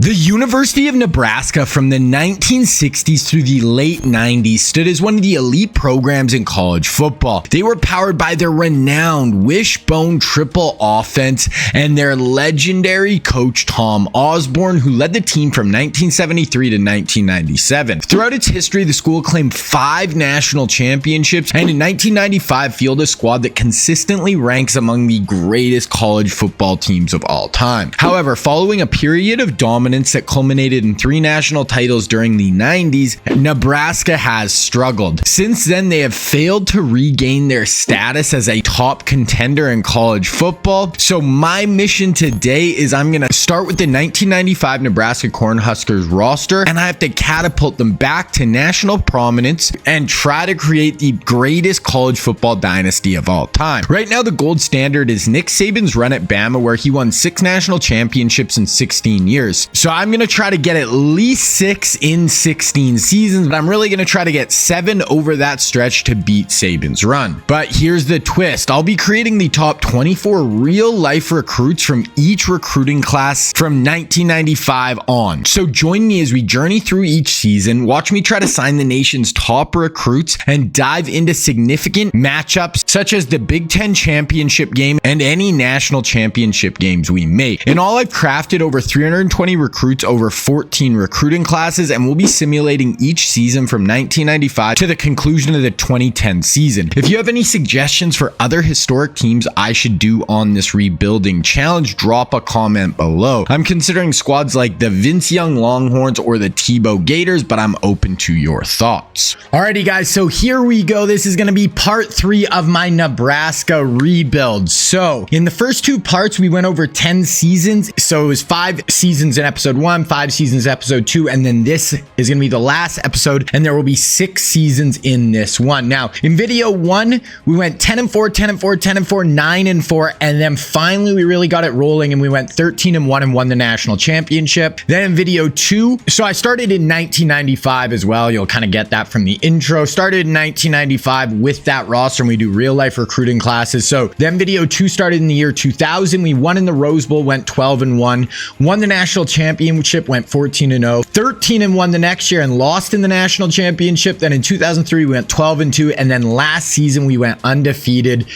The University of Nebraska from the 1960s through the late 90s stood as one of the elite programs in college football. They were powered by their renowned wishbone triple offense and their legendary coach Tom Osborne, who led the team from 1973 to 1997. Throughout its history, the school claimed 5 national championships and in 1995 fielded a squad that consistently ranks among the greatest college football teams of all time. However, following a period of dominance that culminated in 3 national titles during the 90s, Nebraska has struggled. Since then, they have failed to regain their status as a top contender in college football. So my mission today is I'm going to start with the 1995 Nebraska Cornhuskers roster, and I have to catapult them back to national prominence and try to create the greatest college football dynasty of all time. Right now, the gold standard is Nick Saban's run at Bama, where he won 6 national championships in 16 years. So I'm going to try to get at least 6 in 16 seasons, but I'm really going to try to get 7 over that stretch to beat Saban's run. But here's the twist. I'll be creating the top 24 real-life recruits from each recruiting class from 1995 on. So join me as we journey through each season, watch me try to sign the nation's top recruits, and dive into significant matchups such as the Big Ten championship game and any national championship games we make. In all, I've crafted over 320 recruits over 14 recruiting classes, and we'll be simulating each season from 1995 to the conclusion of the 2010 season. If you have any suggestions for other historic teams I should do on this rebuilding challenge, drop a comment below. I'm considering squads like the Vince Young Longhorns or the Tebow Gators, but I'm open to your thoughts. Alrighty guys, so here we go. This is going to be part 3 of my Nebraska rebuild. So in the first 2 parts, we went over 10 seasons. So it was 5 seasons in episode 1, 5 seasons episode 2, and then this is going to be the last episode, and there will be 6 seasons in this one. Now, in video 1, we went 10-4, 10-4, 10-4, 9-4, and then finally we really got it rolling, and we went 13-1 and won the national championship. Then in video 2, so I started in 1995 as well. You'll kind of get that from the intro. Started in 1995 with that roster, and we do real life recruiting classes. So then video 2 started in the year 2000. We won in the Rose Bowl, went 12-1, won the national championship, went 14-0, 13-1 the next year and lost in the national championship. Then in 2003 we went 12-2, and then last season we went undefeated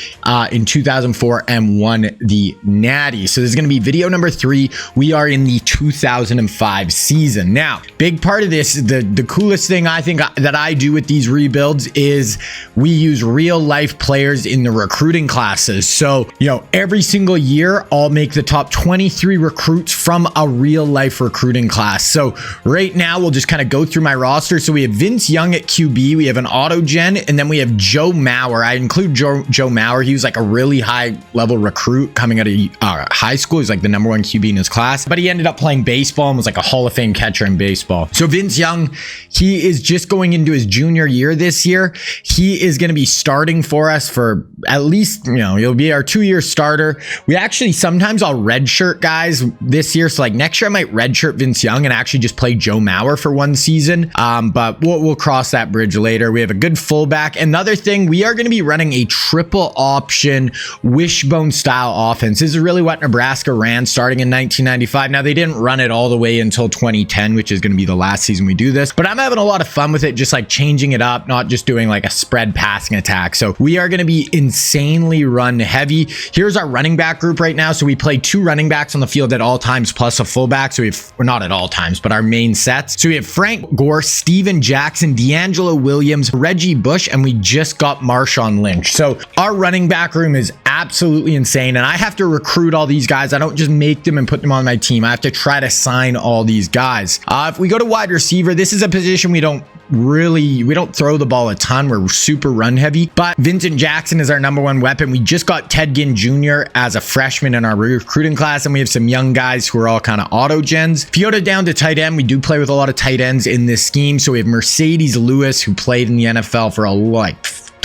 in 2004 and won the Natty. So this is going to be video number 3. We are in the 2005 season. Now, big part of this, the coolest thing I think that I do with these rebuilds is we use real life players in the recruiting classes. So, you know, every single year I'll make the top 23 recruits from a real life recruiting class. So right now we'll just kind of go through my roster. So we have Vince Young at QB, we have an auto gen, and then we have Joe Mauer. I include Joe Mauer. He was like a really high level recruit coming out of high school. He's like the number 1 QB in his class, but he ended up playing baseball and was like a Hall of Fame catcher in baseball. So Vince Young, he is just going into his junior year this year. He is going to be starting for us for at least, you know, he'll be our 2-year starter. We actually, sometimes I'll redshirt guys this year. So like next year I might redshirt Vince Young and actually just play Joe Mauer for 1 season. But we'll cross that bridge later. We have a good fullback. Another thing, we are going to be running a triple option wishbone style offense. This is really what Nebraska ran starting in 1995. Now they didn't run it all the way until 2010, which is going to be the last season we do this, but I'm having a lot of fun with it, just like changing it up, not just doing like a spread passing attack. So we are going to be insanely run heavy. Here's our running back group right now. So we play 2 running backs on the field at all times plus a fullback. So we're not at all times, but our main sets. So we have Frank Gore, Steven Jackson, D'Angelo Williams, Reggie Bush, and we just got Marshawn Lynch. So our running back room is absolutely insane, and I have to recruit all these guys. I don't just make them and put them on my team. I have to try to sign all these guys. If we go to wide receiver, this is a position we don't throw the ball a ton. We're super run heavy, but Vincent Jackson is our number 1 weapon. We just got Ted Ginn Jr. as a freshman in our recruiting class, and we have some young guys who are all kind of auto gens. If you go down to tight end, we do play with a lot of tight ends in this scheme. So we have Mercedes Lewis, who played in the NFL for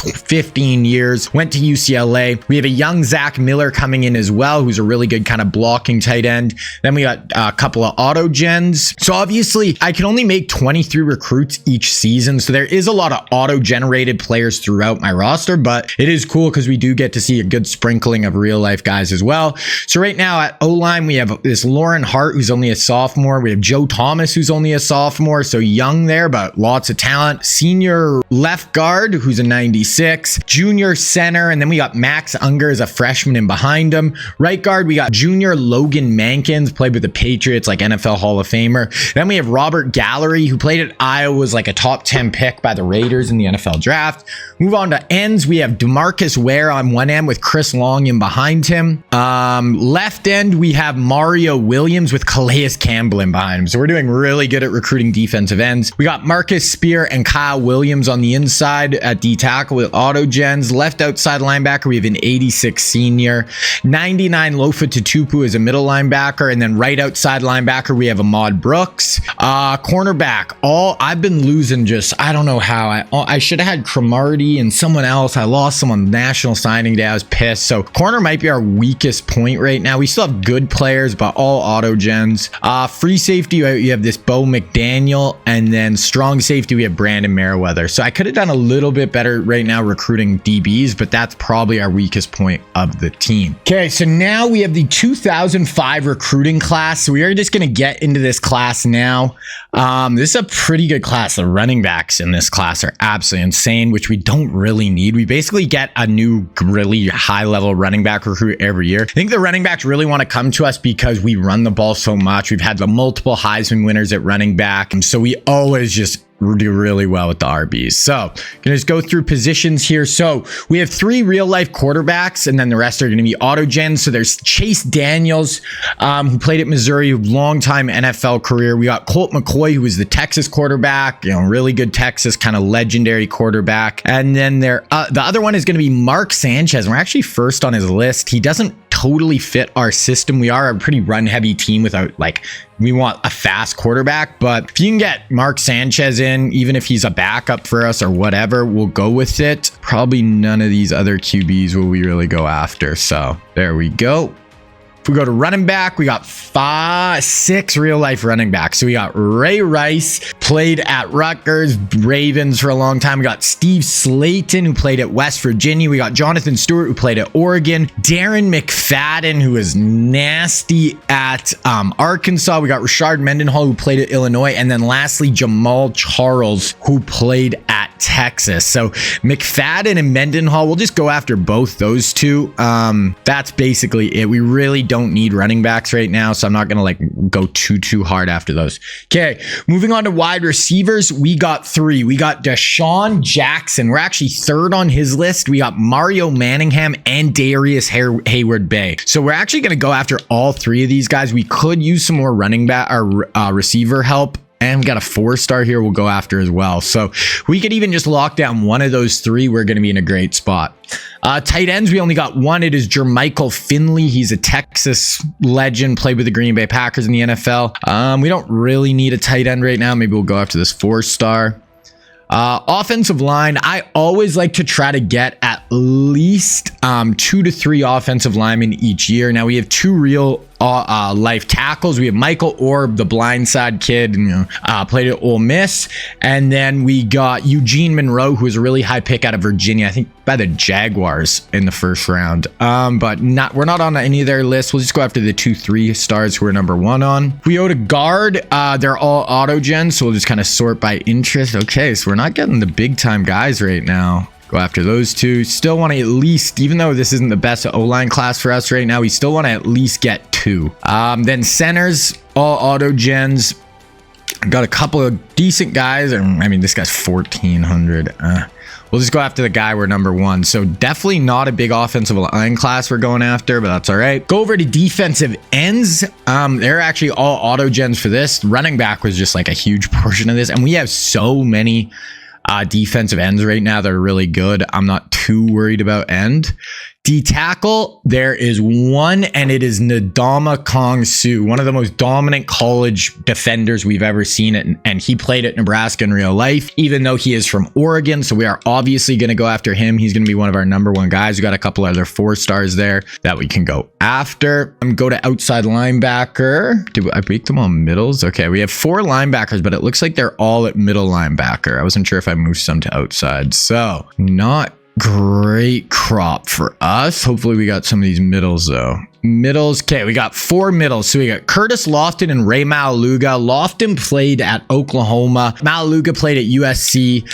15 years, went to UCLA. We have a young Zach Miller coming in as well, who's a really good kind of blocking tight end. Then we got a couple of auto gens. So obviously I can only make 23 recruits each season. So there is a lot of auto generated players throughout my roster, but it is cool because we do get to see a good sprinkling of real life guys as well. So right now at O-line, we have this Lauren Hart, who's only a sophomore. We have Joe Thomas, who's only a sophomore. So young there, but lots of talent. Senior left guard, who's a 96. Junior center. And then we got Max Unger as a freshman in behind him. Right guard, we got junior Logan Mankins, played with the Patriots, like NFL Hall of Famer. Then we have Robert Gallery, who played at Iowa, was like a top 10 pick by the Raiders in the NFL draft. Move on to ends. We have DeMarcus Ware on one end with Chris Long in behind him. Left end, we have Mario Williams with Calais Campbell in behind him. So we're doing really good at recruiting defensive ends. We got Marcus Spear and Kyle Williams on the inside at D tackle with auto gens. Left outside linebacker, we have an 86 senior. 99 Lofa Tutupu is a middle linebacker. And then right outside linebacker, we have Ahmad Brooks. Cornerback, I've been losing just, I don't know how. I should have had Cromartie and someone else. I lost someone on National Signing Day. I was pissed. So corner might be our weakest point right now. We still have good players, but all auto gens. Free safety, you have this Bo McDaniel, and then strong safety, we have Brandon Merriweather. So I could have done a little bit better right now recruiting DBs, but that's probably our weakest point of the team. Okay, so now we have the 2005 recruiting class. So we are just going to get into this class now. This is a pretty good class. The running backs in this class are absolutely insane, which we don't really need. We basically get a new really high level running back recruit every year. I think the running backs really want to come to us because we run the ball so much. We've had the multiple Heisman winners at running back, and so we always just do really well with the RBs. So gonna just go through positions here. So we have 3 real life quarterbacks, and then the rest are going to be auto gens. So there's Chase Daniels, who played at Missouri, long time NFL career. We got Colt McCoy, who was the Texas quarterback, really good Texas kind of legendary quarterback. And then the other one is going to be Mark Sanchez. And we're actually first on his list. He doesn't totally fit our system. We are a pretty run heavy team without we want a fast quarterback, but if you can get Mark Sanchez in, even if he's a backup for us or whatever, we'll go with it. Probably none of these other QBs will we really go after. So there we go. If we go to running back, we got 6 real life running backs. So we got Ray Rice, played at Rutgers, Ravens for a long time. We got Steve Slayton, who played at West Virginia. We got Jonathan Stewart, who played at Oregon. Darren McFadden, who is nasty at Arkansas. We got Rashard Mendenhall, who played at Illinois. And then lastly, Jamal Charles, who played at Texas. So McFadden and Mendenhall, we'll just go after both those two. That's basically it. We really don't need running backs right now, so I'm not gonna go too hard after those. Okay, moving on to wide receivers, we got 3. We got Deshaun Jackson. We're actually 3rd on his list. We got Mario Manningham and Darius Hayward Bay. So we're actually gonna go after all 3 of these guys. We could use some more running back or receiver help. And we got a 4-star here we'll go after as well. So we could even just lock down one of those 3. We're going to be in a great spot. Tight ends, we only got 1. It is Jermichael Finley. He's a Texas legend, played with the Green Bay Packers in the NFL. We don't really need a tight end right now. Maybe we'll go after this 4-star. Offensive line, I always like to try to get at least 2 to 3 offensive linemen each year. Now we have 2 real life tackles. We have Michael Orb, the blindside kid, played at Ole Miss. And then we got Eugene Monroe, who was a really high pick out of Virginia, I think by the Jaguars in the 1st round. But we're not on any of their lists. We'll just go after the 2 3-stars who are number 1 on. We go to guard. They're all auto gens, so we'll just kind of sort by interest. Okay, so we're not getting the big time guys right now. Go after those 2. Still want to at least, even though this isn't the best O-line class for us right now, we still want to at least get 2. Then centers, all auto gens. Got a couple of decent guys. And I mean, this guy's 1,400. We'll just go after the guy we're number 1. So definitely not a big offensive line class we're going after, but that's all right. Go over to defensive ends. They're actually all auto gens for this. Running back was just a huge portion of this. And we have so many defensive ends right now that are really good. I'm not too worried about end. D-tackle, there is one, and it is Ndama Kong Su, one of the most dominant college defenders we've ever seen it, and he played at Nebraska in real life, even though he is from Oregon, so we are obviously going to go after him. He's going to be one of our number one guys. We got a couple other 4-stars there that we can go after. Go to outside linebacker. Did I break them on middles? Okay, we have 4 linebackers, but it looks like they're all at middle linebacker. I wasn't sure if I moved some to outside, so not great crop for us. Hopefully we got some of these middles though. Middles, okay, we got 4 middles. So we got Curtis Lofton and Ray Malaluga. Lofton played at Oklahoma. Malaluga played at USC.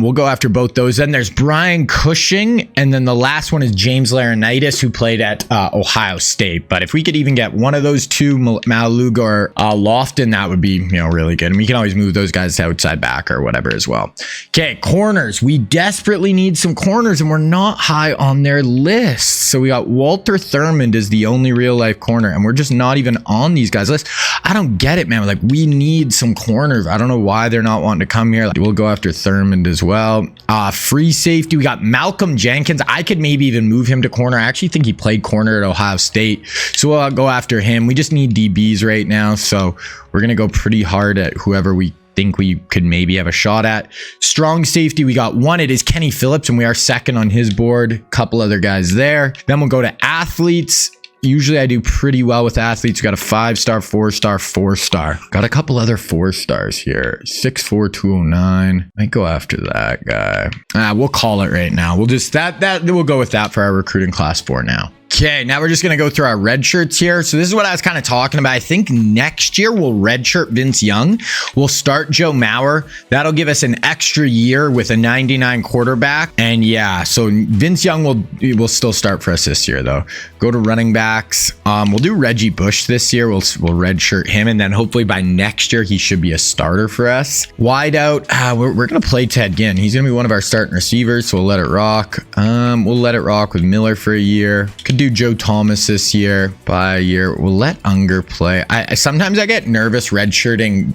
We'll go after both those. Then there's Brian Cushing, and then the last one is James Laurinaitis, who played at Ohio State. But if we could even get one of those two, Malaluga or Lofton, that would be, really good. And we can always move those guys to outside back or whatever as well. Okay, corners. We desperately need some corners, and we're not high on their list. So we got Walter Thurmond is the only real life corner, and we're just not even on these guys' list. I don't get it, man. Like, we need some corners. I don't know why they're not wanting to come here. We'll go after Thurmond as well. Free safety, we got Malcolm Jenkins. I could maybe even move him to corner. I actually think he played corner at Ohio State, so we'll go after him. We just need DBs right now, so we're gonna go pretty hard at whoever we think we could maybe have a shot at. Strong safety, we got one. It is Kenny Phillips, and we are second on his board. Couple other guys there. Then we'll go to athletes. Usually I do pretty well with athletes. We got a 5-star, 4-star, 4-star. Got a couple other 4-stars here. 6'4", 209. Might go after that guy. We'll call it right now. We'll just we'll go with that for our recruiting class 4 now. Okay, now we're just going to go through our red shirts here. So this is what I was kind of talking about. I think next year we'll redshirt Vince Young. We'll start Joe Mauer. That'll give us an extra year with a 99 quarterback. And yeah, so Vince Young will still start for us this year though. Go to running backs. We'll do Reggie Bush this year. We'll redshirt him, and then hopefully by next year he should be a starter for us. Wide out, we're going to play Ted Ginn. He's going to be one of our starting receivers, so we'll let it rock. We'll let it rock with Miller for a year. Could do Joe Thomas this year by a year. We'll let Unger play. Sometimes I get nervous redshirting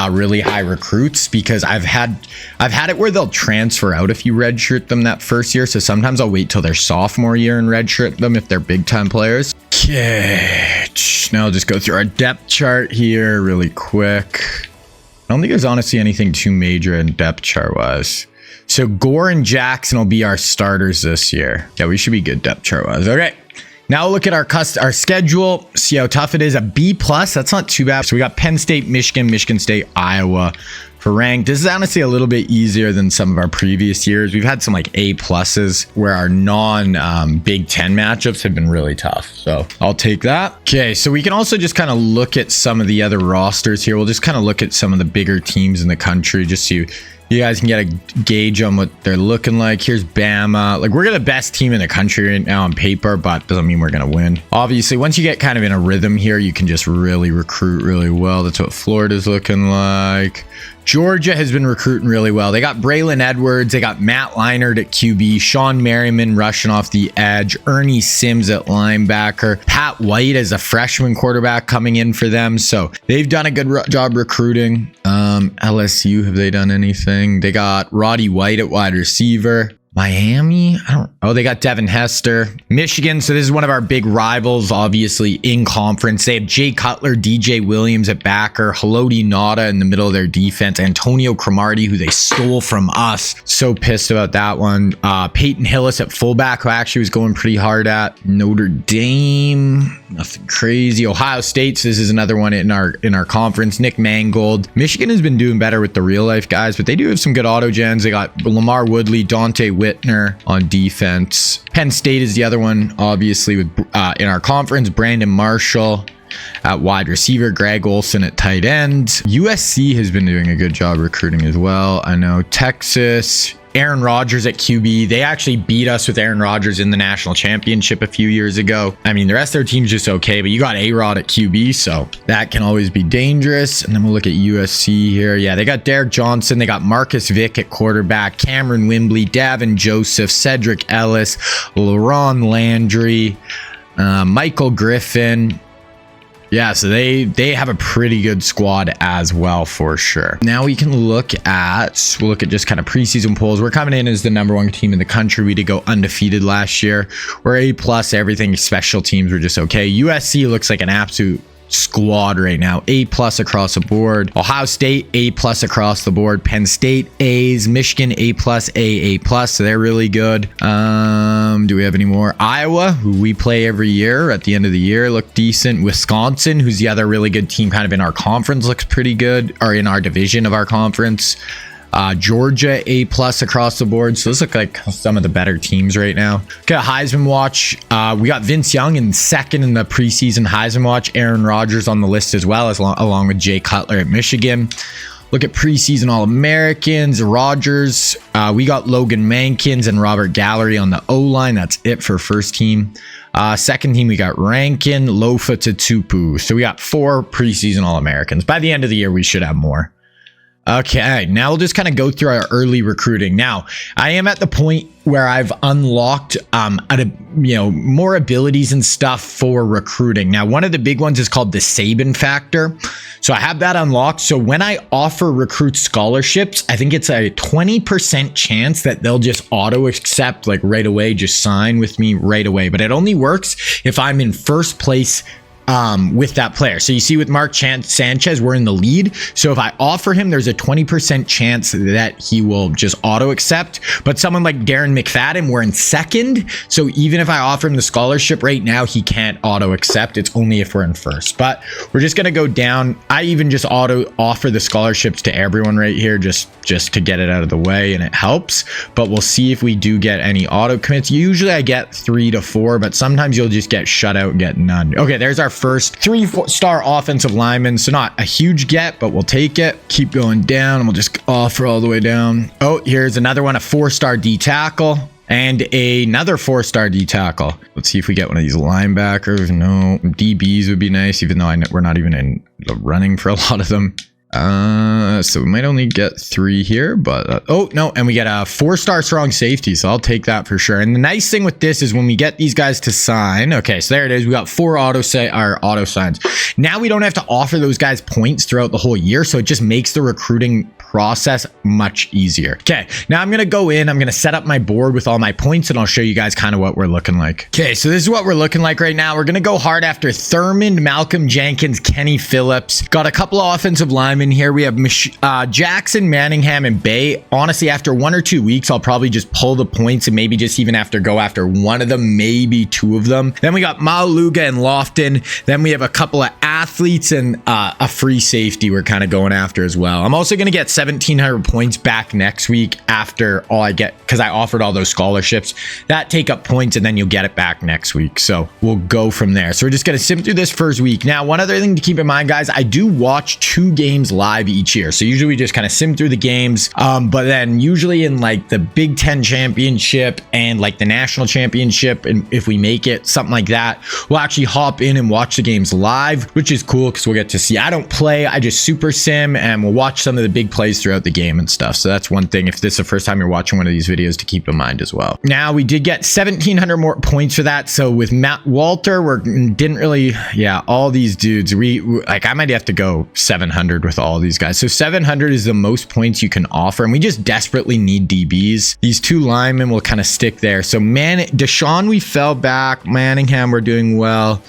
really high recruits, because I've had it where they'll transfer out if you redshirt them that first year. So sometimes I'll wait till their sophomore year and redshirt them if they're big time players. Okay, now I'll just go through our depth chart here really quick. I don't think there's honestly anything too major in depth chart wise. So Gore and Jackson will be our starters this year. Yeah, we should be good depth chart wise. Okay. Now look at our schedule, see how tough it is. A B+, that's not too bad. So we got Penn State, Michigan State, Iowa for ranked. This is honestly a little bit easier than some of our previous years. We've had some like A+ where our non-Big Ten matchups have been really tough. So I'll take that. Okay, so we can also just kind of look at some of the other rosters here. We'll just kind of look at some of the bigger teams in the country, just so you guys can get a gauge on what they're looking like. Here's Bama. Like, we're the best team in the country right now on paper, but doesn't mean we're going to win. Obviously, once you get kind of in a rhythm here, you can just really recruit really well. That's what Florida's looking like. Georgia has been recruiting really well. They got Braylon Edwards. They got Matt Leinart at QB. Sean Merriman rushing off the edge. Ernie Sims at linebacker. Pat White as a freshman quarterback coming in for them. So they've done a good job recruiting. LSU, have they done anything? They got Roddy White at wide receiver. Miami, they got Devin Hester. Michigan, so this is one of our big rivals, obviously, in conference. They have Jay Cutler, DJ Williams at backer, Haloti Ngata in the middle of their defense, Antonio Cromartie, who they stole from us. So pissed about that one. Peyton Hillis at fullback, who actually was going pretty hard at. Notre Dame, nothing crazy. Ohio State, so this is another one in our conference. Nick Mangold. Michigan has been doing better with the real life guys, but they do have some good auto gens. They got Lamar Woodley, Dante Whitner on defense. Penn State is the other one, obviously, with in our conference. Brandon Marshall at wide receiver, Greg Olson at tight end. USC has been doing a good job recruiting as well. I know Texas, Aaron Rodgers at QB. They actually beat us with Aaron Rodgers in the national championship a few years ago. I mean, the rest of their team's just okay, but you got A-Rod at QB, so that can always be dangerous. And then we'll look at USC here. Yeah, they got Derek Johnson. They got Marcus Vick at quarterback, Cameron Wimbley, Davin Joseph, Cedric Ellis, LaRon Landry, Michael Griffin. Yeah, so they have a pretty good squad as well for sure. Now we'll look at just kind of preseason polls. We're coming in as the #1 team in the country. We did go undefeated last year. We're A+ everything. Special teams were just okay. USC looks like an absolute squad right now. A+ across the board. Ohio State A+ across the board. Penn State A's. Michigan A+, A+. So they're really good. Do we have any more? Iowa, who we play every year at the end of the year, look decent. Wisconsin, who's the other really good team kind of in our conference, looks pretty good, or in our division of our conference. Georgia A+ across the board. So those look like some of the better teams right now. Okay, Heisman watch. We got Vince Young in second in the preseason Heisman watch. Aaron Rodgers on the list as well, along with Jay Cutler at Michigan. Look at preseason All-Americans. Rodgers. We got Logan Mankins and Robert Gallery on the O-line. That's it for first team. Second team, we got Rankin, Lofa Tatupu. So we got 4 preseason All-Americans. By the end of the year, we should have more. Okay, now we'll just kind of go through our early recruiting. Now, I am at the point where I've unlocked more abilities and stuff for recruiting. Now, one of the big ones is called the Saban factor. So I have that unlocked. So when I offer recruit scholarships, I think it's a 20% chance that they'll just auto accept like right away, just sign with me right away. But it only works if I'm in first place with that player. So you see with Mark Sanchez, we're in the lead. So if I offer him, there's a 20% chance that he will just auto accept. But someone like Darren McFadden, we're in second. So even if I offer him the scholarship right now, he can't auto accept. It's only if we're in first. But we're just going to go down. I even just auto offer the scholarships to everyone right here just to get it out of the way, and it helps. But we'll see if we do get any auto commits. Usually I get 3 to 4, but sometimes you'll just get shut out and get none. Okay, there's our first 3-star offensive lineman. So not a huge get, but we'll take it. Keep going down, and we'll just offer all the way down. Oh, here's another one, a 4-star D tackle. And another 4-star D tackle. Let's see if we get one of these linebackers. No, DBs would be nice, even though we're not even in the running for a lot of them. So we might only get 3 here, but oh no, and we get a 4-star strong safety, so I'll take that for sure. And the nice thing with this is when we get these guys to sign, okay, so there it is. We got 4 auto signs. Now we don't have to offer those guys points throughout the whole year, so it just makes the recruiting process much easier. Okay, now I'm gonna go in, I'm gonna set up my board with all my points, and I'll show you guys kind of what we're looking like. Okay, so this is what we're looking like right now. We're gonna go hard after Thurmond, Malcolm Jenkins, Kenny Phillips. Got a couple of offensive linemen here. We have Jackson, Manningham, and Bay. Honestly, after 1 or 2 weeks, I'll probably just pull the points and maybe just even go after one of them, maybe 2 of them. Then we got Mauluga and Lofton. Then we have a couple of athletes and a free safety we're kind of going after as well. I'm also going to get 1,700 points back next week after all I get, because I offered all those scholarships that take up points, and then you'll get it back next week. So we'll go from there. So we're just going to sim through this first week. Now, one other thing to keep in mind, guys, I do watch 2 games live each year. So usually we just kind of sim through the games. But then usually in like the Big Ten championship and like the national championship, and if we make it, something like that, we'll actually hop in and watch the games live, which is cool because we'll get to see. I don't play, I just super sim, and we'll watch some of the big plays throughout the game and stuff. So that's one thing, if this is the first time you're watching one of these videos, to keep in mind as well. Now we did get 1,700 more points for that. So with Matt Walter, all these dudes, I might have to go 700 with all these guys. So 700 is the most points you can offer, and we just desperately need DBs. These 2 linemen will kind of stick there. So Deshaun, we fell back. Manningham, we're doing well.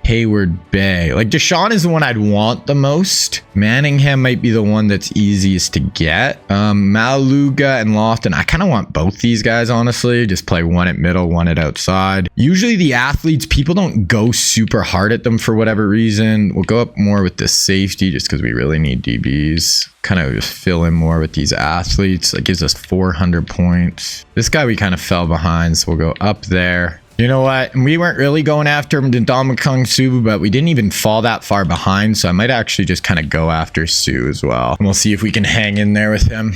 Hayward, Bay. Like Deshaun is the one I'd want the most. Manningham might be the one that's easiest to get. Maluga and Lofton, I kind of want both these guys, honestly. Just play one at middle, one at outside. Usually the athletes, people don't go super hard at them for whatever reason. We'll go up more with the safety just because we really need DBs. Kind of just fill in more with these athletes. That gives us 400 points. This guy we kind of fell behind, so we'll go up there. You know what? We weren't really going after him to Domikong Subu, but we didn't even fall that far behind. So I might actually just kind of go after Sue as well. And we'll see if we can hang in there with him.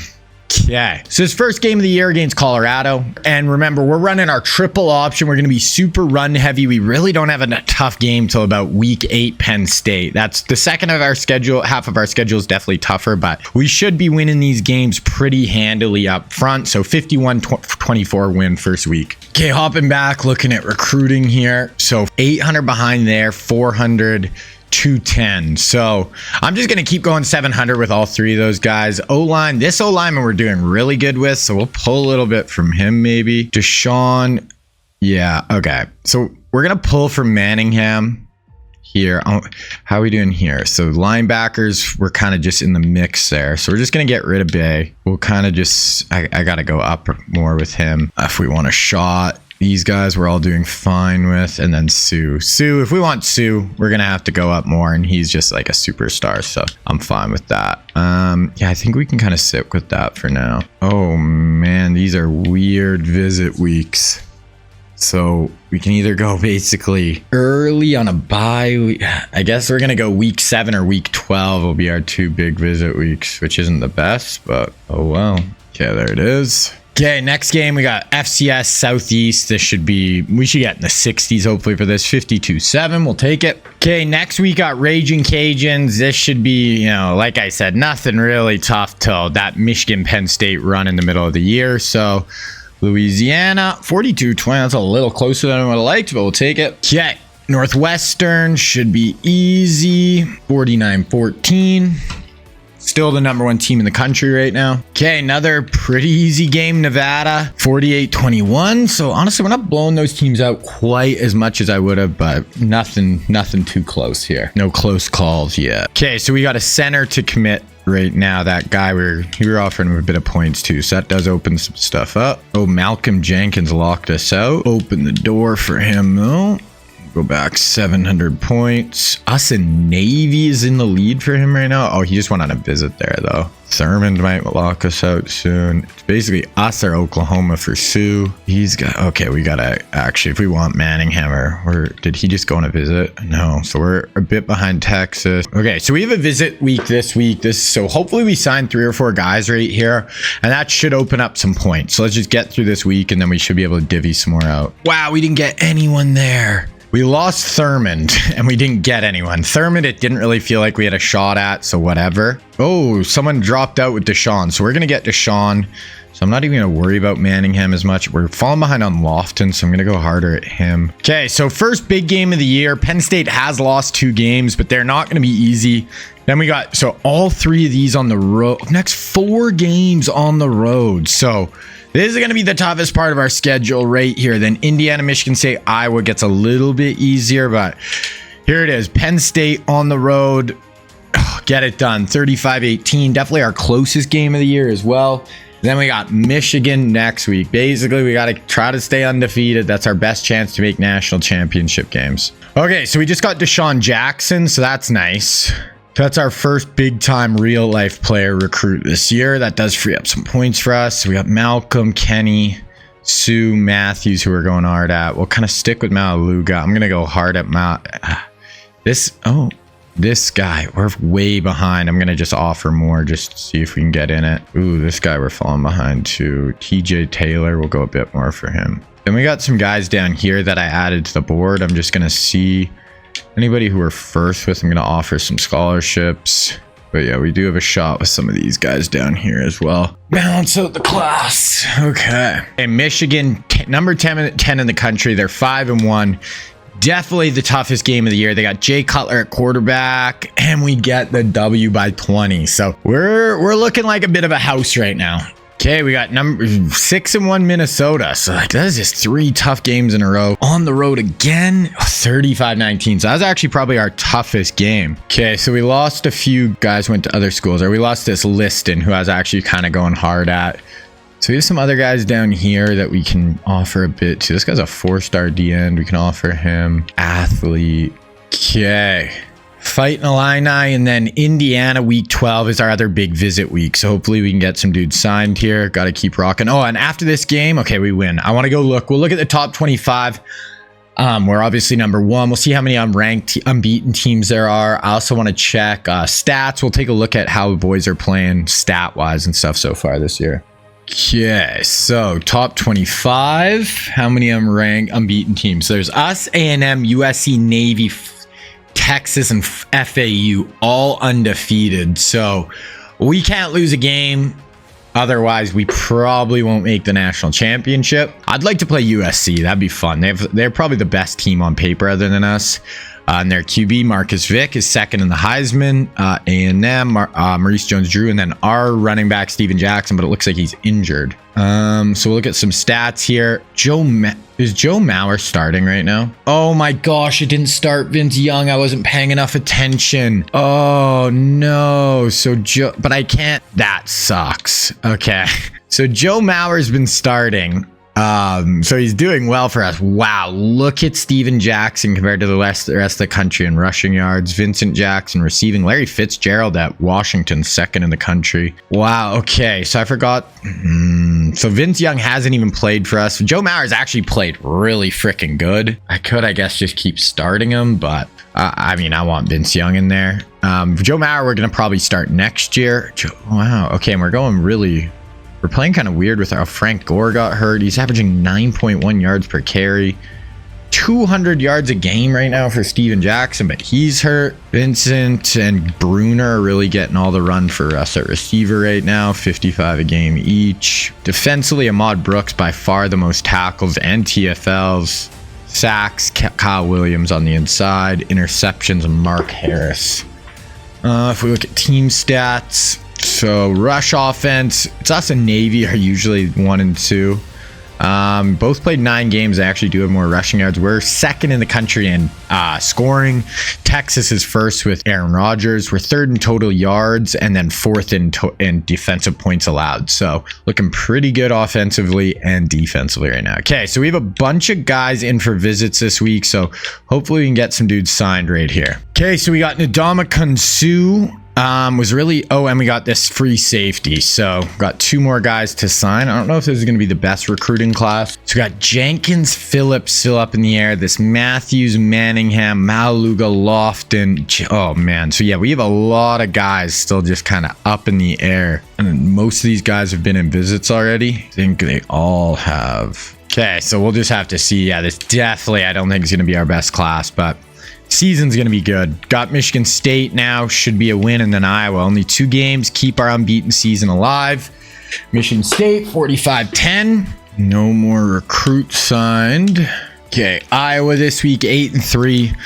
Okay, so his first game of the year against Colorado. And remember, we're running our triple option. We're going to be super run heavy. We really don't have a tough game till about week 8, Penn State. That's the second of our schedule. Half of our schedule is definitely tougher, but we should be winning these games pretty handily up front. So 51-24 win first week. Okay, hopping back, looking at recruiting here. So 800 behind there, 400 210. So I'm just going to keep going 700 with all three of those guys. O-line, this O-lineman we're doing really good with, so we'll pull a little bit from him maybe. Deshaun, yeah, okay. So we're going to pull from Manningham here. How are we doing here? So linebackers, we're kind of just in the mix there. So we're just going to get rid of Bay. We'll kind of just, I got to go up more with him if we want a shot. These guys we're all doing fine with. And then Sue, if we want Sue, we're going to have to go up more. And he's just like a superstar. So I'm fine with that. Yeah, I think we can kind of sit with that for now. Oh, man, these are weird visit weeks. So we can either go basically early on a bye. I guess we're going to go week 7 or week 12 will be our 2 big visit weeks, which isn't the best, but oh well. Okay, there it is. Okay, next game we got FCS Southeast. We should get in the 60s hopefully for this. 52-7, we'll take it. Okay, next we got Raging Cajuns. This should be, like I said, nothing really tough till that Michigan Penn State run in the middle of the year. So Louisiana 42-20, that's a little closer than I would have liked, but we'll take it. Okay, Northwestern should be easy. 49-14. Still the #1 team in the country right now. Okay, another pretty easy game, Nevada, 48-21. So honestly, we're not blowing those teams out quite as much as I would have, but nothing too close here. No close calls yet. Okay, so we got a center to commit right now. That guy, we were offering him a bit of points too, so that does open some stuff up. Oh, Malcolm Jenkins locked us out. Open the door for him though. Go back 700 points. Us and Navy is in the lead for him right now. Oh, he just went on a visit there though. Thurmond might lock us out soon. It's basically us or Oklahoma for Sue. He's got, okay, we gotta actually, if we want Manningham, or did he just go on a visit? No, so we're a bit behind Texas. Okay, so we have a visit week this week. So hopefully we sign 3 or 4 guys right here, and that should open up some points. So let's just get through this week, and then we should be able to divvy some more out. Wow, we didn't get anyone there. We lost Thurmond and we didn't get anyone. Thurmond, it didn't really feel like we had a shot at, so whatever. Oh, someone dropped out with Deshaun. So we're going to get Deshaun. So I'm not even going to worry about Manningham as much. We're falling behind on Lofton, so I'm going to go harder at him. Okay, so first big game of the year. Penn State has lost 2 games, but they're not going to be easy. Then we got, so all 3 of these on the road. Next 4 games on the road. So this is going to be the toughest part of our schedule right here. Then Indiana, Michigan State, Iowa gets a little bit easier, but here it is. Penn State on the road. Oh, get it done. 35-18. Definitely our closest game of the year as well. Then we got Michigan next week. Basically, we got to try to stay undefeated. That's our best chance to make national championship games. Okay, so we just got Deshaun Jackson, so that's nice. That's our first big time real life player recruit this year. That does free up some points for us. We got Malcolm, Kenny, Sue, Matthews, who we're going hard at. We'll kind of stick with Malaluga. I'm going to go hard at this guy. We're way behind. I'm going to just offer more just to see if we can get in it. Ooh, this guy we're falling behind too. TJ Taylor, we'll go a bit more for him. Then we got some guys down here that I added to the board. I'm just going to see anybody who we're first with. I'm going to offer some scholarships. But yeah, we do have a shot with some of these guys down here as well. Balance out the class. Okay. And Michigan, number 10 in the country. They're 5-1. Definitely the toughest game of the year. They got Jay Cutler at quarterback, and we get the W by 20. So we're looking like a bit of a house right now. Okay, we got number 6-1 Minnesota. So like that is just 3 tough games in a row. On the road again, 35-19. So that was actually probably our toughest game. Okay, so we lost a few guys who went to other schools, or we lost this Liston, who I was actually kind of going hard at. So we have some other guys down here that we can offer a bit to. This guy's a 4-star D-end. We can offer him athlete. Okay. Fighting Illini, and then Indiana week 12 is our other big visit week. So hopefully we can get some dudes signed here. Got to keep rocking. Oh, and after this game, okay, we win. I want to go look. We'll look at the top 25. We're obviously number 1. We'll see how many unranked, unbeaten teams there are. I also want to check stats. We'll take a look at how the boys are playing stat-wise and stuff so far this year. Okay, so top 25. How many unranked, unbeaten teams? There's us, A&M, USC, Navy, Texas, and FAU, all undefeated. So we can't lose a game. Otherwise, we probably won't make the national championship. I'd like to play USC. That'd be fun. They're probably the best team on paper other than us. And their QB, Marcus Vick, is second in the Heisman. A&M, Maurice Jones-Drew, and then our running back, Steven Jackson, but it looks like he's injured. So we'll look at some stats here. Is Joe Mauer starting right now? Oh my gosh, it didn't start Vince Young. I wasn't paying enough attention. Oh no. But I can't. That sucks. Okay. So Joe Mauer's been starting. So he's doing well for us. Wow, look at Steven Jackson compared to the rest of the country in rushing yards. Vincent Jackson receiving. Larry Fitzgerald at Washington, second in the country. Wow, okay, so I forgot. So Vince Young hasn't even played for us. Joe Mauer's actually played really freaking good. I could, I guess, just keep starting him, but I mean, I want Vince Young in there. Joe Mauer, we're going to probably start next year. Wow, okay, and we're playing kind of weird with how Frank Gore got hurt. He's averaging 9.1 yards per carry. 200 yards a game right now for Steven Jackson, but he's hurt. Vincent and Bruner are really getting all the run for us at receiver right now. 55 a game each. Defensively, Ahmad Brooks by far the most tackles and TFLs. Sacks, Kyle Williams on the inside. Interceptions, Mark Harris. If we look at team stats, so rush offense, it's us and Navy are usually 1 and 2. Both played 9 games. They actually do have more rushing yards. We're second in the country in scoring. Texas is first with Aaron Rodgers. We're third in total yards and then fourth in defensive points allowed. So looking pretty good offensively and defensively right now. Okay, so we have a bunch of guys in for visits this week. So hopefully we can get some dudes signed right here. Okay, so we got Ndamukong Suh. And we got this free safety. So got 2 more guys to sign. I don't know if this is going to be the best recruiting class. So we got Jenkins, Phillips still up in the air. This Matthews, Manningham, Maluga, Lofton. Oh man. So yeah, we have a lot of guys still just kind of up in the air. And most of these guys have been in visits already. I think they all have. Okay. So we'll just have to see. Yeah, this definitely, I don't think it's going to be our best class, but season's going to be good. Got Michigan State now. Should be a win. And then Iowa. Only 2 games. Keep our unbeaten season alive. Michigan State, 45-10. No more recruits signed. Okay. Iowa this week, 8-3.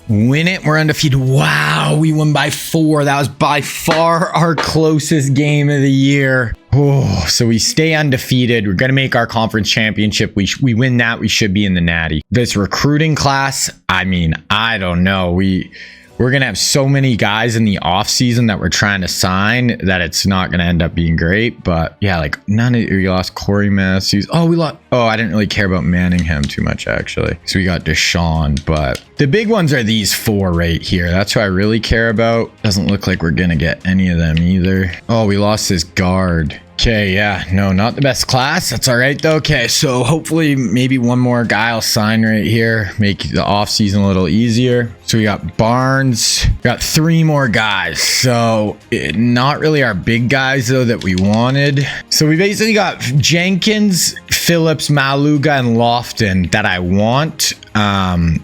Win it. We're undefeated. Wow. We won by 4. That was by far our closest game of the year. Oh, so we stay undefeated. We're going to make our conference championship. We win that. We should be in the Natty. This recruiting class, I mean, I don't know. We're going to have so many guys in the offseason that we're trying to sign that it's not going to end up being great. But yeah, like we lost Corey Matthews. I didn't really care about Manningham too much, actually. So we got Deshaun, but the big ones are these 4 right here. That's who I really care about. Doesn't look like we're going to get any of them either. Oh, we lost this guard. Okay, yeah, no, not the best class. That's all right, though. Okay, so hopefully maybe one more guy will sign right here, make the offseason a little easier. So we got Barnes, got 3 more guys. So not really our big guys, though, that we wanted. So we basically got Jenkins, Phillips, Maluga, and Lofton that I want.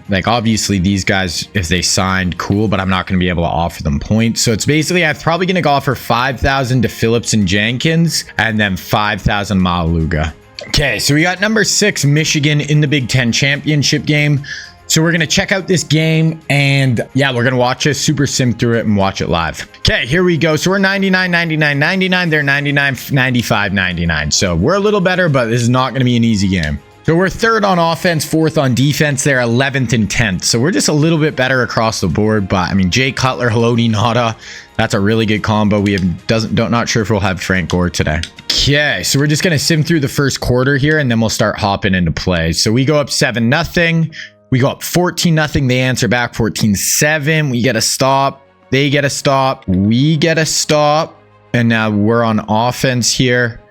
Like obviously these guys, if they signed, cool, but I'm not going to be able to offer them points. So it's basically, I'm probably going to offer 5,000 to Phillips and Jenkins and then 5,000 Maluga. Okay, so we got number 6 Michigan in the Big Ten championship game. So we're going to check out this game and yeah, we're going to watch it, super sim through it and watch it live. Okay, here we go. So we're 99, 99, 99. They're 99, 95, 99. So we're a little better, but this is not going to be an easy game. So we're 3rd on offense, 4th on defense. They're 11th and 10th. So we're just a little bit better across the board. But I mean, Jay Cutler, Haloti Ngata, that's a really good combo. We have not sure if we'll have Frank Gore today. Okay, so we're just going to sim through the first quarter here and then we'll start hopping into play. So we go up 7-0. We go up 14-0. They answer back 14-7. We get a stop. They get a stop. We get a stop. And now we're on offense here.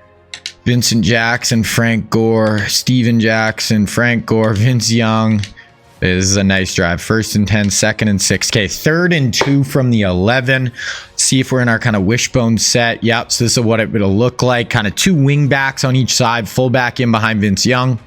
Vincent Jackson, Frank Gore, Steven Jackson, Frank Gore, Vince Young. This is a nice drive. 1st and 10, 2nd and 6. Okay, 3rd and 2 from the 11. See if we're in our kind of wishbone set. Yep, so this is what it will look like. Kind of 2 wing backs on each side. Fullback in behind Vince Young.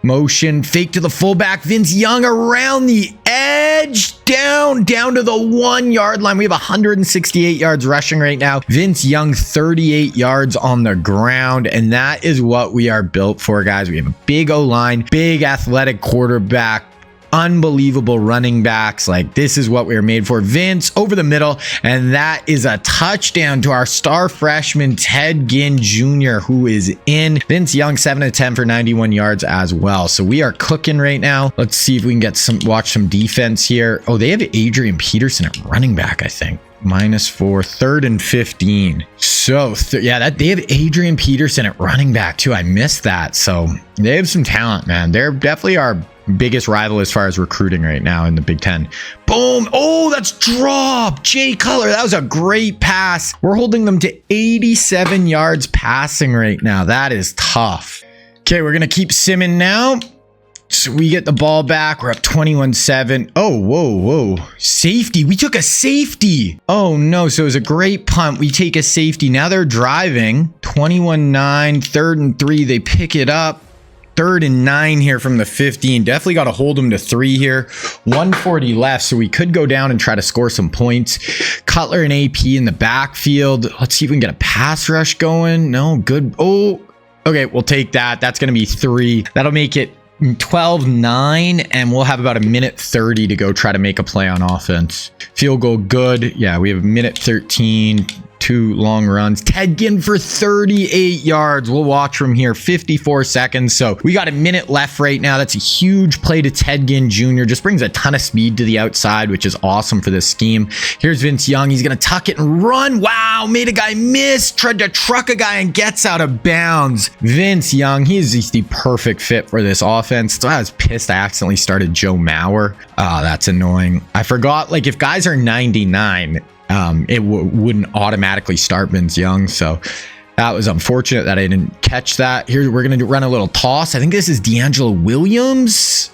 Motion, fake to the fullback. Vince Young around the edge, down to the 1 yard line. We have 168 yards rushing right now. Vince Young, 38 yards on the ground. And that is what we are built for, guys. We have a big O-line, big athletic quarterback. unbelievable running backs. Like, this is what we were made for. Vince over the middle, and that is a touchdown to our star freshman Ted Ginn Jr., who is in. Vince Young 7 of 10 for 91 yards as well. So we are cooking right now. Let's see if we can get watch some defense here. Oh, they have Adrian Peterson at running back, I think. -4, 3rd and 15. So yeah, they have Adrian Peterson at running back too. I missed that. So they have some talent, man. They're definitely our biggest rival as far as recruiting right now in the Big Ten. Boom. Oh, that's drop. Jay Cutler. That was a great pass. We're holding them to 87 yards passing right now. That is tough. Okay, we're going to keep simming now. So we get the ball back. We're up 21-7. Oh, whoa. Safety. We took a safety. Oh, no. So it was a great punt. We take a safety. Now they're driving. 21-9. 3rd and 3. They pick it up. 3rd and 9 here from the 15. Definitely got to hold them to 3 here. 1:40 left. So we could go down and try to score some points. Cutler and AP in the backfield. Let's see if we can get a pass rush going. No, good. Oh, okay. We'll take that. That's going to be 3. That'll make it 12-9, and we'll have about a minute 30 to go try to make a play on offense. Field goal good. Yeah, we have a minute 13. 2 long runs. Ted Ginn for 38 yards. We'll watch from here. 54 seconds. So we got a minute left right now. That's a huge play to Ted Ginn Jr. Just brings a ton of speed to the outside, which is awesome for this scheme. Here's Vince Young. He's going to tuck it and run. Wow, made a guy miss. Tried to truck a guy and gets out of bounds. Vince Young, he's the perfect fit for this offense. So I was pissed I accidentally started Joe Mauer. Oh, that's annoying. I forgot, like, if guys are 99, it wouldn't automatically start Vince Young. So that was unfortunate that I didn't catch that. Here, we're going to run a little toss. I think this is D'Angelo Williams.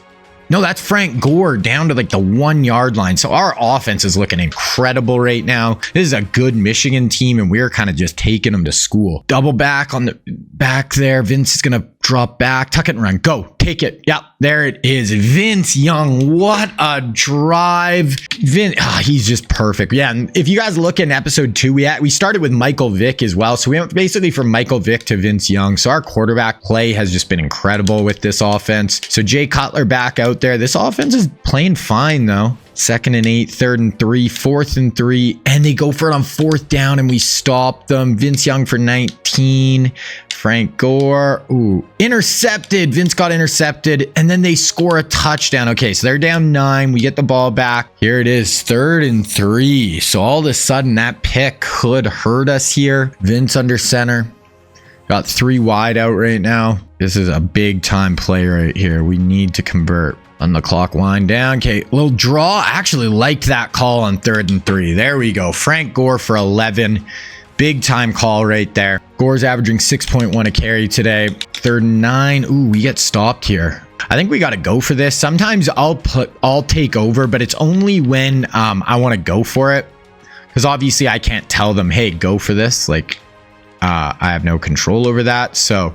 No, that's Frank Gore down to like the 1 yard line. So our offense is looking incredible right now. This is a good Michigan team, and we're kind of just taking them to school. Double back on the back there. Vince is going to drop back, tuck it and run. Go, take it. Yep, there it is. Vince Young, what a drive. He's just perfect. Yeah, and if you guys look in episode 2, we started with Michael Vick as well. So we went basically from Michael Vick to Vince Young. So our quarterback play has just been incredible with this offense. So Jay Cutler back out there. This offense is playing fine though. 2nd and 8, 3rd and 3, 4th and 3, and they go for it on 4th down, and we stop them. Vince Young for 19. Frank Gore, intercepted. Vince got intercepted, and then they score a touchdown. Okay, so they're down 9. We get the ball back. Here it is, 3rd and 3. So all of a sudden, that pick could hurt us here. Vince under center. Got 3 wide out right now. This is a big time play right here. We need to convert. On the clock wind down. Okay, little draw. I actually liked that call on 3rd and 3. There we go. Frank Gore for 11. Big time call right there. Gore's averaging 6.1 a carry today. 3rd and 9. Ooh, we get stopped here. I think we got to go for this. Sometimes I'll take over, but it's only when I want to go for it. Because obviously I can't tell them, hey, go for this. Like, I have no control over that. So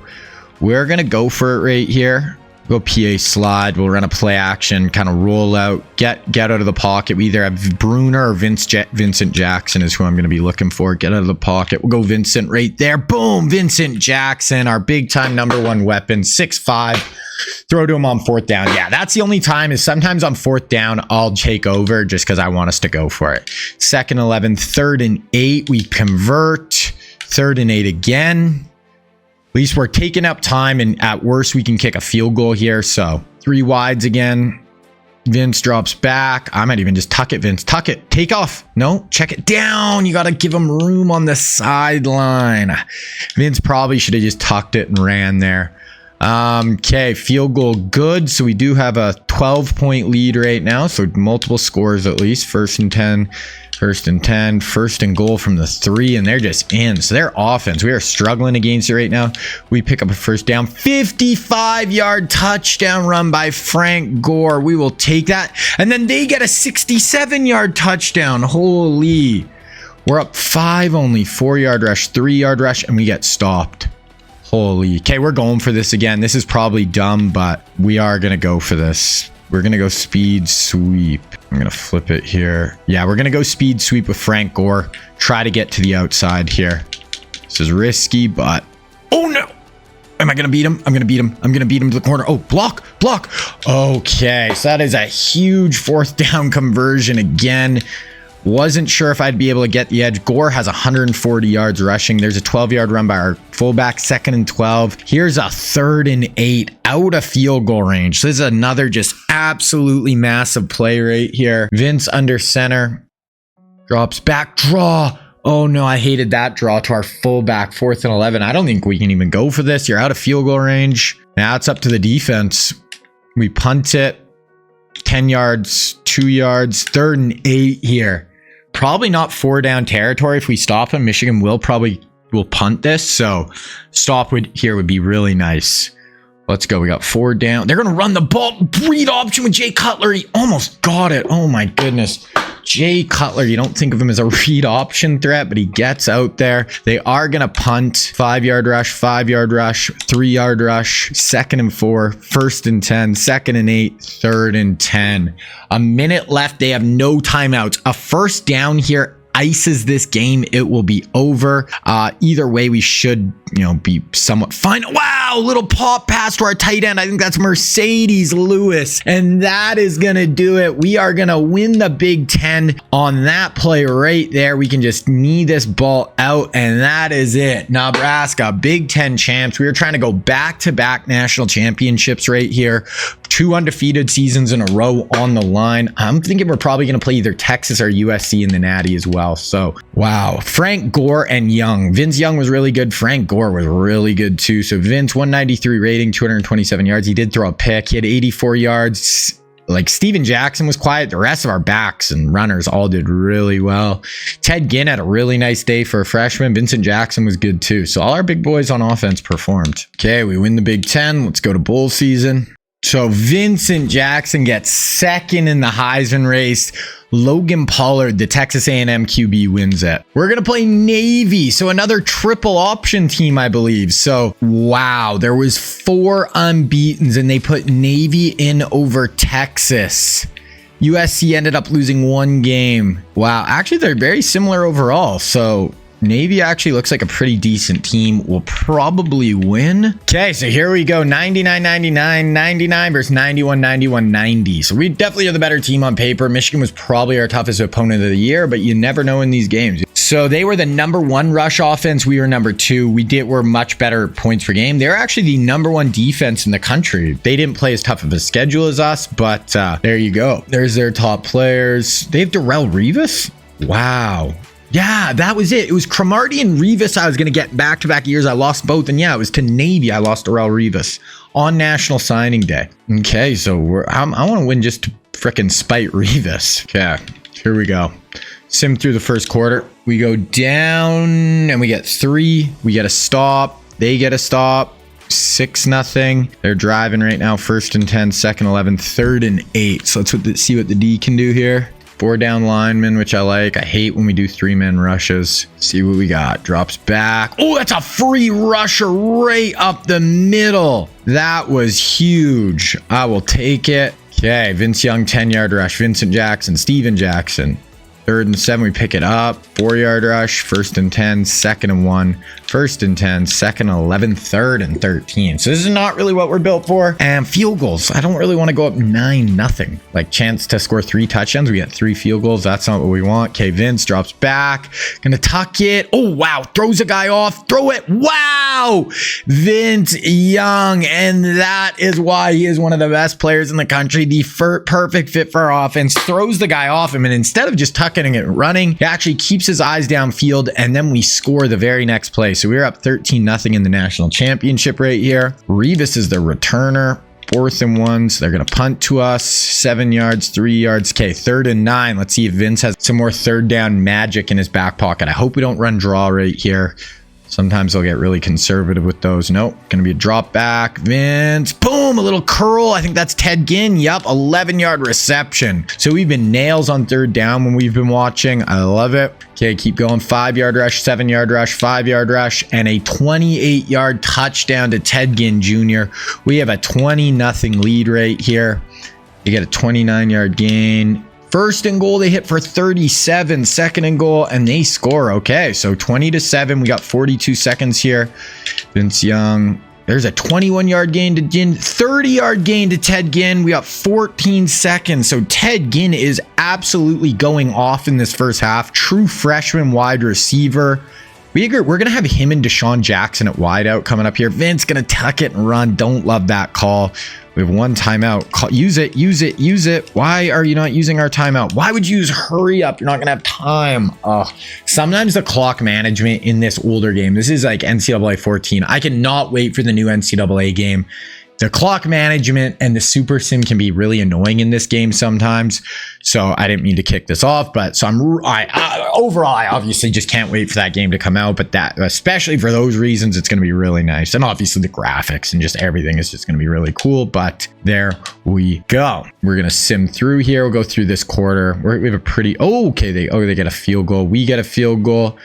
we're going to go for it right here. Go PA slide. We'll run a play action, kind of roll out, get out of the pocket. We either have Bruner or Vincent Jackson is who I'm going to be looking for. Get out of the pocket. We'll go Vincent right there. Boom. Vincent Jackson, our big time #1 weapon, 6'5". Throw to him on 4th down. Yeah, that's the only time is sometimes on 4th down, I'll take over just because I want us to go for it. 2nd 11, 3rd and 8. We convert. 3rd and 8 again. At least we're taking up time, and at worst, we can kick a field goal here. So 3 wides again. Vince drops back. I might even just tuck it, Vince. Tuck it. Take off. No, check it down. You got to give him room on the sideline. Vince probably should have just tucked it and ran there. Okay, field goal good. So we do have a 12-point lead right now. So multiple scores at least. 1st and 10. 1st and 10, 1st and goal from the 3, and they're just in. So their offense, we are struggling against it right now. We pick up a 1st down, 55-yard touchdown run by Frank Gore. We will take that. And then they get a 67-yard touchdown. Holy. We're up 5 only, 4-yard rush, 3-yard rush, and we get stopped. Holy. Okay, we're going for this again. This is probably dumb, but we are going to go for this. We're going to go speed sweep. I'm going to flip it here. Yeah, we're going to go speed sweep with Frank Gore. Try to get to the outside here. This is risky, but... Oh, no! Am I going to beat him? I'm going to beat him. I'm going to beat him to the corner. Oh, block. Okay, so that is a huge fourth down conversion again. Wasn't sure if I'd be able to get the edge. Gore has 140 yards rushing. There's a 12-yard run by our fullback, 2nd and 12. Here's a 3rd and 8 out of field goal range. This is another just absolutely massive play right here. Vince under center. Drops back, draw. Oh no, I hated that draw to our fullback, 4th and 11. I don't think we can even go for this. You're out of field goal range. Now it's up to the defense. We punt it. 10 yards, 2 yards, 3rd and 8 here. Probably not 4 down territory. If we stop him, Michigan will punt this. So stop would be really nice. Let's go. We got 4 down. They're going to run the ball. Read option with Jay Cutler. He almost got it. Oh my goodness. Jay Cutler, you don't think of him as a read option threat, but he gets out there. They are going to punt. 5-yard rush, 5-yard rush, 3-yard rush, 2nd and 4, 1st and 10, 2nd and 8, 3rd and 10. A minute left. They have no timeouts. A first down here ices this game. It will be over. Either way, we should, be somewhat fine. Wow, little pop pass to our tight end. I think that's Mercedes Lewis. And that is going to do it. We are going to win the Big Ten on that play right there. We can just knee this ball out, and that is it. Nebraska, Big Ten champs. We were trying to go back-to-back national championships right here. 2 undefeated seasons in a row on the line. I'm thinking we're probably going to play either Texas or USC in the Natty as well. So, wow. Frank Gore and Young. Vince Young was really good. Frank Gore was really good too. So, Vince, 193 rating, 227 yards. He did throw a pick. He had 84 yards. Like, Steven Jackson was quiet. The rest of our backs and runners all did really well. Ted Ginn had a really nice day for a freshman. Vincent Jackson was good too. So, all our big boys on offense performed. Okay, we win the Big Ten. Let's go to bowl season. So Vincent Jackson gets 2nd in the Heisman race. Logan Pollard, the Texas A&M QB, wins it. We're going to play Navy. So another triple option team, I believe. So, wow, there was 4 unbeatens and they put Navy in over Texas. USC ended up losing 1 game. Wow, actually, they're very similar overall. So Navy actually looks like a pretty decent team. We'll probably win. Okay, so here we go. 99-99, 99 versus 91-91, 90. So we definitely are the better team on paper. Michigan was probably our toughest opponent of the year, but you never know in these games. So they were the #1 rush offense. We were #2. We're much better points per game. They're actually the #1 defense in the country. They didn't play as tough of a schedule as us, but there you go. There's their top players. They have Darrelle Revis. Wow. Yeah, that was it. It was Cromartie and Revis I was going to get back-to-back years. I lost both. And yeah, it was to Navy. I lost Darrelle Revis on National Signing Day. Okay, so I want to win just to frickin' spite Revis. Okay, here we go. Sim through the first quarter. We go down and we get 3. We get a stop. They get a stop. 6-0. They're driving right now. 1st and 10, 2nd 11, 3rd and 8. So let's see what the D can do here. 4 down linemen, which I like. I hate when we do 3-man rushes. See what we got. Drops back. Oh, that's a free rusher right up the middle. That was huge. I will take it. Okay, Vince Young, 10-yard rush. Vincent Jackson, Steven Jackson. 3rd and 7, we pick it up. 4-yard rush, 1st and 10, 2nd and 1, 1st and 10, 2nd and 11, 3rd and 13. So this is not really what we're built for. And field goals, I don't really want to go up 9-0. Like, chance to score 3 touchdowns. We got 3 field goals. That's not what we want. Okay, Vince drops back. Gonna tuck it. Oh, wow. Throws a guy off. Throw it. Wow. Vince Young. And that is why he is one of the best players in the country. The perfect fit for our offense. Throws the guy off him. And instead of just tucking it running, he actually keeps his eyes downfield, and then we score the very next play. So we're up 13-0 in the national championship right here. Revis is the returner. 4th and 1, so they're going to punt to us. 7 yards, 3 yards. Okay, 3rd and 9. Let's see if Vince has some more 3rd down magic in his back pocket. I hope we don't run draw right here. Sometimes they'll get really conservative with those. Nope. Going to be a drop back. Vince. Boom. A little curl. I think that's Ted Ginn. Yup. 11-yard reception. So we've been nails on 3rd down when we've been watching. I love it. Okay. Keep going. 5-yard rush, 7-yard rush, 5-yard rush, and a 28-yard touchdown to Ted Ginn Jr. We have a 20-0 lead right here. You get a 29-yard gain. 1st and goal, they hit for 37. 2nd and goal, and they score. Okay, so 20-7. We got 42 seconds here. Vince Young There's a 21-yard gain to Ginn, 30-yard gain to Ted Ginn. We got 14 seconds. So Ted Ginn is absolutely going off in this first half. True freshman wide receiver. We're going to have him and Deshaun Jackson at wideout coming up here. Vince going to tuck it and run. Don't love that call. We have one timeout. Use it, use it, use it. Why are you not using our timeout? Why would you use hurry up? You're not going to have time. Sometimes the clock management in this older game, this is like NCAA 14. I cannot wait for the new NCAA game. The clock management and the super sim can be really annoying in this game sometimes. So I didn't mean to kick this off, but so overall, I obviously just can't wait for that game to come out. But that, especially for those reasons, it's going to be really nice. And obviously the graphics and just everything is just going to be really cool. But there we go. We're going to sim through here. We'll go through this quarter. We have a pretty, they get a field goal. We get a field goal.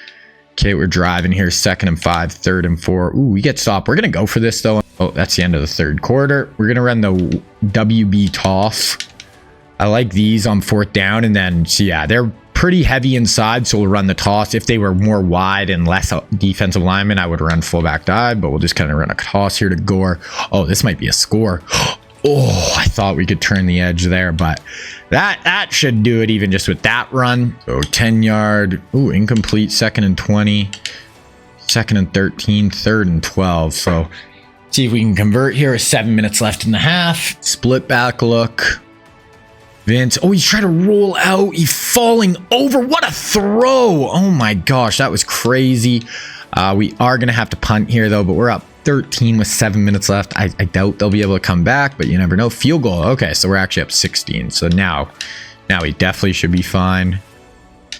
Okay, we're driving here. 2nd and 5, 3rd and 4. Ooh, we get stopped. We're going to go for this though. Oh, that's the end of the third quarter. We're going to run the WB toss. I like these on 4th down. And then, so yeah, they're pretty heavy inside. So we'll run the toss. If they were more wide and less defensive linemen, I would run fullback dive, but we'll just kind of run a toss here to Gore. Oh, this might be a score. Oh, I thought we could turn the edge there, but that should do it even just with that run. So 10-yard. Ooh, incomplete. 2nd and 20. 2nd and 13. 3rd and 12. So see if we can convert here. 7 minutes left in the half. Split back look. Vince. Oh, he's trying to roll out. He's falling over. What a throw. Oh my gosh, that was crazy. We are going to have to punt here though, but we're up 13 with 7 minutes left. I doubt they'll be able to come back, but you never know. Field goal. Okay, so we're actually up 16. So now we definitely should be fine.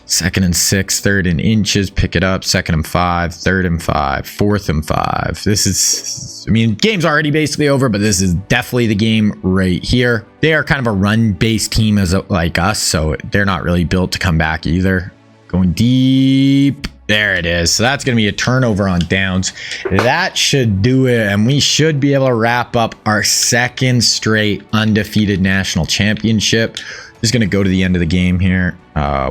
2nd and 6, 3rd and inches, pick it up. 2nd and 5, 3rd and 5, 4th and 5. This is, I mean, game's already basically over, but this is definitely the game right here. They are kind of a run-based team like us, so they're not really built to come back either. Going deep. There it is. So that's going to be a turnover on downs. That should do it. And we should be able to wrap up our 2nd straight undefeated national championship. Just going to go to the end of the game here.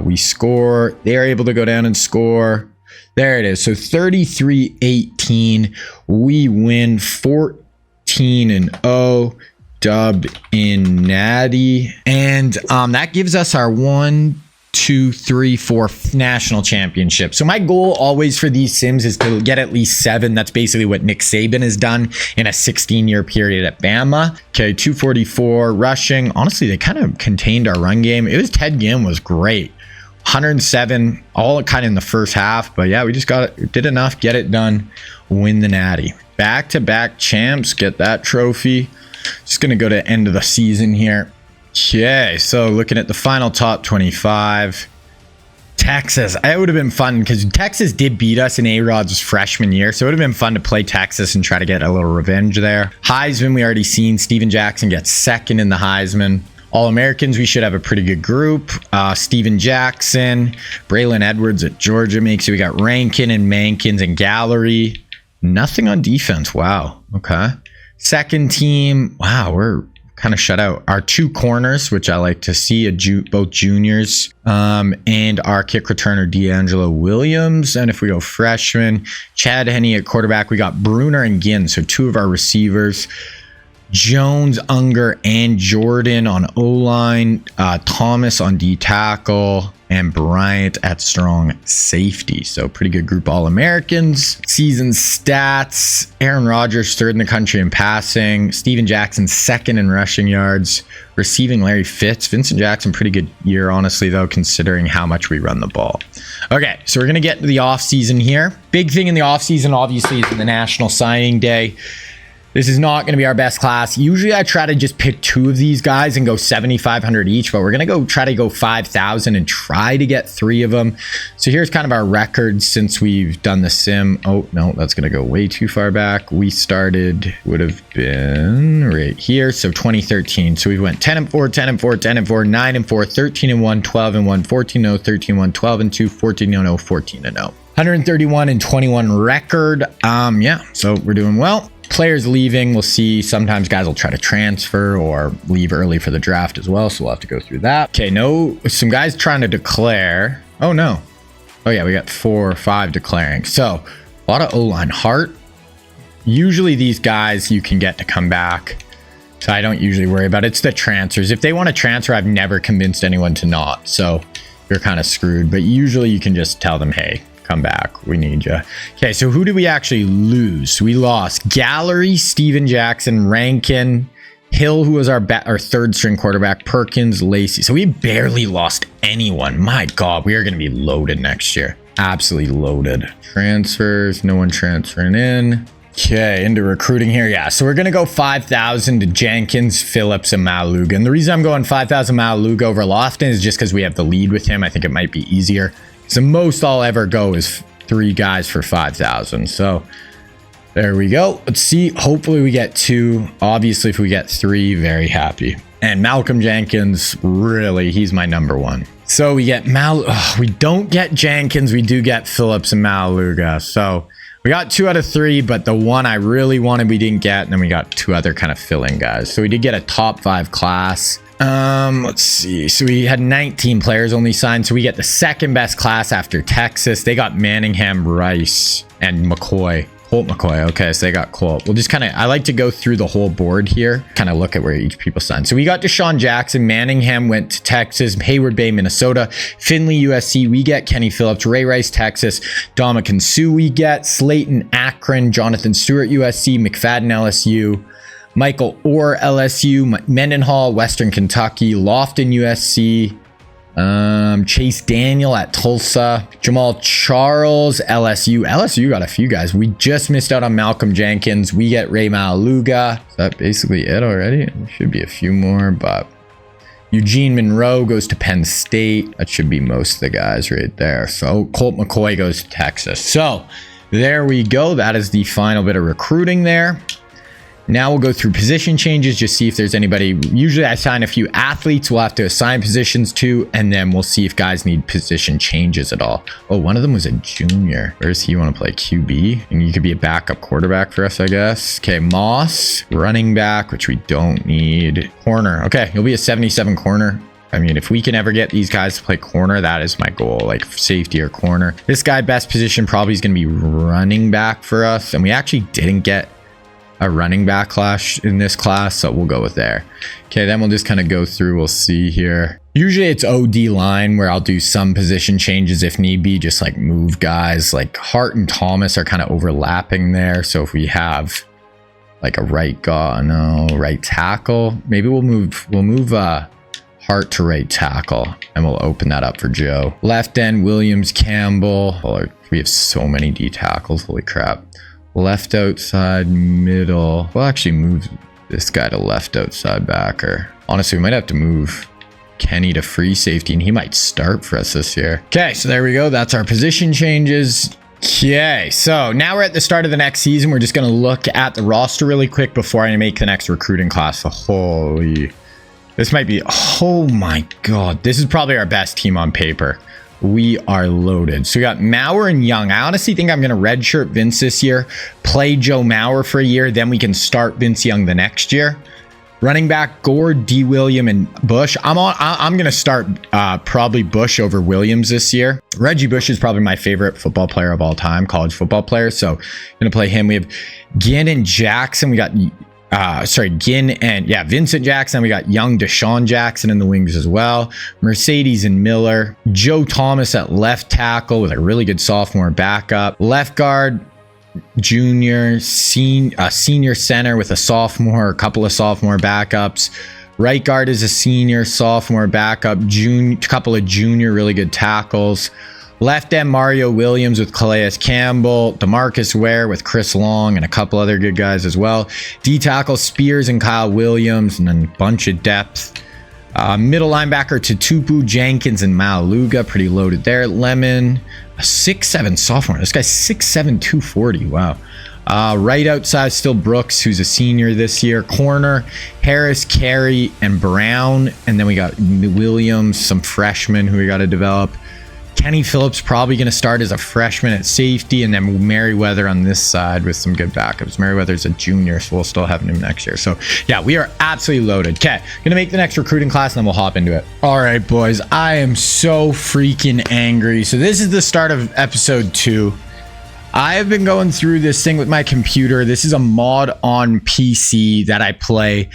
We score. They are able to go down and score. There it is. So 33-18. We win 14-0. Dubbed in Natty. And that gives us our 1, 2, 3, 4 national championship. So my goal always for these sims is to get at least 7. That's basically what Nick Saban has done in a 16-year period at Bama. Okay, 244 rushing. Honestly, they kind of contained our run game. It was Ted Ginn was great. 107, all kind of in the first half. But yeah, we just did enough, get it done, win the Natty. Back-to-back champs, get that trophy. Just going to go to end of the season here. Okay, so looking at the final top 25, Texas. It would have been fun because Texas did beat us in A-Rod's freshman year, so it would have been fun to play Texas and try to get a little revenge there. Heisman, we already seen. Steven Jackson gets 2nd in the Heisman. All-Americans, we should have a pretty good group. Steven Jackson, Braylon Edwards at Georgia makes it. We got Rankin and Mankins and Gallery. Nothing on defense. Wow. Okay. 2nd team. Wow, we're kind of shut out. Our 2 corners, which I like to see, both juniors, and our kick returner D'Angelo Williams. And if we go freshman, Chad Henne at quarterback, we got Bruner and Ginn, so 2 of our receivers. Jones, Unger, and Jordan on O-line, Thomas on D tackle, and Bryant at strong safety. So pretty good group All-Americans. Season stats, Aaron Rodgers 3rd in the country in passing, Steven Jackson 2nd in rushing yards, receiving Larry Fitz, Vincent Jackson pretty good year honestly though, considering how much we run the ball. Okay, so we're gonna get to the offseason here. Big thing in the offseason obviously is the National Signing Day. This is not going to be our best class. Usually I try to just pick 2 of these guys and go 7,500 each, but we're going to try to go 5,000 and try to get 3 of them. So here's kind of our record since we've done the sim. Oh, no, that's going to go way too far back. We started, would have been right here. So 2013. So we went 10-4, 10-4, 10-4, 9-4, 13-1, 12-1, 14-0, 13-1, 12-2, 14-0, 14-0. 131-21 record. Yeah, so we're doing well. Players leaving, we'll see. Sometimes guys will try to transfer or leave early for the draft as well, so we'll have to go through that. Okay, no, some guys trying to declare. Oh no. Oh yeah, we got 4 or 5 declaring. So a lot of O-line. Hart, Usually these guys you can get to come back, so I don't usually worry about it. It's the transfers. If they want to transfer, I've never convinced anyone to not, so you're kind of screwed. But usually you can just tell them, hey, come back, we need you. Okay, so who did we actually lose? We lost Gallery, Steven Jackson, Rankin, Hill, who was our third string quarterback, Perkins, Lacey. So we barely lost anyone. My God, we are going to be loaded next year. Absolutely loaded. Transfers, no one transferring in. Okay, into recruiting here. Yeah, so we're going to go 5,000 to Jenkins, Phillips, and Maluga. And the reason I'm going 5,000 Maluga over Lofton is just because we have the lead with him. I think it might be easier. So most I'll ever go is 3 guys for 5,000. So there we go. Let's see. Hopefully we get 2. Obviously, if we get 3, very happy. And Malcolm Jenkins, really, he's my number 1. So we get we don't get Jenkins. We do get Phillips and Maluga. So we got 2 out of 3, but the one I really wanted we didn't get. And then we got 2 other kind of fill-in guys. So we did get a top 5 class. Let's see. So we had 19 players only signed. So we get the second best class after Texas. They got Manningham, Rice, and McCoy. Colt McCoy. Okay, so they got Colt. We'll just kind of, I like to go through the whole board here, kind of look at where each people signed. So we got Deshaun Jackson. Manningham went to Texas. Hayward Bay, Minnesota. Finley, USC. We get Kenny Phillips. Ray Rice, Texas. Dominican Sue. We get Slayton, Akron. Jonathan Stewart, USC. McFadden, LSU. Michael Orr, LSU. Mendenhall, Western Kentucky. Lofton, USC. Chase Daniel at Tulsa. Jamal Charles, LSU. LSU got a few guys. We just missed out on Malcolm Jenkins. We get Ray Maluga. Is that basically it already? There should be a few more, but Eugene Monroe goes to Penn State. That should be most of the guys right there. So Colt McCoy goes to Texas. So there we go. That is the final bit of recruiting there. Now we'll go through position changes, just see if there's anybody. Usually I assign a few athletes we'll have to assign positions to, and then we'll see if guys need position changes at all. Oh, one of them was a junior. Where does he want to play? QB? And you could be a backup quarterback for us, I guess. Okay, Moss, running back, which we don't need. Corner. Okay, he'll be a 77 corner. I mean, if we can ever get these guys to play corner, that is my goal, like safety or corner. This guy, best position probably is going to be running back for us. And we actually didn't get a running back class in this class, so we'll go with there. Okay, then we'll just kind of go through. We'll see here. Usually it's OD line where I'll do some position changes if need be, just like move guys. Like Hart and Thomas are kind of overlapping there. So if we have like a right tackle, maybe we'll move Hart to right tackle, and we'll open that up for Joe. Left end, Williams, Campbell. Oh, we have so many D tackles. Holy crap. Left outside, middle. We'll actually move this guy to left outside backer. Honestly, we might have to move Kenny to free safety, and he might start for us this year. Okay, so there we go. That's our position changes. Okay, so now we're at the start of the next season. We're just going to look at the roster really quick before I make the next recruiting class. So holy, this might be, oh my God, this is probably our best team on paper. We are loaded. So we got Maurer and Young. I honestly think I'm going to redshirt Vince this year, play Joe Maurer for a year, then we can start Vince Young the next year. Running back, Gord, D. William, and Bush. I'm going to start probably Bush over Williams this year. Reggie Bush is probably my favorite football player of all time, college football player. So I'm going to play him. We have Ginn and Jackson. We got Ginn and Vincent Jackson. We got young Deshaun Jackson in the wings as well. Mercedes and Miller. Joe Thomas at left tackle with a really good sophomore backup. Left guard, junior, senior center with a sophomore, a couple of sophomore backups. Right guard is a senior, sophomore backup, couple of junior really good tackles. Left end, Mario Williams with Calais Campbell, DeMarcus Ware with Chris Long, and a couple other good guys as well. D tackle, Spears and Kyle Williams, and then a bunch of depth. Middle linebacker, Tutupu, Jenkins, and Maluga, pretty loaded there. Lemon, a 6'7" sophomore. This guy's 6'7", 240. Wow. Right outside, still Brooks, who's a senior this year. Corner, Harris, Carey, and Brown. And then we got Williams, some freshmen who we got to develop. Kenny Phillips probably going to start as a freshman at safety, and then Merriweather on this side with some good backups. Merriweather's a junior, so we'll still have him next year. So yeah, we are absolutely loaded. Okay, going to make the next recruiting class, and then we'll hop into it. All right, boys, I am so freaking angry. So this is the start of episode 2. I have been going through this thing with my computer. This is a mod on PC that I play,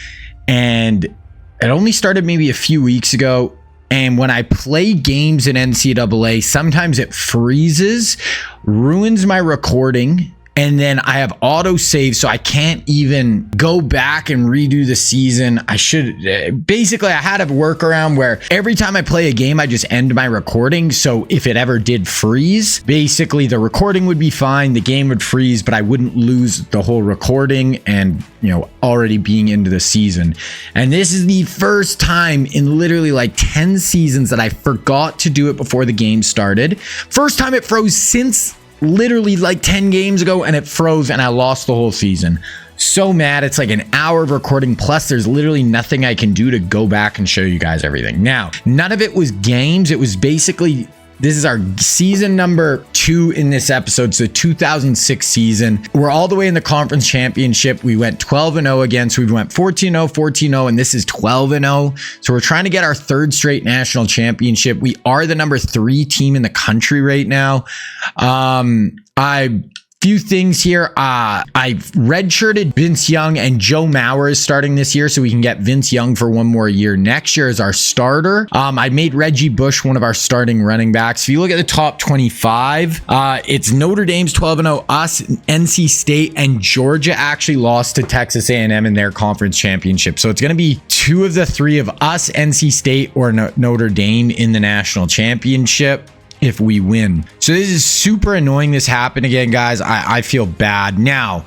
and it only started maybe a few weeks ago. And when I play games in NCAA, sometimes it freezes, ruins my recording, and then I have auto save, so I can't even go back and redo the season. I had a workaround where every time I play a game, I just end my recording. So if it ever did freeze, basically the recording would be fine, the game would freeze, but I wouldn't lose the whole recording and, already being into the season. And this is the first time in literally like 10 seasons that I forgot to do it before the game started. First time it froze since literally like 10 games ago, and it froze and I lost the whole season. So mad. It's like an hour of recording, plus there's literally nothing I can do to go back and show you guys everything. Now, none of it was games. It was basically, this is our season number 2 in this episode. So 2006 season. We're all the way in the conference championship. We went 12-0 again. So we went 14-0, 14-0, and this is 12-0. So we're trying to get our 3rd straight national championship. We are the number 3 team in the country right now. Few things here. I redshirted Vince Young, and Joe Mauer is starting this year, so we can get Vince Young for one more year next year as our starter. I made Reggie Bush one of our starting running backs. If you look at the top 25, it's Notre Dame's 12-0, us, NC State, and Georgia actually lost to Texas A&M in their conference championship. So it's going to be 2 of the 3 of us, NC State, or Notre Dame in the national championship if we win. So this is super annoying this happened again, guys. I feel bad. Now,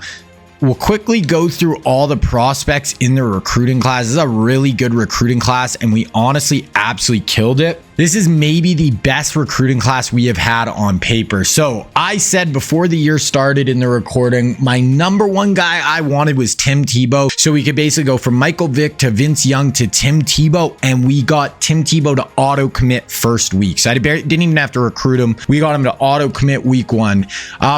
we'll quickly go through all the prospects in the recruiting class. This is a really good recruiting class, and we honestly absolutely killed it. This is maybe the best recruiting class we have had on paper. So I said before the year started in the recording, my number 1 guy I wanted was Tim Tebow. So we could basically go from Michael Vick to Vince Young to Tim Tebow, and we got Tim Tebow to auto commit first week. So I didn't even have to recruit him. We got him to auto commit week 1.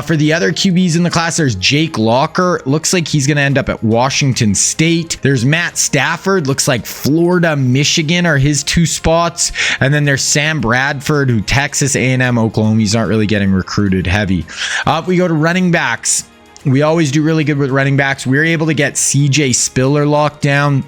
For the other QBs in the class, there's Jake Locker. Looks like he's going to end up at Washington State. There's Matt Stafford. Looks like Florida, Michigan are his 2 spots. And then there's Sam Bradford, who Texas A&M, Oklahoma. He's not really getting recruited heavy. We go to running backs. We always do really good with running backs. We were able to get CJ Spiller locked down.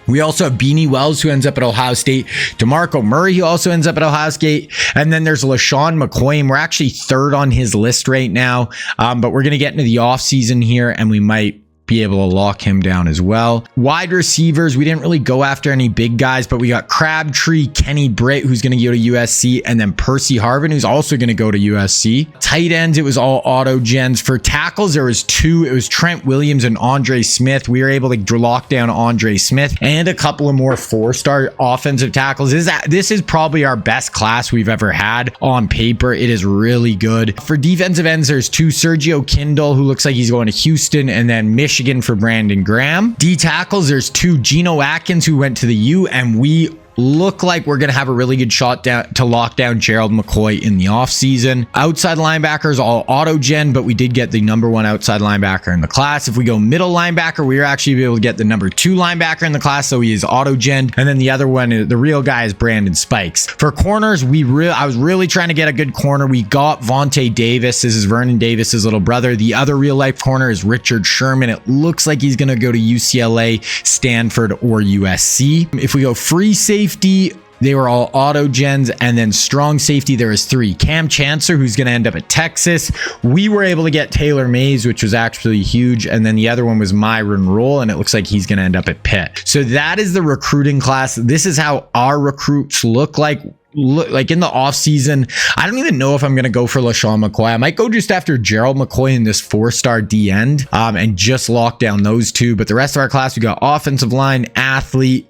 We also have Beanie Wells, who ends up at Ohio State. DeMarco Murray, who also ends up at Ohio State. And then there's LaShawn McCoy, and we're actually 3rd on his list right now. But we're going to get into the offseason here, and we might be able to lock him down as well. Wide receivers, we didn't really go after any big guys, but we got Crabtree, Kenny Britt, who's going to go to USC, and then Percy Harvin, who's also going to go to USC. Tight ends, it was all auto gens. For tackles, there was 2. It was Trent Williams and Andre Smith. We were able to lock down Andre Smith and a couple of more 4-star offensive tackles. This is probably our best class we've ever had on paper. It is really good. For defensive ends, there's 2. Sergio Kindle, who looks like he's going to Houston, and then Michigan for Brandon Graham. D tackles, there's 2. Geno Atkins, who went to the U, and we look like we're going to have a really good shot to lock down Gerald McCoy in the offseason. Outside linebackers, all auto gen, but we did get the number 1 outside linebacker in the class. If we go middle linebacker, we were actually able to get the number 2 linebacker in the class, so he is auto gen. And then the other one, the real guy, is Brandon Spikes. For corners, I was really trying to get a good corner. We got Vontae Davis. This is Vernon Davis's little brother. The other real life corner is Richard Sherman. It looks like he's going to go to UCLA, Stanford, or USC. If we go free safety, they were all auto gens. And then strong safety, there was 3. Cam Chancellor, who's going to end up at Texas. We were able to get Taylor Mays, which was actually huge. And then the other one was Myron Roll, and it looks like he's going to end up at Pitt. So that is the recruiting class. This is how our recruits look like in the offseason. I don't even know if I'm going to go for LaShawn McCoy. I might go just after Gerald McCoy in this 4-star D end and just lock down those 2. But the rest of our class, we got offensive line, athlete,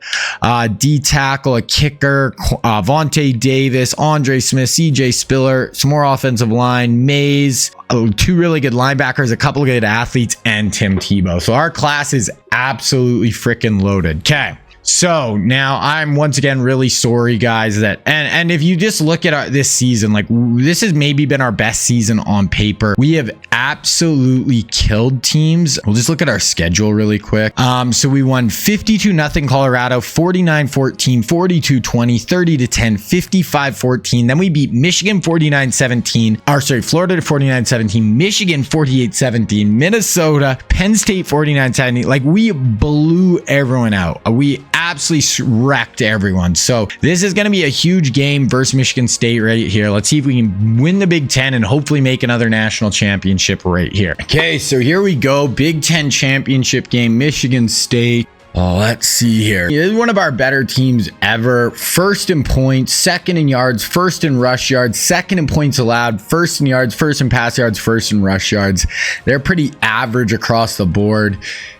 D tackle, a kicker, Vontae Davis, Andre Smith, CJ Spiller, some more offensive line, Mays, 2 really good linebackers, a couple of good athletes, and Tim Tebow. So our class is absolutely freaking loaded. Okay. So now I'm once again really sorry, guys, that and if you just look at this season, like this has maybe been our best season on paper. We have absolutely killed teams. We'll just look at our schedule really quick. So we won 52-0 Colorado, 49-14, 42-20, 30-10, 55-14. Then we beat Michigan 49-17. Florida to 49-17, Michigan 48-17, Minnesota, Penn State 49-17. Like we blew everyone out. We absolutely wrecked everyone. So this is going to be a huge game versus Michigan State right here. Let's see if we can win the Big Ten and hopefully make another national championship right here. Okay, so here we go. Big Ten championship game, Michigan State. Oh, let's see here. This is one of our better teams ever. First in points, second in yards, first in rush yards, second in points allowed, first in yards, first in pass yards, first in rush yards. They're pretty average across the board.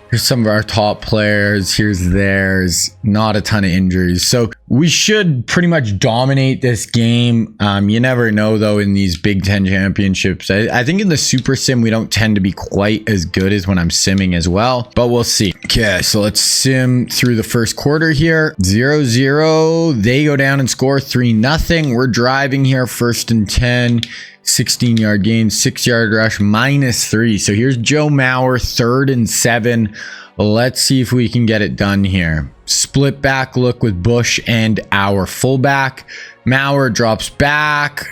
Here's some of our top players. Here's theirs. Not a ton of injuries. So we should pretty much dominate this game. You never know, though, in these Big Ten championships. I think in the Super Sim, we don't tend to be quite as good as when I'm simming as well. But we'll see. Okay, so let's sim through the first quarter here. 0-0. They go down and score 3-0. We're driving here, 1st and 10. 16-yard gain, 6-yard rush, -3. So here's Joe Mauer, 3rd and 7. Let's see if we can get it done here. Split back look with Bush and our fullback. Mauer drops back.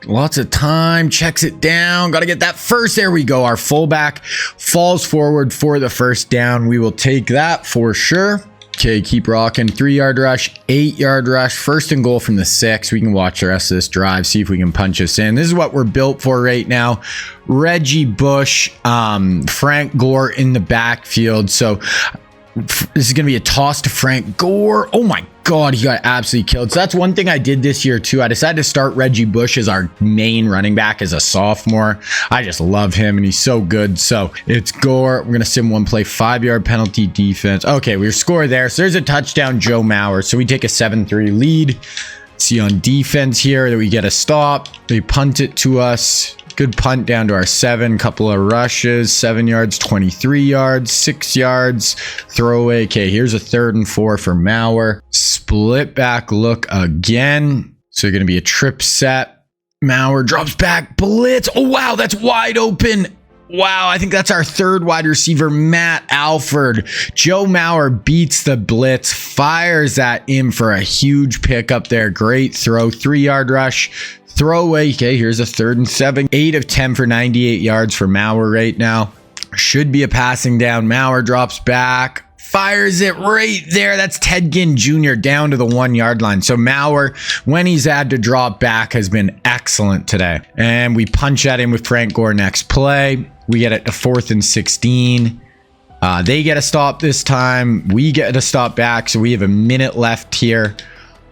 Lots of time, checks it down. Got to get that first. There we go. Our fullback falls forward for the first down. We will take that for sure. Okay, keep rocking. 3-yard rush, 8-yard rush, 1st and goal from the 6. We can watch the rest of this drive, see if we can punch us in. This is what we're built for right now. Reggie Bush, Frank Gore in the backfield. So this is going to be a toss to Frank Gore. Oh my God, he got absolutely killed. So that's one thing I did this year too. I decided to start Reggie Bush as our main running back as a sophomore. I just love him and he's so good. So it's Gore. We're going to sim one play, 5-yard penalty defense. Okay, we score there. So there's a touchdown, Joe Mauer. So we take a 7-3 lead. See on defense here that we get a stop. They punt it to us. Good punt down to our 7. Couple of rushes, 7 yards, 23 yards, 6 yards. Throwaway. Okay, here's a 3rd and 4 for Mauer. Split back look again. So going to be a trip set. Mauer drops back. Blitz. Oh, wow, that's wide open. Wow, I think that's our 3rd wide receiver, Matt Alford. Joe Mauer beats the blitz, fires that in for a huge pickup there. Great throw, 3-yard rush. Throwaway. Okay, here's a 3rd and 7. 8 of 10 for 98 yards for Mauer right now. Should be a passing down. Mauer drops back. Fires it right there. That's Ted Ginn Jr. down to the 1-yard line. So Mauer, when he's had to drop back, has been excellent today. And we punch at him with Frank Gore next play. We get it to 4th and 16. They get a stop this time. We get a stop back. So we have a minute left here.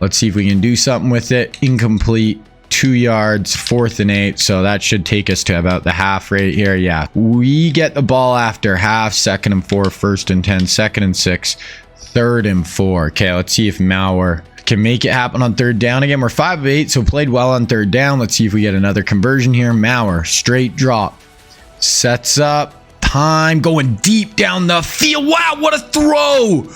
Let's see if we can do something with it. Incomplete. 2 yards, 4th and 8. So that should take us to about the half right here. Yeah, we get the ball after half. 2nd and 4, 1st and 10, 2nd and 6, 3rd and 4. Okay, let's see if Mauer can make it happen on 3rd down again. We're 5 of 8, so played well on 3rd down. Let's see if we get another conversion here. Mauer, straight drop. Sets up. Time going deep down the field. Wow, what a throw!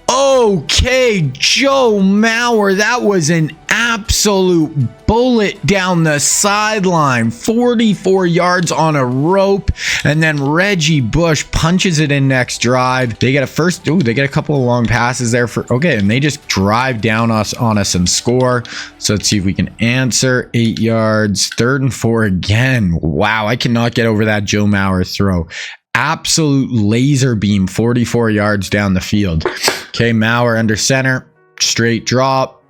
Okay, Joe Mauer, that was an absolute bullet down the sideline. 44 yards on a rope. And then Reggie Bush punches it in next drive. They get a first. Ooh, they get a couple of long passes there for. Okay, and they just drive down on us and score. So let's see if we can answer. 8 yards. 3rd and 4 again. Wow, I cannot get over that Joe Mauer throw. Absolute laser beam, 44 yards down the field. Okay, Mauer under center, straight drop,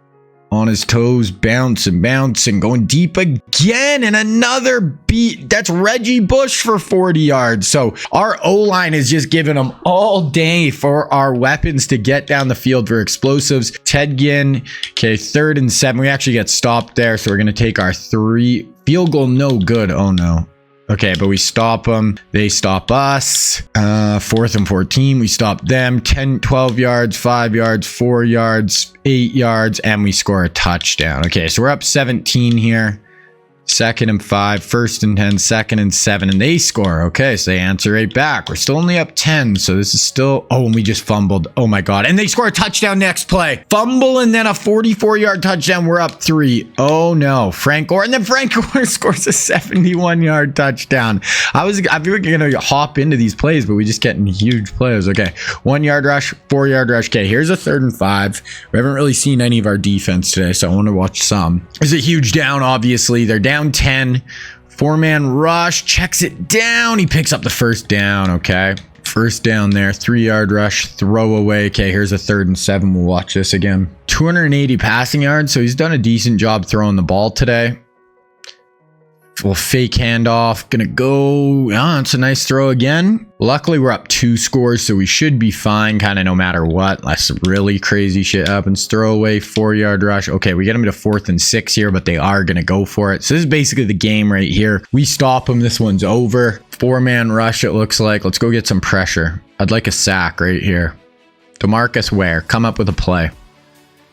on his toes, bouncing, going deep again, and another beat. That's Reggie Bush for 40 yards. So our O-line is just giving them all day for our weapons to get down the field for explosives. Ted Ginn, okay, 3rd and 7. We actually get stopped there, so we're going to take our 3. Field goal, no good. Oh, no. Okay, but we stop them. They stop us. 4th and 14. We stop them. 10, 12 yards, 5 yards, 4 yards, 8 yards, and we score a touchdown. Okay, so we're up 17 here. 2nd and 5, 1st and 10, 2nd and 7, and they score. Okay, so they answer right back. We're still only up 10, so this is still... Oh, and we just fumbled. Oh my God. And they score a touchdown next play. Fumble and then a 44-yard touchdown. We're up 3. Oh no. Frank Gore. And then Frank Gore scores a 71-yard touchdown. I feel like you're going to hop into these plays, but we just getting huge plays. Okay, 1-yard rush, 4-yard rush. Okay, here's a 3rd and 5. We haven't really seen any of our defense today, so I want to watch some. There's a huge down, obviously. They're down 10, 4-man rush, checks it down. He picks up the 1st down. Okay, 1st down there, 3-yard rush, throw away. Okay, here's a 3rd and 7. We'll watch this again. 280 passing yards, so he's done a decent job throwing the ball today. We'll fake handoff. Gonna go. Oh, it's a nice throw again. Luckily, we're up 2 scores, so we should be fine kind of no matter what. Unless really crazy shit happens. Throw away, 4-yard rush. Okay, we get them to 4th and 6 here, but they are gonna go for it. So this is basically the game right here. We stop them. This one's over. 4-man rush, it looks like. Let's go get some pressure. I'd like a sack right here. DeMarcus Ware, come up with a play.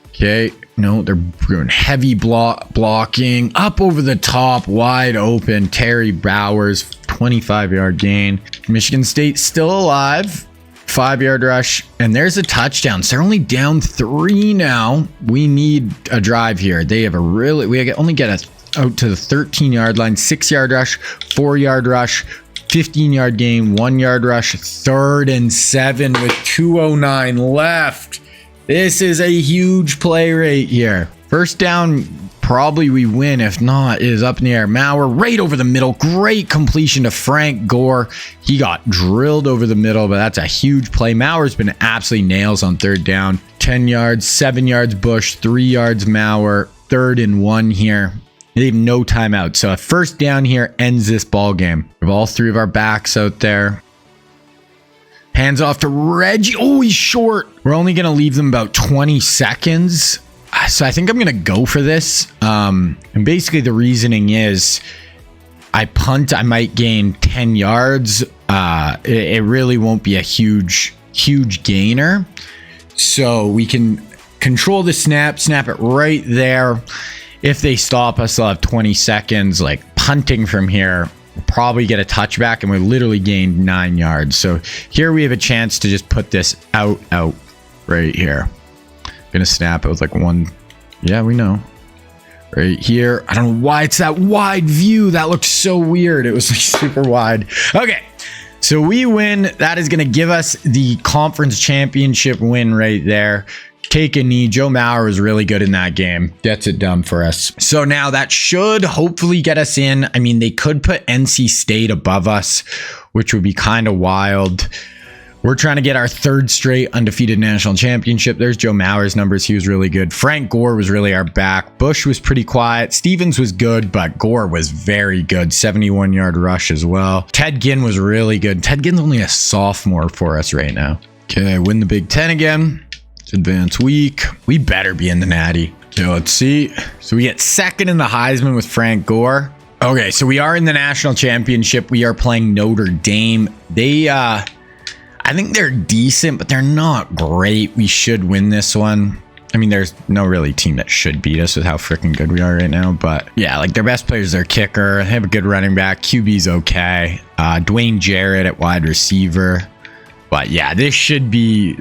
Okay, no, they're doing heavy blocking. Up over the top, wide open. Terry Bowers, 25-yard gain. Michigan State still alive. 5-yard rush, and there's a touchdown. So they're only down 3 now. We need a drive here. They have a really... We only get out to the 13-yard line. 6-yard rush, 4-yard rush, 15-yard gain, 1-yard rush, 3rd and 7 with 2:09 left. This is a huge play right here. 1st down, probably we win. If not, it is up in the air. Maurer right over the middle. Great completion to Frank Gore. He got drilled over the middle, but that's a huge play. Maurer's been absolutely nails on 3rd down. 10 yards, 7 yards Bush, 3 yards Maurer. 3rd and 1 here. They have no timeout. So a 1st down here ends this ball game. We have all 3 of our backs out there. Hands off to Reggie. Oh, he's short. We're only going to leave them about 20 seconds. So I think I'm going to go for this. And basically the reasoning is I punt, I might gain 10 yards. It really won't be a huge gainer. So we can control the snap it right there. If they stop us, they'll have 20 seconds. Like punting from here, we'll probably get a touchback, and we literally gained 9 yards. So here we have a chance to just put this out right here. Gonna snap it with like 1. Yeah, we know. Right here. I don't know why it's that wide view. That looked so weird. It was like super wide. Okay. So we win. That is going to give us the conference championship win right there. Take a knee. Joe Maurer was really good in that game. Gets it done for us. So now that should hopefully get us in. I mean, they could put NC State above us, which would be kind of wild. We're trying to get our 3rd straight undefeated national championship. There's Joe Maurer's numbers. He was really good. Frank Gore was really our back. Bush was pretty quiet. Stevens was good, but Gore was very good. 71-yard rush as well. Ted Ginn was really good. Ted Ginn's only a sophomore for us right now. Okay, win the Big Ten again. It's advanced week. We better be in the Natty. Okay, let's see. So we get 2nd in the Heisman with Frank Gore. Okay, so we are in the national championship. We are playing Notre Dame. I think they're decent, but they're not great. We should win this one. I mean, there's no really team that should beat us with how freaking good we are right now. But yeah, like their best players, their kicker. They have a good running back. QB's okay. Dwayne Jarrett at wide receiver. But yeah, this should be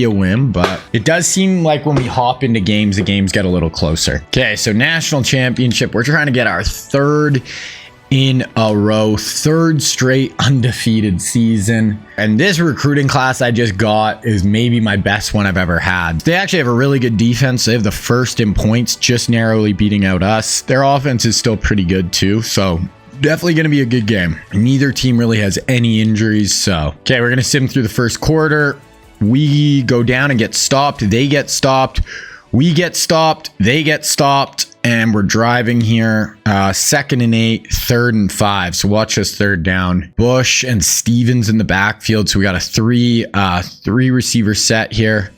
a win. But it does seem like when we hop into games, the games get a little closer. Okay, so national championship. We're trying to get our 3rd in a row, 3rd straight undefeated season. And this recruiting class I just got is maybe my best one I've ever had. They actually have a really good defense. They have the 1st in points, just narrowly beating out us. Their offense is still pretty good too. So definitely going to be a good game. Neither team really has any injuries. So, okay, we're going to sim through the 1st quarter. We go down and get stopped. They get stopped. We get stopped. They get stopped. And we're driving here. 2nd and 8, 3rd and 5. So watch this 3rd down. Bush and Stevens in the backfield. So we got a 3 receiver set here.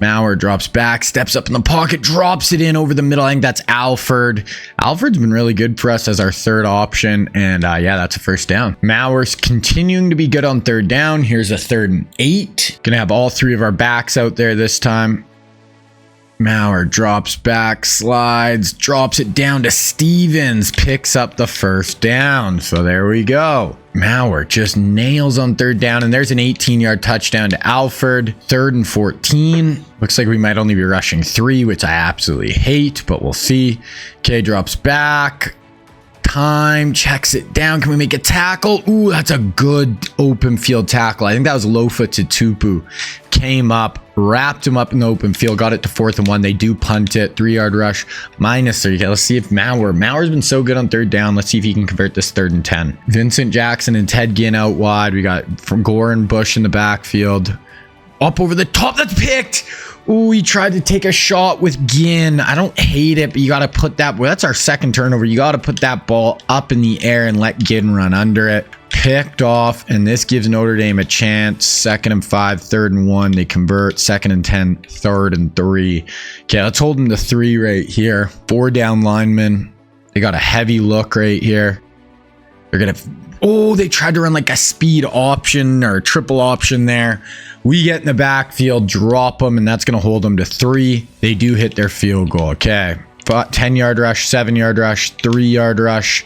Maurer drops back, steps up in the pocket, drops it in over the middle. I think that's Alford. Alford's been really good for us as our 3rd option. And yeah, that's a 1st down. Maurer's continuing to be good on 3rd down. Here's a 3rd and 8. Gonna have all 3 of our backs out there this time. Maurer drops back, slides, drops it down to Stevens, picks up the first down. So there we go. Maurer just nails on third down, and there's an 18-yard touchdown to Alford. 3rd and 14. Looks like we might only be rushing 3, which I absolutely hate, but we'll see. Okay, drops back. Time, checks it down. Can we make a tackle? Ooh, that's a good open field tackle. I think that was Lofa to Tupu. Came up, wrapped him up in the open field, got it to 4th and 1. They do punt it. 3-yard rush, -3. Okay, let's see if Maurer's been so good on third down. Let's see if he can convert this 3rd and 10. Vincent Jackson and Ted Ginn out wide. We got from Gore and Bush in the backfield. Up over the top. That's picked. Ooh, he tried to take a shot with Ginn. I don't hate it, but you got to put that... Well, that's our second turnover. You got to put that ball up in the air and let Ginn run under it. Picked off, and this gives Notre Dame a chance. 2nd and 5, 3rd and 1. They convert. 2nd and 10, 3rd and 3. Okay, let's hold them to 3 right here. 4 down linemen. They got a heavy look right here. They're going to... Oh, they tried to run like a speed option or a triple option there. We get in the backfield, drop them, and that's going to hold them to 3. They do hit their field goal. Okay. 10-yard rush, 7-yard rush, 3-yard rush,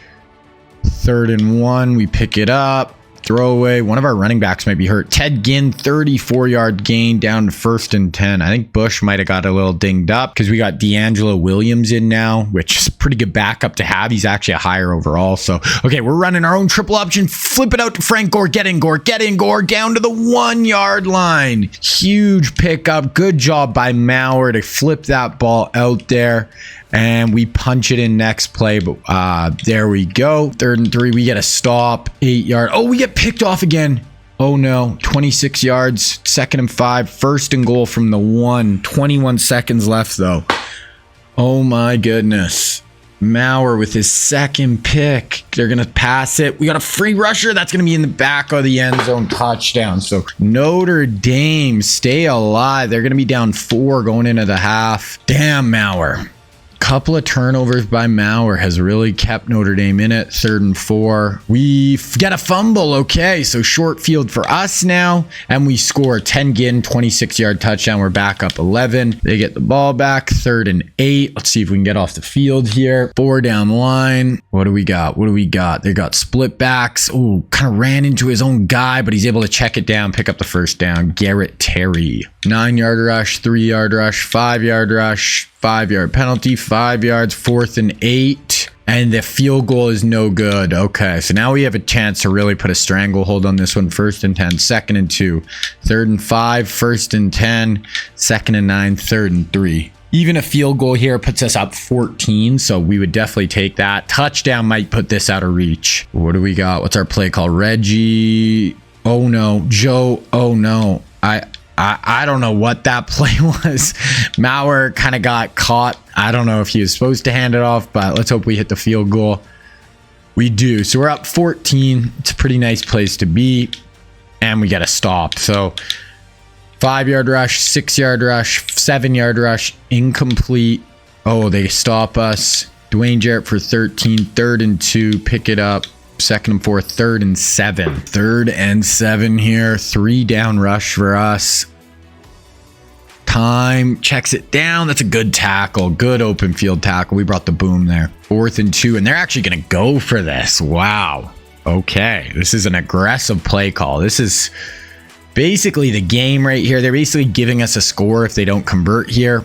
3rd and 1. We pick it up. Throwaway. One of our running backs might be hurt. Ted Ginn, 34-yard gain down to 1st and 10. I think Bush might have got a little dinged up because we got D'Angelo Williams in now, which is a pretty good backup to have. He's actually a higher overall. So, okay, we're running our own triple option. Flip it out to Frank Gore. Get in, Gore. Get in, Gore. Down to the 1-yard line. Huge pickup. Good job by Maurer to flip that ball out there. And we punch it in next play, but there we go. 3rd and 3, we get a stop, 8-yard. Oh, we get picked off again. Oh no, 26 yards, 2nd and 5, 1st and goal from the 1. 21 seconds left though. Oh my goodness. Maurer with his 2nd pick. They're going to pass it. We got a free rusher. That's going to be in the back of the end zone, touchdown. So Notre Dame, stay alive. They're going to be down 4 going into the half. Damn, Maurer. Couple of turnovers by Maurer has really kept Notre Dame in it. 3rd and 4. We get a fumble. Okay, so short field for us now. And we score. 10 Ginn, 26-yard touchdown. We're back up 11. They get the ball back. 3rd and 8. Let's see if we can get off the field here. 4 down line. What do we got? What do we got? They got split backs. Oh, kind of ran into his own guy, but he's able to check it down, pick up the 1st down. Garrett Terry. 9-yard rush, 3-yard rush, 5-yard rush, 5-yard penalty, 5 yards, 4th and 8. And the field goal is no good. Okay, so now we have a chance to really put a stranglehold on this one. 1st and 10, 2nd and 2, 3rd and 5, 1st and 10, 2nd and 9, 3rd and 3. Even a field goal here puts us up 14, so we would definitely take that. Touchdown might put this out of reach. What do we got? What's our play called? Reggie. Oh no. Joe. Oh no. I don't know what that play was. Maurer kind of got caught. I don't know if he was supposed to hand it off, but let's hope we hit the field goal. We do. So we're up 14. It's a pretty nice place to be. And we get a stop. So 5-yard rush, 6-yard rush, 7-yard rush, incomplete. Oh, they stop us. Dwayne Jarrett for 13, 3rd and 2, pick it up. 2nd and 4, 3rd and 7. 3rd and 7 here. 3 down rush for us. Time, checks it down. That's a good tackle. Good open field tackle. We brought the boom there. 4th and 2, and they're actually going to go for this. Wow. Okay. This is an aggressive play call. This is basically the game right here. They're basically giving us a score if they don't convert here.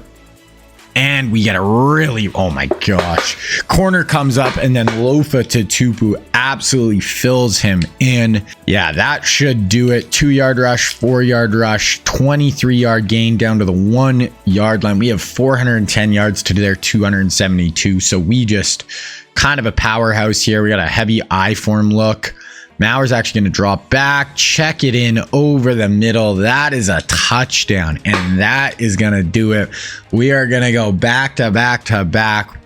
And we get a really, oh my gosh. Corner comes up and then Lofa to Tupu absolutely fills him in. Yeah, that should do it. 2-yard rush, 4-yard rush, 23-yard gain down to the 1-yard line. We have 410 yards to their 272. So we just kind of a powerhouse here. We got a heavy I-form look. Maurer's actually going to drop back, check it in over the middle. That is a touchdown, and that is going to do it. We are going to go back to back to back.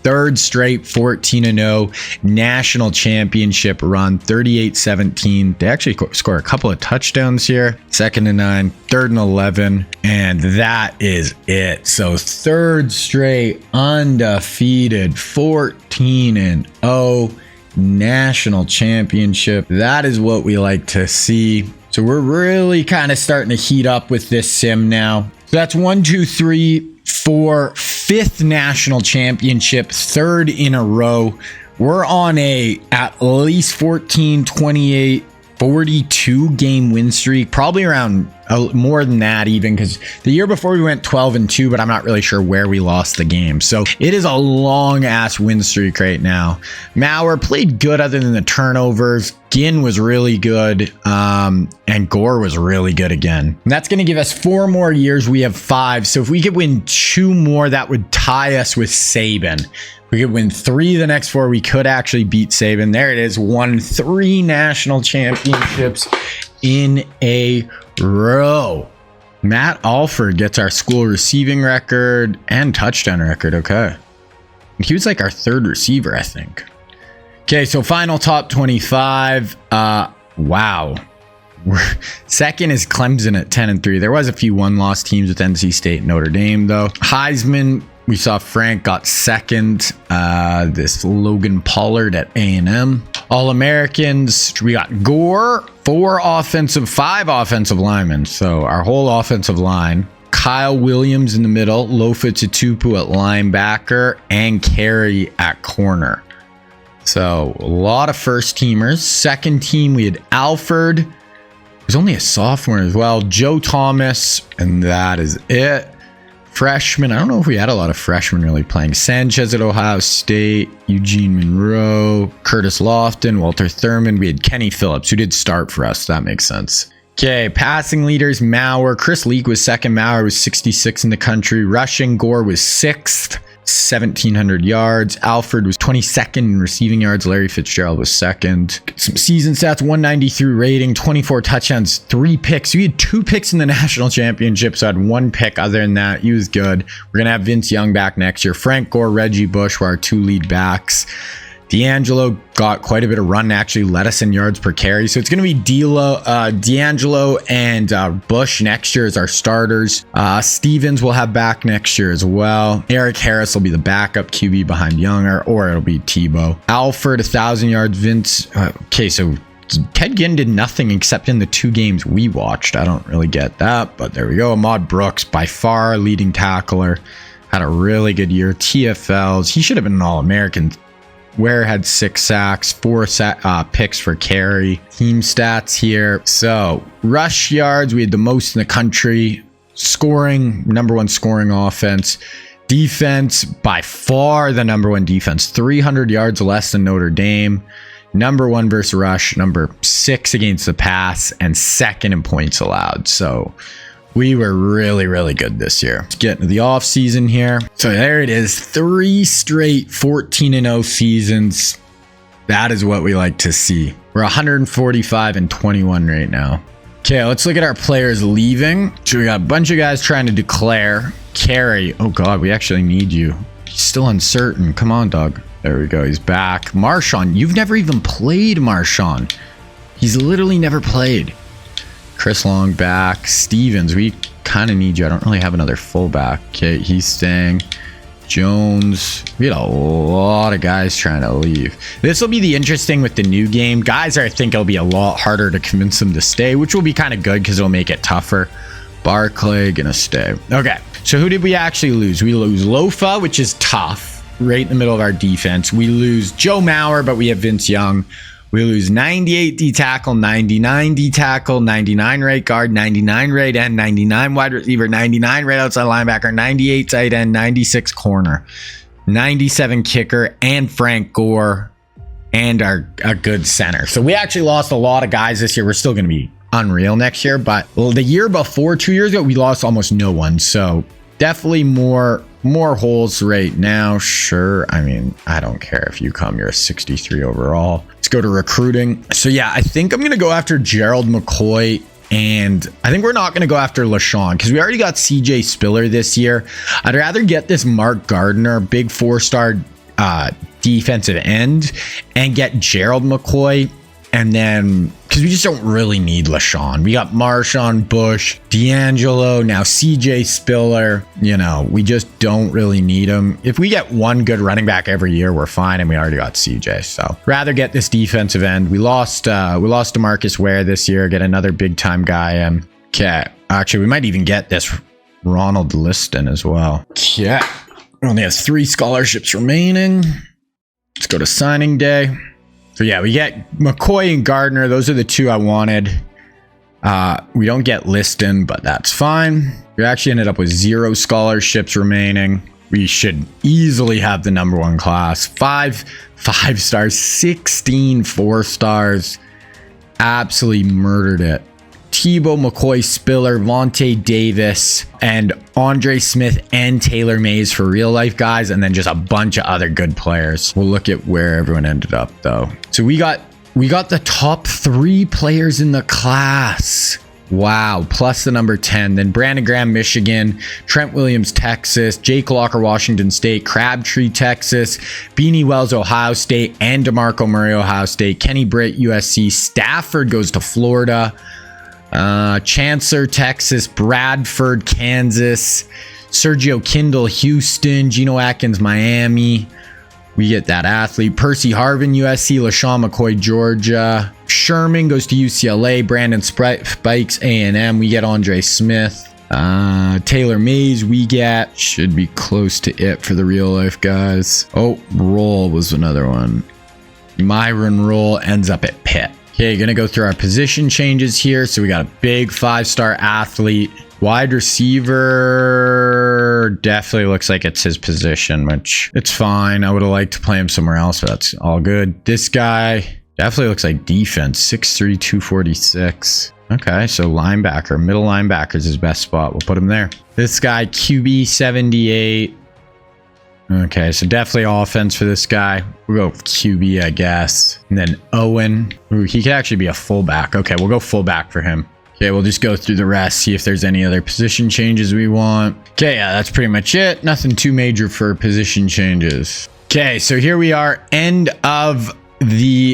3rd straight 14-0 national championship run, 38-17. They actually score a couple of touchdowns here. 2nd and 9, 3rd and 11, and that is it. So 3rd straight undefeated 14-0 national championship. That is what we like to see. So we're really kind of starting to heat up with this sim now. So that's 1, 2, 3, for 5th national championship, 3rd in a row. We're on a at least 14, 28, 42 game win streak, probably around more than that even, because the year before we went 12-2, but I'm not really sure where we lost the game. So it is a long ass win streak right now. Maurer played good other than the turnovers. Ginn was really good, and Gore was really good again. And that's going to give us 4 more years. We have 5. So if we could win 2 more, that would tie us with Saban. We could win 3 of the next 4. We could actually beat Saban. There it is. Won 3 national championships in a row. Matt Alford gets our school receiving record and touchdown record. Okay. He was like our 3rd receiver, I think. Okay, so final top 25. Wow. Second is Clemson at 10-3. There was a few one-loss teams with NC State and Notre Dame, though. Heisman, we saw Frank got 2nd. This Logan Pollard at A&M. All-Americans, we got Gore, 5 offensive linemen. So our whole offensive line. Kyle Williams in the middle, Lofa Tutupu at linebacker, and Carey at corner. So a lot of first teamers. Second team, we had Alford, who's only a sophomore as well. Joe Thomas, and that is it. Freshman, I don't know if we had a lot of freshmen really playing. Sanchez at Ohio State, Eugene Monroe, Curtis Lofton, Walter Thurman. We had Kenny Phillips, who did start for us. That makes sense. Okay, passing leaders, Maurer. Chris Leak was 2nd. Maurer was 66 in the country. Rushing, Gore was 6th. 1,700 yards. Alford was 22nd in receiving yards. Larry Fitzgerald was 2nd. Some season stats: 193 rating, 24 touchdowns, 3 picks. We had 2 picks in the national championship, so I had 1 pick. Other than that, he was good. We're gonna have Vince Young back next year. Frank Gore, Reggie Bush were our 2 lead backs. D'Angelo got quite a bit of run, actually led us in yards per carry. So it's going to be D'Angelo and Bush next year as our starters. Stevens will have back next year as well. Eric Harris will be the backup QB behind Younger, or it'll be Tebow. Alford, 1,000 yards. Vince. Okay, so Ted Ginn did nothing except in the 2 games we watched. I don't really get that, but there we go. Ahmad Brooks, by far our leading tackler, had a really good year. TFLs. He should have been an All-American. Ware had 6 sacks, 4 picks for carry. Team stats here. So rush yards, we had the most in the country. Scoring, number 1 scoring offense. Defense, by far the number 1 defense. 300 yards less than Notre Dame. Number 1 versus rush. Number 6 against the pass. And 2nd in points allowed. So we were really, really good this year. Let's get into the offseason here. So there it is. 3 straight 14-0 seasons. That is what we like to see. We're 145-21 right now. Okay, let's look at our players leaving. So we got a bunch of guys trying to declare. Carey. Oh, God, we actually need you. He's still uncertain. Come on, dog. There we go. He's back. Marshawn. You've never even played, Marshawn. He's literally never played. Chris Long back. Stevens, we kind of need you. I don't really have another fullback. Okay, he's staying. Jones. We had a lot of guys trying to leave. This will be the interesting with the new game. Guys, I think it'll be a lot harder to convince them to stay, which will be kind of good because it'll make it tougher. Barclay gonna stay. Okay, so who did we actually lose? We lose Lofa, which is tough, right in the middle of our defense. We lose Joe Maurer, but we have Vince Young. We lose 98 D tackle, 99 D tackle, 99 right guard, 99 right end, 99 wide receiver, 99 right outside linebacker, 98 tight end, 96 corner, 97 kicker, and Frank Gore, and a good center. So we actually lost a lot of guys this year. We're still going to be unreal next year, but the year before, 2 years ago, we lost almost no one. So definitely more holes right now. Sure, I mean, I don't care if you come, you're a 63 overall. Let's go to recruiting. So yeah, I think I'm gonna go after Gerald McCoy, and I think we're not gonna go after LaShawn because we already got CJ Spiller this year. I'd rather get this Mark Gardner, big 4-star defensive end, and get Gerald McCoy. And then, because we just don't really need LaShawn. We got Marshawn, Bush, D'Angelo, now CJ Spiller. You know, we just don't really need him. If we get one good running back every year, we're fine. And we already got CJ. So rather get this defensive end. We lost DeMarcus Ware this year. Get another big time guy in. Okay. Actually, we might even get this Ronald Liston as well. Yeah. We only have 3 scholarships remaining. Let's go to signing day. So yeah, we get McCoy and Gardner. Those are the 2 I wanted. We don't get Liston, but that's fine. We actually ended up with 0 scholarships remaining. We should easily have the number 1 class. 5 5-stars, 16 4-stars. Absolutely murdered it. Tebow, McCoy, Spiller, Vontae Davis, and Andre Smith and Taylor Mays for real life guys, and then just a bunch of other good players. We'll look at where everyone ended up though. So we got the top 3 players in the class. Wow, plus the number 10. Then Brandon Graham, Michigan, Trent Williams, Texas, Jake Locker, Washington State, Crabtree, Texas, Beanie Wells, Ohio State, and DeMarco Murray, Ohio State, Kenny Britt, USC, Stafford goes to Florida, Chancellor, Texas, Bradford, Kansas, Sergio Kindle, Houston, Geno Atkins, Miami. We get that athlete. Percy Harvin, USC, LaShawn McCoy, Georgia. Sherman goes to UCLA. Brandon Spikes, A&M. We get Andre Smith. Taylor Mays, we get. Should be close to it for the real life guys. Oh, Roll was another one. Myron Roll ends up at Pitt. Okay, gonna go through our position changes here. So we got a big 5-star athlete. Wide receiver definitely looks like it's his position, which it's fine. I would have liked to play him somewhere else, but that's all good. This guy definitely looks like defense. 6'3", 246. Okay, so linebacker, middle linebacker is his best spot. We'll put him there. This guy, QB 78. Okay, so definitely offense for this guy. We'll go QB, I guess. And then Owen. Ooh, he could actually be a fullback. Okay, we'll go fullback for him. Okay, we'll just go through the rest, see if there's any other position changes we want. Okay, yeah, that's pretty much it. Nothing too major for position changes. Okay, so here we are, end of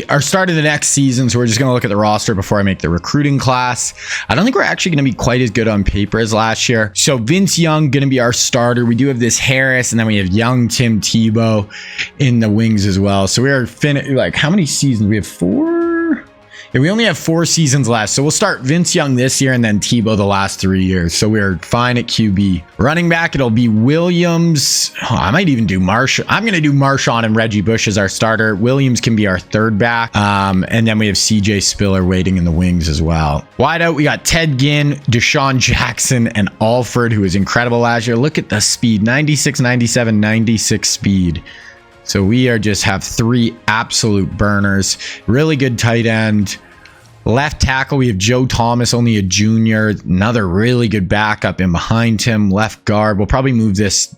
our start of the next season. So we're just going to look at the roster before I make the recruiting class. I don't think we're actually going to be quite as good on paper as last year. So Vince Young going to be our starter. We do have this Harris, and then we have young Tim Tebow in the wings as well. So we are like, how many seasons? We have 4. Yeah, we only have 4 seasons left. So we'll start Vince Young this year and then Tebow the last 3 years. So we're fine at QB. Running back, it'll be Williams. Oh, I might even do Marshawn. I'm going to do Marshawn and Reggie Bush as our starter. Williams can be our third back. And then we have CJ Spiller waiting in the wings as well. Wide out, we got Ted Ginn, Deshaun Jackson, and Alford, who was incredible last year. Look at the speed, 96, 97, 96 speed. So we just have 3 absolute burners. Really good tight end. Left tackle, we have Joe Thomas, only a junior. Another really good backup in behind him. Left guard, we'll probably move this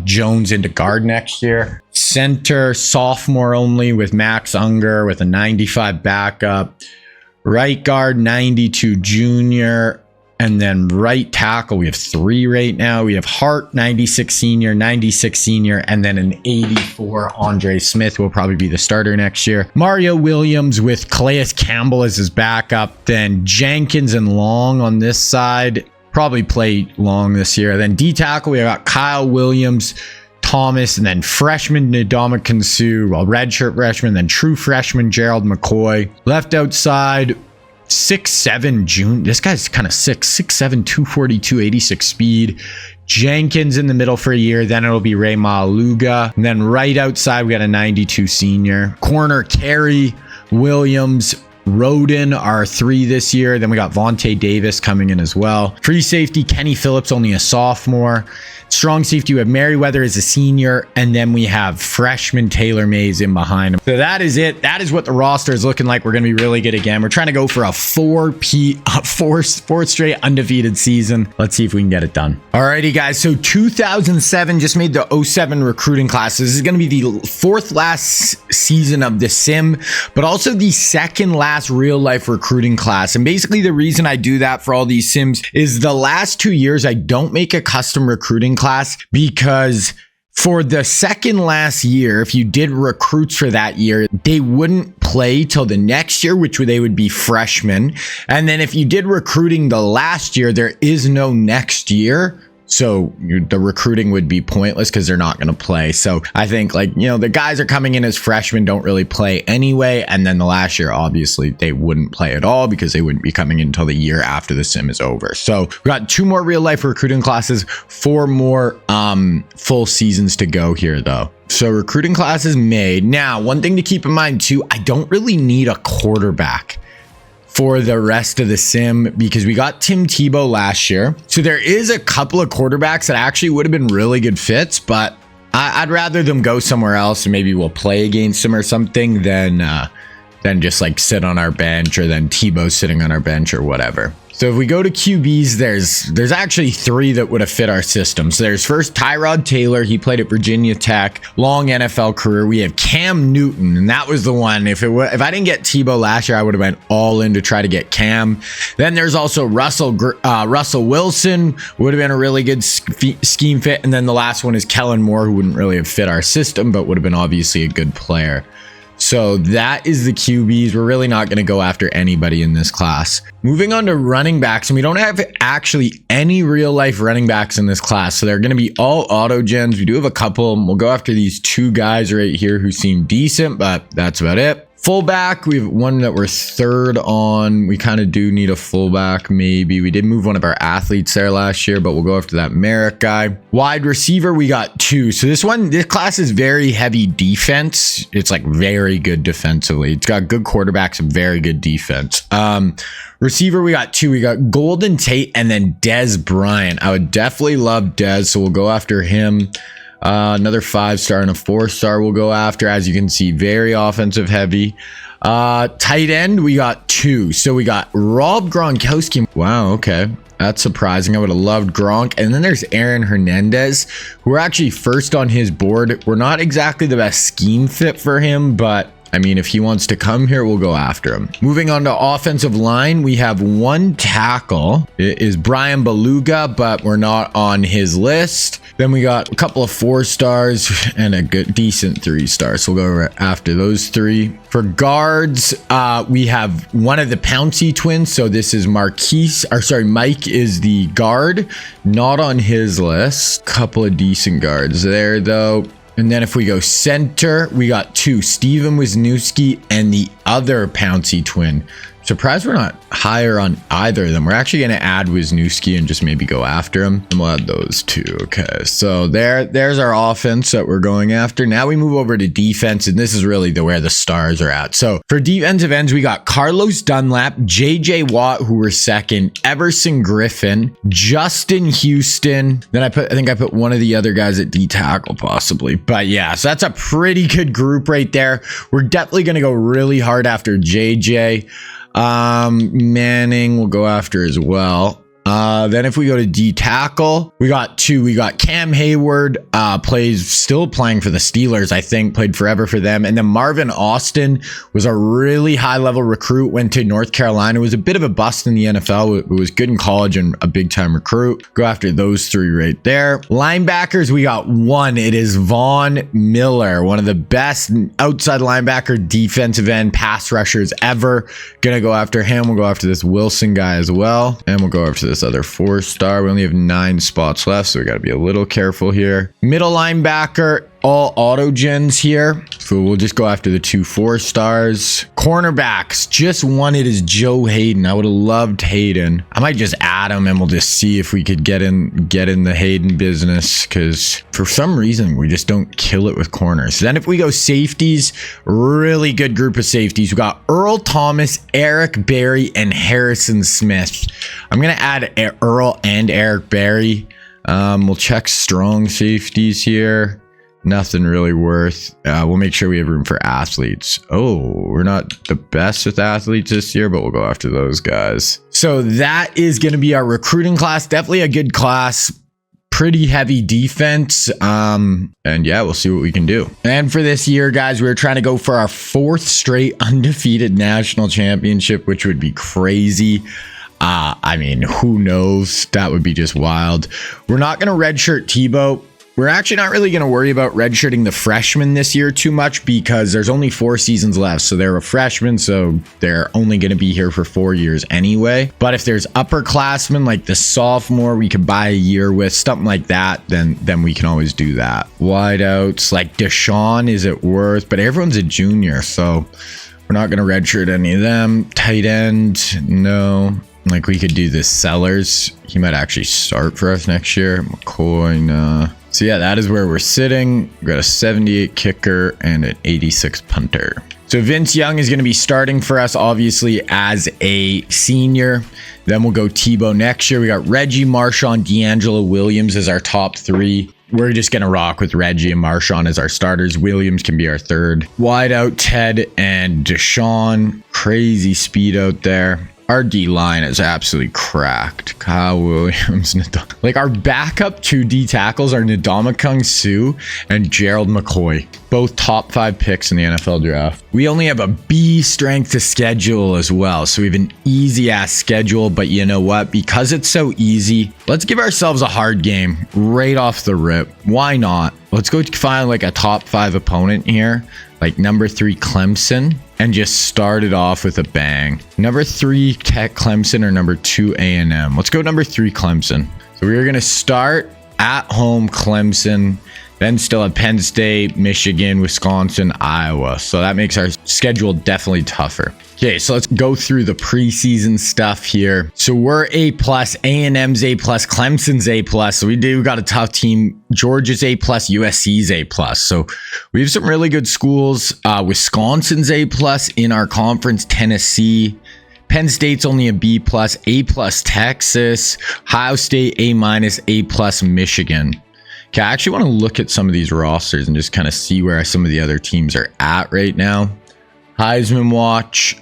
Jones into guard next year. Center, sophomore only with Max Unger with a 95 backup. Right guard, 92 junior. And then right tackle, we have 3 right now. We have Hart, 96 senior, 96 senior, and then an 84 Andre Smith will probably be the starter next year. Mario Williams with Calais Campbell as his backup. Then Jenkins and Long on this side. Probably play Long this year. Then D tackle, we got Kyle Williams, Thomas, and then freshman Ndamukong Suh, well, redshirt freshman, then true freshman Gerald McCoy. Left outside, 6'7" June. This guy's kind of 6'7", 242, 86 speed. Jenkins in the middle for a year. Then it'll be Ray Maluga. And then right outside, we got a 92 senior. Corner, Carey, Williams, Roden are 3 this year. Then we got Vontae Davis coming in as well. Free safety, Kenny Phillips, only a sophomore. Strong safety, we have Merriweather as a senior, and then we have freshman Taylor Mays in behind him. So that is it. That is what the roster is looking like. We're going to be really good again. We're trying to go for a 4 straight undefeated season. Let's see if we can get it done. Alrighty, guys. So 2007 just made the 07 recruiting class. This is going to be the 4th last season of the sim, but also the 2nd last real life recruiting class. And basically the reason I do that for all these sims is the last 2 years I don't make a custom recruiting class because for the 2nd last year, if you did recruits for that year, they wouldn't play till the next year, which they would be freshmen. And then if you did recruiting the last year, there is no next year So the recruiting would be pointless because they're not going to play. So I think, like, you know, the guys are coming in as freshmen, don't really play anyway. And then the last year, obviously, they wouldn't play at all because they wouldn't be coming in until the year after the sim is over. So we got 2 more real life recruiting classes, 4 more full seasons to go here, though. So recruiting classes made. Now, one thing to keep in mind, too, I don't really need a quarterback for the rest of the sim because we got Tim Tebow last year. So there is a couple of quarterbacks that actually would have been really good fits, but I'd rather them go somewhere else and maybe we'll play against them or something than just like sit on our bench, or then Tebow sitting on our bench or whatever. So if we go to QBs, there's actually 3 that would have fit our system. So there's first Tyrod Taylor. He played at Virginia Tech, long NFL career. We have Cam Newton, and that was the one. If I didn't get Tebow last year, I would have went all in to try to get Cam. Then there's also Russell Wilson, would have been a really good scheme fit. And then the last one is Kellen Moore, who wouldn't really have fit our system, but would have been obviously a good player. So that is the QBs. We're really not going to go after anybody in this class. Moving on to running backs, and we don't have actually any real life running backs in this class. So they're going to be all auto gens. We do have a couple. We'll go after these 2 guys right here who seem decent, but that's about it. Fullback, we have one that we're 3rd on. We kind of do need a fullback, maybe. We did move one of our athletes there last year, but we'll go after that Merrick guy. Wide receiver, we got 2. So this class is very heavy defense. It's like very good defensively. It's got good quarterbacks and very good defense. Receiver, we got 2. We got Golden Tate and then Dez Bryant. I would definitely love Dez, so we'll go after him. Another 5-star and a 4-star we'll go after. As you can see, very offensive heavy. Tight end, we got 2. So we got Rob Gronkowski. Wow, okay. That's surprising. I would have loved Gronk. And then there's Aaron Hernandez, who are actually first on his board. We're not exactly the best scheme fit for him, but I mean, if he wants to come here, we'll go after him. Moving on to offensive line, we have 1 tackle. It is Brian Beluga, but we're not on his list. Then we got a couple of 4-stars and a good, decent 3-star. So we'll go after those 3. For guards, we have one of the Pouncey twins. So this is Mike is the guard, not on his list. Couple of decent guards there, though. And then if we go center, we got 2, Steven Wisniewski and the other Pouncey twin. Surprised we're not higher on either of them. We're actually going to add Wisniewski and just maybe go after him. And we'll add those 2. Okay, so there's our offense that we're going after. Now we move over to defense, and this is really where the stars are at. So for defensive ends, we got Carlos Dunlap, JJ Watt, who were 2nd, Everson Griffin, Justin Houston. Then I think I put one of the other guys at D tackle possibly. But yeah, so that's a pretty good group right there. We're definitely going to go really hard after JJ. Manning we'll go after as well. Then if we go to D tackle, we got 2. We got Cam Hayward, still playing for the Steelers, I think, played forever for them. And then Marvin Austin was a really high level recruit, went to North Carolina, was a bit of a bust in the NFL. It was good in college and a big time recruit. Go after those 3 right there. Linebackers, we got 1. It is Von Miller, one of the best outside linebacker, defensive end, pass rushers ever. Gonna go after him. We'll go after this Wilson guy as well. And we'll go after this other 4-star. We only have 9 spots left, so we got to be a little careful here. Middle linebacker, all auto gens here, so we'll just go after the 2 4-stars. Cornerbacks, just 1. It is Joe Hayden. I would have loved Hayden. I might just add him and we'll just see if we could get in the Hayden business, because for some reason we just don't kill it with corners. Then if we go safeties, really good group of safeties. We got Earl Thomas, Eric Berry, and Harrison Smith. I'm gonna add Earl and Eric Berry. We'll check strong safeties here. Nothing really worth. We'll make sure we have room for athletes. Oh, we're not the best with athletes this year, but we'll go after those guys. So that is going to be our recruiting class. Definitely a good class. Pretty heavy defense. And yeah, we'll see what we can do. And for this year, guys, we're trying to go for our 4th straight undefeated national championship, which would be crazy. I mean, who knows? That would be just wild. We're not going to redshirt Tebow. we're actually not really going to worry about redshirting the freshmen this year too much because there's only 4 seasons left. So they're a freshman, so they're only going to be here for 4 years anyway. But if there's upperclassmen like the sophomore we could buy a year with, something like that, then we can always do that. Wideouts like Deshaun, is it worth? But everyone's a junior, so we're not going to redshirt any of them. Tight end, no. Like we could do this Sellers. He might actually start for us next year. McCoy, nah. So yeah, that is where we're sitting. We've got a 78 kicker and an 86 punter. So Vince Young is going to be starting for us, obviously, as a senior. Then we'll go Tebow next year. We got Reggie, Marshawn, D'Angelo Williams as our top 3. We're just going to rock with Reggie and Marshawn as our starters. Williams can be our third. Wide out, Ted and Deshaun. Crazy speed out there. Our D-line is absolutely cracked. Kyle Williams. Like our backup 2 D tackles are Ndamukong Suh and Gerald McCoy. Both top 5 picks in the NFL draft. We only have a B strength to schedule as well. So we have an easy ass schedule. But you know what? Because it's so easy, let's give ourselves a hard game right off the rip. Why not? Let's go find like a top 5 opponent here. Like number 3 Clemson, and just start it off with a bang. Number 3 Tech Clemson or number 2 A&M. Let's go number 3 Clemson. So we're going to start at home Clemson, then still have Penn State, Michigan, Wisconsin, Iowa. So that makes our schedule definitely tougher. Okay, so let's go through the preseason stuff here. So we're A+, A&M's A+, Clemson's A+. So we got a tough team. Georgia's A+, USC's A+. So we have some really good schools. Wisconsin's A+ in our conference, Tennessee. Penn State's only a B+, A+ Texas, Ohio State A-, A+ Michigan. Okay, I actually want to look at some of these rosters and just kind of see where some of the other teams are at right now. Heisman watch,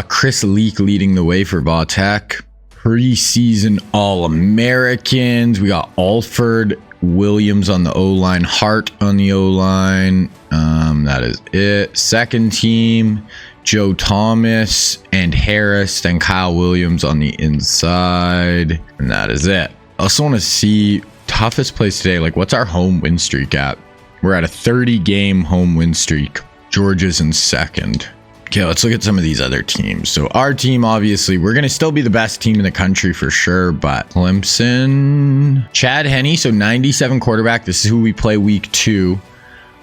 Chris Leak leading the way for Vautech. Preseason All-Americans. We got Alford Williams on the O-line, Hart on the O-line. That is it. Second team, Joe Thomas and Harris, then Kyle Williams on the inside. And that is it. I also want to see toughest place today. Like, what's our home win streak at? We're at a 30-game home win streak. Georgia's in second. Okay, let's look at some of these other teams. So our team, obviously, we're going to still be the best team in the country for sure, but Clemson, Chad Henne, so 97 quarterback. This is who we play week 2.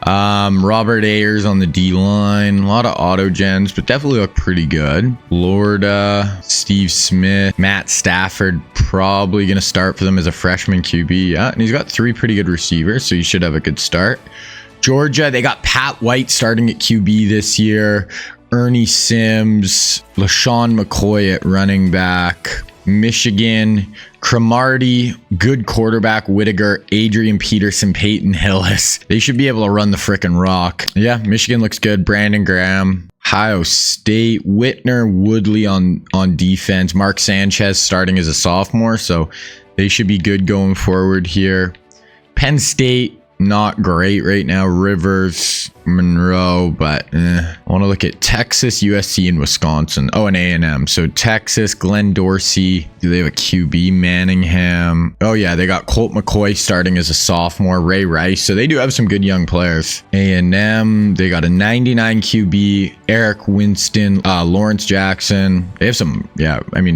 Robert Ayers on the D-line. A lot of auto gens, but definitely look pretty good. Florida, Steve Smith, Matt Stafford, probably going to start for them as a freshman QB. Yeah, and he's got 3 pretty good receivers, so he should have a good start. Georgia, they got Pat White starting at QB this year. Ernie Sims, LaShawn McCoy at running back. Michigan, Cromartie, good quarterback, Whittaker, Adrian Peterson, Peyton Hillis. They should be able to run the frickin' rock. Yeah, Michigan looks good. Brandon Graham. Ohio State, Whitner, Woodley on defense. Mark Sanchez starting as a sophomore, so they should be good going forward here. Penn State, not great right now. Rivers, Monroe, but I want to look at Texas, USC, and Wisconsin. Oh, and A&M. So Texas, Glenn Dorsey. Do they have a QB? Manningham. Oh yeah, they got Colt McCoy starting as a sophomore. Ray Rice. So they do have some good young players. A&M, they got a 99 QB. Eric Winston, Lawrence Jackson. They have some,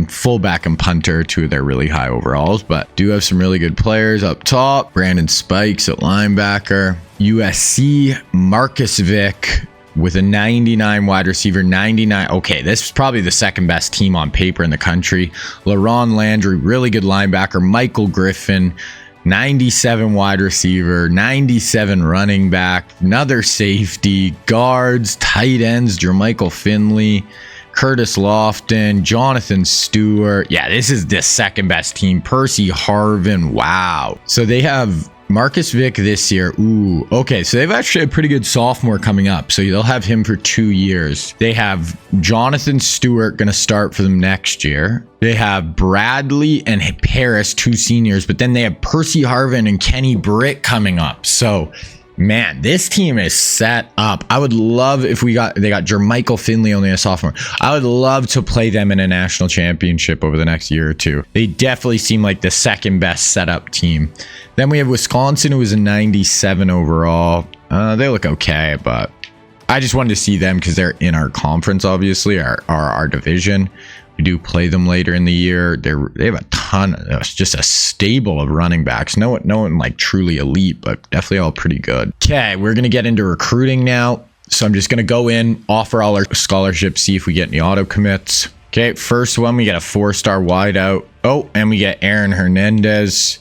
fullback and punter, 2 of their really high overalls, but do have some really good players up top. Brandon Spikes at linebacker. USC, Marcus Vick with a 99 wide receiver, 99. Okay, this is probably the second best team on paper in the country. LaRon Landry, really good linebacker. Michael Griffin, 97 wide receiver, 97 running back, another safety, guards, tight ends, Jermichael Finley, Curtis Lofton, Jonathan Stewart. Yeah, this is the second best team. Percy Harvin, wow. So they have Marcus Vick this year. Ooh, okay. So they've actually a pretty good sophomore coming up. So they'll have him for 2 years. They have Jonathan Stewart going to start for them next year. They have Bradley and Paris, 2 seniors, but then they have Percy Harvin and Kenny Britt coming up. So Man, this team is set up. I would love if they got Jermichael Finley, only a sophomore. I would love to play them in a national championship over the next year or two. They definitely seem like the second best setup team. Then we have Wisconsin, who was a 97 overall. They look okay, but I just wanted to see them because they're in our conference, obviously, our division. We do play them later in the year. They have a ton. It's just a stable of running backs. No one like truly elite, but definitely all pretty good. Okay, we're gonna get into recruiting now. So I'm just gonna go in, offer all our scholarships, see if we get any auto commits. Okay, first one, we get a 4-star wideout. Oh, and we get Aaron Hernandez,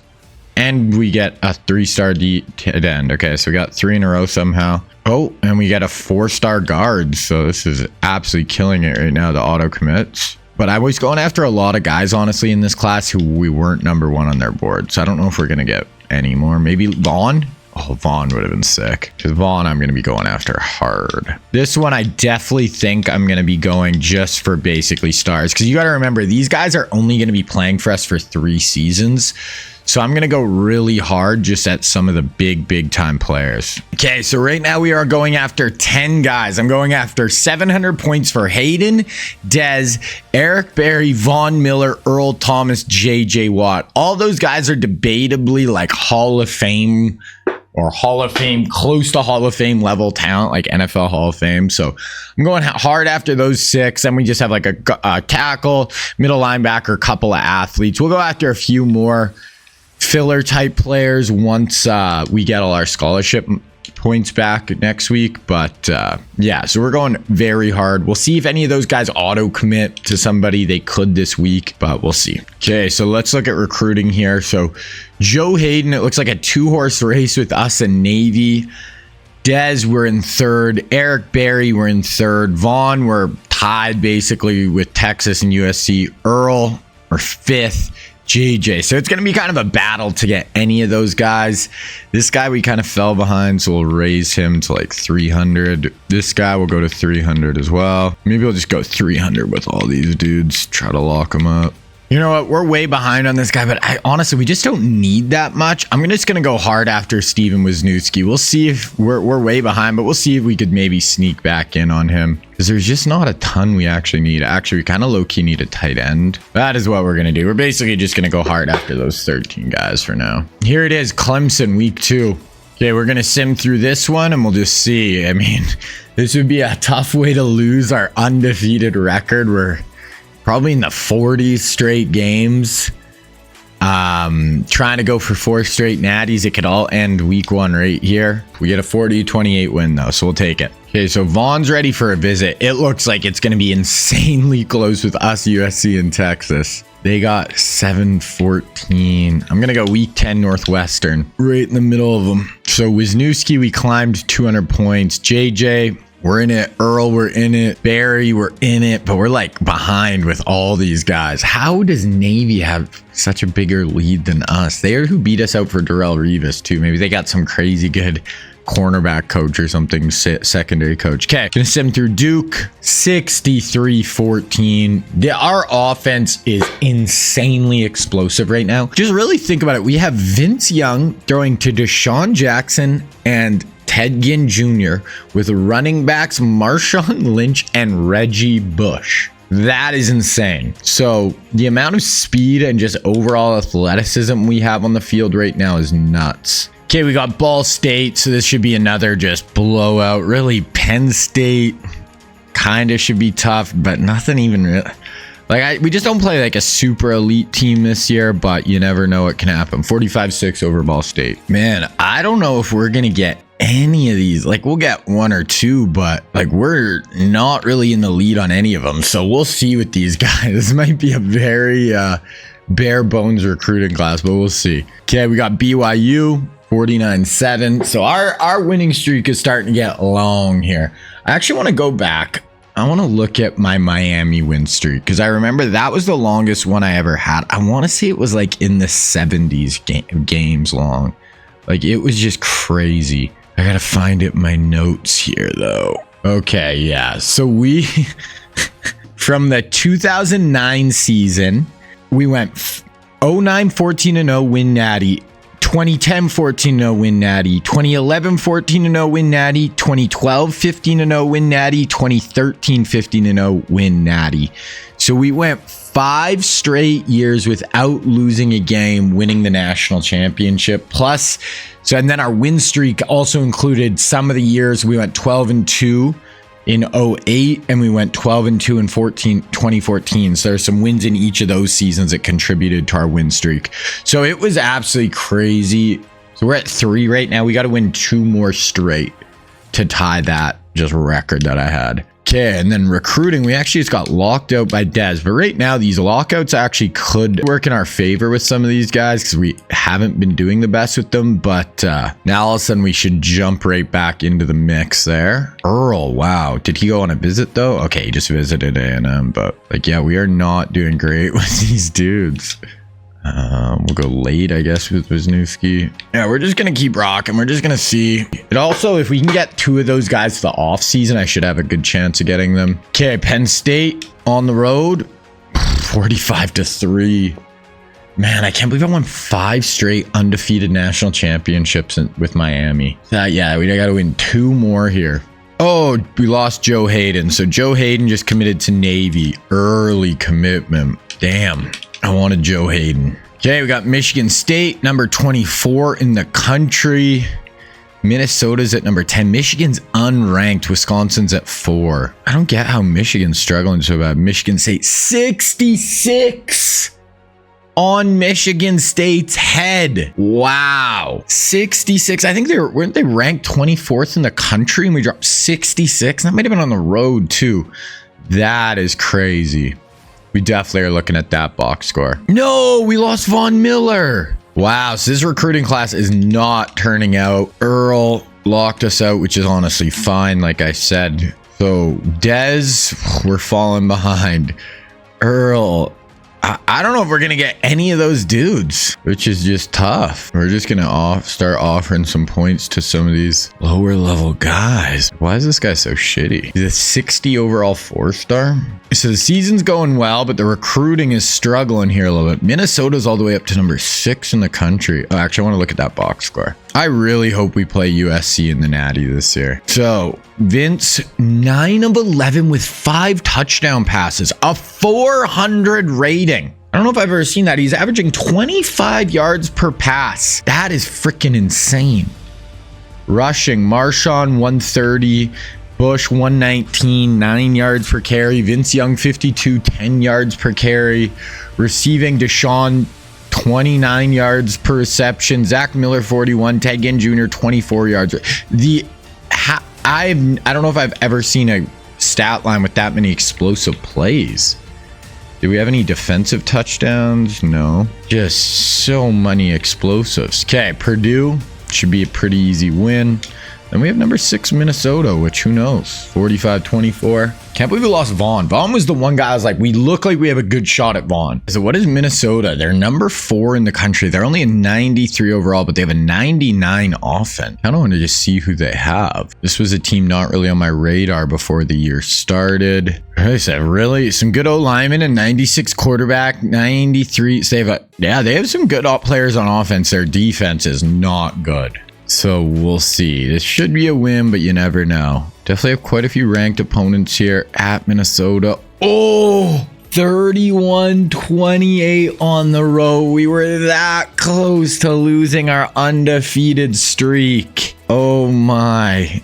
and we get a 3-star tight end. Okay, so we got 3 in a row somehow. Oh, and we get a 4-star guard. So this is absolutely killing it right now, the auto commits. But I was going after a lot of guys, honestly, in this class who we weren't number 1 on their board. So I don't know if we're going to get any more. Maybe Vaughn? Oh, Vaughn would have been sick. Because Vaughn, I'm going to be going after hard. This one, I definitely think I'm going to be going just for basically stars. Because you got to remember, these guys are only going to be playing for us for 3 seasons. So I'm going to go really hard just at some of the big time players. Okay, so right now we are going after 10 guys. I'm going after 700 points for Hayden, Dez, Eric Berry, Vaughn Miller, Earl Thomas, JJ Watt. All those guys are debatably like Hall of Fame or Hall of Fame, close to Hall of Fame level talent, like NFL Hall of Fame. So I'm going hard after those 6. Then we just have like a tackle, middle linebacker, couple of athletes. We'll go after a few more filler type players once we get all our scholarship points back next week. But yeah, so we're going very hard. We'll see if any of those guys auto commit to somebody. They could this week, but we'll see. Okay, so let's look at recruiting here. So Joe Hayden, it looks like a 2-horse race with us and Navy. Dez, we're in 3rd. Eric Berry, we're in 3rd. Vaughn, we're tied basically with Texas and USC. Earl, we're 5th. JJ. So it's going to be kind of a battle to get any of those guys. This guy we kind of fell behind, so we'll raise him to like 300. This guy will go to 300 as well. Maybe we'll just go 300 with all these dudes. Try to lock them up. You know what? We're way behind on this guy, but honestly, we just don't need that much. I'm just going to go hard after Steven Wisniewski. We'll see if we're way behind, but we'll see if we could maybe sneak back in on him because there's just not a ton we actually need. Actually, we kind of low-key need a tight end. That is what we're going to do. We're basically just going to go hard after those 13 guys for now. Here it is, Clemson, week 2. Okay, we're going to sim through this one and we'll just see. I mean, this would be a tough way to lose our undefeated record. We're probably in the 40s straight games. Trying to go for 4 straight natties. It could all end week 1 right here. We get a 40-28 win though, so we'll take it. Okay, so Vaughn's ready for a visit. It looks like it's going to be insanely close with us, USC, and Texas. They got 7-14. I'm going to go week 10 Northwestern, right in the middle of them. So Wisniewski, we climbed 200 points. JJ, we're in it. Earl, we're in it. Barry, we're in it. But we're like behind with all these guys. How does Navy have such a bigger lead than us? They are who beat us out for Darrell Revis too. Maybe they got some crazy good cornerback coach or something, secondary coach. Okay, gonna sim through Duke, 63-14. Our offense is insanely explosive right now. Just really think about it. We have Vince Young throwing to Deshaun Jackson and Ted Ginn Jr. with running backs Marshawn Lynch and Reggie Bush. That is insane. So the amount of speed and just overall athleticism we have on the field right now is nuts. Okay, we got Ball State, so this should be another just blowout. Really, Penn State kind of should be tough, but nothing even really. Like, we just don't play like a super elite team this year, but you never know what can happen. 45-6 over Ball State. Man, I don't know if we're going to get any of these. Like, we'll get 1 or 2, but like, we're not really in the lead on any of them. So we'll see with these guys. This might be a very bare bones recruiting class, but we'll see. Okay, we got BYU. 49-7. So our winning streak is starting to get long here. I actually want to go back. I want to look at my Miami win streak because I remember that was the longest one I ever had. I want to say it was like in the 70s games long. Like, it was just crazy. I gotta find it in my notes here though. Okay, yeah. So we from the 2009 season, we went 09-14-0 win natty. 2010 14-0 win natty, 2011 14-0 win natty, 2012 15-0 win natty, 2013 15-0 win natty. So we went 5 straight years without losing a game, winning the national championship. Plus, and then our win streak also included some of the years we went 12-2 in 08, and we went 12-2 in 2014. So there's some wins in each of those seasons that contributed to our win streak. So it was absolutely crazy. So we're at 3 right now. We got to win 2 more straight to tie that just record that I had. Okay, and then recruiting, we actually just got locked out by Dez. But right now, these lockouts actually could work in our favor with some of these guys because we haven't been doing the best with them. But now all of a sudden, we should jump right back into the mix there. Earl, wow. Did he go on a visit, though? Okay, he just visited A&M. But, like, yeah, we are not doing great with these dudes. We'll go late, I guess, with Wisniewski. Yeah, we're just going to keep rocking. We're just going to see. It also, if we can get 2 of those guys to the offseason, I should have a good chance of getting them. Okay, Penn State on the road. 45-3. Man, I can't believe I won 5 straight undefeated national championships with Miami. Yeah, we got to win 2 more here. Oh, we lost Joe Hayden. So Joe Hayden just committed to Navy. Early commitment. Damn. I wanted Joe Hayden. Okay, we got Michigan State, number 24 in the country. Minnesota's at number 10. Michigan's unranked. Wisconsin's at 4. I don't get how Michigan's struggling so bad. Michigan State, 66 on Michigan State's head. Wow. 66. I think weren't they ranked 24th in the country and we dropped 66? That might have been on the road too. That is crazy. We definitely are looking at that box score. No, we lost Von Miller. Wow, so this recruiting class is not turning out. Earl locked us out, which is honestly fine, like I said. So, Dez, we're falling behind. Earl, I don't know if we're going to get any of those dudes, which is just tough. We're just going to start offering some points to some of these lower level guys. Why is this guy so shitty? He's a 60 overall 4-star. So the season's going well, but the recruiting is struggling here a little bit. Minnesota's all the way up to number 6 in the country. Oh, actually, I want to look at that box score. I really hope we play USC in the Natty this year. So Vince, 9 of 11 with 5 touchdown passes, a 400 rating. I don't know if I've ever seen that. He's averaging 25 yards per pass. That is freaking insane. Rushing, Marshawn 130, Bush 119, 9 yards per carry. Vince Young 52, 10 yards per carry. Receiving, Deshaun 29 yards per reception. Zach Miller 41, Ted Ginn Jr. 24 yards. I don't know if I've ever seen a stat line with that many explosive plays. Do we have any defensive touchdowns? No. Just so many explosives. Okay, Purdue should be a pretty easy win. Then we have number 6 Minnesota, which who knows? 45-24. Can't believe we lost Vaughn. Vaughn was the one guy I was like, we look like we have a good shot at Vaughn. So what is Minnesota? They're number 4 in the country. They're only a 93 overall, but they have a 99 offense. I kind of want to just see who they have. This was a team not really on my radar before the year started. I said, really? Some good old linemen and 96 quarterback, 93. So they have some good players on offense. Their defense is not good. So we'll see. This should be a win, but you never know. Definitely have quite a few ranked opponents here at Minnesota. Oh, 31-28 on the road. We were that close to losing our undefeated streak. Oh my.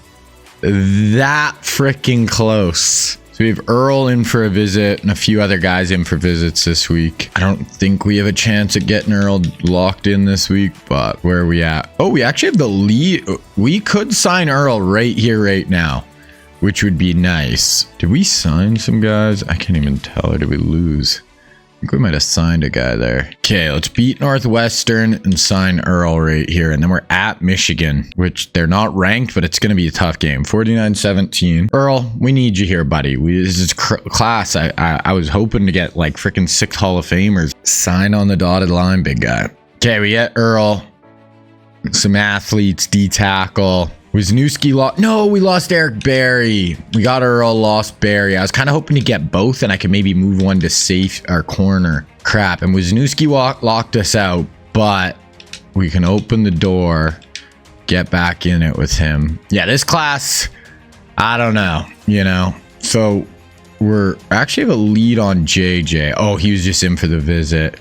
That freaking close. So we have Earl in for a visit and a few other guys in for visits this week. I don't think we have a chance at getting Earl locked in this week, but where are we at? Oh, we actually have the lead. We could sign Earl right here, right now, which would be nice. Did we sign some guys? I can't even tell. Or did we lose? I think we might have signed a guy there. Okay, let's beat Northwestern and sign Earl right here. And then we're at Michigan, which they're not ranked, but it's going to be a tough game. 49-17. Earl, we need you here, buddy. This is class. I was hoping to get like freaking 6 Hall of Famers. Sign on the dotted line, big guy. Okay, we get Earl. Some athletes, D-tackle. Wisniewski lost. No, we lost Eric Berry. We got Earl, lost Berry. I was kind of hoping to get both, and I could maybe move one to safe our corner. Crap. And Wisniewski locked us out, but we can open the door, get back in it with him. Yeah, this class, I don't know, you know. So we're actually have a lead on JJ. Oh, he was just in for the visit.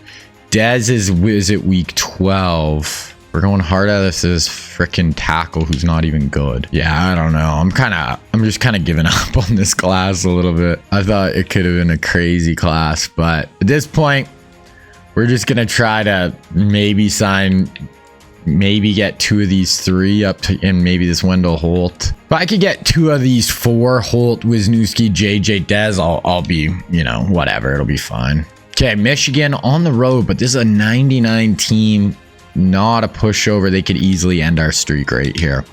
Dez's visit week 12. We're going hard at this freaking tackle who's not even good. Yeah, I don't know. I'm just kind of giving up on this class a little bit. I thought it could have been a crazy class, but at this point, we're just going to try to maybe get 2 of these 3 up to, and maybe this Wendell Holt. If I could get 2 of these 4, Holt, Wisniewski, JJ, Dez, I'll be, you know, whatever. It'll be fine. Okay, Michigan on the road, but this is a 99 team. Not a pushover. They could easily end our streak right here.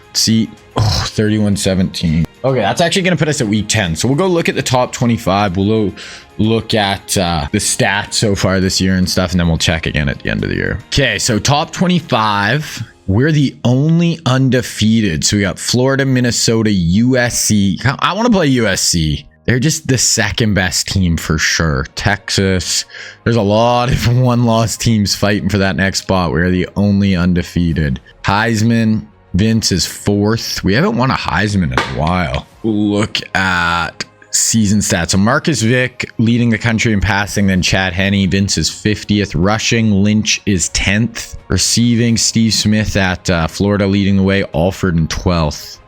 Let's see. Oh, 31-17. Okay, that's actually going to put us at week 10. So we'll go look at the top 25. We'll look at the stats so far this year and stuff, and then we'll check again at the end of the year. Okay, so top 25. We're the only undefeated. So we got Florida, Minnesota, USC. I want to play USC. They're just the second best team for sure. Texas. There's a lot of one-loss teams fighting for that next spot. We're the only undefeated. Heisman. Vince is 4th. We haven't won a Heisman in a while. Look at season stats. So Marcus Vick leading the country in passing, then Chad Henne. Vince is 50th. Rushing, Lynch is 10th. Receiving, Steve Smith at Florida leading the way. Alford in 12th.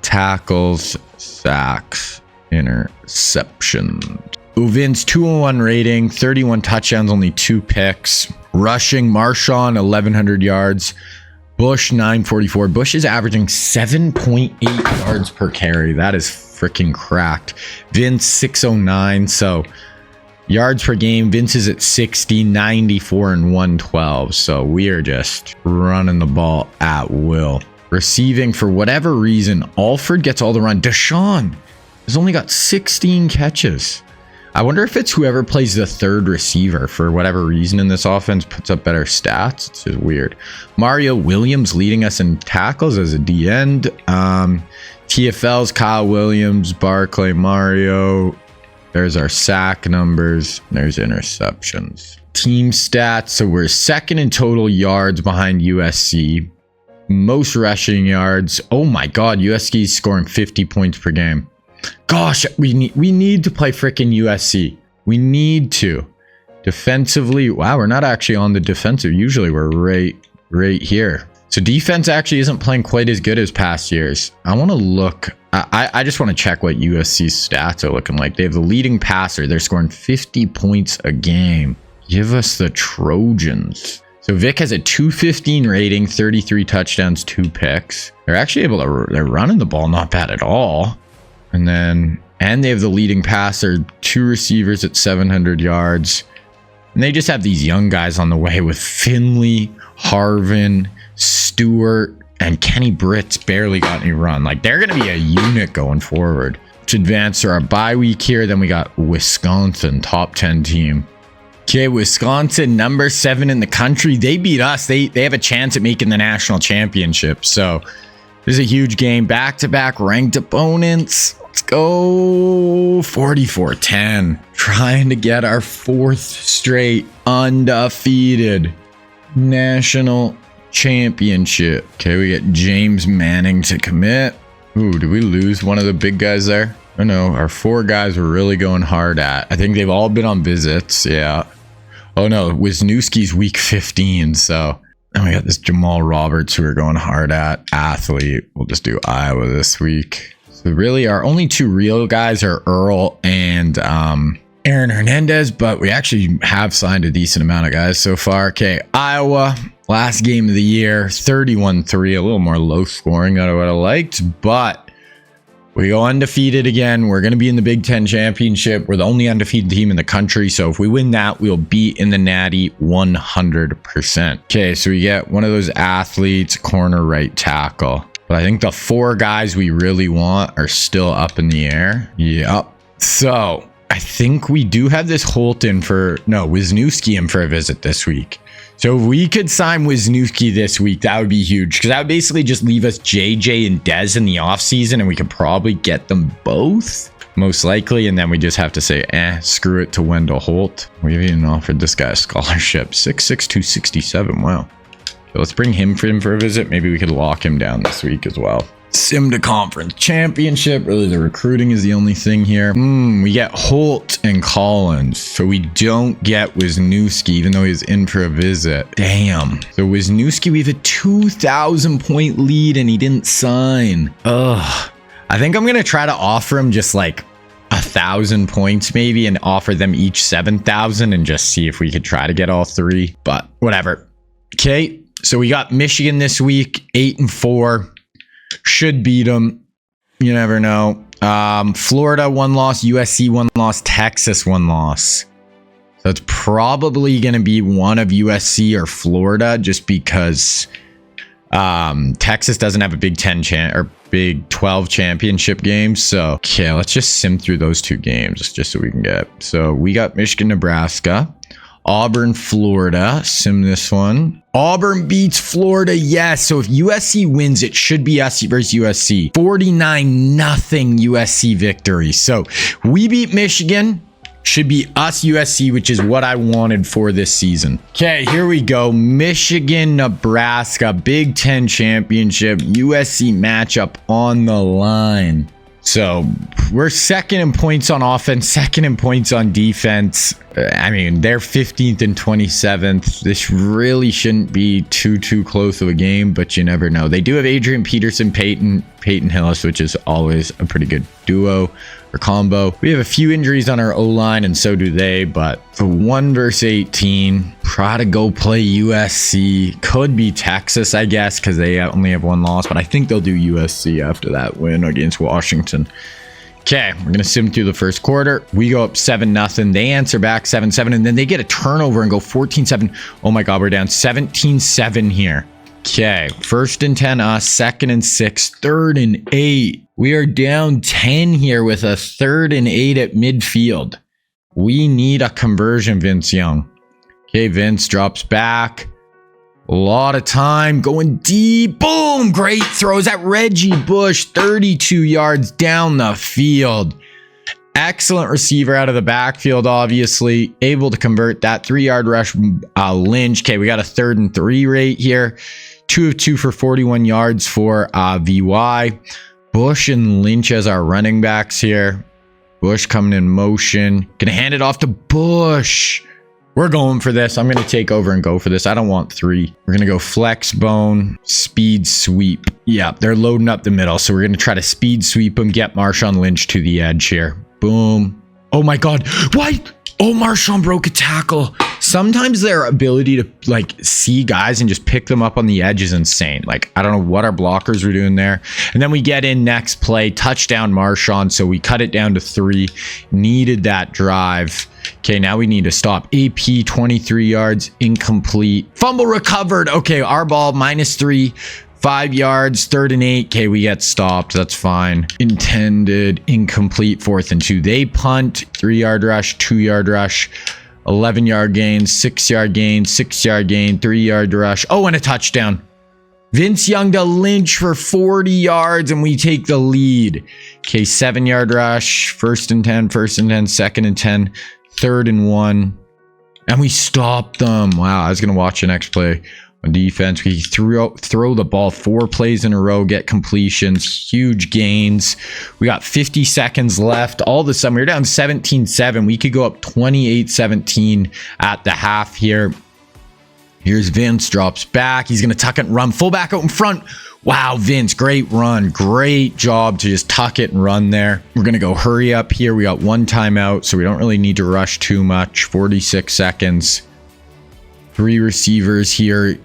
Tackles, sacks, interception. Vince 201 rating, 31 touchdowns, only 2 picks. Rushing, Marshawn 1100 yards. Bush 944. Bush is averaging 7.8 yards per carry. That is freaking cracked. Vince 609. So yards per game, Vince is at 60, 94, and 112. So we are just running the ball at will. Receiving, for whatever reason, Alford gets all the run. Deshaun has only got 16 catches. I wonder if it's whoever plays the third receiver for whatever reason in this offense puts up better stats. It's just weird. Mario Williams leading us in tackles as a D end. TFL's Kyle Williams, Barclay, Mario. There's our sack numbers. There's interceptions. Team stats. So we're second in total yards behind USC. Most rushing yards. Oh my God, USC is scoring 50 points per game. Gosh, we need to play freaking USC. We need to. Defensively, wow, we're not actually on the defensive. Usually we're right here. So defense actually isn't playing quite as good as past years. I want to look. I just want to check what USC's stats are looking like. They have the leading passer. They're scoring 50 points a game. Give us the Trojans. So Vic has a 215 rating, 33 touchdowns, 2 picks. They're actually able to, they're running the ball not bad at all. And they have the leading passer, 2 receivers at 700 yards. And they just have these young guys on the way with Finley, Harvin, Stewart, and Kenny Britt's barely got any run. Like, they're going to be a unit going forward. To advance to our bye week here, then we got Wisconsin, top 10 team. Okay, Wisconsin, number 7 in the country. They beat us. They have a chance at making the national championship. So this is a huge game. Back-to-back ranked opponents. Let's go 44-10. Trying to get our 4th straight undefeated national championship. Okay, we get James Manning to commit. Ooh, did we lose one of the big guys there? Oh no, our 4 guys we're really going hard at. I think they've all been on visits. Yeah. Oh no, Wisniewski's week 15. So, and we got this Jamal Roberts who we're going hard at. Athlete. We'll just do Iowa this week. So really our only 2 real guys are Earl and Aaron Hernandez, but we actually have signed a decent amount of guys so far. Okay, Iowa, last game of the year, 31-3, a little more low scoring than I would have liked, but we go undefeated again. We're going to be in the Big Ten Championship. We're the only undefeated team in the country. So if we win that, we'll be in the Natty 100%. Okay, so we get one of those athletes, corner right tackle. But I think the 4 guys we really want are still up in the air. Yep. So I think we do have this Wisniewski in for a visit this week. So if we could sign Wisniewski this week, that would be huge. Because that would basically just leave us JJ and Dez in the offseason. And we could probably get them both, most likely. And then we just have to say, screw it to Wendell Holt. We've even offered this guy a scholarship. 6'6", 267. Wow. So let's bring him for a visit. Maybe we could lock him down this week as well. Sim to conference championship. Really, the recruiting is the only thing here. We get Holt and Collins. So we don't get Wisniewski, even though he's in for a visit. Damn. So Wisniewski, we have a 2,000 point lead and he didn't sign. Ugh. I think I'm going to try to offer him just like 1,000 points maybe and offer them each 7,000 and just see if we could try to get all three. But whatever. Okay. So we got Michigan this week, 8-4. Should beat them. You never know. Florida, 1 loss. USC, 1 loss. Texas, 1 loss. So it's probably going to be one of USC or Florida just because Texas doesn't have a Big 10 or Big 12 championship game. So, okay, let's just sim through those 2 games just so we can get. So we got Michigan, Nebraska. Auburn, Florida. Sim this one. Auburn beats Florida. Yes. So if USC wins, it should be us versus USC. 49-0 USC victory. So we beat Michigan. Should be us USC, which is what I wanted for this season. Okay, here we go. Michigan, Nebraska, Big 10 championship, USC matchup on the line. So we're second in points on offense, second in points on defense. I mean, they're 15th and 27th. This really shouldn't be too close of a game, but you never know. They do have Adrian Peterson, Peyton Hillis, which is always a pretty good duo or combo. We have a few injuries on our O-line, and so do they, but the 1 versus 18, try to go play USC. Could be Texas, I guess, because they only have 1 loss, but I think they'll do USC after that win against Washington. Okay, we're going to sim through the first quarter. We go up 7-0. They answer back 7-7, and then they get a turnover and go 14-7. Oh my God, we're down 17-7 here. Okay, 1st and 10 us, 2nd and 6, 3rd and 8. We are down 10 here with a 3rd and 8 at midfield. We need a conversion, Vince Young. Okay, Vince drops back. A lot of time going deep. Boom! Great throws at Reggie Bush. 32 yards down the field. Excellent receiver out of the backfield, obviously. Able to convert that 3-yard rush. Lynch. Okay, we got a 3rd and 3 rate here. 2 of 2 for 41 yards for VY. Bush and Lynch as our running backs here. Bush coming in motion. Gonna hand it off to Bush. We're going for this. I'm going to take over and go for this. I don't want 3. We're going to go flex bone, speed sweep. Yeah, they're loading up the middle. So we're going to try to speed sweep them, get Marshawn Lynch to the edge here. Boom. Oh my God. What? Oh, Marshawn broke a tackle. Sometimes their ability to like see guys and just pick them up on the edge is insane. Like, I don't know what our blockers were doing there. And then we get in next play, touchdown Marshawn. So we cut it down to 3. Needed that drive. Okay, now we need to stop. AP 23 yards, incomplete. Fumble recovered. Okay, our ball -3. 5 yards, 3rd and 8. Okay, we get stopped. That's fine. Intended, incomplete, 4th and 2. They punt, 3-yard rush, 2-yard rush, 11-yard gain, 6-yard gain, 6-yard gain, 3-yard rush. Oh, and a touchdown. Vince Young to Lynch for 40 yards, and we take the lead. Okay, 7-yard rush, 1st and 10, 1st and 10, 2nd and 10, 3rd and 1. And we stopped them. Wow, I was going to watch the next play. On defense, we throw the ball 4 plays in a row, get completions, huge gains. We got 50 seconds left. All of a sudden, we're down 17-7. We could go up 28-17 at the half here. Here's Vince, drops back. He's going to tuck it and run. Fullback out in front. Wow, Vince, great run. Great job to just tuck it and run there. We're going to go hurry up here. We got 1 timeout, so we don't really need to rush too much. 46 seconds. 3 receivers here.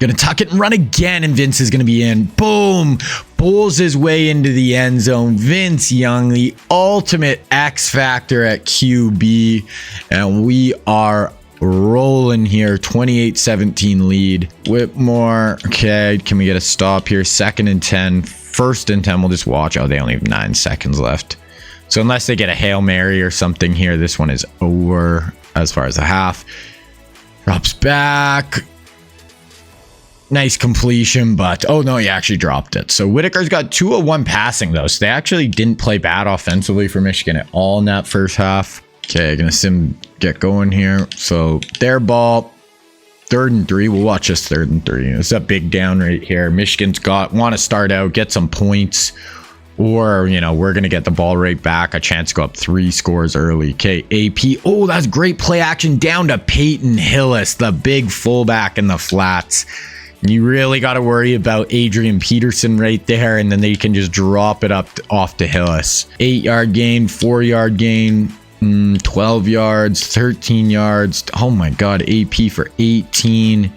Gonna tuck it and run again, and Vince is gonna be in. Boom! Pulls his way into the end zone. Vince Young, the ultimate X factor at QB. And we are rolling here. 28-17 lead. Whitmore. Okay, can we get a stop here? 2nd and 10. 1st and 10. We'll just watch. Oh, they only have 9 seconds left. So unless they get a Hail Mary or something here, this one is over as far as the half. Drops back. Nice completion, but oh no, he actually dropped it. So Whitaker's got 2 of 1 passing though. So they actually didn't play bad offensively for Michigan at all in that first half. Okay, gonna sim get going here. So their ball, Third and 3. We'll watch this 3rd and 3. It's a big down right here. Michigan's want to start out, get some points, or, you know, we're going to get the ball right back. A chance to go up 3 scores early. Okay, AP. Oh, that's great play action down to Peyton Hillis, the big fullback in the flats. You really got to worry about Adrian Peterson right there, and then they can just drop it up off to Hillis. 8-yard gain, 4-yard gain, 12 yards, 13 yards. Oh my God, AP for 18.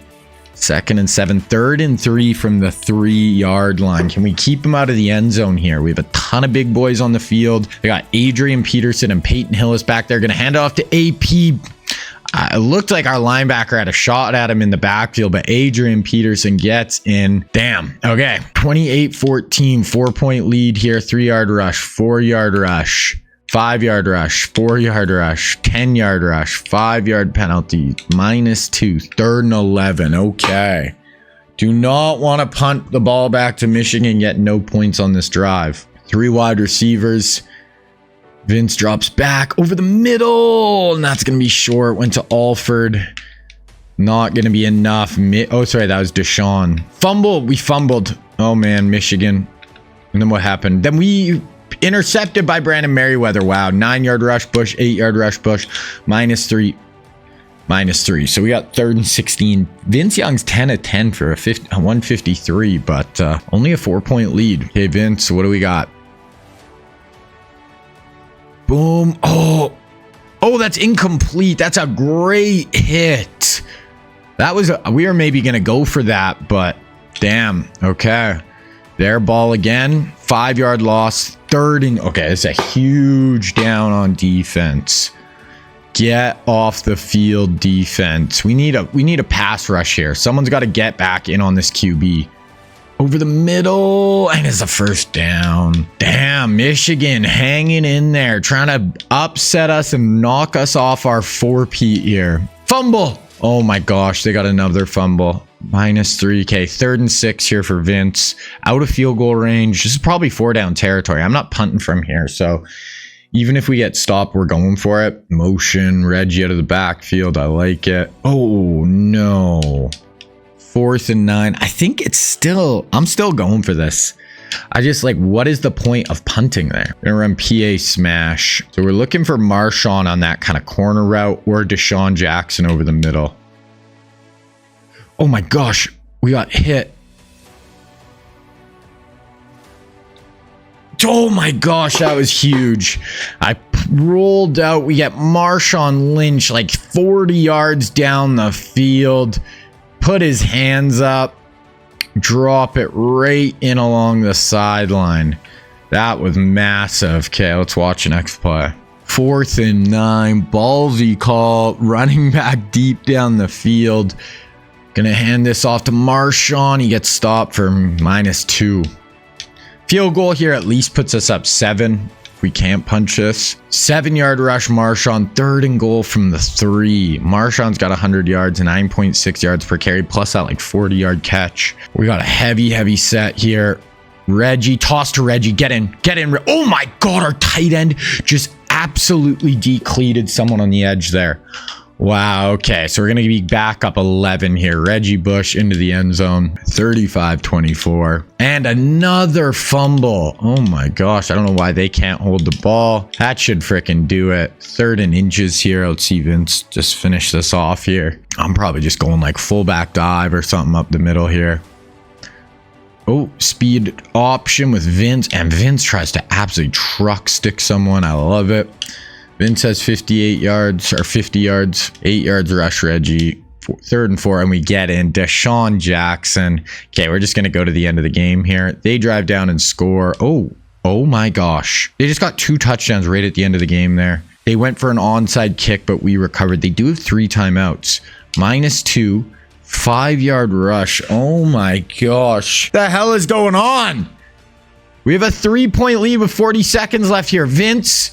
2nd and 7, 3rd and 3 from the 3-yard line. Can we keep him out of the end zone here? We have a ton of big boys on the field. They got Adrian Peterson and Peyton Hillis back there. Going to hand it off to AP. It looked like our linebacker had a shot at him in the backfield, but Adrian Peterson gets in. Damn. Okay. 28-14, 4-point lead here. 3-yard rush, 4-yard rush, 5-yard rush, 4-yard rush, 10-yard rush, 5-yard penalty, -2, 3rd and 11. Okay. Do not want to punt the ball back to Michigan, get no points on this drive. 3 wide receivers. Vince drops back over the middle, and that's going to be short. Went to Alford. Not going to be enough. Oh, sorry, that was Deshaun. Fumble. We fumbled. Oh, man, Michigan. And then what happened? Then we intercepted by Brandon Merriweather. Wow, 9-yard rush push, 8-yard rush push, -3. -3. So we got 3rd and 16. Vince Young's 10 of 10 for a 153, but only a 4-point lead. Okay, Vince, what do we got? Boom. Oh, that's incomplete. That's a great hit. That was, we were maybe going to go for that, but damn. Okay. Their ball again. 5-yard loss. 3rd and, okay, it's a huge down on defense. Get off the field, defense. We need a pass rush here. Someone's got to get back in on this QB. Over the middle, and it's a 1st down. Damn, Michigan hanging in there, trying to upset us and knock us off our 4-peat here. Fumble. Oh my gosh, they got another fumble. -3. Okay, 3rd and 6 here for Vince. Out of field goal range. This is probably 4-down territory. I'm not punting from here, so even if we get stopped, we're going for it. Motion, Reggie out of the backfield. I like it. Oh no. 4th and 9. I think I'm still going for this. I just like, what is the point of punting there? We're gonna run PA smash. So we're looking for Marshawn on that kind of corner route, or Deshaun Jackson over the middle. Oh my gosh, we got hit. Oh my gosh, that was huge. I rolled out. We get Marshawn Lynch like 40 yards down the field. Put his hands up, drop it right in along the sideline. That was massive. Okay, let's watch the next play. 4th and 9, ballsy call, running back deep down the field. Gonna hand this off to Marshawn. He gets stopped for -2. Field goal here at least puts us up 7. We can't punch this. 7-yard rush, Marshawn. 3rd and goal from the 3. Marshawn's got 100 yards, 9.6 yards per carry, plus that like 40-yard catch. We got a heavy set here. Reggie, toss to Reggie. Get in. Oh my God, our tight end just absolutely decleated someone on the edge there. Wow, okay, so we're going to be back up 11 here. Reggie Bush into the end zone, 35-24. And another fumble. Oh my gosh, I don't know why they can't hold the ball. That should frickin' do it. 3rd and inches here. Let's see Vince just finish this off here. I'm probably just going like fullback dive or something up the middle here. Oh, speed option with Vince, and Vince tries to absolutely truck stick someone. I love it. Vince has 58 yards or 50 yards, 8 yards rush Reggie, 3rd and 4, and we get in Deshaun Jackson. Okay, we're just going to go to the end of the game here. They drive down and score. Oh my gosh. They just got 2 touchdowns right at the end of the game there. They went for an onside kick, but we recovered. They do have 3 timeouts. -2, 5-yard rush. Oh my gosh. The hell is going on? We have a 3-point lead with 40 seconds left here. Vince.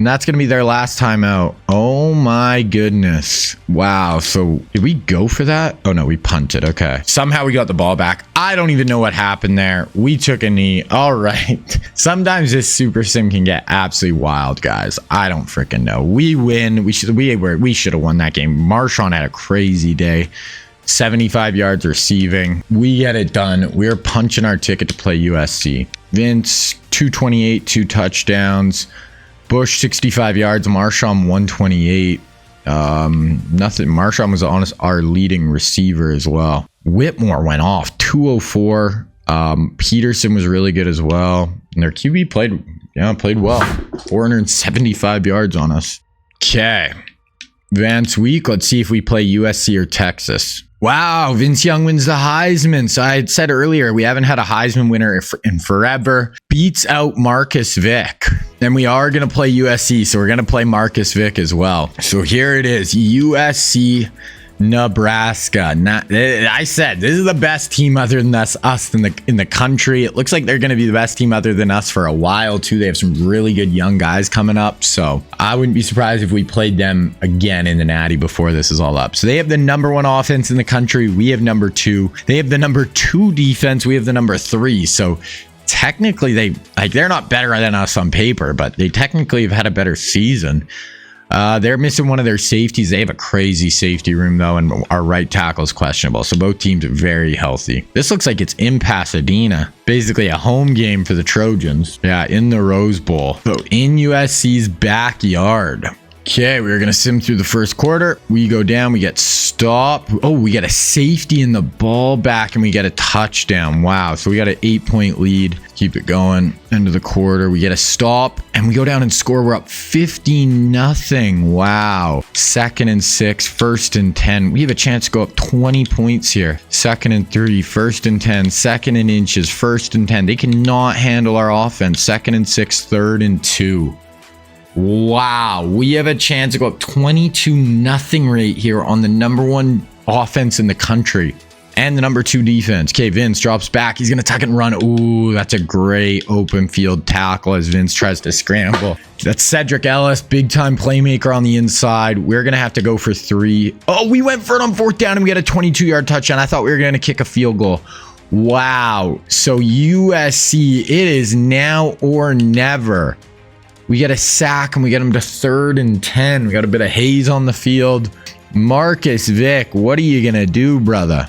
And that's going to be their last time out. Oh my goodness. Wow. So did we go for that? Oh no, we punted. Okay. Somehow we got the ball back. I don't even know what happened there. We took a knee. All right. Sometimes this super sim can get absolutely wild, guys. I don't freaking know. We win. We should have won that game. Marshawn had a crazy day. 75 yards receiving. We get it done. We're punching our ticket to play USC. Vince, 228, 2 touchdowns. Bush, 65 yards. Marshawn, 128. Nothing. Marshawn was honest our leading receiver as well. Whitmore went off, 204. Peterson was really good as well. And their QB played well. 475 yards on us. Okay. Advanced week. Let's see if we play USC or Texas. Wow, Vince Young wins the Heisman. So I had said earlier, we haven't had a Heisman winner in forever. Beats out Marcus Vick. And we are going to play USC, so we're going to play Marcus Vick as well. So here it is, USC, Nebraska. I said this is the best team other than us in the country. It looks like they're going to be the best team other than us for a while too. They have some really good young guys coming up, so I wouldn't be surprised if we played them again in the Natty before this is all up. So they have the #1 offense in the country. We have #2. They have the #2 defense. We have the #3. So technically they're not better than us on paper, but they technically have had a better season. They're missing one of their safeties. They have a crazy safety room, though, and our right tackle is questionable. So both teams are very healthy. This looks like it's in Pasadena. Basically a home game for the Trojans. Yeah, in the Rose Bowl. So in USC's backyard. Okay, we're going to sim through the first quarter. We go down. We get stopped. Oh, we get a safety in the ball back, and we get a touchdown. Wow. So we got an 8-point lead. Keep it going. End of the quarter. We get a stop, and we go down and score. We're up 50-0. Wow. 2nd and 6. 1st and 10. We have a chance to go up 20 points here. 2nd and 3. 1st and 10. 2nd and inches. 1st and 10. They cannot handle our offense. 2nd and 6. 3rd and 2. Wow, we have a chance to go up 22-0 right here on the #1 offense in the country and the #2 defense. Okay, Vince drops back. He's going to tuck and run. Ooh, that's a great open field tackle as Vince tries to scramble. That's Cedric Ellis, big-time playmaker on the inside. We're going to have to go for 3. Oh, we went for it on 4th down, and we got a 22-yard touchdown. I thought we were going to kick a field goal. Wow, so USC, it is now or never. We get a sack and we get them to 3rd and 10. We got a bit of haze on the field. Marcus Vick, what are you going to do, brother?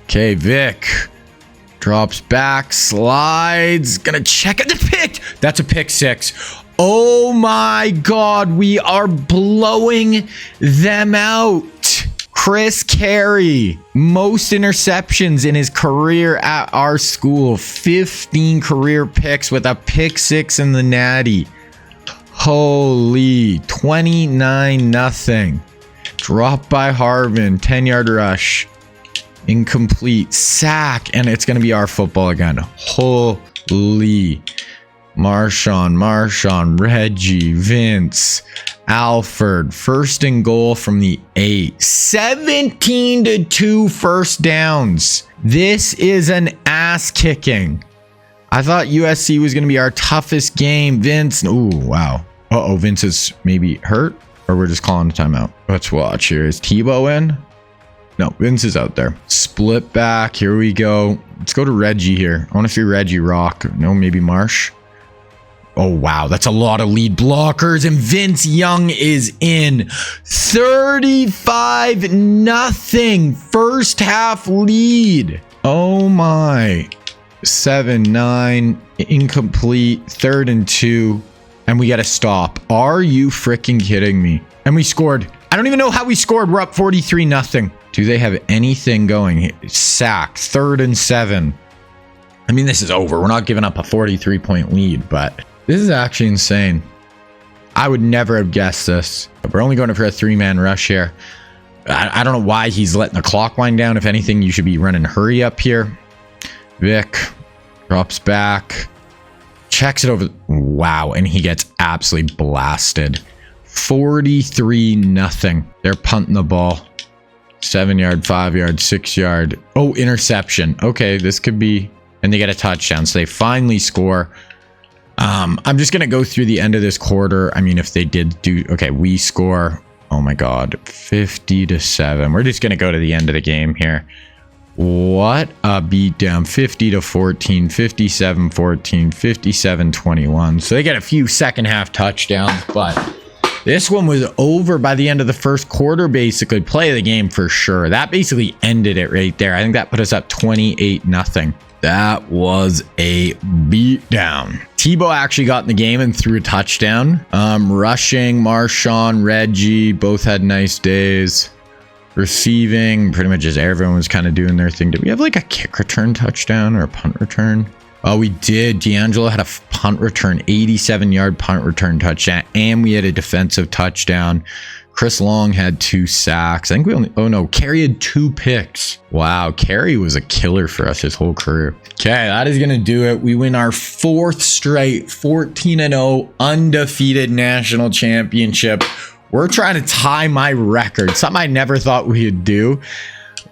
Okay, Vick drops back, slides, going to check at the pick. That's a pick 6. Oh my God, we are blowing them out. Chris Carey, most interceptions in his career at our school. 15 career picks with a pick 6 in the Natty. Holy, 29-0. Drop by Harvin, 10-yard rush. Incomplete, sack, and it's going to be our football again. Holy. Marshawn, Reggie, Vince, Alford. 1st and goal from the 8. 17-2 first downs. This is an ass kicking. I thought USC was going to be our toughest game. Vince. Ooh, wow. Uh-oh, Vince is maybe hurt? Or we're just calling a timeout. Let's watch here. Is Tebow in? No, Vince is out there. Split back. Here we go. Let's go to Reggie here. I want to see Reggie rock. No, maybe Marsh. Oh, wow. That's a lot of lead blockers. And Vince Young is in. 35-0. First half lead. Oh, my. 7-9, incomplete, 3rd and 2, and we got to stop. Are you freaking kidding me? And we scored. I don't even know how we scored. We're up 43-0. Do they have anything going? Sack, 3rd and 7. I mean, this is over. We're not giving up a 43-point lead, but this is actually insane. I would never have guessed this. But we're only going for a 3-man rush here. I don't know why he's letting the clock wind down. If anything, you should be running hurry up here. Vic drops back, checks it over. Wow, and he gets absolutely blasted. 43-0. They're punting the ball. 7-yard, 5-yard, 6-yard. Oh, interception. Okay, this could be... And they get a touchdown, so they finally score. I'm just going to go through the end of this quarter. I mean, if they did do, okay, we score, oh my God, 50-7. We're just going to go to the end of the game here. What a beatdown. 50-14, 57-14, 57-21. So they get a few second half touchdowns, but this one was over by the end of the first quarter, basically. Play of the game for sure. That basically ended it right there. I think that put us up 28-0. That was a beatdown. Tebow actually got in the game and threw a touchdown. Rushing, Marshawn, Reggie, both had nice days. Receiving, pretty much just everyone was kind of doing their thing. Did we have like a kick return touchdown or a punt return? Oh, we did. D'Angelo had a punt return, 87-yard punt return touchdown, and we had a defensive touchdown. Chris Long had 2 sacks. I think we only, oh no, Carey had 2 picks. Wow, Carey was a killer for us his whole career. Okay, that is going to do it. We win our 4th straight 14-0 undefeated national championship. We're trying to tie my record. Something I never thought we would do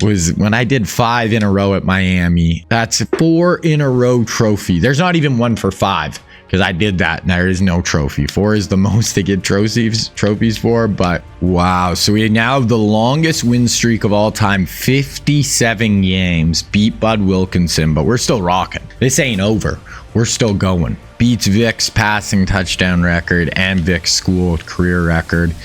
was when I did 5 in a row at Miami. That's 4 in a row trophy. There's not even one for 5 because I did that and there is no trophy. 4 is the most to get trophies for, but wow. So we now have the longest win streak of all time, 57 games. Beat Bud Wilkinson, but we're still rocking. This ain't over. We're still going. Beats Vic's passing touchdown record and Vic's school career record.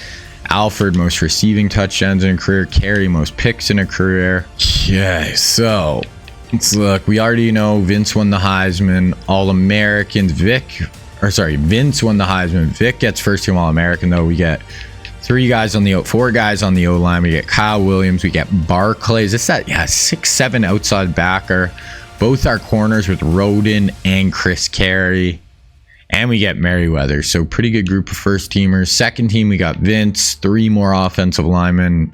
Alfred, most receiving touchdowns in a career. Carey, most picks in a career. Okay, so let's look. We already know Vince won the Heisman. All-Americans. Vince won the Heisman. Vic gets first team All-American, though. We get 4 guys on the O-line. We get Kyle Williams. We get Barclay. Is this that? Yeah, 6'7" outside backer. Both our corners with Roden and Chris Carey. And we get Merriweather. So pretty good group of first teamers. Second team, we got Vince, 4 more offensive linemen.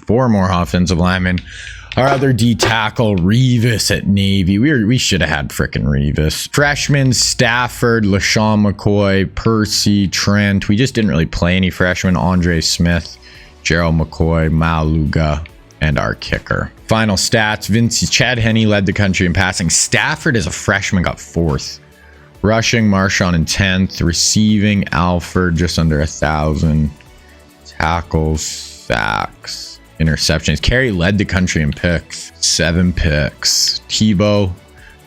Our other D tackle, Revis at Navy. We should have had frickin' Revis. Freshmen, Stafford, LaShawn McCoy, Percy, Trent. We just didn't really play any freshmen. Andre Smith, Gerald McCoy, Maluga, and our kicker. Final stats, Chad Henne led the country in passing. Stafford as a freshman got 4th. Rushing, Marshawn in 10th. Receiving, Alfred just under 1,000. Tackles, sacks, interceptions. Carey led the country in picks. 7 picks. Tebow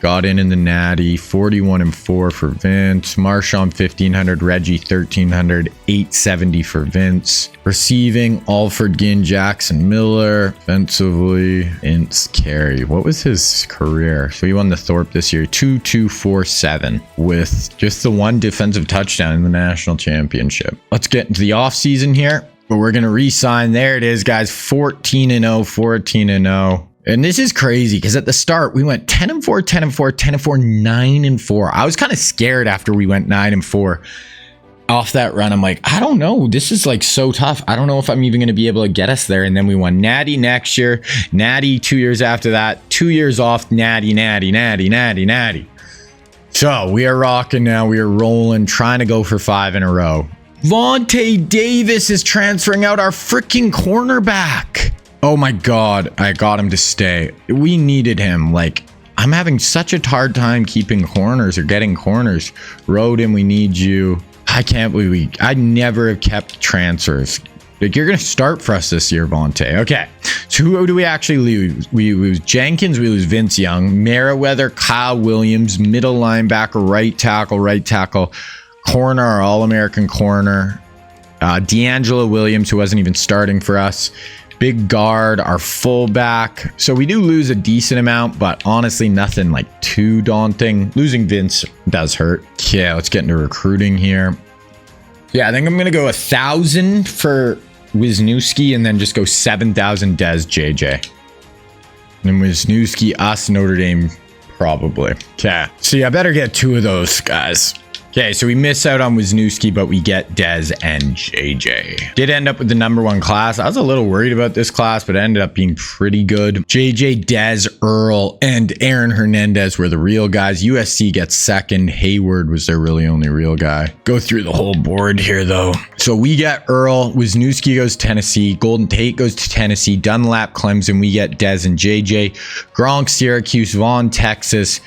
got in the natty. 41-4 for Vince. Marshawn 1,500. Reggie 1,300. 870 for Vince. Receiving, Alfred, Ginn, Jackson, Miller. Offensively, Vince, Carey. What was his career? So he won the Thorpe this year. 2-2-4-7 with just the 1 defensive touchdown in the national championship. Let's get into the offseason here. But we're going to re-sign. There it is, guys. 14-0. And this is crazy because at the start we went 10-4, 10-4, 10-4, 9-4. I was kind of scared after we went 9-4 off that run. I'm like, I don't know. This is like so tough. I don't know if I'm even going to be able to get us there. And then we won Natty next year, Natty 2 years after that, 2 years off, Natty. So we are rocking now. We are rolling, trying to go for 5 in a row. Vontae Davis is transferring out, our freaking cornerback. Oh my God, I got him to stay. We needed him. Like, I'm having such a hard time keeping corners or getting corners. Roden, we need you. I can't believe I never have kept transfers. Like, you're going to start for us this year, Vontae. Okay, so who do we actually lose? We lose Jenkins, we lose Vince Young, Merriweather, Kyle Williams, middle linebacker, right tackle, corner, our All-American corner, D'Angelo Williams, who wasn't even starting for us. Big guard, our fullback. So we do lose a decent amount, but honestly, nothing like too daunting. Losing Vince does hurt. Yeah, let's get into recruiting here. Yeah, I think I'm going to go 1,000 for Wisniewski and then just go 7,000 Des JJ. And Wisniewski, us, Notre Dame, probably. Okay, so yeah, I better get 2 of those guys. Okay, so we miss out on Wisniewski, but we get Dez and JJ. Did end up with the #1 class. I was a little worried about this class, but it ended up being pretty good. JJ, Dez, Earl, and Aaron Hernandez were the real guys. USC gets 2nd. Hayward was their really only real guy. Go through the whole board here, though. So we get Earl. Wisniewski goes to Tennessee. Golden Tate goes to Tennessee. Dunlap, Clemson. We get Dez and JJ. Gronk, Syracuse. Vaughn, Texas.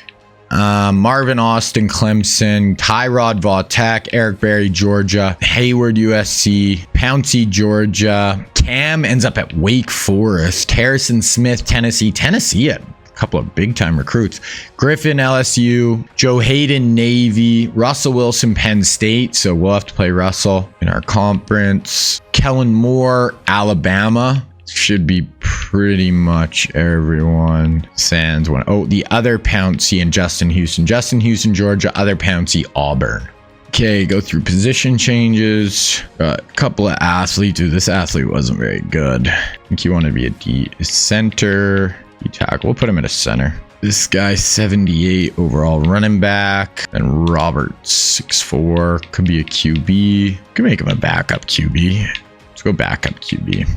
Marvin Austin, Clemson, Tyrod Vautech, Eric Berry, Georgia, Hayward, USC, Pouncey, Georgia. Cam ends up at Wake Forest. Harrison Smith, Tennessee. Tennessee had a couple of big time recruits. Griffin, LSU. Joe Hayden, Navy. Russell Wilson, Penn State. So we'll have to play Russell in our conference. Kellen Moore, Alabama. Should be pretty much everyone. Sans one. Oh, the other Pouncey and Justin Houston. Justin Houston, Georgia. Other Pouncey, Auburn. Okay, go through position changes. Got a couple of athletes. Dude, this athlete wasn't very good. I think you want to be a D center. D tackle. We'll put him at a center. This guy 78 overall running back. And Robert 6'4". Could be a QB. Could make him a backup QB. Let's go backup QB.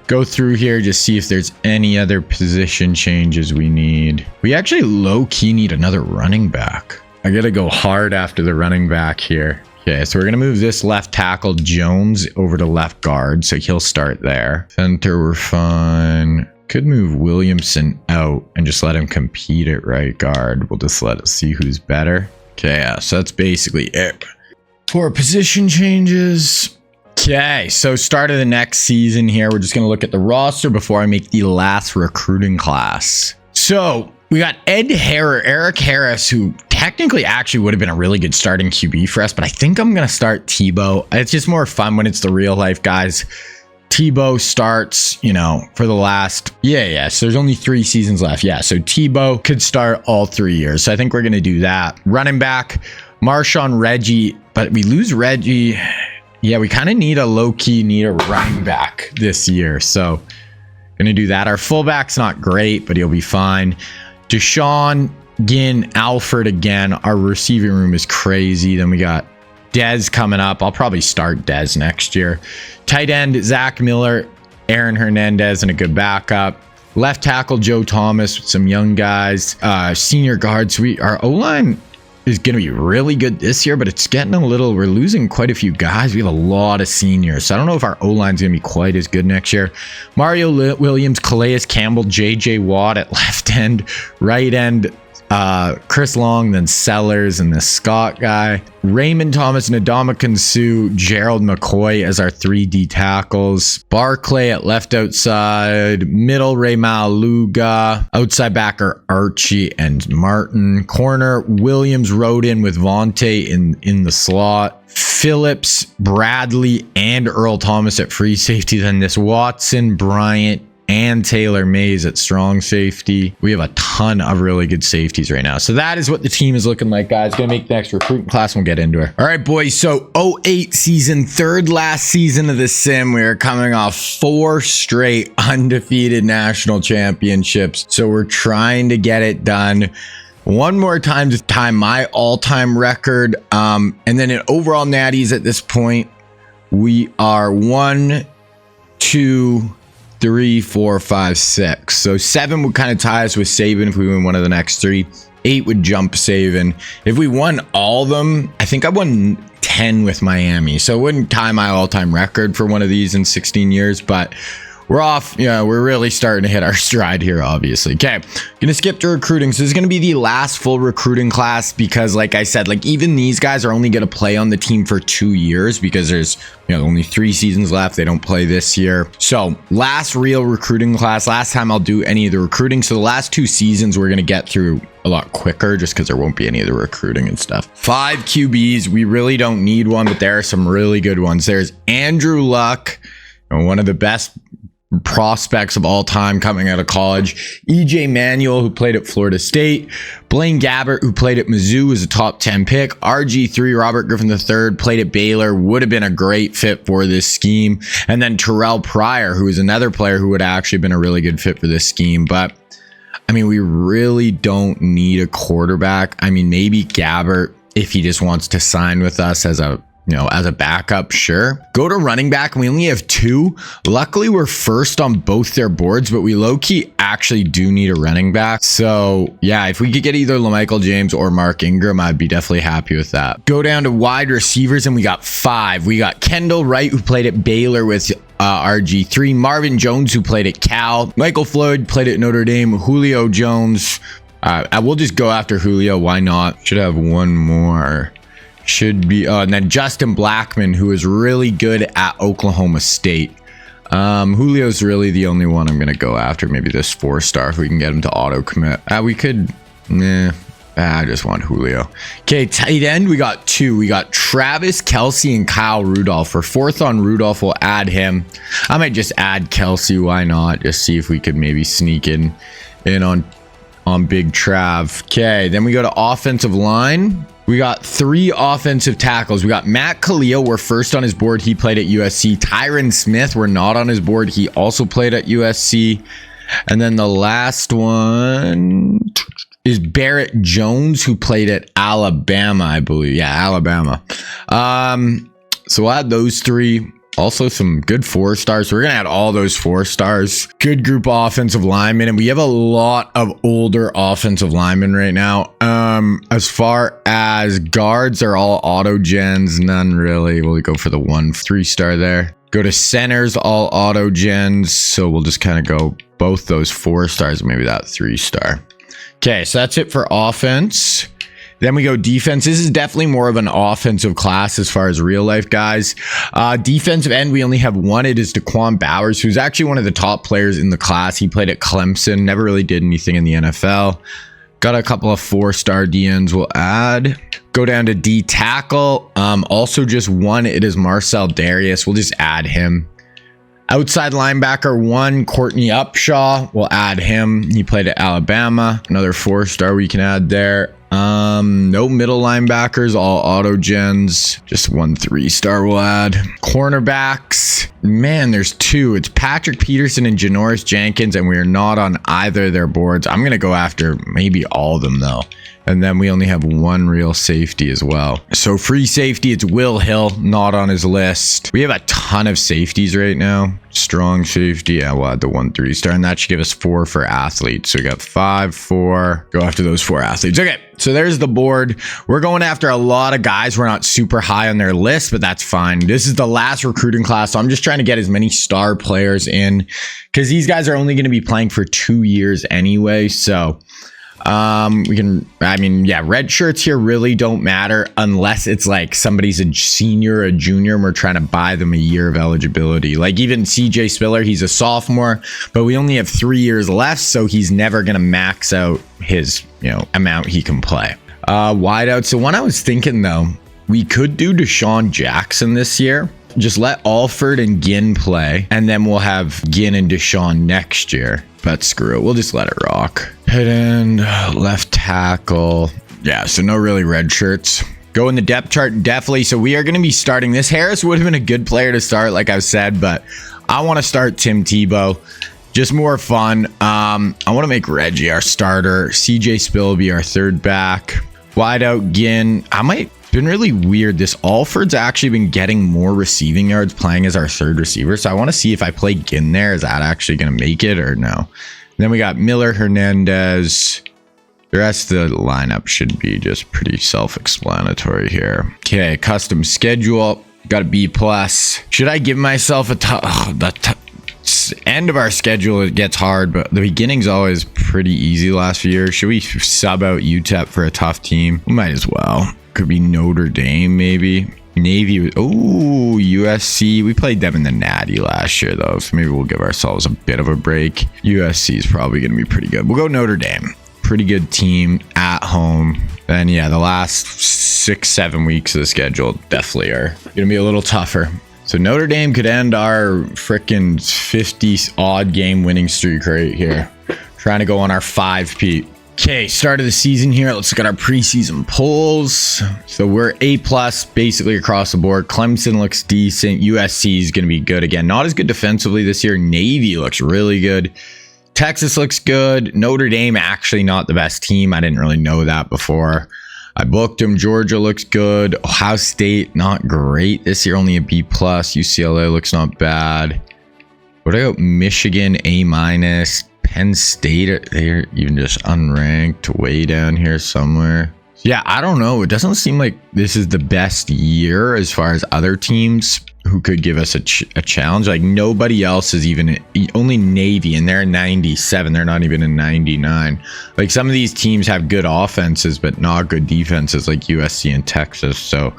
Go through here, just see if there's any other position changes we need. We actually low-key need another running back. I gotta go hard after the running back here. Okay, so we're gonna move this left tackle Jones over to left guard, so he'll start there. Center, we're fine. Could move Williamson out and just let him compete at right guard. We'll just let us see who's better. Okay, yeah, so that's basically it. For position changes. Okay, so start of the next season here. We're just going to look at the roster before I make the last recruiting class. So we got Eric Harris, who technically actually would have been a really good starting QB for us, but I think I'm going to start Tebow. It's just more fun when it's the real life guys. Tebow starts, you know, for the last, so there's only 3 seasons left. Yeah, so Tebow could start all 3 years. So I think we're going to do that. Running back, Marshawn Reggie, but we lose Reggie. Yeah, we kind of need a low-key running back this year. So gonna do that. Our fullback's not great, but he'll be fine. Deshaun, Ginn, Alford again. Our receiving room is crazy. Then we got Dez coming up. I'll probably start Dez next year. Tight end, Zach Miller, Aaron Hernandez, and a good backup. Left tackle, Joe Thomas with some young guys. Senior guards, our O-line is going to be really good this year, but it's getting a little, we're losing quite a few guys. We have a lot of seniors, so I don't know if our O-line is going to be quite as good next year. Mario Williams, Calais Campbell, JJ Watt at left end, right end, Chris Long, then Sellers, and the Scott guy. Raymond Thomas, Ndamukong Suh, Gerald McCoy as our 3D tackles. Barclay at left outside. Middle, Ray Maluga. Outside backer, Archie and Martin. Corner, Williams rode in with Vontae in the slot. Phillips, Bradley, and Earl Thomas at free safety. Then this Watson, Bryant, and Taylor Mays at strong safety. We have a ton of really good safeties right now. So that is what the team is looking like, guys. Gonna make the next recruiting class. We'll get into it. All right, boys. So 08 season, third last season of the sim. We are coming off 4 straight undefeated national championships. So we're trying to get it done one more time to time my all-time record. And then in overall natties at this point, we are 1, 2, 3, 4, 5, 6. So 7 would kind of tie us with Saban if we win one of the next 3. 8 would jump Saban. If we won all of them, I think I won 10 with Miami. So it wouldn't tie my all-time record for one of these in 16 years, but we're off. We're really starting to hit our stride here, obviously. Okay, gonna skip to recruiting. So this is gonna be the last full recruiting class because, like I said, like even these guys are only gonna play on the team for 2 years because there's only 3 seasons left. They don't play this year. So last real recruiting class. Last time I'll do any of the recruiting. So the last 2 seasons we're gonna get through a lot quicker just because there won't be any of the recruiting and stuff. 5 QBs. We really don't need one, but there are some really good ones. There's Andrew Luck, one of the best prospects of all time coming out of college. EJ Manuel, who played at Florida State. Blaine Gabbert, who played at Mizzou, was a top 10 pick. RG3, Robert Griffin III, played at Baylor, would have been a great fit for this scheme. And then Terrell Pryor, who is another player who would have actually been a really good fit for this scheme. But I mean, we really don't need a quarterback. I mean, maybe Gabbert, if he just wants to sign with us as a backup, sure. Go to running back, and we only have 2. Luckily, we're first on both their boards, but we low-key actually do need a running back. So, yeah, if we could get either LaMichael James or Mark Ingram, I'd be definitely happy with that. Go down to wide receivers, and we got 5. We got Kendall Wright, who played at Baylor with RG3. Marvin Jones, who played at Cal. Michael Floyd played at Notre Dame. Julio Jones We'll just go after Julio. Why not? Should have one more. Should be, and then Justin Blackman, who is really good at Oklahoma State. Julio's really the only one I'm gonna go after. Maybe this 4-star if we can get him to auto commit. We could, I just want Julio. Okay, tight end, we got 2. We got Travis Kelce and Kyle Rudolph. For 4th on Rudolph, we'll add him. I might just add Kelce. Why not? Just see if we could maybe sneak in on Big Trav. Okay, then we go to offensive line. We got 3 offensive tackles. We got Matt Khalil. We're first on his board. He played at USC. Tyron Smith, we're not on his board. He also played at USC. And then the last one is Barrett Jones, who played at Alabama, I believe. Yeah, Alabama. So we'll add those 3. Also some good 4-stars. So we're going to add all those 4-stars. Good group of offensive linemen. And we have a lot of older offensive linemen right now. As far as guards, are all auto gens. None really. We'll go for the 1 3-star there. Go to centers, all auto gens. So we'll just kind of go both those 4-stars, maybe that 3-star. Okay, so that's it for offense. Then we go defense. This is definitely more of an offensive class as far as real life guys. Defensive end, we only have 1. It is Daquan Bowers, who's actually one of the top players in the class. He played at Clemson, never really did anything in the NFL. Got a couple of 4-star DNs we'll add. Go down to D tackle. Also just 1. It is Marcel Darius. We'll just add him. Outside linebacker 1, Courtney Upshaw. We'll add him. He played at Alabama. Another 4-star we can add there. No middle linebackers, all auto gens. Just 1 3-star we'll add. Cornerbacks, man, there's 2. It's Patrick Peterson and Janoris Jenkins, and we are not on either of their boards. I'm gonna go after maybe all of them though. And then we only have 1 real safety as well. So free safety, it's Will Hill, not on his list. We have a ton of safeties right now. Strong safety, yeah, we'll add the 1 3-star, and that should give us 4 for athletes. So we got 5, 4. Go after those 4 athletes. Okay, so there's the board. We're going after a lot of guys. We're not super high on their list, but that's fine. This is the last recruiting class, so I'm just trying to get as many star players in because these guys are only going to be playing for 2 years anyway. So we can, red shirts here really don't matter unless it's like somebody's a senior or a junior and we're trying to buy them a year of eligibility. Like even CJ Spiller, he's a sophomore, but we only have 3 years left, so he's never going to max out his, amount he can play. Wideout. So one I was thinking though, we could do Deshaun Jackson this year. Just let Alford and Ginn play, and then we'll have Ginn and Deshaun next year. But screw it, we'll just let it rock. Head end, left tackle. Yeah, so no really red shirts. Go in the depth chart, definitely. So we are going to be starting this. Harris would have been a good player to start, like I've said, but I want to start Tim Tebow. Just more fun. I want to make Reggie our starter. CJ Spill will be our 3rd back. Wideout Ginn. Been really weird. This Alford's actually been getting more receiving yards playing as our 3rd receiver. So I want to see if I play Ginn there. Is that actually going to make it or no? Then we got Miller, Hernandez. The rest of the lineup should be just pretty self-explanatory here. Okay, custom schedule. Got a B+. Should I give myself the end of our schedule, it gets hard, but the beginning's always pretty easy last few years. Should we sub out UTEP for a tough team? We might as well. Could be Notre Dame, maybe. Navy. Oh, USC. We played them in the Natty last year, though, so maybe we'll give ourselves a bit of a break. USC is probably going to be pretty good. We'll go Notre Dame. Pretty good team at home. And yeah, the last 6-7 weeks of the schedule definitely are going to be a little tougher. So Notre Dame could end our freaking 50 odd game winning streak right here. Trying to go on our 5-peat. Okay, start of the season here. Let's look at our preseason polls. So we're A+ basically across the board. Clemson looks decent. USC is going to be good again. Not as good defensively this year. Navy looks really good. Texas looks good. Notre Dame actually not the best team. I didn't really know that before. I booked them. Georgia looks good. Ohio State not great this year. Only a B+. UCLA looks not bad. What about Michigan A-? Penn State, they're even just unranked way down here somewhere. Yeah, I don't know. It doesn't seem like this is the best year as far as other teams who could give us a challenge. Like nobody else is even, only Navy, and they're in 97. They're not even in 99. Like some of these teams have good offenses, but not good defenses, like USC and Texas. So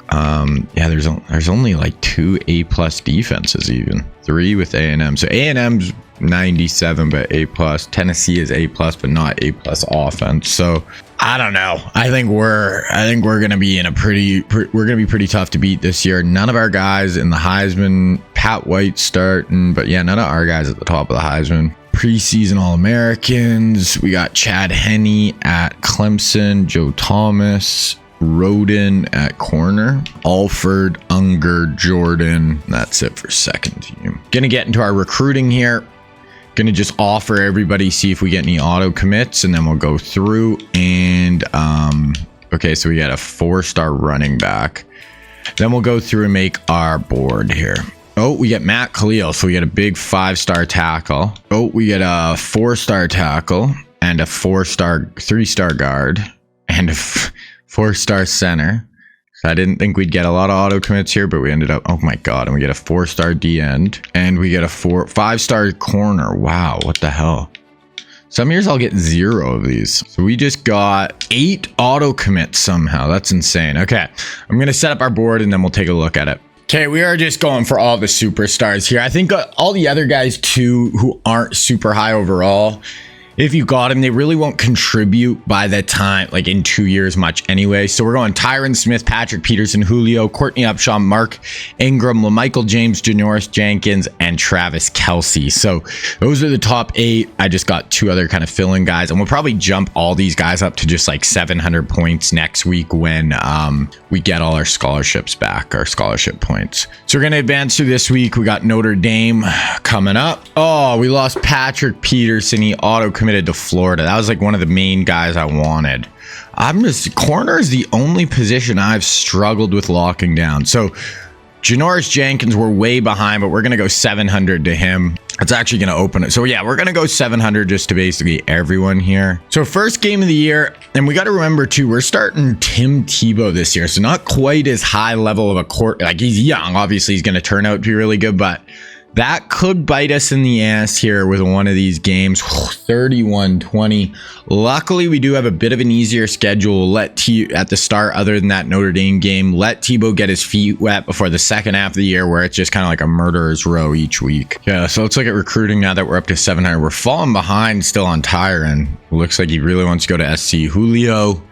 yeah, there's only like 2 A+ defenses, even 3 with A&M. So A&M's 97, but A+. Tennessee is A+, but not A+ offense. So I don't know. I think we're gonna be in a we're gonna be pretty tough to beat this year. None of our guys in the Heisman. Pat White starting, but yeah, none of our guys at the top of the Heisman. Preseason All-Americans. We got Chad Henne at Clemson, Joe Thomas, Roden at corner, Alford, Unger, Jordan. That's it for second team. Gonna get into our recruiting here. Gonna just offer everybody, see if we get any auto commits, and then we'll go through. And okay, so we got a 4-star running back. Then we'll go through and make our board here. Oh, we get Matt Khalil, so we get a big 5-star tackle. Oh, we get a 4-star tackle and a 3-star guard and a 4-star center. So I didn't think we'd get a lot of auto commits here, but we ended up, oh my God, and we get a 4-star D end, and we get a 5-star corner. Wow, what the hell? Some years I'll get 0 of these. So we just got 8 auto commits somehow. That's insane. Okay, I'm gonna set up our board and then we'll take a look at it. Okay, we are just going for all the superstars here. I think all the other guys too who aren't super high overall, if you got him, they really won't contribute by the time, like in 2 years much anyway. So we're going Tyron Smith, Patrick Peterson, Julio, Courtney Upshaw, Mark Ingram, LaMichael James, Janoris Jenkins, and Travis Kelce. So those are the top 8. I just got 2 other kind of fill-in guys, and we'll probably jump all these guys up to just like 700 points next week when we get all our scholarships back, our scholarship points. So we're going to advance through this week. We got Notre Dame coming up. Oh, we lost Patrick Peterson. He auto-committed to Florida. That was like one of the main guys I wanted. Corner is the only position I've struggled with locking down. So Janoris Jenkins, we're way behind, but we're going to go 700 to him. It's actually going to open it. So yeah, we're going to go 700 just to basically everyone here. So first game of the year, and we got to remember too, we're starting Tim Tebow this year. So not quite as high level of a court. Like he's young. Obviously he's going to turn out to be really good, but that could bite us in the ass here with one of these games. 31-20. Luckily, we do have a bit of an easier schedule. At the start, other than that Notre Dame game, let Tebow get his feet wet before the second half of the year, where it's just kind of like a murderer's row each week. Yeah, so let's look at recruiting now that we're up to 700. We're falling behind still on Tyron. Looks like he really wants to go to SC. Julio,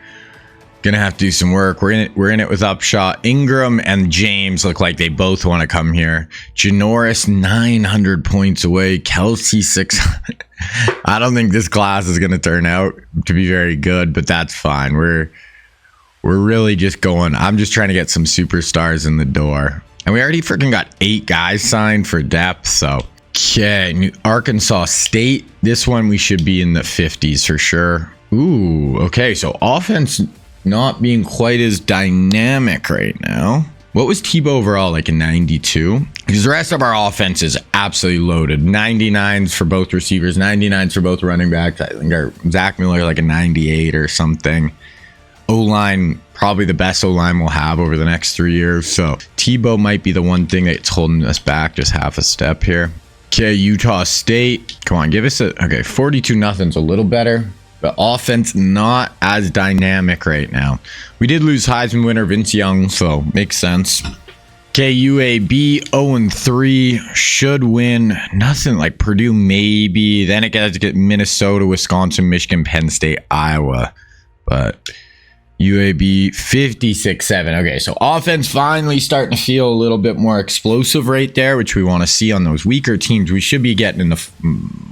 gonna have to do some work. We're in it with Upshaw. Ingram and James look like they both want to come here. Janoris 900 points away. Kelce 600. I don't think this class is gonna turn out to be very good, but that's fine. We're really just going. I'm just trying to get some superstars in the door, and we already freaking got 8 guys signed for depth. So okay, Arkansas State. This one we should be in the 50s for sure. Ooh, okay. So offense not being quite as dynamic right now. What was Tebow overall like in 92? Because the rest of our offense is absolutely loaded. 99s for both receivers, 99s for both running backs. I think our Zach Miller like a 98 or something. O-line, probably the best O-line we'll have over the next 3 years. So Tebow might be the one thing that's holding us back just half a step here. Okay, Utah State. Come on, give us a... Okay, 42-0's a little better. But offense not as dynamic right now. We did lose Heisman winner Vince Young, so makes sense. Okay, UAB 0-3 should win. Nothing like Purdue maybe. Then it gets to get Minnesota, Wisconsin, Michigan, Penn State, Iowa. But UAB 56-7. Okay, so offense finally starting to feel a little bit more explosive right there, which we want to see on those weaker teams. We should be getting in the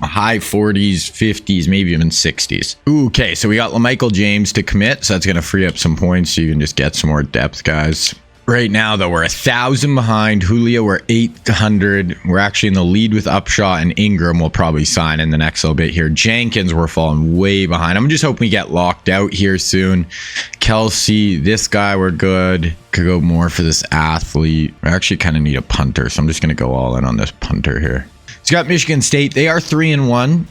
high 40s, 50s, maybe even 60s. Ooh, okay, so we got LaMichael James to commit, so that's going to free up some points so you can just get some more depth guys. Right now, though, we're 1,000 behind. Julio, we're 800. We're actually in the lead with Upshaw, and Ingram will probably sign in the next little bit here. Jenkins, we're falling way behind. I'm just hoping we get locked out here soon. Kelce, this guy, we're good. Could go more for this athlete. I actually kind of need a punter, so I'm just going to go all in on this punter here. It's got Michigan State. They are 3-1.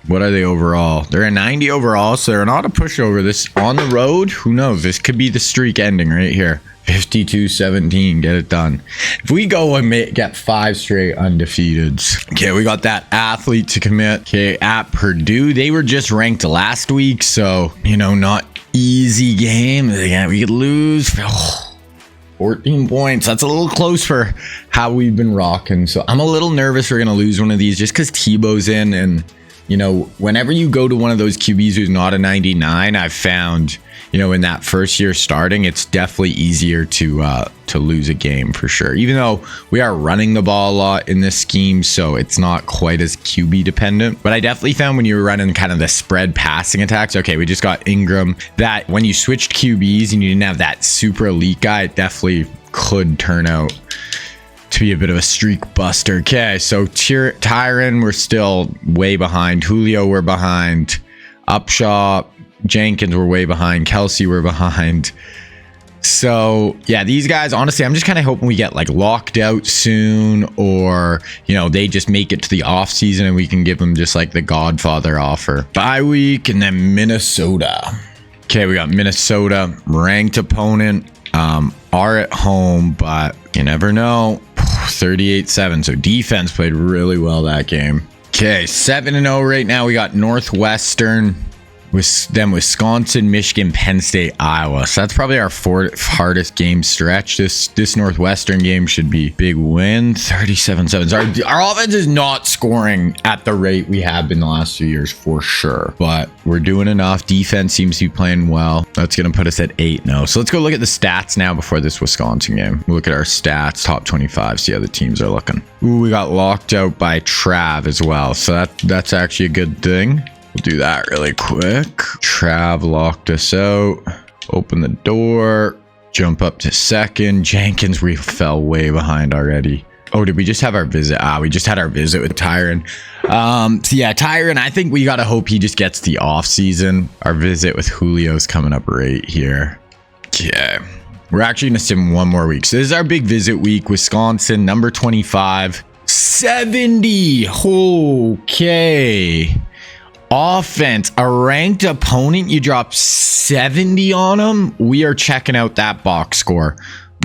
What are they overall? They're a 90 overall, so they're not a pushover. This on the road, who knows? This could be the streak ending right here. 52-17, get it done. If we go and get 5 straight undefeateds. Okay, we got that athlete to commit. Okay, at Purdue, they were just ranked last week, so, you know, not easy game. Yeah, we could lose. 14 points. That's a little close for how we've been rocking. So I'm a little nervous we're going to lose one of these just because Tebow's in. And, you know, whenever you go to one of those QBs who's not a 99, I've found, you know, in that first year starting, it's definitely easier to lose a game for sure. Even though we are running the ball a lot in this scheme, so it's not quite as QB dependent. But I definitely found when you were running kind of the spread passing attacks, okay, we just got Ingram, that when you switched QBs and you didn't have that super elite guy, it definitely could turn out to be a bit of a streak buster. Okay, so Tyron, we're still way behind. Julio, we're behind. Upshaw, Jenkins, we're way behind. Kelsey, we're behind. So yeah, these guys, honestly, I'm just kind of hoping we get like locked out soon, or, you know, they just make it to the off season and we can give them just like the Godfather offer. Bye week, and then Minnesota. Okay, we got Minnesota, ranked opponent, are at home, but you never know. 38-7, so defense played really well that game. Okay, 7-0 right now. We got Northwestern, then Wisconsin, Michigan, Penn State, Iowa. So that's probably our fourth hardest game stretch. This Northwestern game should be big win. 37-7. So our offense is not scoring at the rate we have been the last few years for sure, but we're doing enough. Defense seems to be playing well. That's going to put us at 8-0. So let's go look at the stats now before this Wisconsin game. We'll look at our stats, top 25, see how the teams are looking. Ooh, we got locked out by Trav as well. So that's actually a good thing. We'll do that really quick. Trav locked us out. Open the door. Jump up to second. Jenkins, we fell way behind already. Oh, did we just have our visit? We just had our visit with Tyron. So yeah, Tyron, I think we got to hope he just gets the off season. Our visit with Julio's coming up right here. Okay. We're actually going to sim one more week. So this is our big visit week. Wisconsin, number 25. 70. Okay. Offense, a ranked opponent, you drop 70 on them. We are checking out that box score.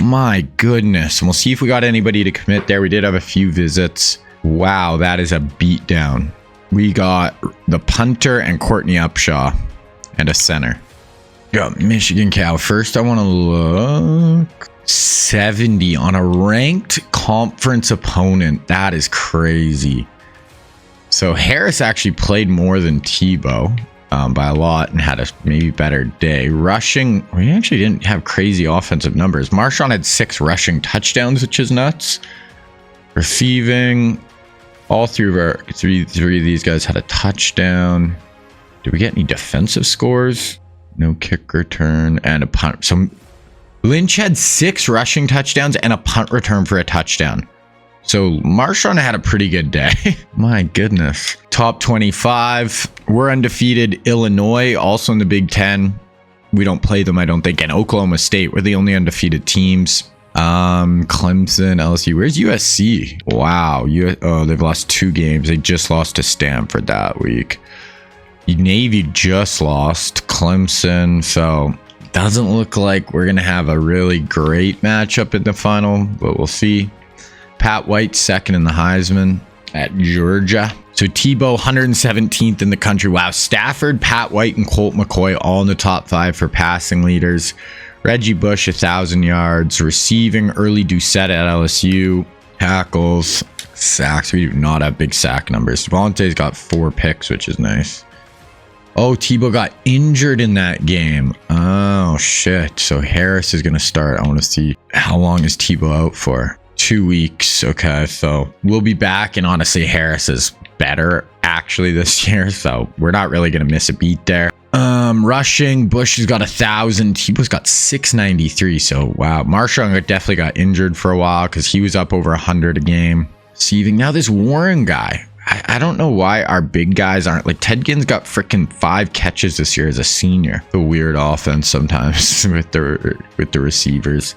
My goodness. And we'll see if we got anybody to commit there. We did have a few visits. Wow, that is a beatdown. We got the punter and Courtney Upshaw and a center. Got Michigan Cal. First, I want to look. 70 on a ranked conference opponent. That is crazy. So Harris actually played more than Tebow by a lot and had a maybe better day. Rushing, we actually didn't have crazy offensive numbers. Marshawn had 6 rushing touchdowns, which is nuts. Receiving, all three of these guys had a touchdown. Did we get any defensive scores? No kick return and a punt. So Lynch had 6 rushing touchdowns and a punt return for a touchdown. So Marshawn had a pretty good day. My goodness. Top 25. We're undefeated. Illinois, also in the Big Ten. We don't play them, I don't think. And Oklahoma State, we're the only undefeated teams. Clemson, LSU. Where's USC? Wow. They've lost 2 games. They just lost to Stanford that week. Navy just lost. Clemson. So doesn't look like we're going to have a really great matchup in the final, but we'll see. Pat White, second in the Heisman at Georgia. So Tebow, 117th in the country. Wow. Stafford, Pat White, and Colt McCoy all in the top 5 for passing leaders. Reggie Bush, 1,000 yards. Receiving, Early Doucette at LSU. Tackles, sacks. We do not have big sack numbers. Devontae's got 4 picks, which is nice. Oh, Tebow got injured in that game. Oh, shit. So Harris is going to start. I want to see how long is Tebow out for. 2 weeks. Okay, so we'll be back, and honestly Harris is better actually this year, so we're not really gonna miss a beat there. Rushing, Bush has got 1,000. Tebow's got 693. So wow, Marshawn definitely got injured for a while because he was up over 100 a game. Receiving, now this Warren guy, I don't know why our big guys aren't like Ted Ginn's got freaking 5 catches this year as a senior. The weird offense sometimes with the receivers.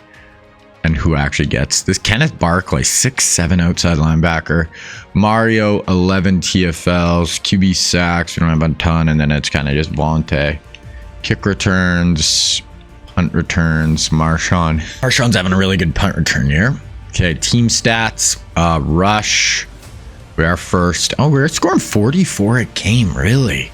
and who actually gets this. Kenneth Barclay, 6'7" outside linebacker. Mario, 11 TFLs. QB sacks, we don't have a ton, and then it's kind of just Vontae. Kick returns, punt returns, Marshawn. Marshawn's having a really good punt return year. Okay, team stats, rush. We are first. Oh, we're scoring 44 a game, really?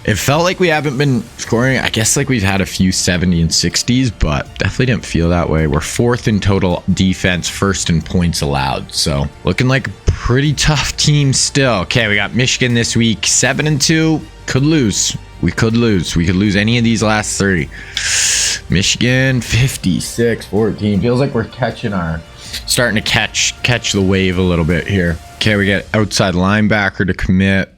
It felt like we haven't been scoring. I guess like we've had a few 70 and 60s, but definitely didn't feel that way. We're fourth in total defense, first in points allowed. So looking like a pretty tough team still. Okay, we got Michigan this week, 7-2. Could lose. We could lose. We could lose any of these last 30. Michigan, 56-14. Feels like we're starting to catch the wave a little bit here. Okay, we got outside linebacker to commit.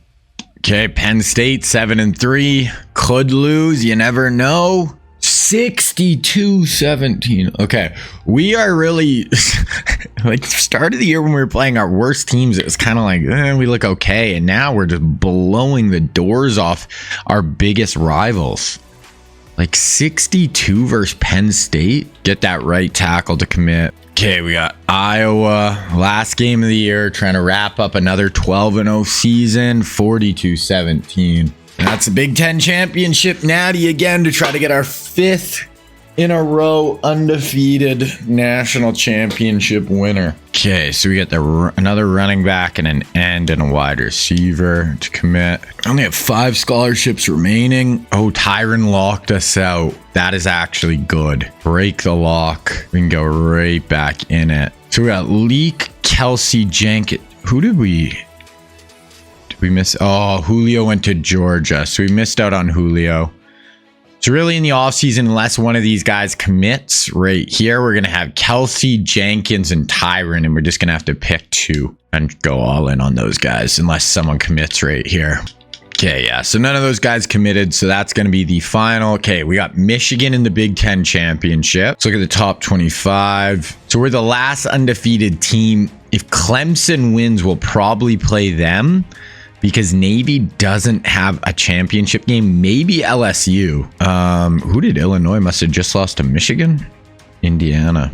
Okay, Penn State, 7-3. Could lose. You never know. 62-17. Okay, we are really like start of the year when we were playing our worst teams. It was kind of like we look okay, and now we're just blowing the doors off our biggest rivals. Like 62 versus Penn State. Get that right tackle to commit. Okay, we got Iowa, last game of the year, trying to wrap up another 12-0 season, 42-17. That's a Big Ten championship natty again to try to get our 5th in a row undefeated national championship winner. Okay, so we got another running back and an end and a wide receiver to commit. I only have 5 scholarships remaining. Oh, Tyron locked us out. That is actually good. Break the lock. We can go right back in it. So we got Leak, Kelsey, Jenkins. Who did we miss? Oh, Julio went to Georgia. So we missed out on Julio. So really in the offseason, unless one of these guys commits right here, we're going to have Kelsey, Jenkins, and Tyron, and we're just going to have to pick 2 and go all in on those guys unless someone commits right here. Okay, yeah, so none of those guys committed, so that's going to be the final. Okay, we got Michigan in the Big Ten championship. Let's look at the top 25. So we're the last undefeated team. If Clemson wins, we'll probably play them, because Navy doesn't have a championship game. Maybe LSU. Who did Illinois? Must have just lost to Michigan? Indiana.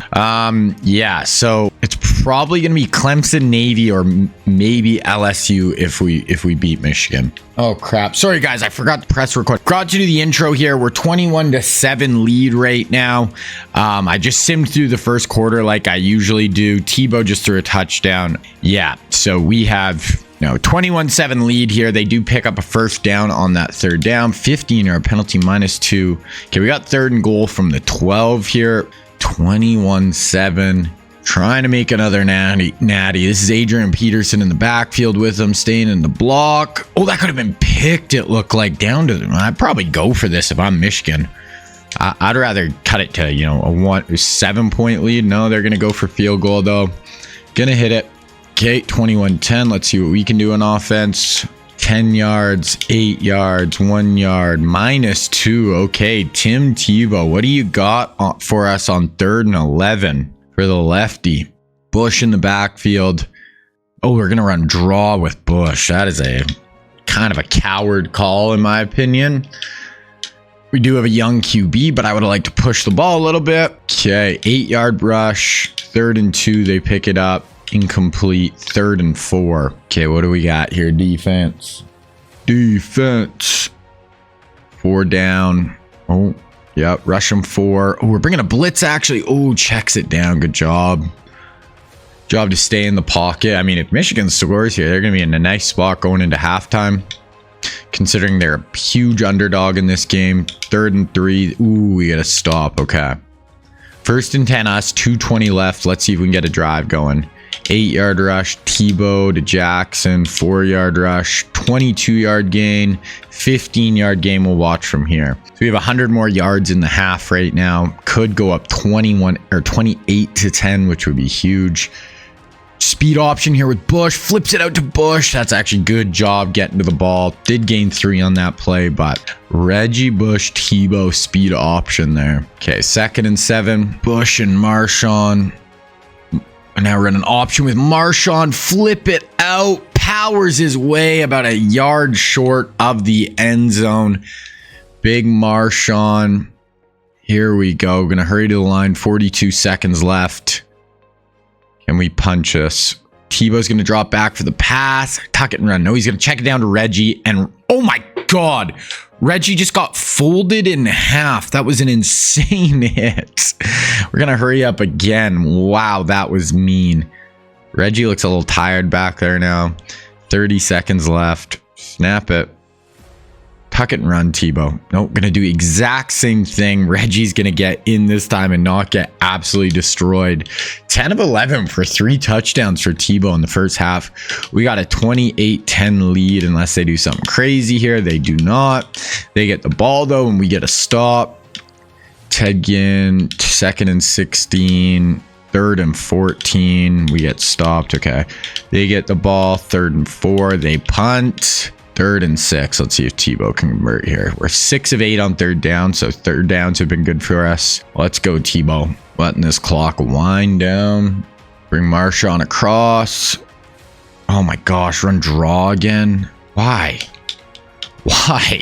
Yeah, so it's probably going to be Clemson, Navy, or maybe LSU if we beat Michigan. Oh, crap. Sorry, guys. I forgot to press record. Forgot to do the intro here. We're 21-7 lead right now. I just simmed through the first quarter like I usually do. Tebow just threw a touchdown. Yeah, so we have 21-7 lead here. They do pick up a first down on that third down. 15-yard penalty, -2. Okay, we got 3rd and goal from the 12 here. 21-7. Trying to make another natty. This is Adrian Peterson in the backfield with them, staying in the block. Oh, that could have been picked, it looked like, down to them. I'd probably go for this if I'm Michigan. I'd rather cut it to, a 7-point lead. No, they're going to go for field goal, though. Going to hit it. Okay, 21-10. Let's see what we can do on offense. 10 yards, 8 yards, 1 yard, -2. Okay, Tim Tebow, what do you got for us on 3rd and 11 for the lefty? Bush in the backfield. Oh, we're going to run draw with Bush. That is a kind of a coward call, in my opinion. We do have a young QB, but I would have liked to push the ball a little bit. Okay, 8-yard rush. 3rd and 2, they pick it up. Incomplete. 3rd and 4. Okay, what do we got here? Defense. 4 down. Oh, yep. Rush them 4. Oh, we're bringing a blitz, actually. Oh, checks it down. Good job. Job to stay in the pocket. I mean, if Michigan scores here, they're going to be in a nice spot going into halftime, considering they're a huge underdog in this game. 3rd and 3. Ooh, we got to stop. Okay. 1st and 10 us. 2:20 left. Let's see if we can get a drive going. 8-yard rush, Tebow to Jackson, 4-yard rush, 22-yard gain, 15-yard gain. We'll watch from here. So we have 100 more yards in the half right now. Could go up 28-10, which would be huge. Speed option here with Bush. Flips it out to Bush. That's actually good job getting to the ball. Did gain 3 on that play, but Reggie Bush, Tebow, speed option there. Okay, 2nd and 7. Bush and Marshawn. And now we're in an option with Marshawn. Flip it out. Powers his way about a yard short of the end zone. Big Marshawn Here we go. Gonna hurry to the line. 42 seconds left. Can we punch this? Tebow's gonna drop back for the pass. Tuck it and run. No, he's gonna check it down to Reggie. And oh my God. Reggie just got folded in half. That was an insane hit. We're gonna hurry up again. Wow, that was mean. Reggie looks a little tired back there now. 30 seconds left. Snap it. Tuck it and run, Tebow. Nope, gonna do the exact same thing. Reggie's gonna get in this time and not get absolutely destroyed. 10 of 11 for 3 touchdowns for Tebow in the first half. We got a 28-10 lead unless they do something crazy here. They do not. They get the ball though, and we get a stop. Tedgin, 2nd and 16. 3rd and 14. We get stopped. Okay. They get the ball. 3rd and 4. They punt. 3rd and 6. Let's see if Tebow can convert here. We're 6 of 8 on 3rd down, so 3rd downs have been good for us. Let's go, Tebow. Letting this clock wind down. Bring Marshawn across. Oh my gosh, run draw again. Why? Why?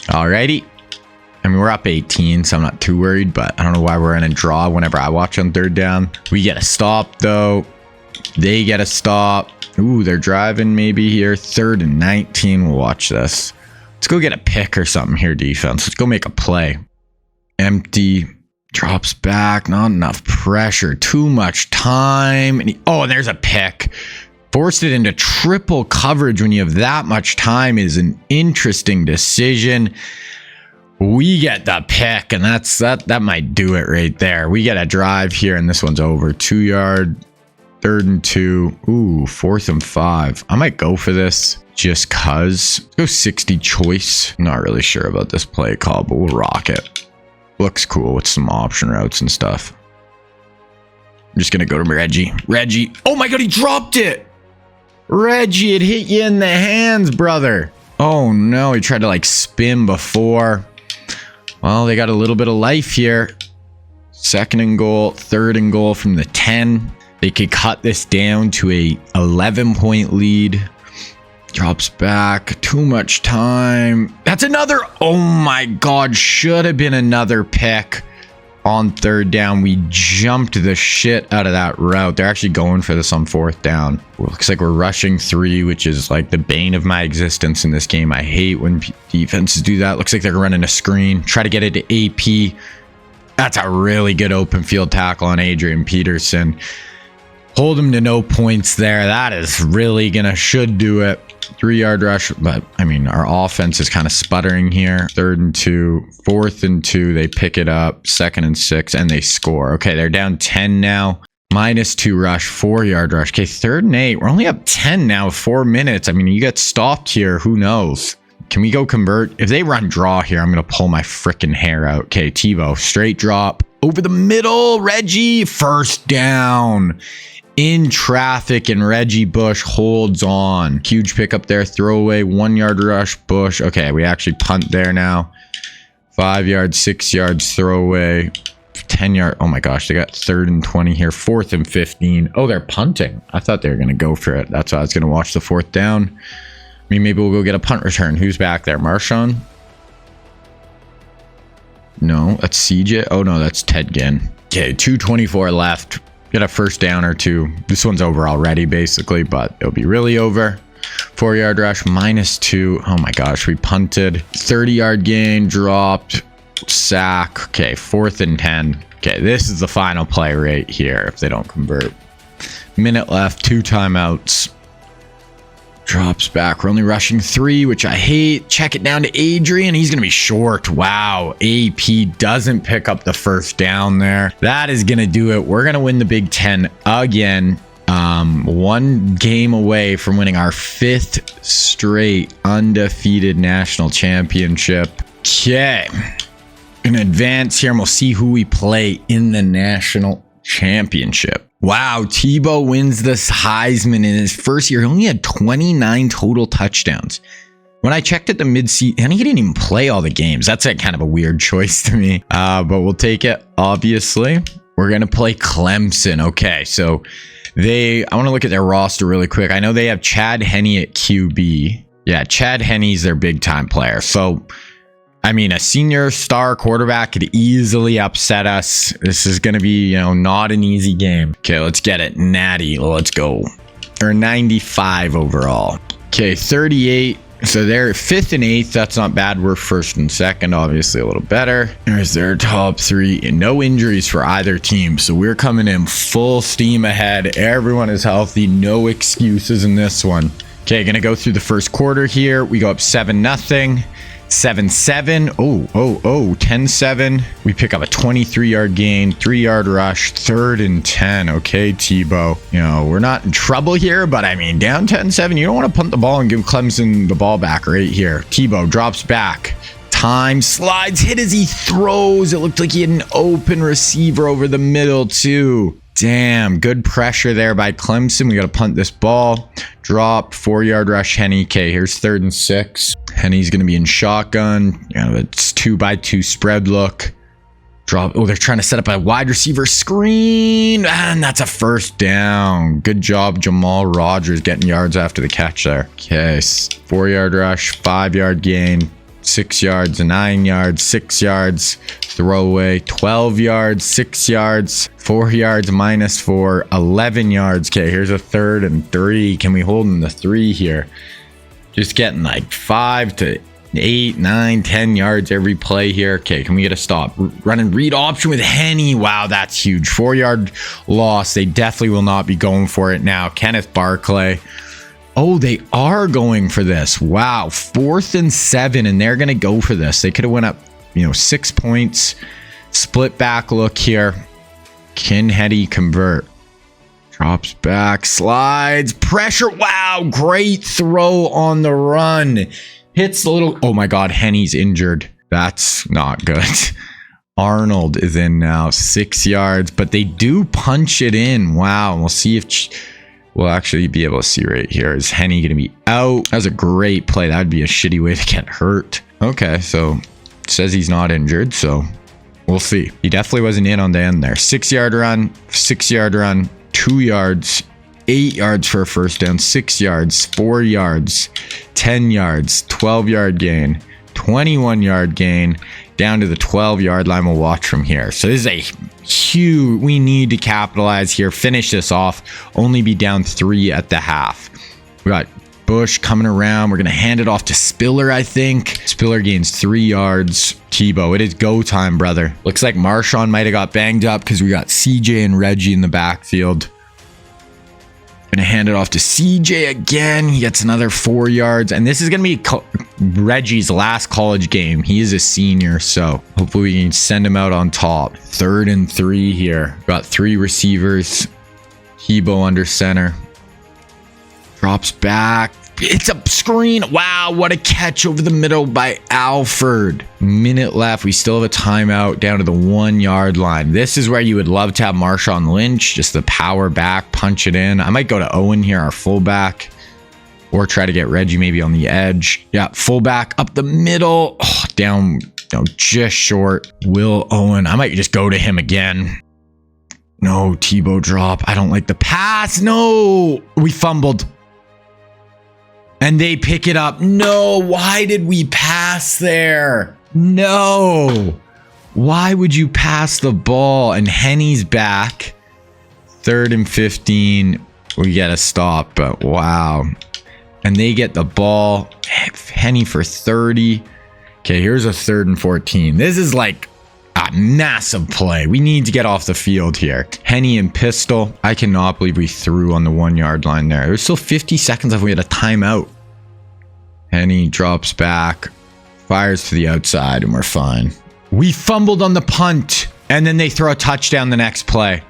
Alrighty. I mean, we're up 18, so I'm not too worried, but I don't know why we're in a draw whenever I watch on 3rd down. We get a stop, though. They get a stop. Ooh, they're driving maybe here. 3rd and 19. We'll watch this. Let's go get a pick or something here, defense. Let's go make a play. Empty. Drops back. Not enough pressure. Too much time. And and there's a pick. Forced it into triple coverage when you have that much time is an interesting decision. We get the pick, and that might do it right there. We get a drive here, and this one's over. 2-yard. 3rd and 2. Ooh, 4th and 5. I might go for this just cuz. Let's go 60 choice. Not really sure about this play call, but we'll rock it. Looks cool with some option routes and stuff. I'm just going to go to Reggie. Reggie. Oh my God, he dropped it. Reggie, it hit you in the hands, brother. Oh no, he tried to like spin before. Well, they got a little bit of life here. 2nd and goal. 3rd and goal from the 10. They could cut this down to a 11-point lead. Drops back. Too much time. That's another. Oh my God. Should have been another pick on 3rd down. We jumped the shit out of that route. They're actually going for this on 4th down. Looks like we're rushing 3, which is like the bane of my existence in this game. I hate when defenses do that. Looks like they're running a screen. Try to get it to AP. That's a really good open field tackle on Adrian Peterson. Hold him to no points there. That is really should do it. 3-yard rush, but I mean, our offense is kind of sputtering here. 3rd and 2, 4th and 2. They pick it up. 2nd and 6, and they score. Okay, they're down 10 now. -2 rush, 4-yard rush. Okay, 3rd and 8. We're only up 10 now, 4 minutes. I mean, you get stopped here. Who knows? Can we go convert? If they run draw here, I'm going to pull my freaking hair out. Okay, Tebow, straight drop. Over the middle, Reggie, 1st down. In traffic, and Reggie Bush holds on. Huge pickup there. Throwaway. 1-yard rush. Bush. Okay, we actually punt there now. 5 yards, 6 yards. Throwaway. 10-yard. Oh my gosh, they got 3rd and 20 here. 4th and 15. Oh, they're punting. I thought they were going to go for it. That's why I was going to watch the 4th down. I mean, maybe we'll go get a punt return. Who's back there? Marshawn? No, that's CJ. Oh no, that's Tedgin. Okay, 2:24 left. Get a 1st down or 2. This one's over already, basically, but it'll be really over. 4-yard rush, -2. Oh my gosh, we punted. 30-yard gain, dropped, sack. Okay, 4th and 10. Okay, this is the final play right here if they don't convert. Minute left, 2 timeouts. Drops back. We're only rushing 3, which I hate. Check it down to Adrian. He's going to be short. Wow. AP doesn't pick up the 1st down there. That is going to do it. We're going to win the Big Ten again. 1 game away from winning our 5th straight undefeated national championship. Okay. Going to advance here, and we'll see who we play in the national championship. Wow, Tebow wins this Heisman in his first year. He only had 29 total touchdowns. When I checked at the mid-season, and he didn't even play all the games. That's kind of a weird choice to me, but we'll take it, obviously. We're going to play Clemson. Okay, so I want to look at their roster really quick. I know they have Chad Henne at QB. Yeah, Chad Henne's their big-time player. So I mean, a senior star quarterback could easily upset us. This is going to be, not an easy game. Okay, let's get it. Natty, let's go. Or 95 overall. Okay, 38. So they're 5th and 8th. That's not bad. We're 1st and 2nd, obviously a little better. There's their top 3. And no injuries for either team. So we're coming in full steam ahead. Everyone is healthy. No excuses in this one. Okay, gonna go through the first quarter here. We go up 7-0. 7-7. Oh, 10-7. We pick up a 23-yard gain, 3-yard rush, 3rd and 10. Okay, Tebow. We're not in trouble here, but I mean, down 10-7, you don't want to punt the ball and give Clemson the ball back right here. Tebow drops back. Time slides, hit as he throws. It looked like he had an open receiver over the middle, too. Damn, good pressure there by Clemson. We got to punt this ball. Drop, 4-yard rush, Henny. Okay, here's 3rd and 6. Henny's going to be in shotgun. It's 2-by-2 spread look. Drop. Oh, they're trying to set up a wide receiver screen. And that's a 1st down. Good job, Jamal Rogers, getting yards after the catch there. Okay, 4-yard rush, 5-yard gain. 6 yards, 9 yards, 6 yards, throwaway, 12 yards, 6 yards, 4 yards, -4, 11 yards. Okay, here's a 3rd and 3. Can we hold in the 3 here? Just getting like 5 to 8, 9, 10 yards every play here. Okay, can we get a stop? Running read option with Henny. Wow, that's huge. 4-yard loss. They definitely will not be going for it now. Kenneth Barclay. Oh, they are going for this. Wow, 4th and 7, and they're going to go for this. They could have went up, 6 points. Split back look here. Can Henny convert? Drops back, slides, pressure. Wow, great throw on the run. Hits the little... Oh my God, Henny's injured. That's not good. Arnold is in now, 6 yards, but they do punch it in. Wow, we'll see if... We'll actually be able to see right here. Is Henny going to be out? That was a great play. That would be a shitty way to get hurt. Okay, so it says he's not injured, so we'll see. He definitely wasn't in on the end there. 6-yard run, 6-yard run, 2 yards, 8 yards for a 1st down, 6 yards, 4 yards, 10 yards, 12-yard gain, 21-yard gain, down to the 12-yard line. We'll watch from here. So this is a huge, we need to capitalize here, finish this off, only be down 3 at the half. We got Bush coming around. We're going to hand it off to Spiller, I think. Spiller gains 3 yards. Tebow, it is go time, brother. Looks like Marshawn might have got banged up because we got CJ and Reggie in the backfield. Gonna hand it off to CJ again. He gets another 4 yards. And this is gonna be Reggie's last college game. He is a senior, so hopefully we can send him out on top. 3rd and 3 here. Got 3 receivers. Tebow under center. Drops back. It's a screen. Wow, what a catch over the middle by Alford. Minute left. We still have a timeout down to the 1-yard line. This is where you would love to have Marshawn Lynch. Just the power back, punch it in. I might go to Owen here, our fullback. Or try to get Reggie maybe on the edge. Yeah, fullback up the middle. Oh, down, just short. Will Owen. I might just go to him again. No, Tebow drop. I don't like the pass. No, we fumbled. And they pick it up. No, why did we pass there? No. Why would you pass the ball? And Henny's back. 3rd and 15. We get a stop, but wow. And they get the ball. Henny for 30. Okay, here's a 3rd and 14. This is like a massive play. We need to get off the field here. Henny and pistol. I cannot believe we threw on the 1-yard line there. There's still 50 seconds left. We had a timeout. Henny drops back, fires to the outside, and we're fine. We fumbled on the punt, and then they throw a touchdown the next play.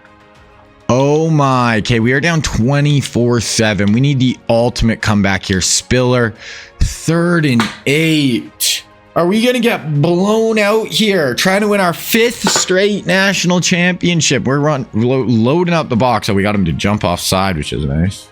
Oh my. Okay, we are down 24-7. We need the ultimate comeback here. Spiller, 3rd and 8. Are we going to get blown out here? Trying to win our 5th straight national championship. We're loading up the box. Oh, we got him to jump offside, which is nice.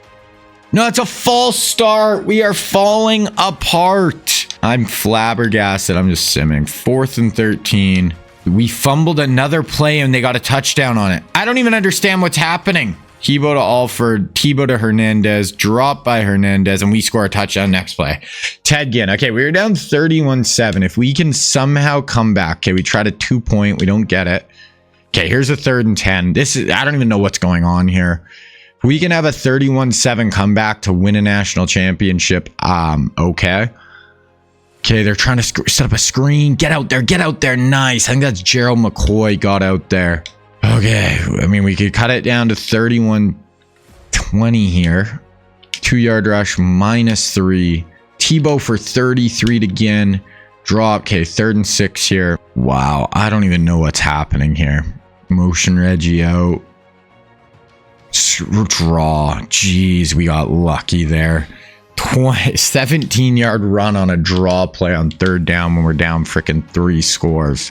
No, it's a false start. We are falling apart. I'm flabbergasted. I'm just simming. 4th and 13. We fumbled another play and they got a touchdown on it. I don't even understand what's happening. Tebow to Alford, Tebow to Hernandez, drop by Hernandez, and we score a touchdown next play. Ted Ginn. Okay, we were down 31-7. If we can somehow come back. Okay, we tried a 2-point. We don't get it. Okay, here's a 3rd and 10. I don't even know what's going on here. If we can have a 31-7 comeback to win a national championship, okay. Okay, they're trying to set up a screen. Get out there. Nice. I think that's Gerald McCoy got out there. Okay, I mean, we could cut it down to 31-20 here. 2-yard rush, -3. Tebow for 33 to Ginn. Drop. Okay, 3rd and 6 here. Wow, I don't even know what's happening here. Motion Reggie out. Draw. Jeez, we got lucky there. 17-yard run on a draw play on 3rd down when we're down freaking 3 scores.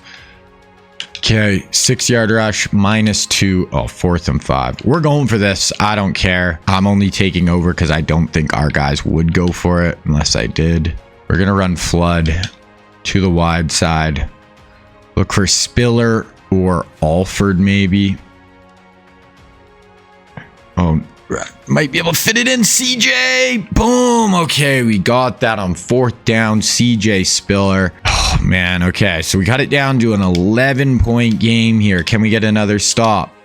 Okay, 6-yard rush, -2. Oh, 4th and 5. We're going for this. I don't care. I'm only taking over because I don't think our guys would go for it unless I did. We're going to run flood to the wide side. Look for Spiller or Alford maybe. Oh, might be able to fit it in. CJ. Boom. Okay, we got that on 4th down. CJ Spiller. Oh, man. Okay, so we got it down to an 11-point game here. Can we get another stop?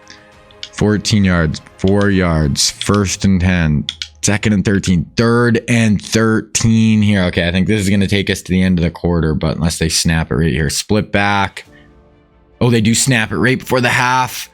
14 yards, 4 yards, 1st and 10, 2nd and 13, 3rd and 13 here. Okay, I think this is going to take us to the end of the quarter, but unless they snap it right here. Split back. Oh, they do snap it right before the half.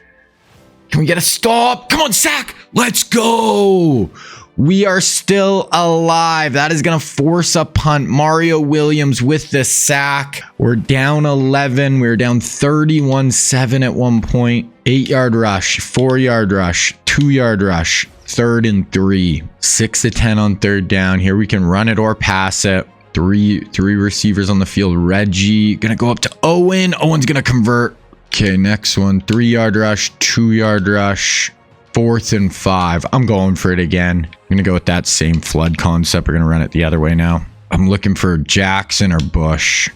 Can we get a stop? Come on, sack. Let's go. We are still alive. That is going to force a punt. Mario Williams with the sack. We're down 11. We were down 31-7 at one point. 8-yard rush, 4-yard rush, 2-yard rush, 3rd and 3. 6 to 10 on 3rd down. Here we can run it or pass it. Three receivers on the field. Reggie going to go up to Owen. Owen's going to convert. Okay, next one. 3-yard rush, 2-yard rush, 4th and 5. I'm going for it again. I'm going to go with that same flood concept. We're going to run it the other way now. I'm looking for Jackson or Bush.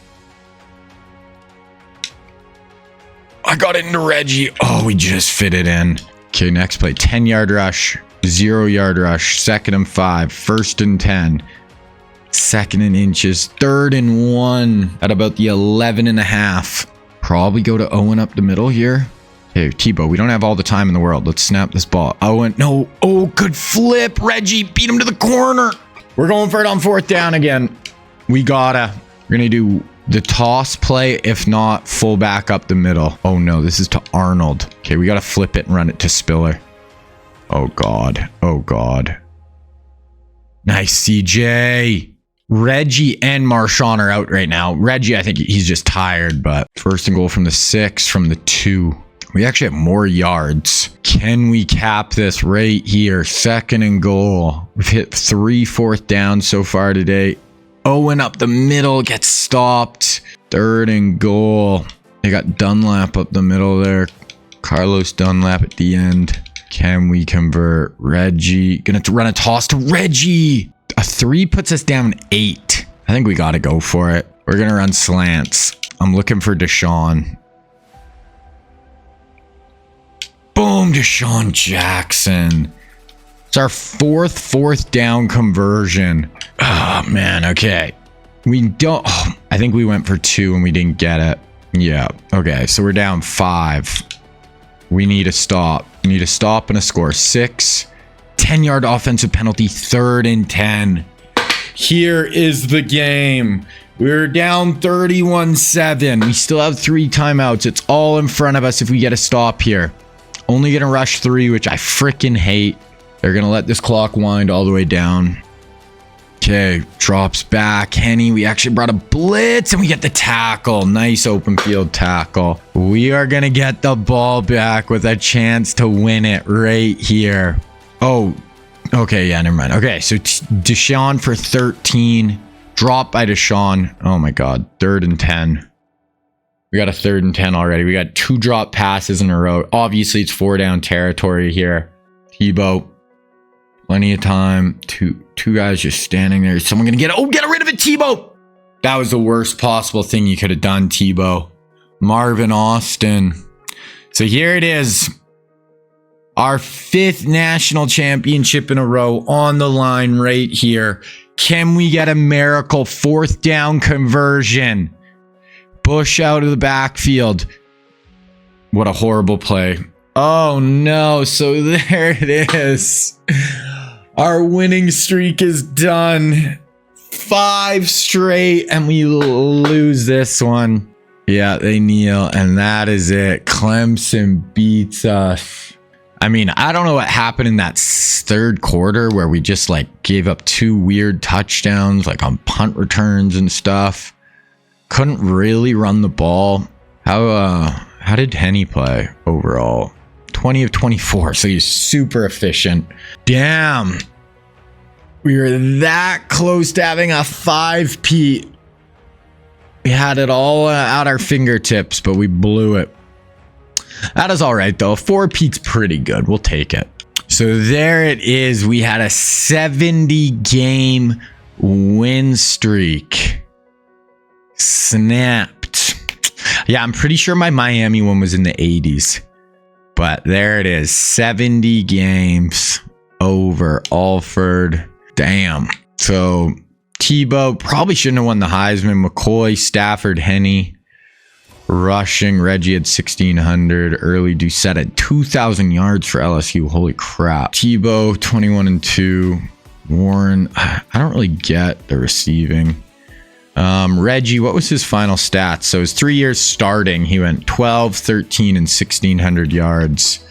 I got it into Reggie. Oh, we just fit it in. Okay, next play. 10-yard rush, 0-yard rush, 2nd and 5, 1st and 10. 2nd and inches, 3rd and 1 at about the 11.5. Probably go to Owen up the middle here. Hey, Tebow, we don't have all the time in the world. Let's snap this ball. Owen, no. Oh, good flip. Reggie beat him to the corner. We're going for it on 4th down again. We're going to do the toss play. If not, full back up the middle. Oh, no. This is to Arnold. Okay, we got to flip it and run it to Spiller. Oh, God. Oh, God. Nice, CJ. Reggie and Marshawn are out right now. Reggie, I think he's just tired, but 1st and goal from the 6, from the 2. We actually have more yards. Can we cap this right here? 2nd and goal. We've hit 3 4th downs so far today. Owen up the middle gets stopped. 3rd and goal. They got Dunlap up the middle there. Carlos Dunlap at the end. Can we convert? Reggie. Gonna run a toss to Reggie. A 3 puts us down 8. I think we got to go for it. We're going to run slants. I'm looking for Deshaun. Boom, Deshaun Jackson. It's our 4th down conversion. Oh, man. Okay. We don't... Oh, I think we went for 2 and we didn't get it. Yeah. Okay. So we're down 5. We need a stop. We need a stop and a score. 6. 10-yard offensive penalty, 3rd and 10. Here is the game. We're down 31-7. We still have 3 timeouts. It's all in front of us if we get a stop here. Only going to rush 3, which I freaking hate. They're going to let this clock wind all the way down. Okay, drops back. Henny, we actually brought a blitz and we get the tackle. Nice open field tackle. We are going to get the ball back with a chance to win it right here. Oh, okay, yeah, never mind. Okay, so Deshaun for 13. Drop by Deshaun. Oh, my God. 3rd and 10. We got a 3rd and 10 already. We got 2 drop passes in a row. Obviously, it's 4 down territory here. Tebow. Plenty of time. Two guys just standing there. Is someone going to get it? Oh, get rid of it, Tebow. That was the worst possible thing you could have done, Tebow. Marvin Austin. So here it is. Our 5th national championship in a row on the line right here. Can we get a miracle 4th down conversion? Bush out of the backfield. What a horrible play. Oh no, so there it is. Our winning streak is done. 5 straight and we lose this one. Yeah, they kneel and that is it. Clemson beats us. I mean, I don't know what happened in that 3rd quarter where we just like gave up 2 weird touchdowns like on punt returns and stuff. Couldn't really run the ball. How did Henny play overall? 20 of 24, so he's super efficient. Damn. We were that close to having a 5-peat. We had it all at our fingertips, but we blew it. That is all right, though. 4-peat's pretty good. We'll take it. So there it is. We had a 70-game win streak. Snapped. Yeah, I'm pretty sure my Miami one was in the 80s. But there it is. 70 games over Alford. Damn. So Tebow probably shouldn't have won the Heisman. McCoy, Stafford, Henny. Rushing, Reggie had 1,600. Early Doucette had 2,000 yards for LSU. Holy crap. Tebow, 21-2. Warren, I don't really get the receiving. Reggie, what was his final stats? So his 3 years starting, he went 12, 13, and 1,600 yards.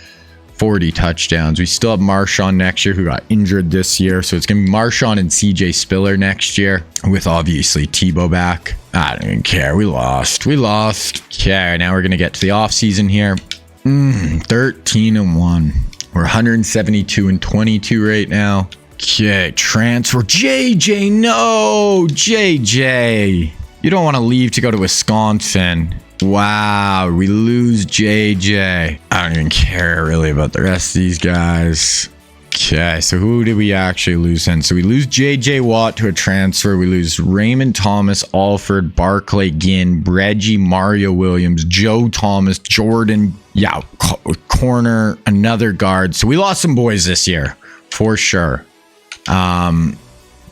40 touchdowns. We still have Marshawn next year, who got injured this year. So it's going to be Marshawn and CJ Spiller next year, with obviously Tebow back. I don't even care. We lost. Okay, now we're going to get to the offseason here. 13-1. We're 172-22 right now. Okay, transfer. JJ, no! JJ. You don't want to leave to go to Wisconsin. Wow, we lose JJ. I don't even care really about the rest of these guys. Okay, so who did we actually lose then? So we lose JJ Watt to a transfer. We lose Raymond Thomas, Alford, Barclay, Ginn, Reggie, Mario Williams, Joe Thomas, Jordan, corner, another guard. So we lost some boys this year, for sure.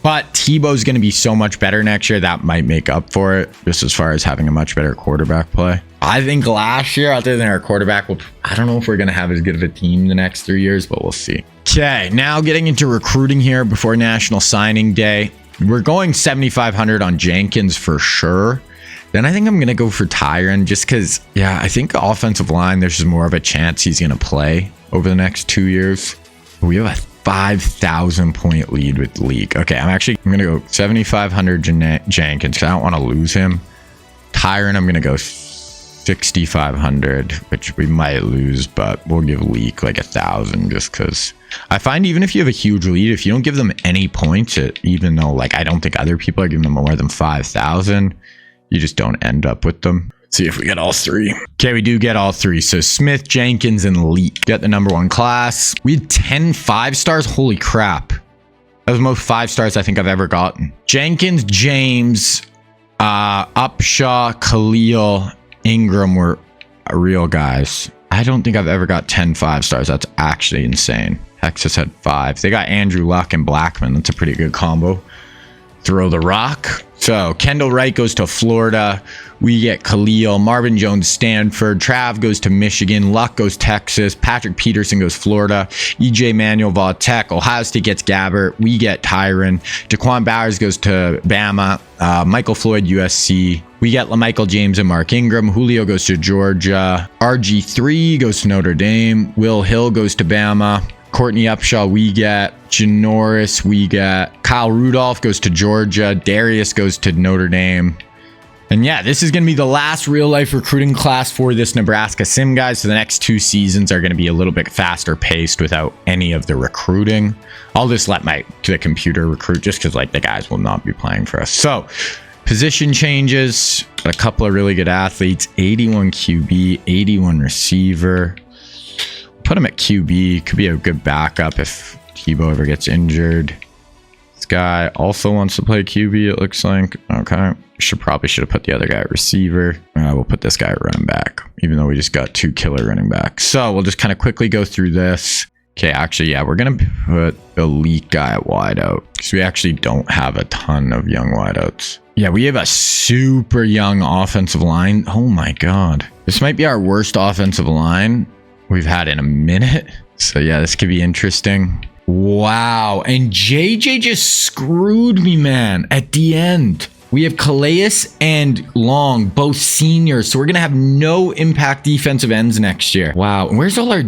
But Tebow's going to be so much better next year. That might make up for it, just as far as having a much better quarterback play. I think last year, other than our quarterback, I don't know if we're going to have as good of a team the next 3 years, but we'll see. Okay, now getting into recruiting here before National Signing Day. We're going 7,500 on Jenkins for sure. Then I think I'm going to go for Tyron just because, I think offensive line, there's just more of a chance he's going to play over the next 2 years. We have a 5,000 point lead with Leak. Okay, I'm going to go 7,500 Jenkins because I don't want to lose him. Tyron, I'm going to go 6,500, which we might lose, but we'll give Leak like 1,000 just because I find even if you have a huge lead, if you don't give them any points, even though like I don't think other people are giving them more than 5,000, you just don't end up with them. See if we get all three. Okay, we do get all three. So Smith, Jenkins, and Leak get the number 1 class. We had 10 5-stars. Holy crap. That was the most 5-stars I think I've ever gotten. Jenkins, James, Upshaw, Khalil, Ingram were real guys. I don't think I've ever got 10 5-stars. That's actually insane. Texas had 5. They got Andrew Luck and Blackman. That's a pretty good combo. Throw the rock. So Kendall Wright goes to Florida. We get Khalil. Marvin Jones, Stanford. Trav goes to Michigan. Luck goes Texas. Patrick Peterson goes Florida. EJ Manuel Va Tech. Ohio State gets Gabbert. We get Tyron. Daquan Bowers goes to Bama. Michael Floyd, USC. We get LaMichael James and Mark Ingram. Julio goes to Georgia. RG3 goes to Notre Dame. Will Hill goes to Bama. Courtney Upshaw, we get. Janoris, we get. Kyle Rudolph goes to Georgia. Darius goes to Notre Dame. And yeah, this is going to be the last real-life recruiting class for this Nebraska sim, guys. So the next 2 seasons are going to be a little bit faster paced without any of the recruiting. I'll just let the computer recruit just because like the guys will not be playing for us. So position changes. A couple of really good athletes. 81 QB, 81 receiver. Put him at QB. Could be a good backup if Tebow ever gets injured. This guy also wants to play QB, it looks like. Okay. Probably should have put the other guy at receiver. We'll put this guy at running back, even though we just got 2 killer running backs. So we'll just kind of quickly go through this. Okay, actually, yeah, we're going to put elite guy at wideout because we actually don't have a ton of young wideouts. Yeah, we have a super young offensive line. Oh my God. This might be our worst offensive line we've had in a minute. So yeah, this could be interesting. Wow. And JJ just screwed me, man, at the end. We have Calais and Long, both seniors. So we're going to have no impact defensive ends next year. Wow. And where's all our...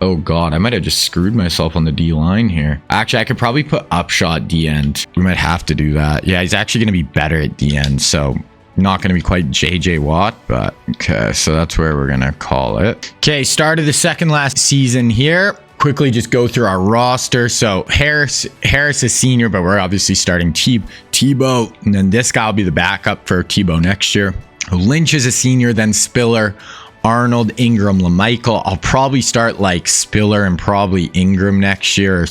Oh God, I might have just screwed myself on the D line here. Actually, I could probably put Upshot D end. We might have to do that. Yeah, he's actually going to be better at D end. So not going to be quite JJ Watt, but okay. So that's where we're going to call it. Okay, start of the second last season here. Quickly just go through our roster. So Harris is senior, but we're obviously starting Tebow. And then this guy will be the backup for Tebow next year. Lynch is a senior, then Spiller, Arnold, Ingram, LaMichael. I'll probably start like Spiller and probably Ingram next year,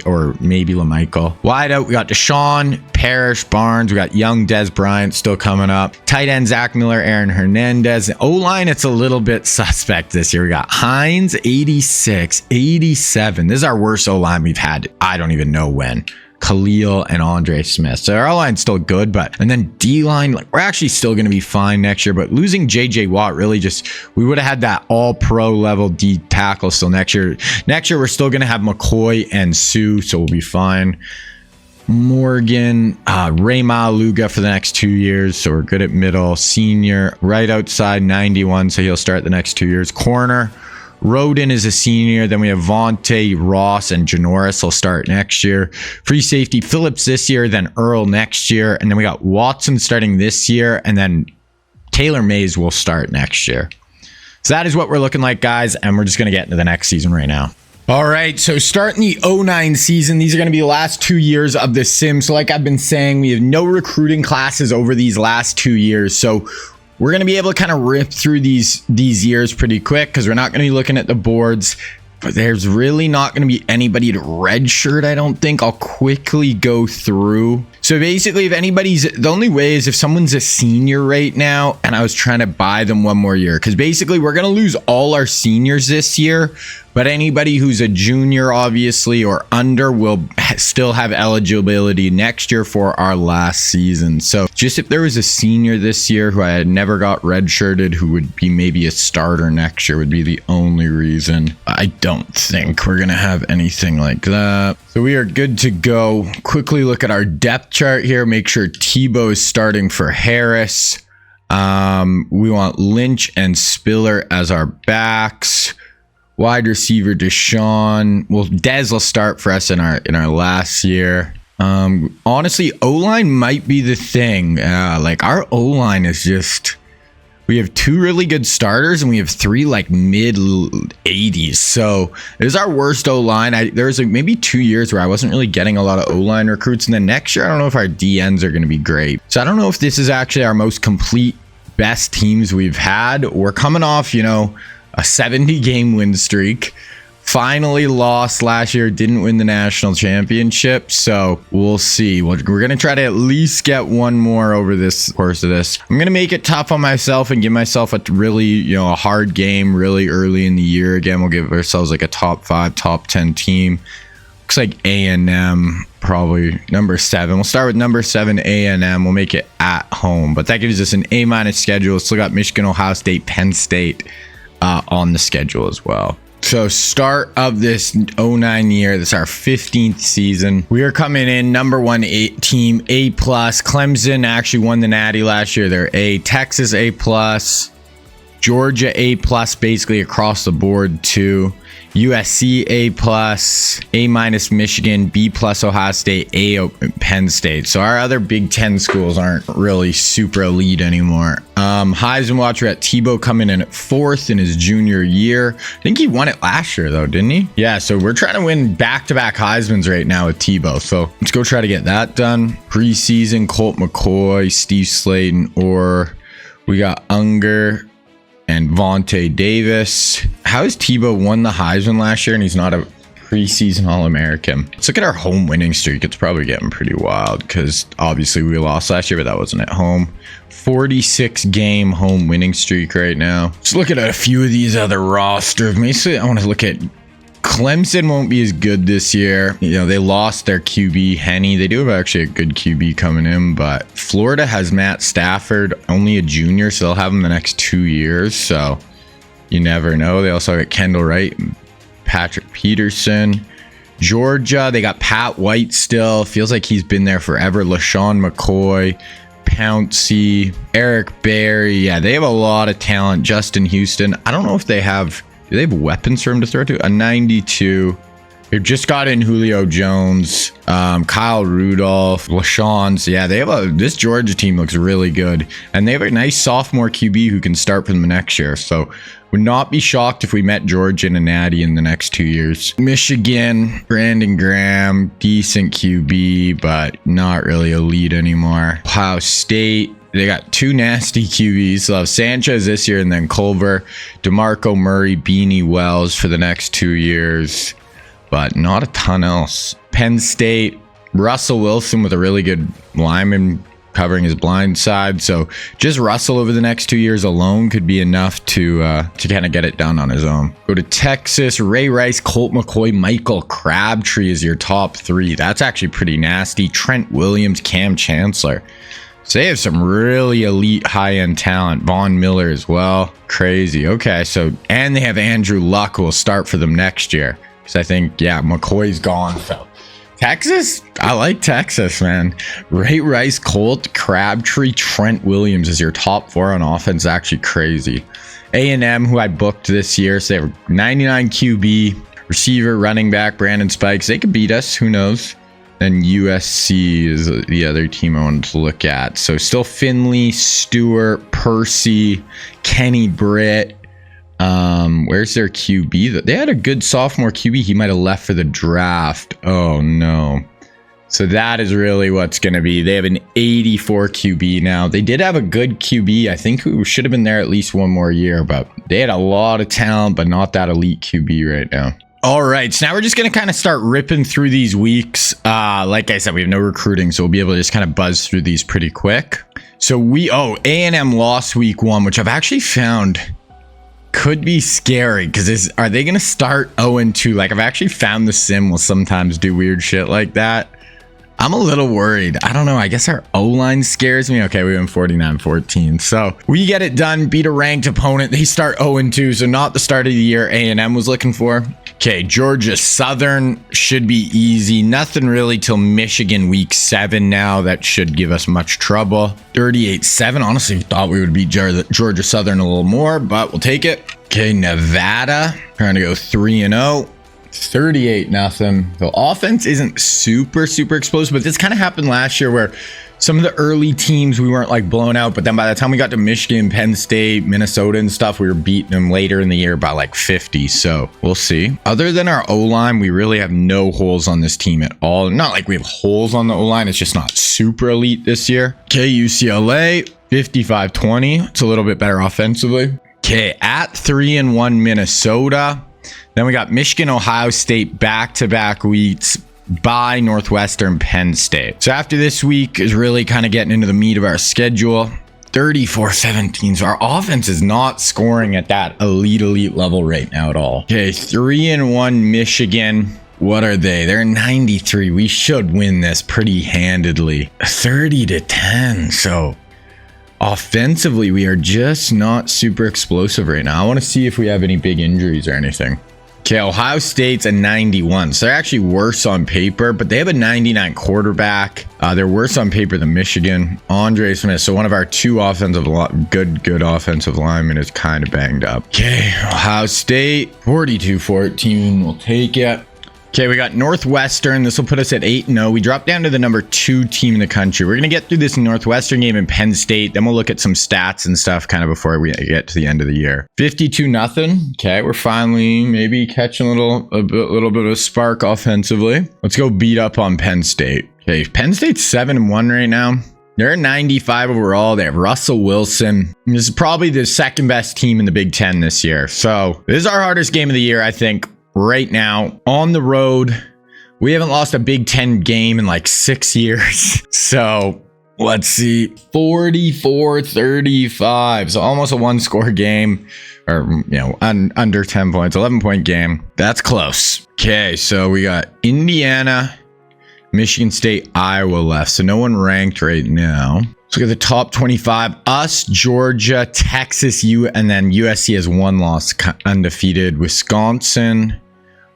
or maybe LaMichael. Wide out, we got Deshaun, Parrish, Barnes. We got young Des Bryant still coming up. Tight end, Zach Miller, Aaron Hernandez. O-line, it's a little bit suspect this year. We got Hines, 86, 87. This is our worst O-line we've had. I don't even know when. Khalil and Andre Smith. So our line's still good, and then D-line, like we're actually still going to be fine next year, but losing JJ Watt really we would have had that all pro level D tackle still next year. Next year, we're still going to have McCoy and Sue, so we'll be fine. Morgan, Ray Maluga for the next 2 years. So we're good at middle. Senior, right outside 91. So he'll start the next 2 years. Corner, Roden is a senior. Then we have Vontae, Ross, and Janoris will start next year. Free safety, Phillips this year, then Earl next year. And then we got Watson starting this year. And then Taylor Mays will start next year. So that is what we're looking like, guys. And we're just going to get into the next season right now. All right, so starting the 09 season, these are going to be the last 2 years of the sim. So like I've been saying, we have no recruiting classes over these last 2 years. So we're going to be able to kind of rip through these years pretty quick because we're not going to be looking at the boards. But there's really not going to be anybody to redshirt, I don't think. I'll quickly go through. So basically, if the only way is if someone's a senior right now and I was trying to buy them one more year. Because basically, we're going to lose all our seniors this year. But anybody who's a junior, obviously, or under will still have eligibility next year for our last season. So just if there was a senior this year who I had never got redshirted, who would be maybe a starter next year would be the only reason. I don't think we're going to have anything like that. So we are good to go. Quickly look at our depth chart here. Make sure Tebow is starting for Harris. We want Lynch and Spiller as our backs. Wide receiver Deshaun. Well, Dez will start for us in our last year. Honestly, O-line might be the thing. Like our O-line is just, we have 2 really good starters and we have 3 like mid 80s. So it is our worst O-line. There's maybe 2 years where I wasn't really getting a lot of O-line recruits. And then next year, I don't know if our DNs are going to be great. So I don't know if this is actually our most complete best teams we've had. We're coming off, a 70-game win streak. Finally lost last year, didn't win the national championship. So we'll see. We're going to try to at least get one more over this course of this. I'm going to make it tough on myself and give myself a really, a hard game really early in the year. Again, we'll give ourselves like a top 5, top 10 team. Looks like A&M, probably number 7. We'll start with number 7, A&M. We'll make it at home. But that gives us an A- schedule. Still got Michigan, Ohio State, Penn State on the schedule as well. So start of this 09 year, this is our 15th season. We are coming in number 1 team, A+. Clemson actually won the Natty last year. They're A. Texas A+. Georgia A+, basically across the board too. USC A+, A- Michigan, B+ Ohio State, A Penn State. So our other Big Ten schools aren't really super elite anymore. Heisman Watch, we got Tebow coming in at 4th in his junior year. I think he won it last year though, didn't he? Yeah, so we're trying to win back-to-back Heismans right now with Tebow. So let's go try to get that done. Preseason, Colt McCoy, Steve Slayton, or we got Unger and Vontae Davis. How has Tebow won the Heisman last year and he's not a preseason All-American. Let's look at our home winning streak. It's probably getting pretty wild because obviously we lost last year, but that wasn't at home. 46 game home winning streak right now. Let's look at a few of these other rosters. Basically, I want to look at Clemson. Won't be as good this year. You know, they lost their QB, Henny. They do have actually a good QB coming in, but Florida has Matt Stafford, only a junior, so they'll have him the next 2 years. So you never know. They also got Kendall Wright and Patrick Peterson. Georgia, they got Pat White still. Feels like he's been there forever. LaShawn McCoy, Pouncey, Eric Berry. Yeah, they have a lot of talent. Justin Houston. I don't know if they have... Do they have weapons for him to throw to? A 92. They've just got in Julio Jones, Kyle Rudolph, LaShawn. So yeah, they have this Georgia team looks really good. And they have a nice sophomore QB who can start for them next year. So would not be shocked if we met Georgia and a natty in the next 2 years. Michigan, Brandon Graham, decent QB, but not really elite anymore. Ohio State. They got 2 nasty QBs. They'll have Sanchez this year and then Culver, DeMarco Murray, Beanie Wells for the next 2 years. But not a ton else. Penn State, Russell Wilson with a really good lineman covering his blind side. So just Russell over the next 2 years alone could be enough to kind of get it done on his own. Go to Texas, Ray Rice, Colt McCoy, Michael Crabtree is your top 3. That's actually pretty nasty. Trent Williams, Cam Chancellor. So they have some really elite high-end talent. Von Miller as well. Crazy. Okay, so, and they have Andrew Luck who will start for them next year. So I think, yeah, McCoy's gone. So Texas, I like Texas, man. Ray Rice, Colt, Crabtree, Trent Williams is your top 4 on offense. Actually crazy. A&M, who I booked this year, so they have 99 QB, receiver, running back, Brandon Spikes. They could beat us. Who knows? Then USC is the other team I wanted to look at. So still Finley, Stewart, Percy, Kenny Britt. Where's their QB? They had a good sophomore QB. He might have left for the draft. Oh no. So that is really what's going to be. They have an 84 QB now. They did have a good QB. I think who should have been there at least one more year, but they had a lot of talent, but not that elite QB right now. All right, so now we're just going to kind of start ripping through these weeks. Like I said, we have no recruiting, so we'll be able to just kind of buzz through these pretty quick. So A&M lost week 1, which I've actually found could be scary because are they going to start 0-2? Like, I've actually found the sim will sometimes do weird shit like that. I'm a little worried. I don't know. I guess our O-line scares me. Okay, we went 49-14. So we get it done, beat a ranked opponent. They start 0-2, so not the start of the year A&M was looking for. Okay, Georgia Southern should be easy. Nothing really till Michigan week 7 now. That should give us much trouble. 38-7. Honestly, thought we would beat Georgia Southern a little more, but we'll take it. Okay, Nevada. Trying to go 3-0. 38-0. The offense isn't super explosive, but this kind of happened last year where some of the early teams we weren't like blown out, but then by the time we got to Michigan, Penn State, Minnesota and stuff, we were beating them later in the year by like 50. So we'll see. Other than our O-line, we really have no holes on this team at all. Not like we have holes on the O-line. It's just not super elite this year. Okay, UCLA 55-20. It's a little bit better offensively. Okay, at 3-1 Minnesota. Then we got Michigan, Ohio State back-to-back weeks by Northwestern, Penn State. So after this week is really kind of getting into the meat of our schedule. 34-17. So our offense is not scoring at that elite level right now at all. Okay, 3-1 Michigan. What are they? They're 93. We should win this pretty handedly. 30-10. So offensively, we are just not super explosive right now. I want to see if we have any big injuries or anything. Okay, Ohio State's a 91. So they're actually worse on paper, but they have a 99 quarterback. They're worse on paper than Michigan. Andre Smith, so one of our 2 good offensive linemen is kind of banged up. Okay, Ohio State, 42-14. We'll take it. Okay, we got Northwestern. This will put us at 8-0. We dropped down to the number 2 team in the country. We're going to get through this Northwestern game in Penn State. Then we'll look at some stats and stuff kind of before we get to the end of the year. 52-0. Okay, we're finally maybe catching a little bit of a spark offensively. Let's go beat up on Penn State. Okay, Penn State's 7-1 right now. They're 95 overall. They have Russell Wilson. This is probably the second best team in the Big Ten this year. So this is our hardest game of the year, I think. right now on the road. We haven't lost a Big Ten game in like 6 years. So let's see, 44-35. So almost a 1-score game, or, you know, under 10 points, 11-point game. That's close. Okay, so we got Indiana, Michigan State, Iowa left. So no one ranked right now. Let's look at the top 25. Us, Georgia, Texas, and then USC has 1 loss, undefeated. Wisconsin,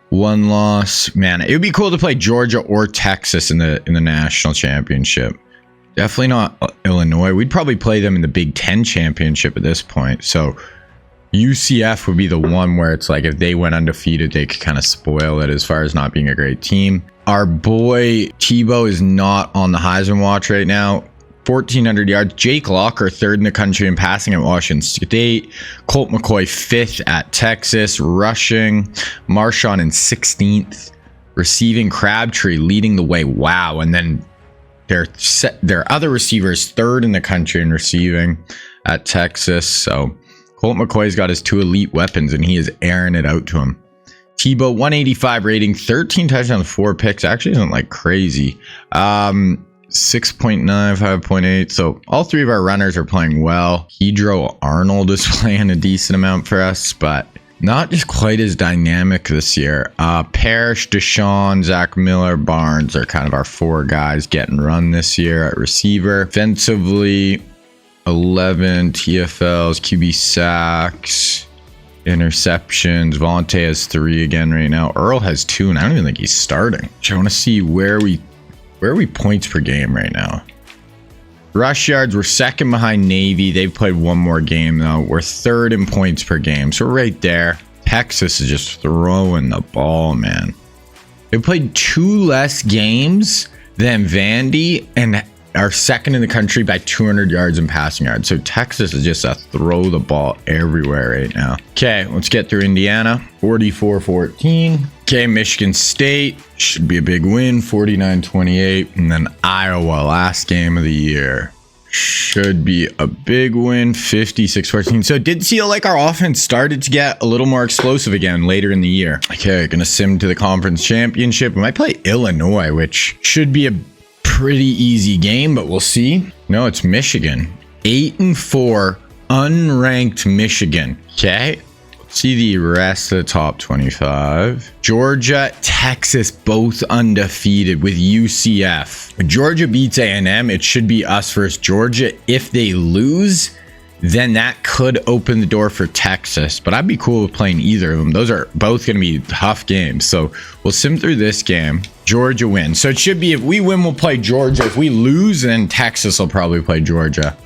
1 loss. Man, it would be cool to play Georgia or Texas in the national championship. Definitely not Illinois. We'd probably play them in the Big Ten championship at this point. So UCF would be the one where it's like if they went undefeated, they could kind of spoil it as far as not being a great team. Our boy Tebow is not on the Heisman watch right now. 1,400 yards. Jake Locker, 3rd in the country in passing at Washington State. Colt McCoy, 5th at Texas. Rushing. Marshawn in 16th. Receiving, Crabtree leading the way. Wow. And then their other receivers, 3rd in the country in receiving at Texas. So Colt McCoy's got his 2 elite weapons, and he is airing it out to him. Tebow, 185 rating, 13 touchdowns, 4 picks. Actually isn't like crazy. 6.9, 5.8. So all 3 of our runners are playing well. Hedro Arnold is playing a decent amount for us, but not just quite as dynamic this year. Parrish, Deshaun, Zach Miller, Barnes are kind of our 4 guys getting run this year at receiver. Offensively, 11 TFLs, QB sacks, interceptions. Vontae has 3 again right now. Earl has 2, and I don't even think he's starting. I want to see where are we points per game right now. Rush yards, we're 2nd behind Navy. They've played 1 more game though. We're 3rd in points per game, so we're right there. Texas is just throwing the ball, man. They played 2 less games than Vandy and are 2nd in the country by 200 yards in passing yards. So Texas is just a throw the ball everywhere right now. Okay, let's get through Indiana. 44-14. Okay, Michigan State should be a big win. 49-28. And then Iowa, last game of the year, should be a big win. 56-14. So it did feel like our offense started to get a little more explosive again later in the year. Okay, gonna sim to the conference championship. We might play Illinois, which should be a pretty easy game, but we'll see. No, it's Michigan. 8-4, unranked Michigan. Okay, let's see the rest of the top 25. Georgia, Texas, both undefeated with UCF. If Georgia beats A&M, it should be us versus Georgia. If they lose, then that could open the door for Texas, but I'd be cool with playing either of them. Those are both going to be tough games. So we'll sim through this game. Georgia wins. So it should be, if we win, we'll play Georgia. If we lose, then Texas will probably play Georgia.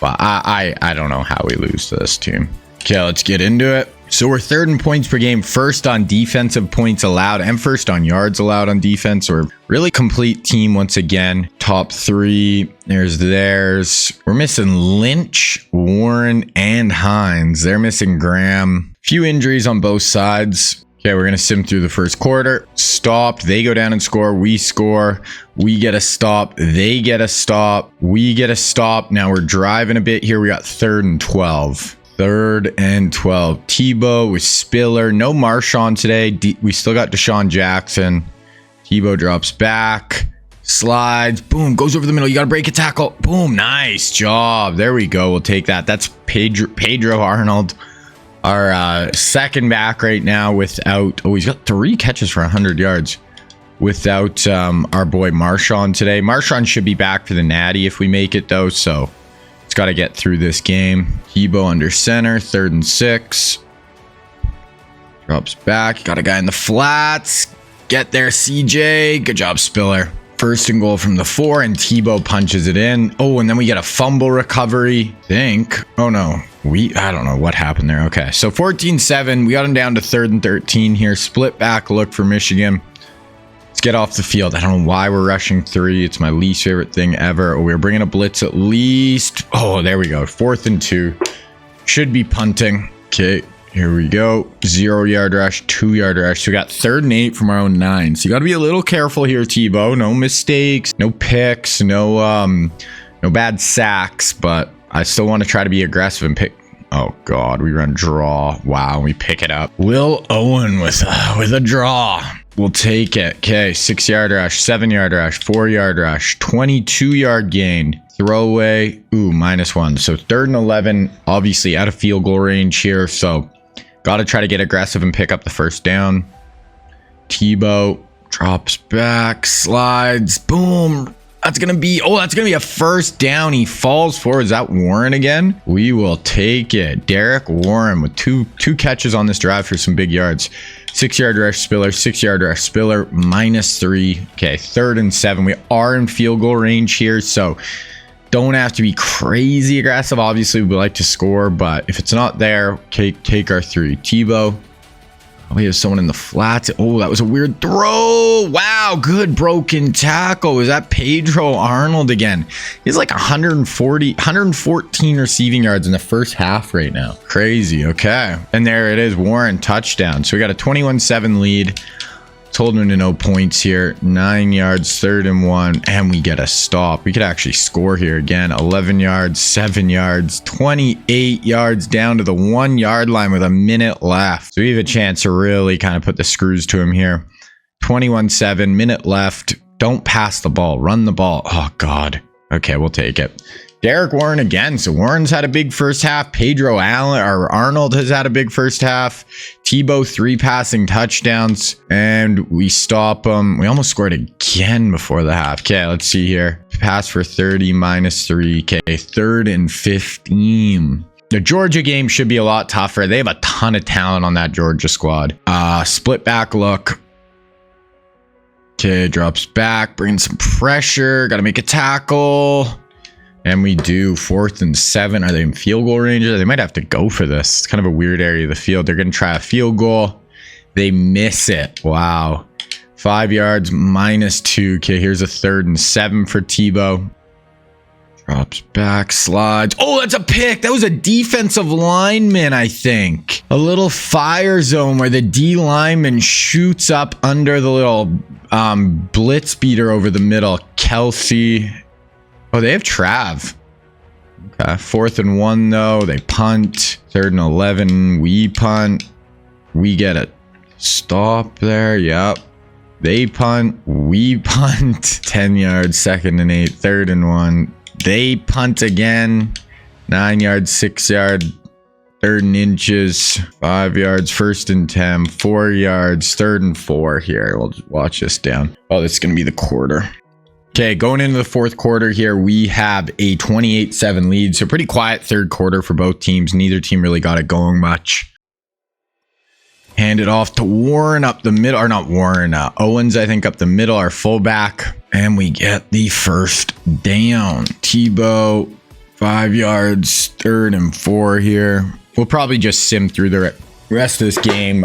But I don't know how we lose to this team. Okay, let's get into it. So we're 3rd in points per game, 1st on defensive points allowed, and 1st on yards allowed on defense. We're really complete team once again. Top 3, there's theirs. We're missing Lynch, Warren, and Hines. They're missing Graham. Few injuries on both sides. Okay, we're going to sim through the first quarter. Stopped. They go down and score. We score. We get a stop. They get a stop. We get a stop. Now we're driving a bit here. We got 3rd and 12. 3rd and 12. Tebow with Spiller. No Marshawn today. We still got Deshaun Jackson. Tebow drops back. Slides. Boom. Goes over the middle. You got to break a tackle. Boom. Nice job. There we go. We'll take that. That's Pedro Arnold. Our 2nd back right now without... Oh, he's got 3 catches for 100 yards. Without our boy Marshawn today. Marshawn should be back for the Natty if we make it though. So it's got to get through this game. Tebow under center. 3rd and 6. Drops back. Got a guy in the flats. Get there, CJ. Good job, Spiller. 1st and goal from the 4, and Tebow punches it in. Oh, and then we get a fumble recovery. Oh no. I don't know what happened there. Okay, so 14-7. We got him down to 3rd and 13 here. Split back look for Michigan. Let's get off the field. I don't know why we're rushing 3. It's my least favorite thing ever. Oh, we're bringing a blitz at least. Oh, there we go. 4th and 2. Should be punting. Okay, here we go. 0-yard rush, 2-yard rush. So we got 3rd and 8 from our own 9. So you got to be a little careful here, Tebow. No mistakes, no picks, no bad sacks, but I still want to try to be aggressive and pick. Oh God, we run draw. Wow, we pick it up. Will Owen with a draw. We'll take it. Okay, 6-yard rush, 7-yard rush, 4-yard rush, 22-yard gain. Throwaway. Ooh, -1. So 3rd and 11, obviously out of field goal range here. So got to try to get aggressive and pick up the first down. Tebow drops back, slides, boom. That's going to be a first down. He falls forward. Is that Warren again? We will take it. Derek Warren with two catches on this drive for some big yards. 6-yard rush, Spiller, 6-yard rush, Spiller, -3. Okay, 3rd and 7. We are in field goal range here, so don't have to be crazy aggressive. Obviously, we would like to score, but if it's not there, take our 3. Tebow. We have someone in the flats. Oh, that was a weird throw. Wow, good broken tackle. Was that Pedro Arnold again? He's like 114 receiving yards in the first half right now. Crazy. Okay. And there it is. Warren touchdown. So we got a 21-7 lead. Told him to no points here. 9 yards, 3rd and 1, and we get a stop. We could actually score here again. 11 yards, 7 yards, 28 yards down to the 1-yard line with a minute left. So we have a chance to really kind of put the screws to him here. 21-7, minute left. Don't pass the ball. Run the ball. Oh, God. Okay, we'll take it. Derek Warren again. So Warren's had a big first half. Pedro Arnold has had a big first half. Tebow 3 passing touchdowns, and we stop him. We almost scored again before the half. Okay, let's see here. Pass for 30, -3. Okay, 3rd and 15. The Georgia game should be a lot tougher. They have a ton of talent on that Georgia squad. Split back look. Okay, drops back, bringing some pressure. Got to make a tackle. And we do 4th and 7. Are they in field goal range? They might have to go for this. It's kind of a weird area of the field. They're going to try a field goal. They miss it. Wow. 5 yards, -2. Okay, here's a 3rd and 7 for Tebow. Drops back, slides. Oh, that's a pick. That was a defensive lineman, I think. A little fire zone where the D lineman shoots up under the little blitz beater over the middle. Kelsey. Oh, they have Trav. Okay, 4th and 1 though. They punt. 3rd and 11. We punt. We get a stop there. Yep. They punt. We punt. 10 yards. 2nd and 8. 3rd and 1. They punt again. 9 yards. 6 yard. 3rd and inches. 5 yards. 1st and 10. 4 yards. 3rd and 4 here. We'll just watch this down. Oh, this is going to be the quarter. Okay, going into the 4th quarter here, we have a 28-7 lead. So pretty quiet 3rd quarter for both teams. Neither team really got it going much. Hand it off to Warren up the middle, or not Warren, Owens, I think, up the middle, our fullback. And we get the first down. Tebow, 5 yards, 3rd and 4 here. We'll probably just sim through the rest of this game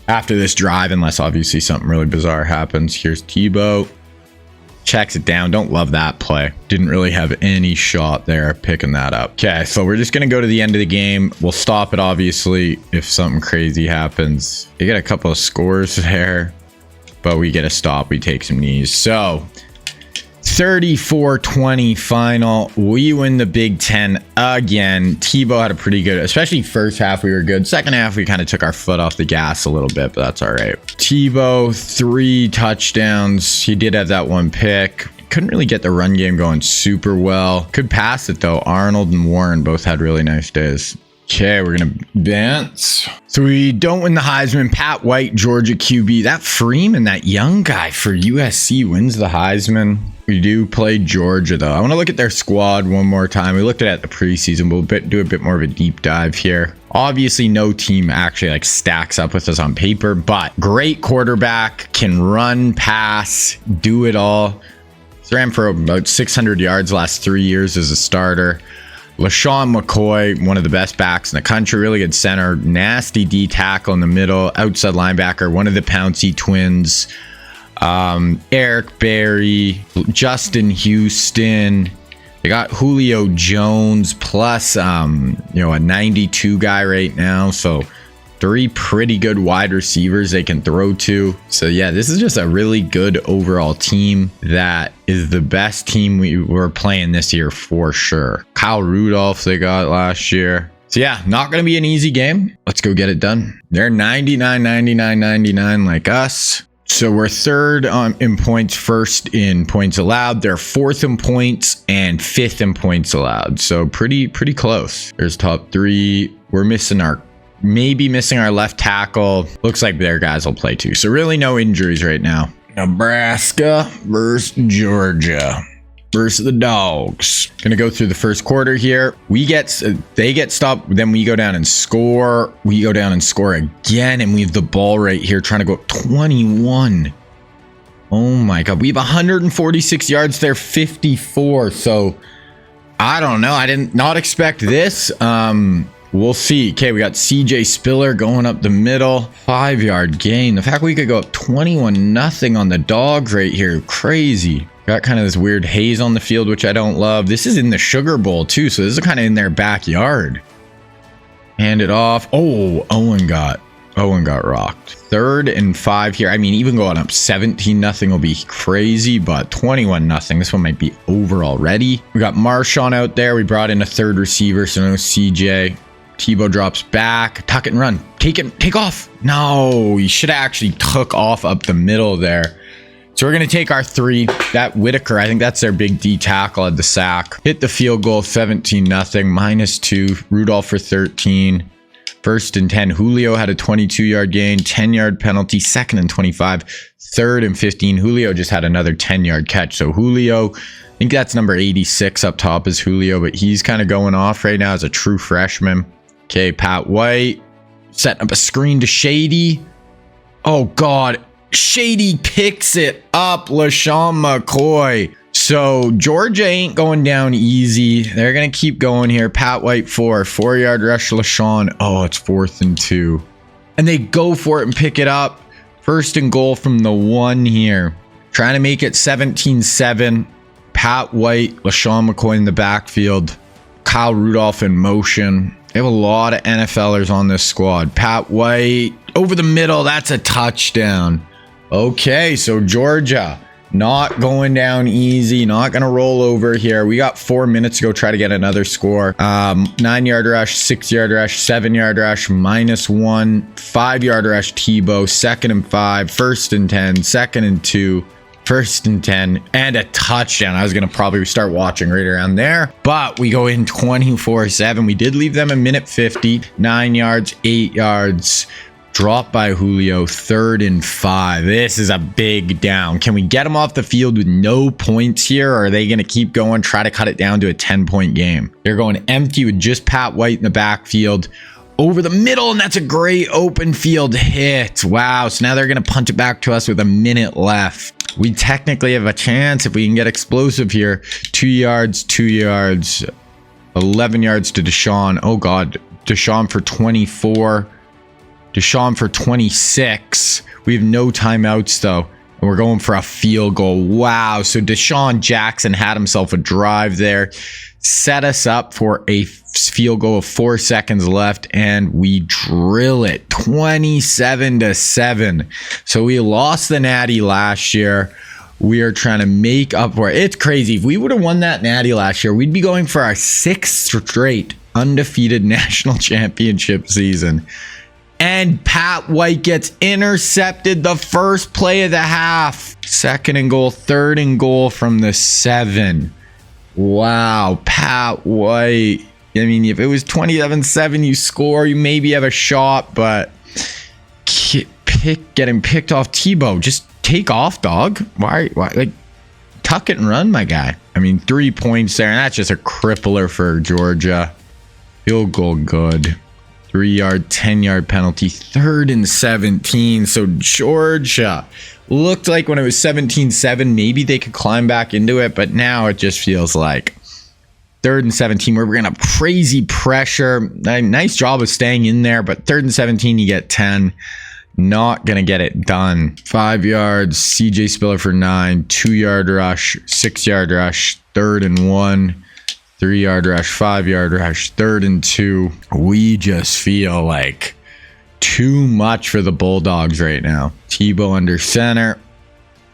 after this drive, unless obviously something really bizarre happens. Here's Tebow. Checks it down. Don't love that play. Didn't really have any shot there picking that up. Okay, so we're just going to go to the end of the game. We'll stop it, obviously, if something crazy happens. You get a couple of scores there, but we get a stop. We take some knees. So 34-20 final. We win the Big Ten again. Tebow had a pretty good, especially first half we were good. Second half we kind of took our foot off the gas a little bit, but that's all right. Tebow, 3 touchdowns. He did have that 1 pick. Couldn't really get the run game going super well. Could pass it though. Arnold and Warren both had really nice days. Okay, we're going to advance. So we don't win the Heisman. Pat White, Georgia QB. That Freeman, that young guy for USC, wins the Heisman. We do play Georgia, though. I want to look at their squad one more time. We looked at it at the preseason. We'll do a bit more of a deep dive here. Obviously, no team actually stacks up with us on paper, but great quarterback, can run, pass, do it all. He's ran for about 600 yards last 3 years as a starter. LaShawn McCoy, one of the best backs in the country, really good center, nasty D tackle in the middle, outside linebacker, one of the Pouncey twins, Eric Berry, Justin Houston. They got Julio Jones plus, a 92 guy right now. So 3 pretty good wide receivers they can throw to. So yeah, this is just a really good overall team that is the best team we were playing this year for sure. Kyle Rudolph they got last year. So yeah, not going to be an easy game. Let's go get it done. They're 99, 99, 99 like us. So we're third in points, first in points allowed. They're fourth in points and fifth in points allowed. So pretty close. There's top three. We're maybe missing our left tackle. Looks like their guys will play too. So really no injuries right now. Nebraska versus Georgia. Versus the Dogs. Gonna go through the first quarter here. They get stopped, then we go down and score. We go down and score again, and we have the ball right here trying to go up 21. Oh my God. We have 146 yards there, 54. So I don't know. I did not expect this. We'll see. Okay, we got CJ Spiller going up the middle. 5-yard gain. The fact we could go up 21-0 on the Dogs right here. Crazy. Got kind of this weird haze on the field, which I don't love. This is in the Sugar Bowl too, so this is kind of in their backyard. Hand it off. Oh, Owen got rocked. 3rd and 5 here. I mean, even going up 17-0 will be crazy, but 21-0. This one might be over already. We got Marshawn out there. We brought in a 3rd receiver, so no CJ. Tebow drops back. Tuck it and run. Take off. No, you should have actually took off up the middle there. So we're going to take our 3. That Whitaker, I think that's their big D tackle at the sack. Hit the field goal, 17-0, -2. Rudolph for 13. 1st and 10. Julio had a 22-yard gain, 10-yard penalty. 2nd and 25. 3rd and 15. Julio just had another 10-yard catch. So Julio, I think that's number 86 up top is Julio, but he's kind of going off right now as a true freshman. Okay, Pat White setting up a screen to Shady. Oh, God. Shady picks it up. LaShawn McCoy. So Georgia ain't going down easy. They're going to keep going here. Pat White 4-yard rush. LaShawn. Oh, it's 4th and 2. And they go for it and pick it up. 1st and goal from the 1 here. Trying to make it 17-7. Pat White, LaShawn McCoy in the backfield. Kyle Rudolph in motion. They have a lot of NFLers on this squad. Pat White over the middle. That's a touchdown. Okay, so Georgia not going down easy, not going to roll over here. We got 4 minutes to go try to get another score. 9-yard rush, 6-yard rush, 7-yard rush, -1, 5-yard rush Tebow, 2nd and 5, 1st and 10, 2nd and 2, 1st and 10, and a touchdown. I was going to probably start watching right around there, but we go in 24-7. We did leave them a minute 50, 9 yards, 8 yards. Drop by Julio, 3rd and 5. This is a big down. Can we get them off the field with no points here? Or are they going to keep going, try to cut it down to a 10-point game? They're going empty with just Pat White in the backfield. Over the middle, and that's a great open field hit. Wow, so now they're going to punt it back to us with a minute left. We technically have a chance if we can get explosive here. 2 yards, 2 yards, 11 yards to Deshaun. Oh, God. Deshaun for 24. Deshaun for 26. We have no timeouts, though. And we're going for a field goal. Wow. So Deshaun Jackson had himself a drive there. Set us up for a field goal of 4 seconds left. And we drill it. 27-7. So we lost the Natty last year. We are trying to make up for it. It's crazy. If we would have won that Natty last year, we'd be going for our 6th straight undefeated national championship season. And Pat White gets intercepted the first play of the half. 2nd and goal, 3rd and goal from the 7. Wow, Pat White. I mean, if it was 27-7, you score, you maybe have a shot, but getting picked off Tebow. Just take off, dog. Why? Like, tuck it and run, my guy. I mean, 3 points there, and that's just a crippler for Georgia. Field goal good. 3-yard, 10-yard penalty, 3rd and 17. So Georgia looked like when it was 17-7, maybe they could climb back into it, but now it just feels like 3rd and 17, where we're going to have crazy pressure. Nice job of staying in there, but 3rd and 17, you get 10. Not going to get it done. 5 yards, CJ Spiller for 9, 2-yard rush, 6-yard rush, 3rd and 1. 3-yard rush, 5-yard rush, 3rd and 2. We just feel like too much for the Bulldogs right now. Tebow under center.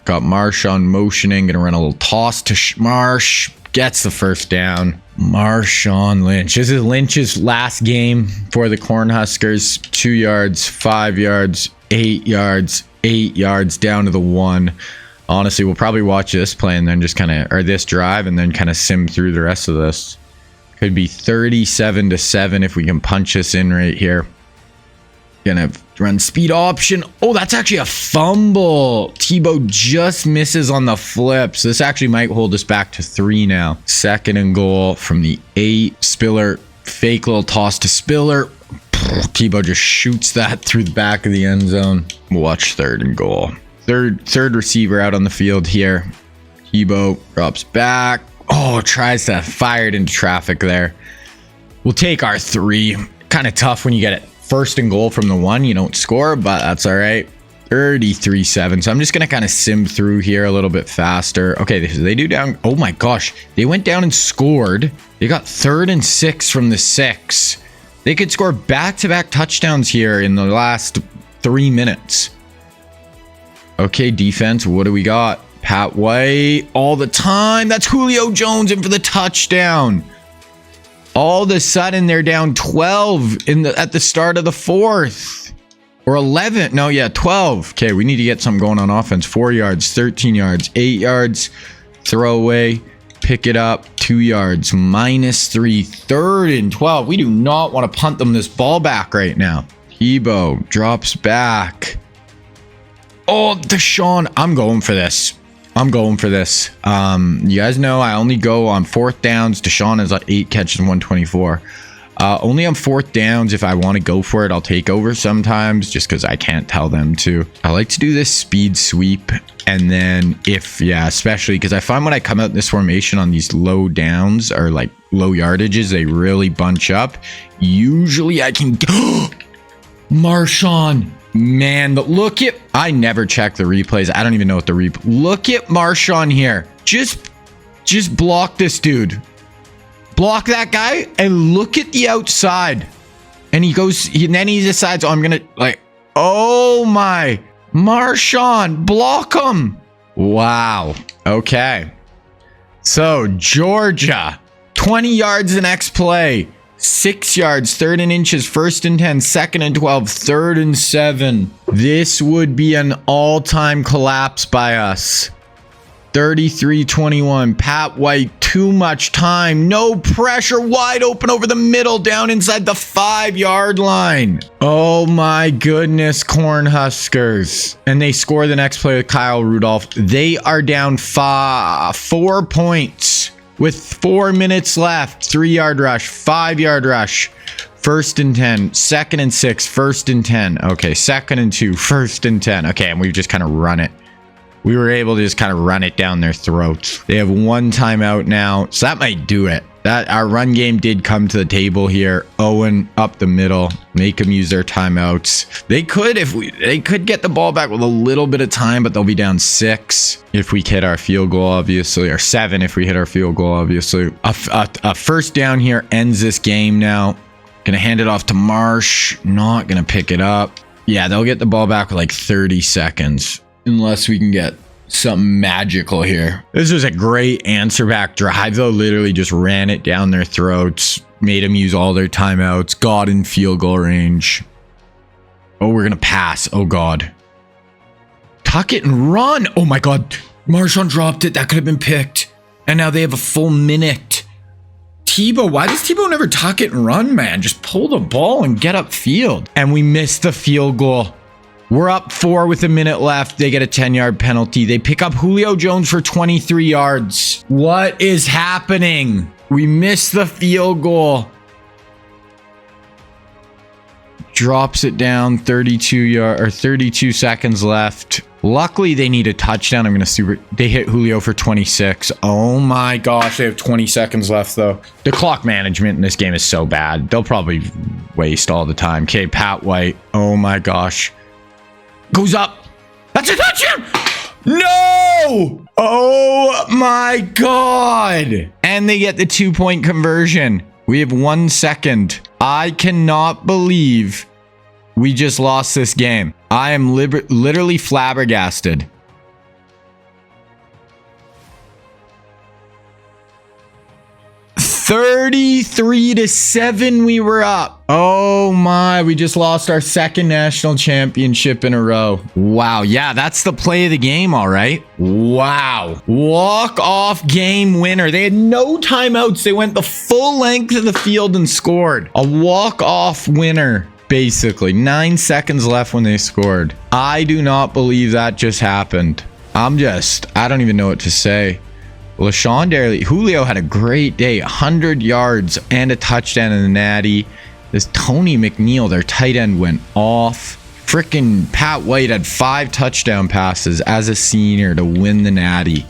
Got Marshawn motioning. Going to run a little toss to Marsh. Gets the first down. Marshawn Lynch. This is Lynch's last game for the Cornhuskers. 2 yards, 5 yards, 8 yards, 8 yards down to the 1. Honestly, we'll probably watch this play and then just kind of, or this drive and then kind of sim through the rest of this. Could be 37-7 if we can punch this in right here. Gonna run speed option. Oh, that's actually a fumble. Tebow just misses on the flip. So this actually might hold us back to 3 now. 2nd and goal from the 8. Spiller, fake little toss to Spiller. Tebow just shoots that through the back of the end zone. We'll watch 3rd and goal. Third receiver out on the field here. Tebow drops back. Oh, tries to fire it into traffic there. We'll take our 3. Kind of tough when you get it 1st and goal from the 1. You don't score, but that's all right. 33-7. So I'm just going to kind of sim through here a little bit faster. Okay, they do down. Oh my gosh. They went down and scored. They got 3rd and 6 from the 6. They could score back-to-back touchdowns here in the last 3 minutes. Okay, defense, what do we got? Pat White all the time. That's Julio Jones in for the touchdown. All of a sudden, they're down 12 at the start of the 4th. Or 11. No, yeah, 12. Okay, we need to get something going on offense. 4 yards, 13 yards, 8 yards. Throw away. Pick it up. 2 yards. -3. 3rd and 12. We do not want to punt them this ball back right now. Tebow drops back. Oh, Deshaun. I'm going for this. You guys know I only go on 4th downs. Deshaun has 8 catches, 124. Only on 4th downs, if I want to go for it, I'll take over sometimes just because I can't tell them to. I like to do this speed sweep. And then especially because I find when I come out in this formation on these low downs or like low yardages, they really bunch up. Usually I can go. Marshawn. Man, but look at... I never check the replays. I don't even know what the replay... Look at Marshawn here. Just block this dude. Block that guy and look at the outside. And then he decides, oh, I'm going to... oh my... Marshawn, block him. Wow. Okay. So, Georgia. 20 yards the next play. 6 yards, 3rd and inches, 1st and 10, 2nd and 12, 3rd and 7. This would be an all-time collapse by us. 33-21. Pat White, too much time. No pressure. Wide open over the middle, down inside the 5-yard line. Oh my goodness, Cornhuskers. And they score the next play with Kyle Rudolph. They are down 4 points. With 4 minutes left, 3-yard rush, 5-yard rush, 1st and 10, 2nd and 6, 1st and 10. Okay, 2nd and 2, 1st and 10. Okay, and we've just kind of run it. We were able to just kind of run it down their throats. They have 1 timeout now, so that might do it. Our run game did come to the table here. Owen up the middle, make them use their timeouts. They could get the ball back with a little bit of time, but they'll be down 6 if we hit our field goal, obviously, or 7 if we hit our field goal, obviously. A first down here ends this game now. Gonna hand it off to Marsh. Not gonna pick it up. Yeah, they'll get the ball back with like 30 seconds, unless we can get something magical here. This was a great answer back drive though. Literally just ran it down their throats, made them use all their timeouts, got in field goal range. Oh, we're gonna pass. Oh god. Tuck it and run. Oh my god. Marshawn dropped it. That could have been picked. And now they have a full minute. Tebow, why does Tebow never tuck it and run, man? Just pull the ball and get upfield. And we missed the field goal. We're up 4 with a minute left. They get a 10-yard penalty. They pick up Julio Jones for 23 yards. What is happening? We missed the field goal. Drops it down. 32 seconds left. Luckily, they need a touchdown. They hit Julio for 26. Oh my gosh, they have 20 seconds left though. The clock management in this game is so bad. They'll probably waste all the time. Okay, Pat White. Oh my gosh. Goes up. That's a touchdown. No. Oh my god. And they get the 2-point conversion. We have 1 second. I cannot believe we just lost this game. I am literally flabbergasted. 33-7 we were up. Oh my, we just lost our second national championship in a row. Wow, yeah, that's the play of the game, all right. Wow, walk-off game winner. They had no timeouts. They went the full length of the field and scored. A walk-off winner, basically. 9 seconds left when they scored. I do not believe that just happened. I don't even know what to say. LaShawn Darley, Julio had a great day, 100 yards and a touchdown in the Natty. This Tony McNeil, their tight end, went off. Frickin' Pat White had 5 touchdown passes as a senior to win the Natty.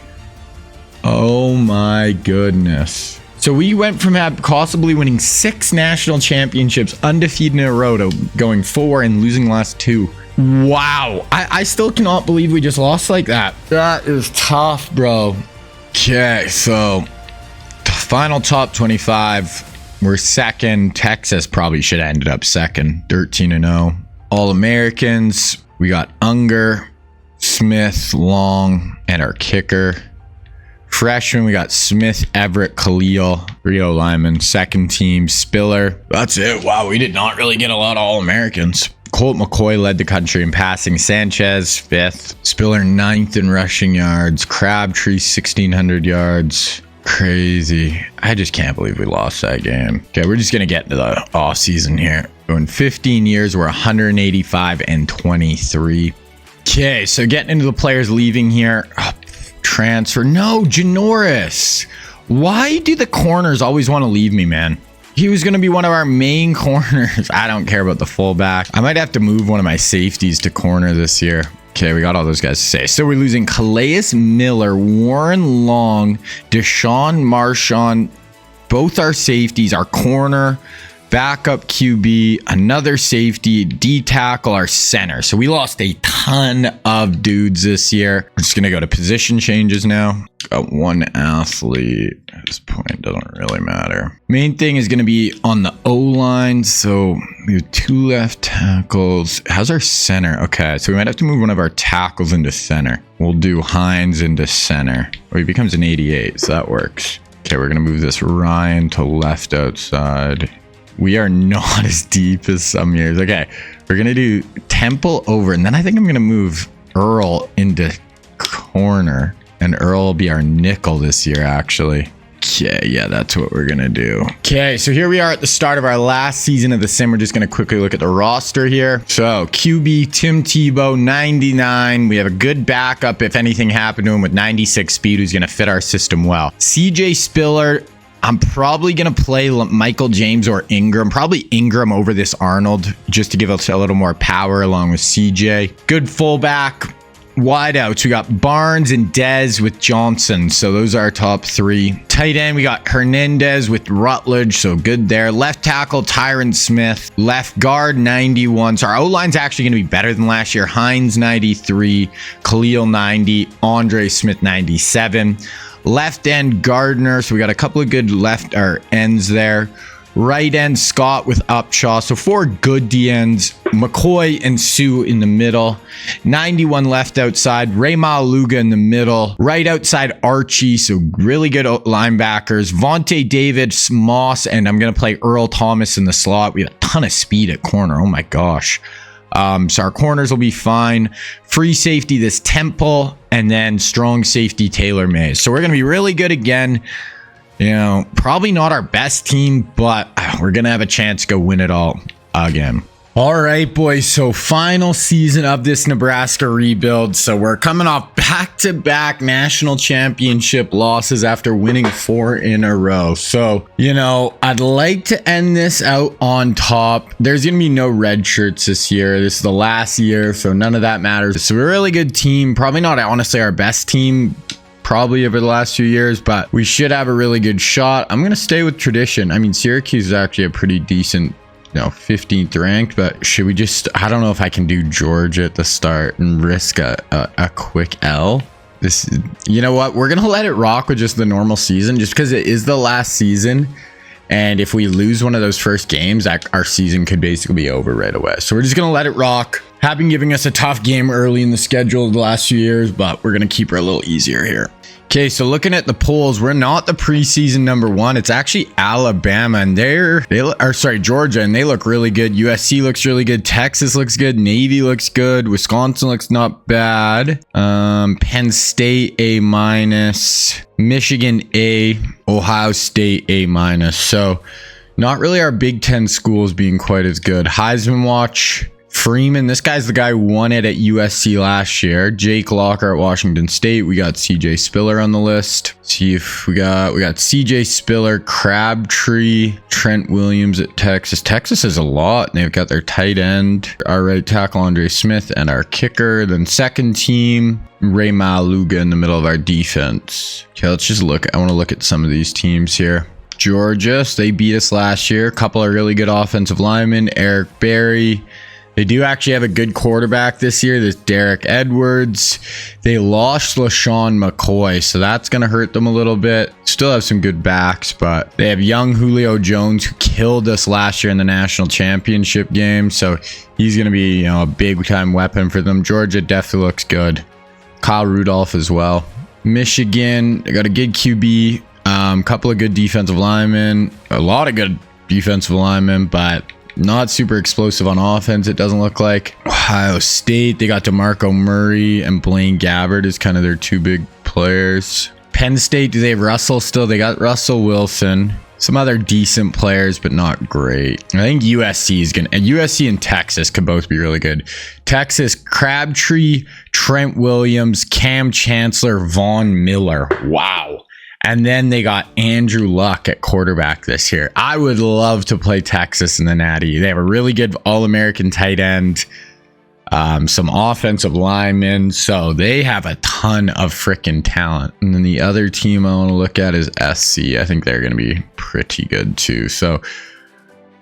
Oh my goodness. So we went from possibly winning 6 national championships, undefeated in a row, to going 4 and losing the last 2. Wow. I still cannot believe we just lost like that. That is tough, bro. Okay, so final top 25. We're second. Texas probably should have ended up second. 13-0. All-Americans. We got Unger, Smith, Long, and our kicker. Freshman, we got Smith, Everett, Khalil, Rio Lyman. Second team, Spiller. That's it. Wow, we did not really get a lot of All-Americans. Colt McCoy led the country in passing. Sanchez, 5th. Spiller, 9th in rushing yards. Crabtree, 1,600 yards. Crazy. I just can't believe we lost that game. Okay, we're just going to get into the offseason here. So in 15 years, we're 185-23. Okay, so getting into the players leaving here. Transfer. No, Janoris. Why do the corners always want to leave me, man? He was going to be one of our main corners. I don't care about the fullback. I might have to move one of my safeties to corner this year. Okay, we got all those guys to say. So we're losing Calais Miller, Warren Long, Deshaun Marchand, both our safeties, our corner, backup QB, another safety, D tackle, our center. So we lost a ton of dudes this year. We're just going to go to position changes now. Got one athlete. At this point, doesn't really matter. Main thing is going to be on the O-line. So we have 2 left tackles. How's our center? Okay, so we might have to move one of our tackles into center. We'll do Hines into center. Or he becomes an 88, so that works. Okay, we're going to move this Ryan to left outside. We are not as deep as some years. Okay, we're going to do Temple over. And then I think I'm going to move Earl into corner. And Earl will be our nickel this year, actually. Okay, yeah, that's what we're going to do. Okay, so here we are at the start of our last season of the sim. We're just going to quickly look at the roster here. So, QB, Tim Tebow, 99. We have a good backup if anything happened to him with 96 speed who's going to fit our system well. CJ Spiller, I'm probably going to play Michael James or Ingram. Probably Ingram over this Arnold just to give us a little more power along with CJ. Good fullback. Wideouts, we got Barnes and Dez with Johnson. So those are our top 3. Tight end, we got Hernandez with Rutledge. So good there. Left tackle, Tyron Smith. Left guard, 91. So our O-line's actually going to be better than last year. Hines, 93. Khalil, 90. Andre Smith, 97. Left end, Gardner. So we got a couple of good left ends there. Right end, Scott with Upshaw. So 4 good DNs. McCoy and Sue in the middle. 91 left outside. Ray Maluga in the middle. Right outside, Archie. So really good linebackers. Vontae David, Moss, and I'm going to play Earl Thomas in the slot. We have a ton of speed at corner. Oh my gosh. So our corners will be fine. Free safety, this Temple. And then strong safety, Taylor Mays. So we're going to be really good again. You know, probably not our best team, but we're going to have a chance to go win it all again. All right, boys. So final season of this Nebraska rebuild. So we're coming off back-to-back national championship losses after winning 4 in a row. So, you know, I'd like to end this out on top. There's going to be no red shirts this year. This is the last year, so none of that matters. So we're a really good team. Probably not, honestly, our best team probably over the last few years, but we should have a really good shot. I'm going to stay with tradition. I mean, Syracuse is actually a pretty decent, 15th ranked, but should we just, I don't know if I can do Georgia at the start and risk a quick L. This, you know what? We're going to let it rock with just the normal season, just because it is the last season. And if we lose one of those first games, our season could basically be over right away. So we're just going to let it rock. have been giving us a tough game early in the schedule the last few years, but we're going to keep her a little easier here. Okay, so looking at the polls, we're not the preseason number one. It's actually Alabama, and Georgia, and they look really good. USC looks really good. Texas looks good. Navy looks good. Wisconsin looks not bad. Penn State A-. Michigan A. Ohio State A-. So not really our Big Ten schools being quite as good. Heisman watch. Freeman, this guy's the guy who won it at USC last year. Jake Locker at Washington State. We got CJ Spiller on the list. See if we got CJ Spiller, Crabtree, Trent Williams at Texas. Texas has a lot. They've got their tight end, our right tackle Andre Smith, and our kicker. Then second team, Ray Maluga in the middle of our defense. Okay, let's just look. I want to look at some of these teams here. Georgia, so they beat us last year. A couple of really good offensive linemen. Eric Berry. They do actually have a good quarterback this year. This Derek Edwards. They lost LaShawn McCoy, so that's going to hurt them a little bit. Still have some good backs, but they have young Julio Jones, who killed us last year in the national championship game. So he's going to be, a big-time weapon for them. Georgia definitely looks good. Kyle Rudolph as well. Michigan, they got a good QB, couple of good defensive linemen, a lot of good defensive linemen, but not super explosive on offense, it doesn't look like. Ohio State, they got DeMarco Murray and Blaine Gabbert as kind of their two big players. Penn State, do they have Russell still? They got Russell Wilson. Some other decent players, but not great. I think USC and Texas could both be really good. Texas, Crabtree, Trent Williams, Cam Chancellor, Von Miller. Wow. And then they got Andrew Luck at quarterback this year. I would love to play Texas in the Natty. They have a really good All-American tight end, some offensive linemen. So they have a ton of freaking talent. And then the other team I want to look at is SC. I think they're going to be pretty good too. So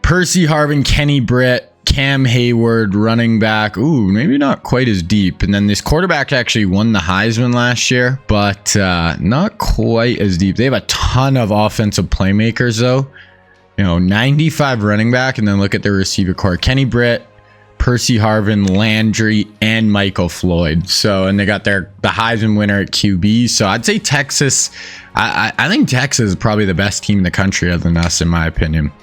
Percy Harvin, Kenny Britt, Cam Hayward, running back. Ooh, maybe not quite as deep. And then this quarterback actually won the Heisman last year, but not quite as deep. They have a ton of offensive playmakers though. 95 running back, and then look at their receiver core. Kenny Britt, Percy Harvin, Landry, and Michael Floyd. So, and they got the Heisman winner at QB. So I'd say Texas. I think Texas is probably the best team in the country other than us, in my opinion.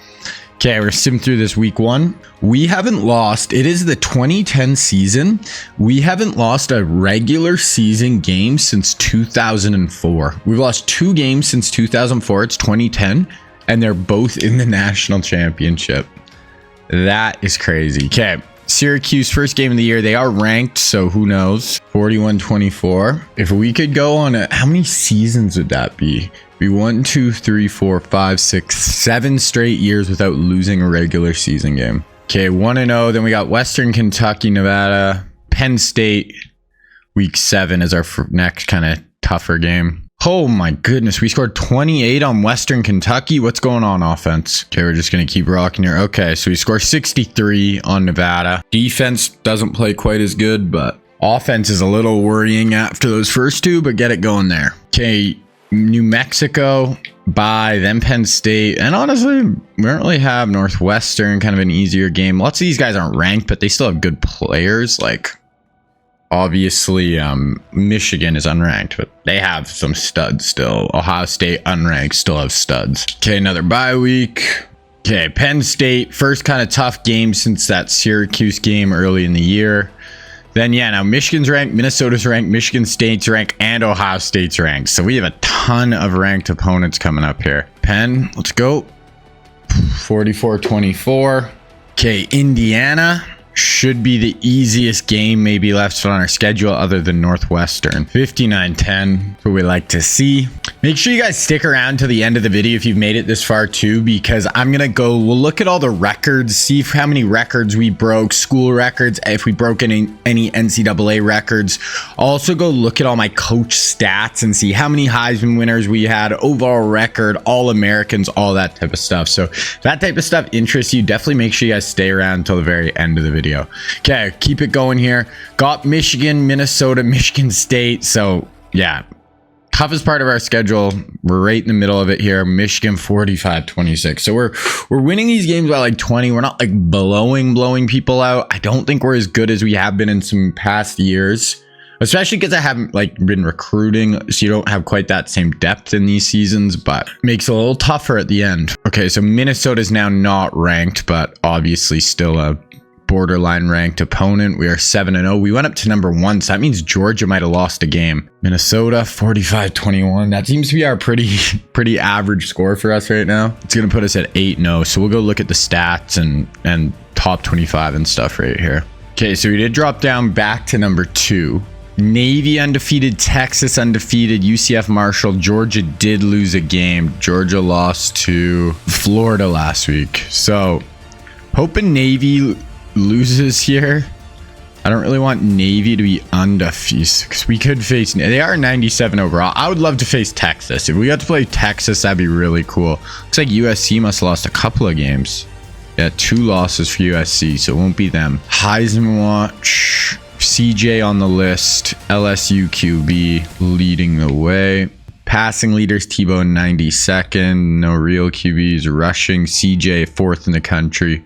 Okay, we're simming through this week one. We haven't lost. It is the 2010 season. We haven't lost a regular season game since 2004. We've lost 2 games since 2004. It's 2010, and they're both in the national championship. That is crazy. Okay, Syracuse, first game of the year. They are ranked, so who knows? 41-24. If we could go on how many seasons would that be? Be 1, 2, 3, 4, 5, 6, 7 straight years without losing a regular season game. Okay, 1-0. Then we got Western Kentucky, Nevada, Penn State. Week 7 is our next kind of tougher game. Oh my goodness, we scored 28 on Western Kentucky. What's going on offense? Okay, we're just going to keep rocking here. Okay, so we score 63 on Nevada. Defense doesn't play quite as good, but offense is a little worrying after those first 2, but get it going there. Okay, New Mexico, then Penn State, and honestly, we don't really have Northwestern, kind of an easier game. Lots of these guys aren't ranked, but they still have good players. Like, obviously, Michigan is unranked, but they have some studs still. Ohio State, unranked, still have studs. Okay, another bye week. Okay, Penn State, first kind of tough game since that Syracuse game early in the year. Then, now Michigan's ranked, Minnesota's ranked, Michigan State's ranked, and Ohio State's ranked. So we have a ton of ranked opponents coming up here. Penn, let's go. 44-24. Okay, Indiana should be the easiest game maybe left on our schedule other than Northwestern. 59-10, what we like to see. Make sure you guys stick around to the end of the video if you've made it this far too, because I'm gonna we'll look at all the records, see how many records we broke, school records, if we broke any NCAA records. Also go look at all my coach stats and see how many Heisman winners we had, overall record, All-Americans, all that type of stuff. So if that type of stuff interests you, definitely make sure you guys stay around until the very end of the video. Okay, keep it going here. Got Michigan, Minnesota, Michigan State. So yeah, toughest part of our schedule, we're right in the middle of it here. Michigan 45-26. So we're winning these games by like 20. We're not like blowing people out. I don't think we're as good as we have been in some past years, especially because I haven't like been recruiting, so you don't have quite that same depth in these seasons, but makes it a little tougher at the end. Okay, so Minnesota's now not ranked, but obviously still a borderline ranked opponent. We are 7-0. We went up to number 1, so that means Georgia might have lost a game. Minnesota 45-21. That seems to be our pretty average score for us right now. It's gonna put us at 8-0. So we'll go look at the stats and top 25 and stuff right here. Okay, so we did drop down back to number 2. Navy undefeated, Texas undefeated, UCF Marshall. Georgia did lose a game. Georgia lost to Florida last week. So hoping Navy loses here. I don't really want Navy to be undefeated because we could face, they are 97 overall. I would love to face Texas. If we got to play Texas, that'd be really cool. Looks like USC must have lost a couple of games. Yeah, 2 losses for USC, so it won't be them. Heisman watch, CJ on the list, LSU QB leading the way. Passing leaders, Tebow 92nd, no real QBs. Rushing, CJ 4th in the country.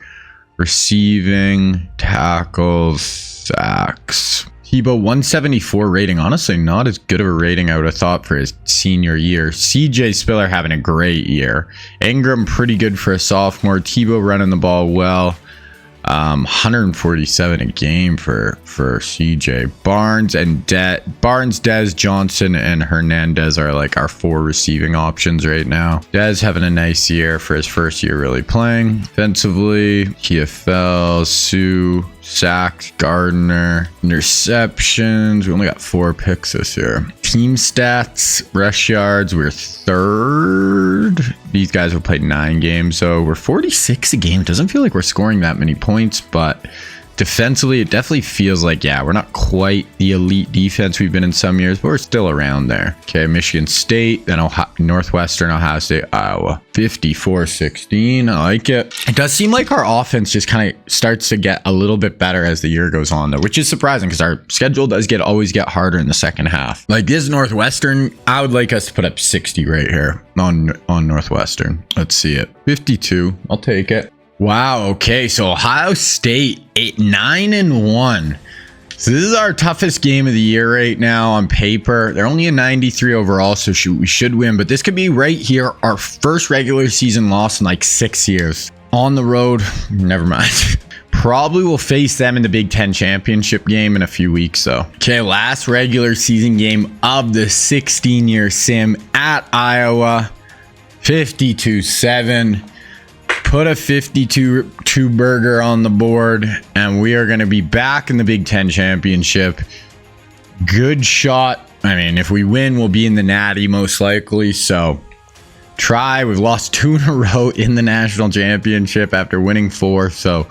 Receiving, tackles, sacks. Tebow 174 rating. Honestly, not as good of a rating I would have thought for his senior year. CJ Spiller having a great year. Ingram pretty good for a sophomore. Tebow running the ball well. 147 a game for CJ. Barnes, Dez, Johnson, and Hernandez are like our 4 receiving options right now. Dez having a nice year for his first year really playing. Defensively, TFL, Sue, sacks, Gardner, interceptions. We only got 4 picks this year. Team stats, rush yards, we're 3rd. These guys have played 9 games, so we're 46 a game. It doesn't feel like we're scoring that many points, but defensively, it definitely feels like, yeah, we're not quite the elite defense we've been in some years, but we're still around there. Okay, Michigan State, then Northwestern, Ohio State, Iowa. 54-16. I like it. It does seem like our offense just kind of starts to get a little bit better as the year goes on, though, which is surprising because our schedule does always get harder in the second half. Like this Northwestern, I would like us to put up 60 right here on Northwestern. Let's see it. 52. I'll take it. Wow. Okay. So Ohio State 9-1. So this is our toughest game of the year right now on paper. They're only a 93 overall, so we should win. But this could be right here, our first regular season loss in like 6 years. On the road, never mind. Probably will face them in the Big Ten championship game in a few weeks, though. Okay, last regular season game of the 16-year sim at Iowa. 52-7. Put a 52 burger on the board, and we are going to be back in the Big Ten championship. Good shot. I mean, if we win, we'll be in the Natty most likely. So try. We've lost 2 in a row in the national championship after winning 4. So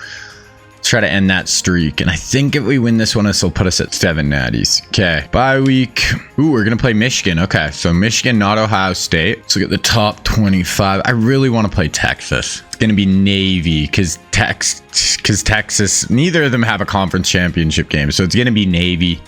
let's try to end that streak. And I think if we win this one, this will put us at 7 natties. Okay, bye week. Ooh, we're going to play Michigan. Okay, so Michigan, not Ohio State. Let's look at the top 25. I really want to play Texas. It's going to be Navy because Texas, neither of them have a conference championship game. So it's going to be Navy.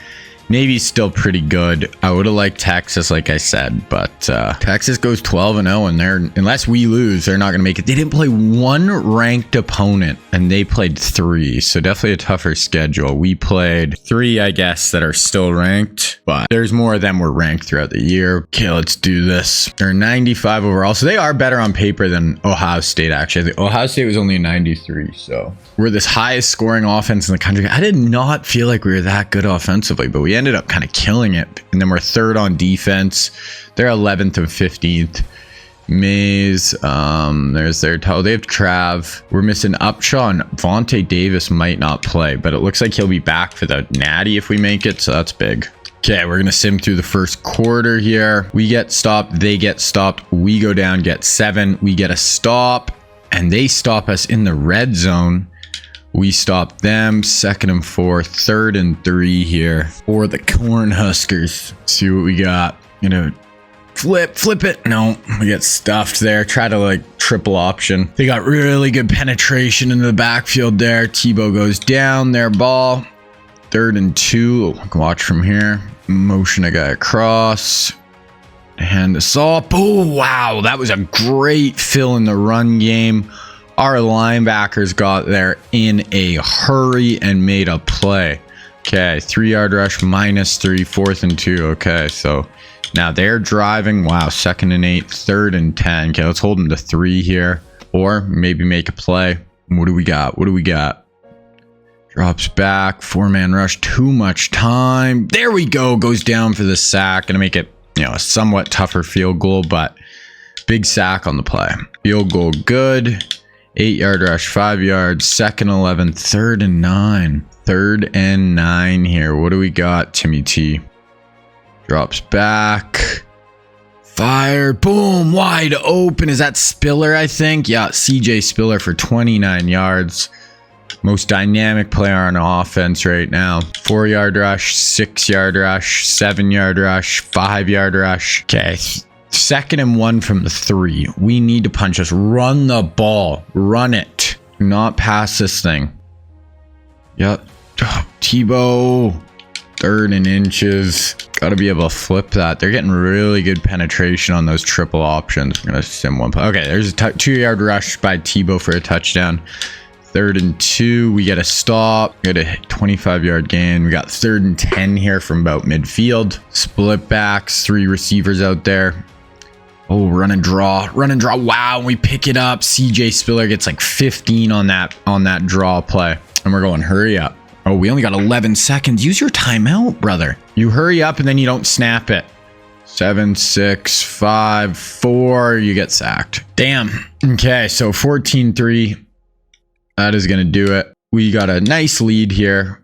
Navy's still pretty good. I would have liked Texas, like I said, but Texas goes 12-0, and unless we lose, they're not going to make it. They didn't play 1 ranked opponent, and they played 3, so definitely a tougher schedule. We played 3, I guess, that are still ranked, but there's more of them were ranked throughout the year. Okay, let's do this. They're 95 overall, so they are better on paper than Ohio State, actually. Ohio State was only a 93, so we're this highest scoring offense in the country. I did not feel like we were that good offensively, but we ended up kind of killing it. And then we're 3rd on defense. They're 11th and 15th. Mays, there's their total. They have Trav. We're missing Upshaw, and Vontae Davis might not play, but it looks like he'll be back for the Natty if we make it, so that's big. Okay, we're going to sim through the first quarter here. We get stopped. They get stopped. We go down, get 7. We get a stop, and they stop us in the red zone. We stop them. 2nd and 4, 3rd and 3 here for the Cornhuskers. See what we got. Flip it. No, we get stuffed there. Try to like triple option. They got really good penetration into the backfield there. Tebow goes down their ball. 3rd and 2. Watch from here. Motion a guy across. Hand this off. Oh, wow. That was a great fill in the run game. Our linebackers got there in a hurry and made a play. Okay, 3-yard rush, -3, 4th and 2. Okay, so now they're driving. Wow, 2nd and 8, 3rd and 10. Okay, let's hold them to 3 here. Or maybe make a play. What do we got? What do we got? Drops back, 4-man rush, too much time. There we go. Goes down for the sack. Gonna make it, a somewhat tougher field goal, but big sack on the play. Field goal good. 8-yard rush, 5 yards, 2nd 11, 3rd and 9. 3rd and 9 here. What do we got, Timmy T? Drops back. Fire. Boom. Wide open. Is that Spiller, I think? Yeah, CJ Spiller for 29 yards. Most dynamic player on offense right now. 4-yard rush, 6-yard rush, 7-yard rush, 5-yard rush. Okay. 2nd and 1 from the 3. We need to punch us. Run the ball. Run it. Do not pass this thing. Yep. Oh, Tebow. 3rd and inches. Got to be able to flip that. They're getting really good penetration on those triple options. We're going to sim one. Okay, there's a 2-yard rush by Tebow for a touchdown. 3rd and 2. We get a stop. We get a 25-yard gain. We got 3rd and 10 here from about midfield. Split backs. 3 receivers out there. Oh, run and draw. Run and draw. Wow, we pick it up. CJ Spiller gets like 15 on that draw play. And we're going, hurry up. Oh, we only got 11 seconds. Use your timeout, brother. You hurry up and then you don't snap it. 7, 6, 5, 4. You get sacked. Damn. Okay, so 14-3. That is going to do it. We got a nice lead here.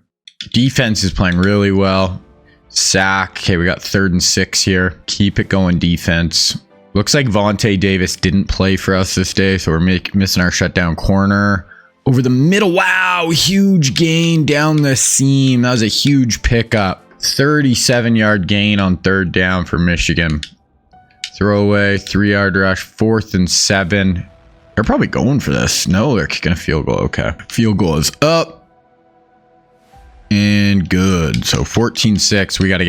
Defense is playing really well. Sack. Okay, we got 3rd and 6 here. Keep it going, defense. Looks like Vontae Davis didn't play for us this day, so we're missing our shutdown corner. Over the middle. Wow, huge gain down the seam. That was a huge pickup. 37-yard gain on 3rd down for Michigan. Throwaway, 3-yard rush, 4th and 7. They're probably going for this. No, they're kicking a field goal. Okay. Field goal is up. And good. So 14-6. We gotta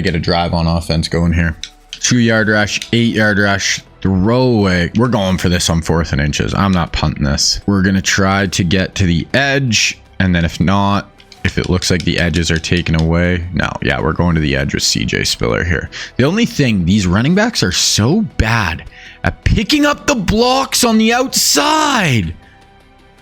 get a drive on offense going here. 2-yard rush, 8-yard rush, throwaway. We're going for this on 4th and inches. I'm not punting this. We're gonna try to get to the edge, and then if not, if it looks like the edges are taken away, no, yeah, we're going to the edge with CJ Spiller here. The only thing, these running backs are so bad at picking up the blocks on the outside.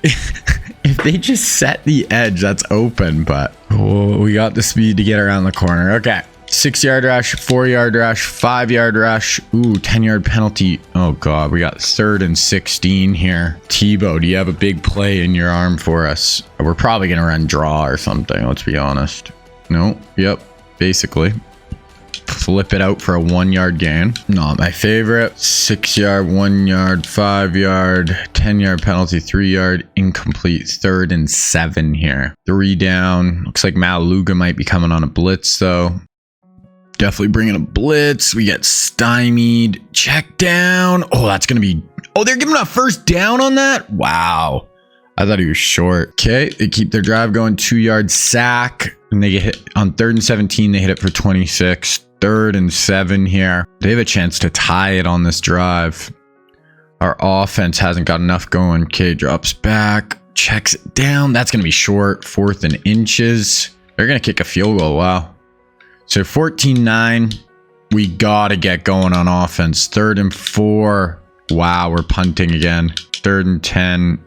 If they just set the edge, that's open, but oh, we got the speed to get around the corner. Okay. 6-yard rush, 4-yard rush, 5-yard rush. Ooh, 10-yard penalty. Oh, God. We got 3rd and 16 here. Tebow, do you have a big play in your arm for us? We're probably going to run draw or something. Let's be honest. No. Yep. Basically. Flip it out for a 1-yard gain. Not my favorite. 6-yard, 1-yard, 5-yard, 10-yard penalty, 3-yard, incomplete. 3rd and 7 here. 3 down. Looks like Maluga might be coming on a blitz, though. Definitely bringing a blitz. We get stymied. Check down. Oh, that's going to be... Oh, they're giving a 1st down on that? Wow. I thought he was short. Okay, they keep their drive going. 2-yard sack. And they get hit on 3rd and 17. They hit it for 26. 3rd and 7 here. They have a chance to tie it on this drive. Our offense hasn't got enough going. Okay, drops back. Checks it down. That's going to be short. 4th and inches. They're going to kick a field goal. Wow. So 14-9, we got to get going on offense. 3rd and 4. Wow, we're punting again. 3rd and 10,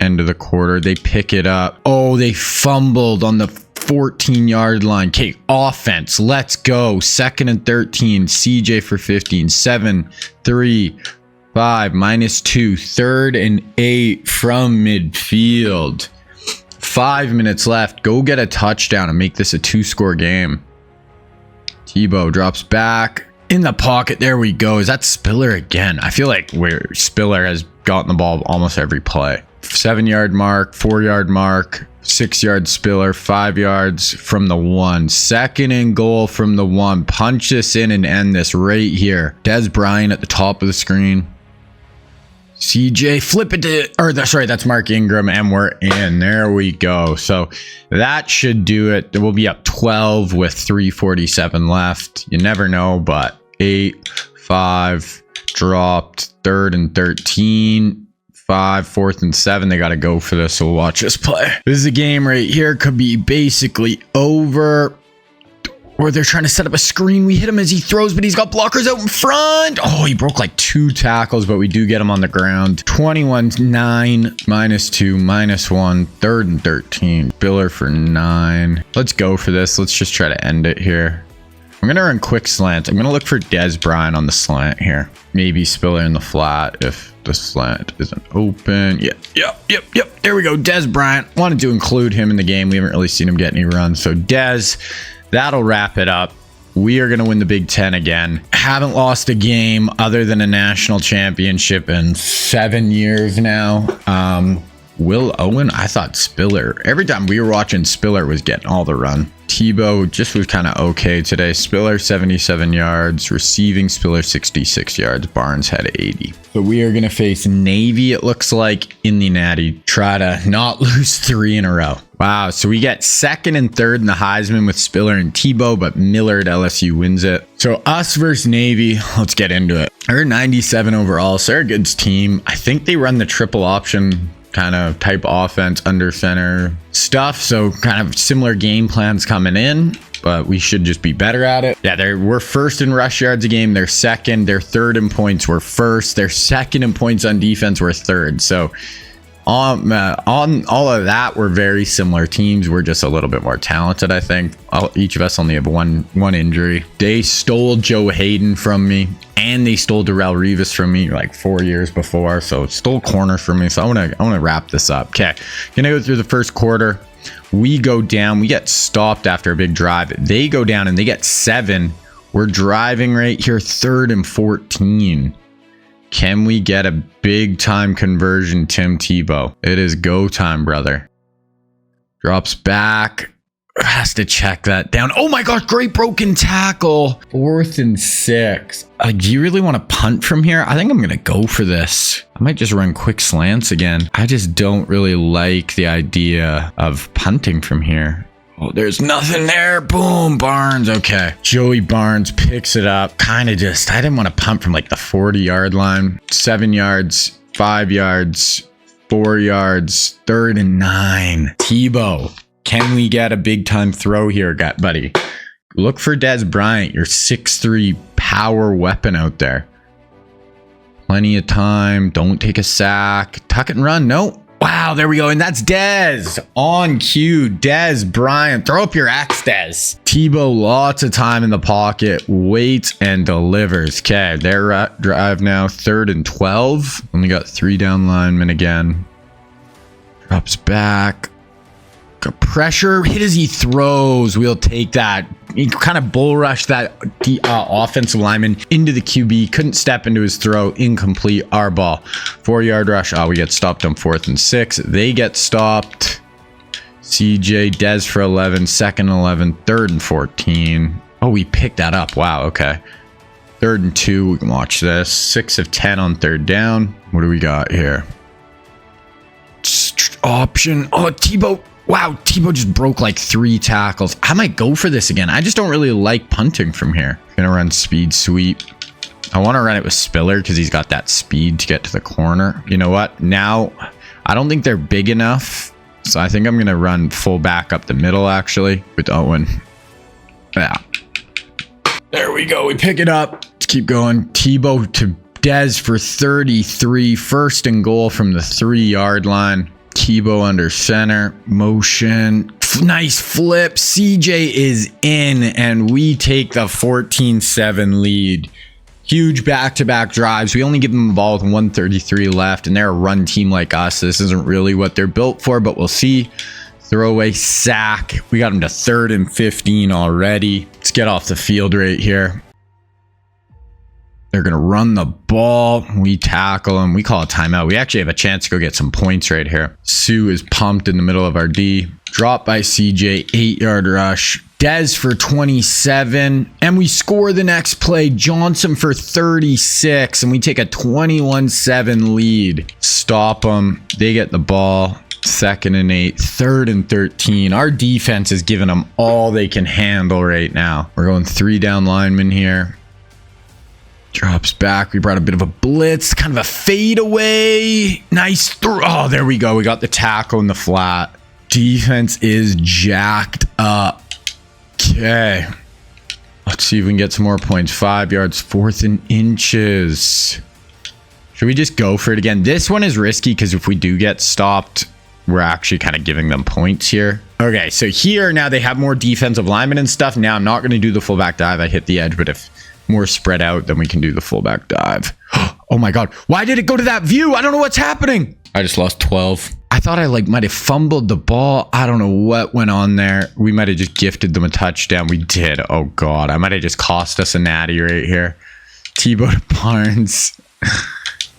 end of the quarter. They pick it up. Oh, they fumbled on the 14-yard line. Okay, offense, let's go. 2nd and 13, CJ for 15. 7, 3, 5, -2. 3rd and 8 from midfield. 5 minutes left. Go get a touchdown and make this a 2-score game. Tebow drops back in the pocket. There we go. Is that Spiller again? I feel like Spiller has gotten the ball almost every play. 7-yard mark, 4-yard mark, 6-yard Spiller, 5 yards from the 1. 2nd and goal from the 1. Punch this in and end this right here. Des Bryant at the top of the screen. CJ, flip it to, sorry, that's Mark Ingram, and we're in. There we go. So that should do it. We'll be up 12 with 3:47 left. You never know, but 8, 5, dropped, 3rd and 13. 5, 4th and 7. They got to go for this, so we'll watch this play. This is a game right here. Could be basically over. Or they're trying to set up a screen. We hit him as he throws, but he's got blockers out in front. Oh, he broke like 2 tackles, but we do get him on the ground. 21-9, -2, -1, 3rd and 13. Spiller for 9. Let's go for this. Let's just try to end it here. I'm going to run quick slants. I'm going to look for Des Bryant on the slant here. Maybe Spiller in the flat if the slant isn't open. Yep. There we go. Des Bryant. Wanted to include him in the game. We haven't really seen him get any runs. So Des, that'll wrap it up. We are going to win the Big Ten again. Haven't lost a game other than a national championship in 7 years now. Will Owen, I thought Spiller, every time we were watching, Spiller was getting all the run. Tebow just was kind of okay today. Spiller 77 yards, receiving Spiller 66 yards. Barnes had 80. So we are going to face Navy, it looks like, in the Natty. Try to not lose 3 in a row. Wow, so we get 2nd and 3rd in the Heisman with Spiller and Tebow, but Miller at LSU wins it. So us versus Navy, let's get into it. They're 97 overall, so they're a good team. I think they run the triple option kind of type offense, under center stuff. So kind of similar game plans coming in, but we should just be better at it. Yeah, we're 1st in rush yards a game. They're 2nd. They're 3rd in points. We're 1st. They're 2nd in points on defense. We're 3rd. So on all of that, we're very similar teams. We're just a little bit more talented, I think. Each of us only have one injury. They stole Joe Hayden from me, and they stole Darrell Revis from me like 4 years before. So stole corner from me. So I want to wrap this up. Okay, gonna go through the first quarter. We go down. We get stopped after a big drive. They go down and they get 7. We're driving right here, 3rd and 14. Can we get a big time conversion, Tim Tebow? It is go time, brother. Drops back. Has to check that down. Oh my gosh, great broken tackle. 4th and 6. Do you really want to punt from here? I think I'm going to go for this. I might just run quick slants again. I just don't really like the idea of punting from here. Oh, there's nothing there. Boom, Barnes. Okay. Joey Barnes picks it up. Kind of just, I didn't want to punt from like the 40-yard line. 7 yards, 5 yards, 4 yards, 3rd and 9. Tebow, can we get a big time throw here, buddy? Look for Des Bryant, your 6'3" power weapon out there. Plenty of time. Don't take a sack. Tuck it and run. No. Wow, there we go. And that's Dez on cue. Des Bryant. Throw up your axe, Dez. Tebow, lots of time in the pocket. Waits and delivers. Okay, their drive now. 3rd and 12. Only got 3 down linemen again. Drops back. Got pressure. Hit as he throws. We'll take that. He kind of bull rushed that offensive lineman into the QB. Couldn't step into his throw. Incomplete. Our ball. 4-yard rush. We get stopped on 4th and 6. They get stopped. CJ, Des for 11. 2nd and 11. 3rd and 14. Oh, we picked that up. Wow. Okay. 3rd and 2. We can watch this. 6 of 10 on 3rd down. What do we got here? Option. Oh, Tebow. Wow, Tebow just broke like 3 tackles. I might go for this again. I just don't really like punting from here. Gonna run speed sweep. I want to run it with Spiller because he's got that speed to get to the corner. You know what? Now, I don't think they're big enough. So I think I'm going to run full back up the middle, actually, with Owen. Yeah. There we go. We pick it up. Let's keep going. Tebow to Des for 33. 1st and goal from the 3-yard line. Tebow under center, motion, nice flip. CJ is in, and we take the 14-7 lead. Huge back-to-back drives. We only give them the ball with 1:33 left, and they're a run team like us. This isn't really what they're built for, but we'll see. Throwaway sack. We got them to 3rd and 15 already. Let's get off the field right here. They're going to run the ball. We tackle them. We call a timeout. We actually have a chance to go get some points right here. Sue is pumped in the middle of our D. Drop by CJ. 8-yard rush. Des for 27. And we score the next play. Johnson for 36. And we take a 21-7 lead. Stop them. They get the ball. 2nd and 8. 3rd and 13. Our defense is giving them all they can handle right now. We're going 3 down linemen here. Drops back. We brought a bit of a blitz, kind of a fadeaway. Nice throw. Oh, there we go. We got the tackle in the flat. Defense is jacked up. Okay. Let's see if we can get some more points. 5 yards, 4th and inches. Should we just go for it again? This one is risky because if we do get stopped, we're actually kind of giving them points here. Okay, so here now they have more defensive linemen and stuff. Now I'm not going to do the fullback dive. I hit the edge, but if more spread out, then we can do the fullback dive. Oh my God. Why did it go to that view? I don't know what's happening. I just lost 12. I thought I might have fumbled the ball. I don't know what went on there. We might have just gifted them a touchdown. We did. Oh God. I might have just cost us a natty right here. Tebow to Barnes.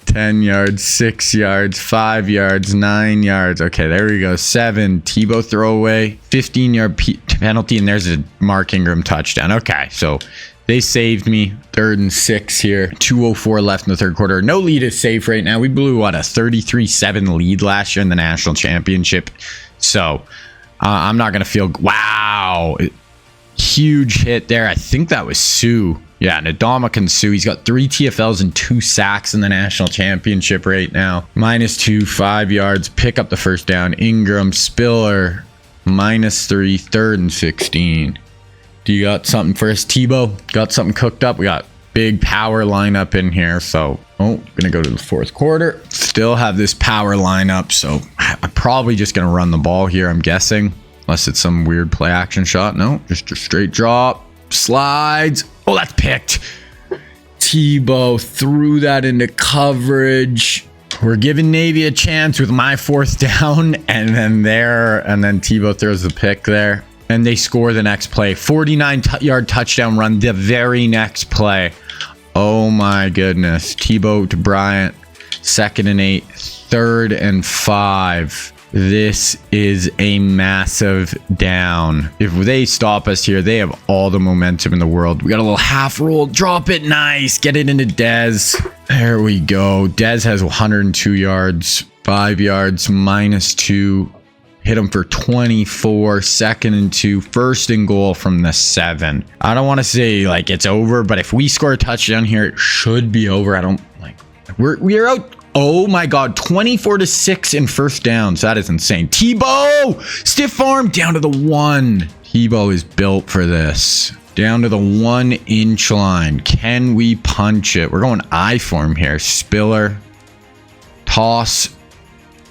10 yards, 6 yards, 5 yards, 9 yards. Okay, there we go. 7. Tebow throwaway. 15-yard penalty, and there's a Mark Ingram touchdown. Okay, so they saved me. 3rd and 6 here. 2:04 left in the third quarter. No lead is safe right now. We blew, what, a 33-7 lead last year in the national championship. So I'm not going to feel... Wow. Huge hit there. I think that was Sue. Yeah, Ndamukong Suh. He's got 3 TFLs and 2 sacks in the national championship right now. -2, 5 yards. Pick up the first down. Ingram, Spiller, -3, 3rd and 16. Do you got something for us, Tebow? Got something cooked up? We got big power lineup in here. So, gonna go to the 4th quarter. Still have this power lineup. So I'm probably just gonna run the ball here, I'm guessing. Unless it's some weird play action shot. No, just a straight drop. Slides. Oh, that's picked. Tebow threw that into coverage. We're giving Navy a chance with my 4th down. And then Tebow throws the pick there. And they score the next play. 49-yard touchdown run the very next play. Oh my goodness. Tebow to Bryant. 2nd and 8. 3rd and 5. This is a massive down. If they stop us here, they have all the momentum in the world. We got a little half roll. Drop it. Nice. Get it into Dez. There we go. Dez has 102 yards. 5 yards. -2. Hit him for 24. 2nd and 2. 1st and goal from the 7. I don't want to say it's over, but if we score a touchdown here, it should be over. I don't we're out. Oh my God, 24-6 in 1st downs. That is insane. Tebow, stiff arm down to the 1. Tebow is built for this. Down to the 1-inch line. Can we punch it? We're going I form here. Spiller, toss,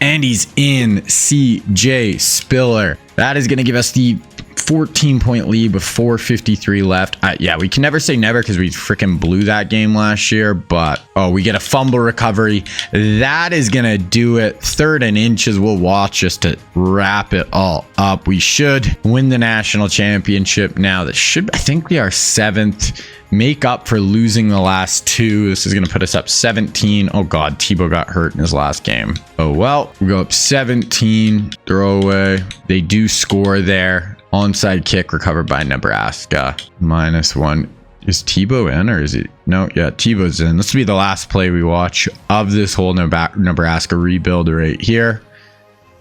and he's in. CJ Spiller. That is going to give us the 14-point lead with 4:53 left. Yeah, we can never say never because we freaking blew that game last year. But, we get a fumble recovery. That is going to do it. 3rd and inches. We'll watch just to wrap it all up. We should win the national championship now. That should, I think, be our 7th. Make up for losing the last 2. This is going to put us up 17. Oh, God. Tebow got hurt in his last game. Oh, well. We go up 17. Throwaway. They do score there. Onside kick recovered by Nebraska. -1. Is Tebow in or is he? No, yeah, Tebow's in. This will be the last play we watch of this whole Nebraska rebuild right here.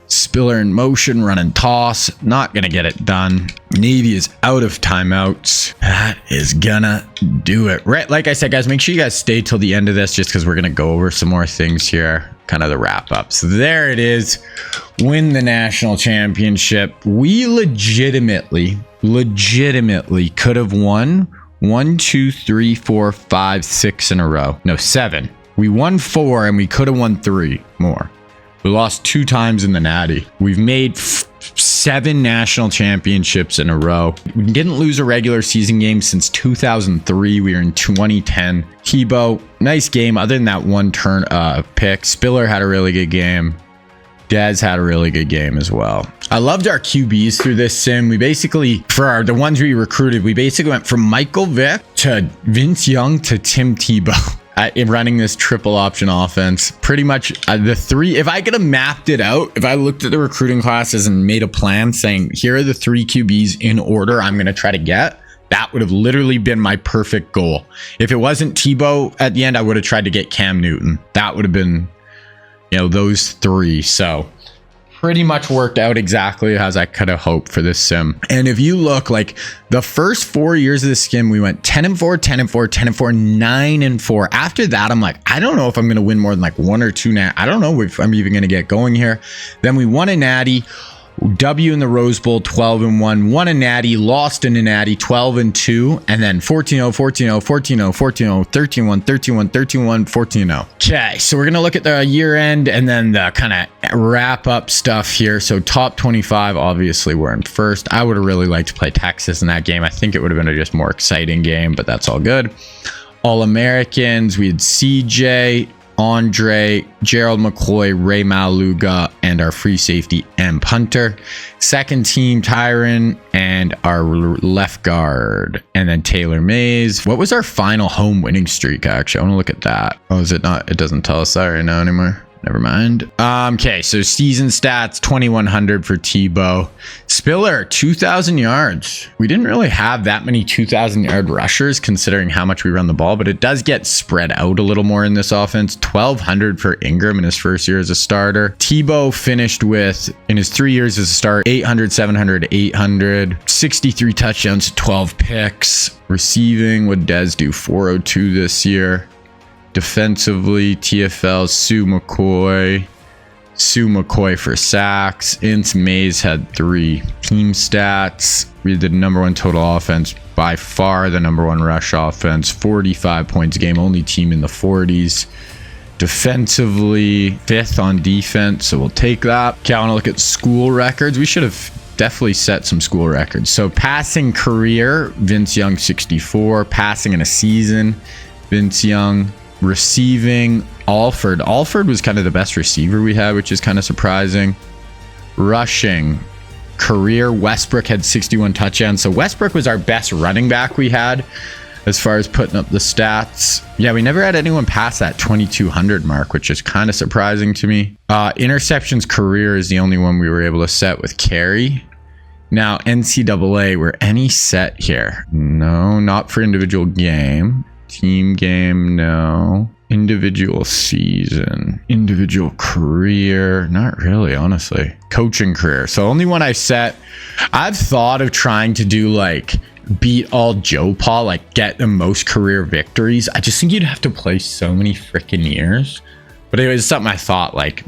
Spiller in motion, running toss. Not going to get it done. Navy is out of timeouts. That is gonna do it. Right, like I said, guys, make sure you guys stay till the end of this just because we're going to go over some more things here. Kind of the wrap up. So there it is. Win the national championship. We legitimately could have won 1, 2, 3, 4, 5, 6 in a row. No, 7. We won 4 and we could have won 3 more. We lost 2 times in the Natty. We've made 7 national championships in a row. We didn't lose a regular season game since 2003. We were in 2010. Tebow, nice game. Other than that one turn pick, Spiller had a really good game. Dez had a really good game as well. I loved our QBs through this sim. We basically, for the ones we recruited, we basically went from Michael Vick to Vince Young to Tim Tebow. In running this triple option offense, pretty much the 3, if I could have mapped it out, if I looked at the recruiting classes and made a plan saying, here are the 3 QBs in order I'm going to try to get, that would have literally been my perfect goal. If it wasn't Tebow at the end, I would have tried to get Cam Newton. That would have been, those 3. So pretty much worked out exactly as I could have hoped for this sim. And if you look, like the first 4 years of the sim, we went 10-4, 10-4, 10-4, 9-4. After that, I'm like, I don't know if I'm going to win more than like 1 or 2 I don't know if I'm even going to get going here. Then we won a natty, W in the Rose Bowl, 12-1, won a natty, lost in a natty, 12-2, and then 14-0, 14-0, 14-0, 14-0, 13-1, 13-1, 13-1, 14-0. Okay, so we're gonna look at the year end and then the kind of wrap up stuff here. So top 25, obviously we're in first. I would have really liked to play Texas in that game. I think it would have been a just more exciting game, but that's all good. All-Americans, we had CJ, Andre, Gerald McCoy, Ray Maluga, and our free safety M. Punter. Second team, Tyron, and our left guard, and then Taylor Mays. What was our final home winning streak? Actually, I want to look at that. Oh, is it not? It doesn't tell us that right now anymore. Never mind. Okay, so season stats, 2,100 for Tebow. Spiller, 2,000 yards. We didn't really have that many 2,000-yard rushers considering how much we run the ball, but it does get spread out a little more in this offense. 1,200 for Ingram in his first year as a starter. Tebow finished with, in his 3 years as a starter, 800, 700, 800. 63 touchdowns, 12 picks. Receiving, what did Dez do? 402 this year. Defensively, TFL, Sue McCoy for sacks. Ince Mays had 3 team stats. We had the #1 total offense, by far the #1 rush offense, 45 points a game, only team in the 40s. Defensively, 5th on defense, so we'll take that. Okay, I want to look at school records. We should have definitely set some school records. So passing career, Vince Young, 64. Passing in a season, Vince Young. Receiving, Alford was kind of the best receiver we had, which is kind of surprising. Rushing career, Westbrook had 61 touchdowns, so Westbrook was our best running back we had as far as putting up the stats. Yeah, we never had anyone pass that 2,200 mark, which is kind of surprising to me. Interceptions career is the only one we were able to set with Carey. Now NCAA, were any set here? No, not for individual game. Team game, no. Individual season. Individual career, not really, honestly. Coaching career. So only one I set. I've thought of trying to do like beat all Joe Paul, like get the most career victories. I just think you'd have to play so many freaking years. But it was something I thought, like,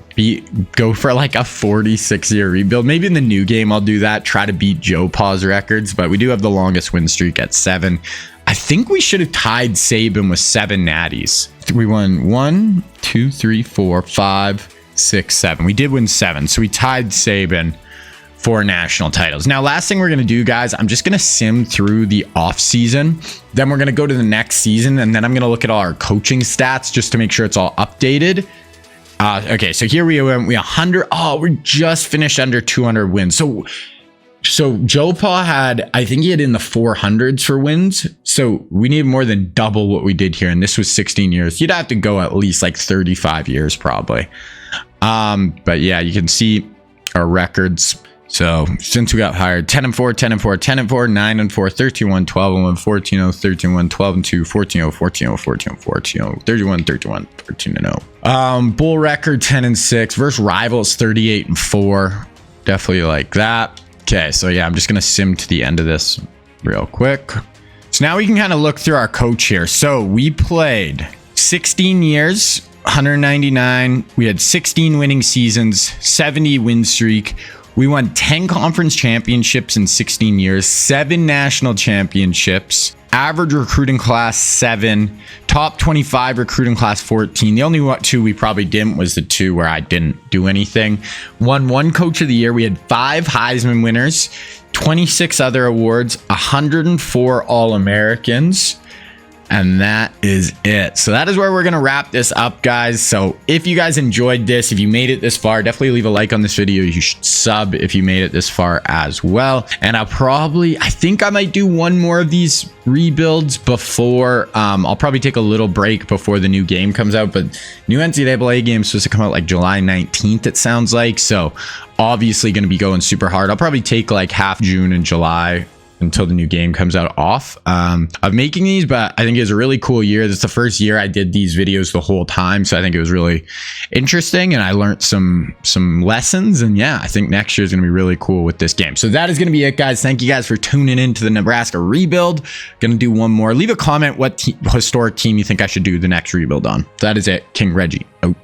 go for like a 46-year rebuild. Maybe in the new game I'll do that, try to beat Joe Pa's records. But we do have the longest win streak at 7. I think we should have tied Saban with 7 natties. We won 1, 2, 3, 4, 5, 6, 7. We did win 7, so we tied Saban for national titles. Now, last thing we're going to do, guys, I'm just going to sim through the offseason. Then we're going to go to the next season, and then I'm going to look at all our coaching stats just to make sure it's all updated. Okay, so here we went. We 100. Oh, we just finished under 200 wins. So Joe Pa had, I think he had in the 400s for wins. So we need more than double what we did here. And this was 16 years. You'd have to go at least like 35 years probably. But yeah, you can see our records. So since we got hired, 10-4, 10-4, 10-4, 9-4, 13-1, 12-1, 14-0, 13-1, 12-2, 14-0, 14-0, 14-0, 14-0, 31-31, 14-0. Bull record 10-6 versus rivals 38-4. Definitely like that. Okay, so yeah, I'm just gonna sim to the end of this real quick. So now we can kind of look through our coach here. So we played 16 years, 199. We had 16 winning seasons, 70 win streak. We won 10 conference championships in 16 years, 7 national championships, average recruiting class 7, top 25 recruiting class 14. The only 2 we probably didn't was the 2 where I didn't do anything. Won 1 coach of the year. We had 5 Heisman winners, 26 other awards, 104 All-Americans. And that is it. So that is where we're going to wrap this up, guys. So if you guys enjoyed this, if you made it this far, definitely leave a like on this video. You should sub if you made it this far as well. And I think I might do one more of these rebuilds before, I'll probably take a little break before the new game comes out. But new NCAA game is supposed to come out like July 19th, it sounds like. So obviously going to be going super hard. I'll probably take like half June and July until the new game comes out off of making these, but I think it was a really cool year. This is the first year I did these videos the whole time, so I think it was really interesting and I learned some lessons. And yeah, I think next year is going to be really cool with this game. So that is going to be it, guys. Thank you guys for tuning in to the Nebraska rebuild. Gonna do one more. Leave a comment what historic team you think I should do the next rebuild on. That is it. King Reggie out.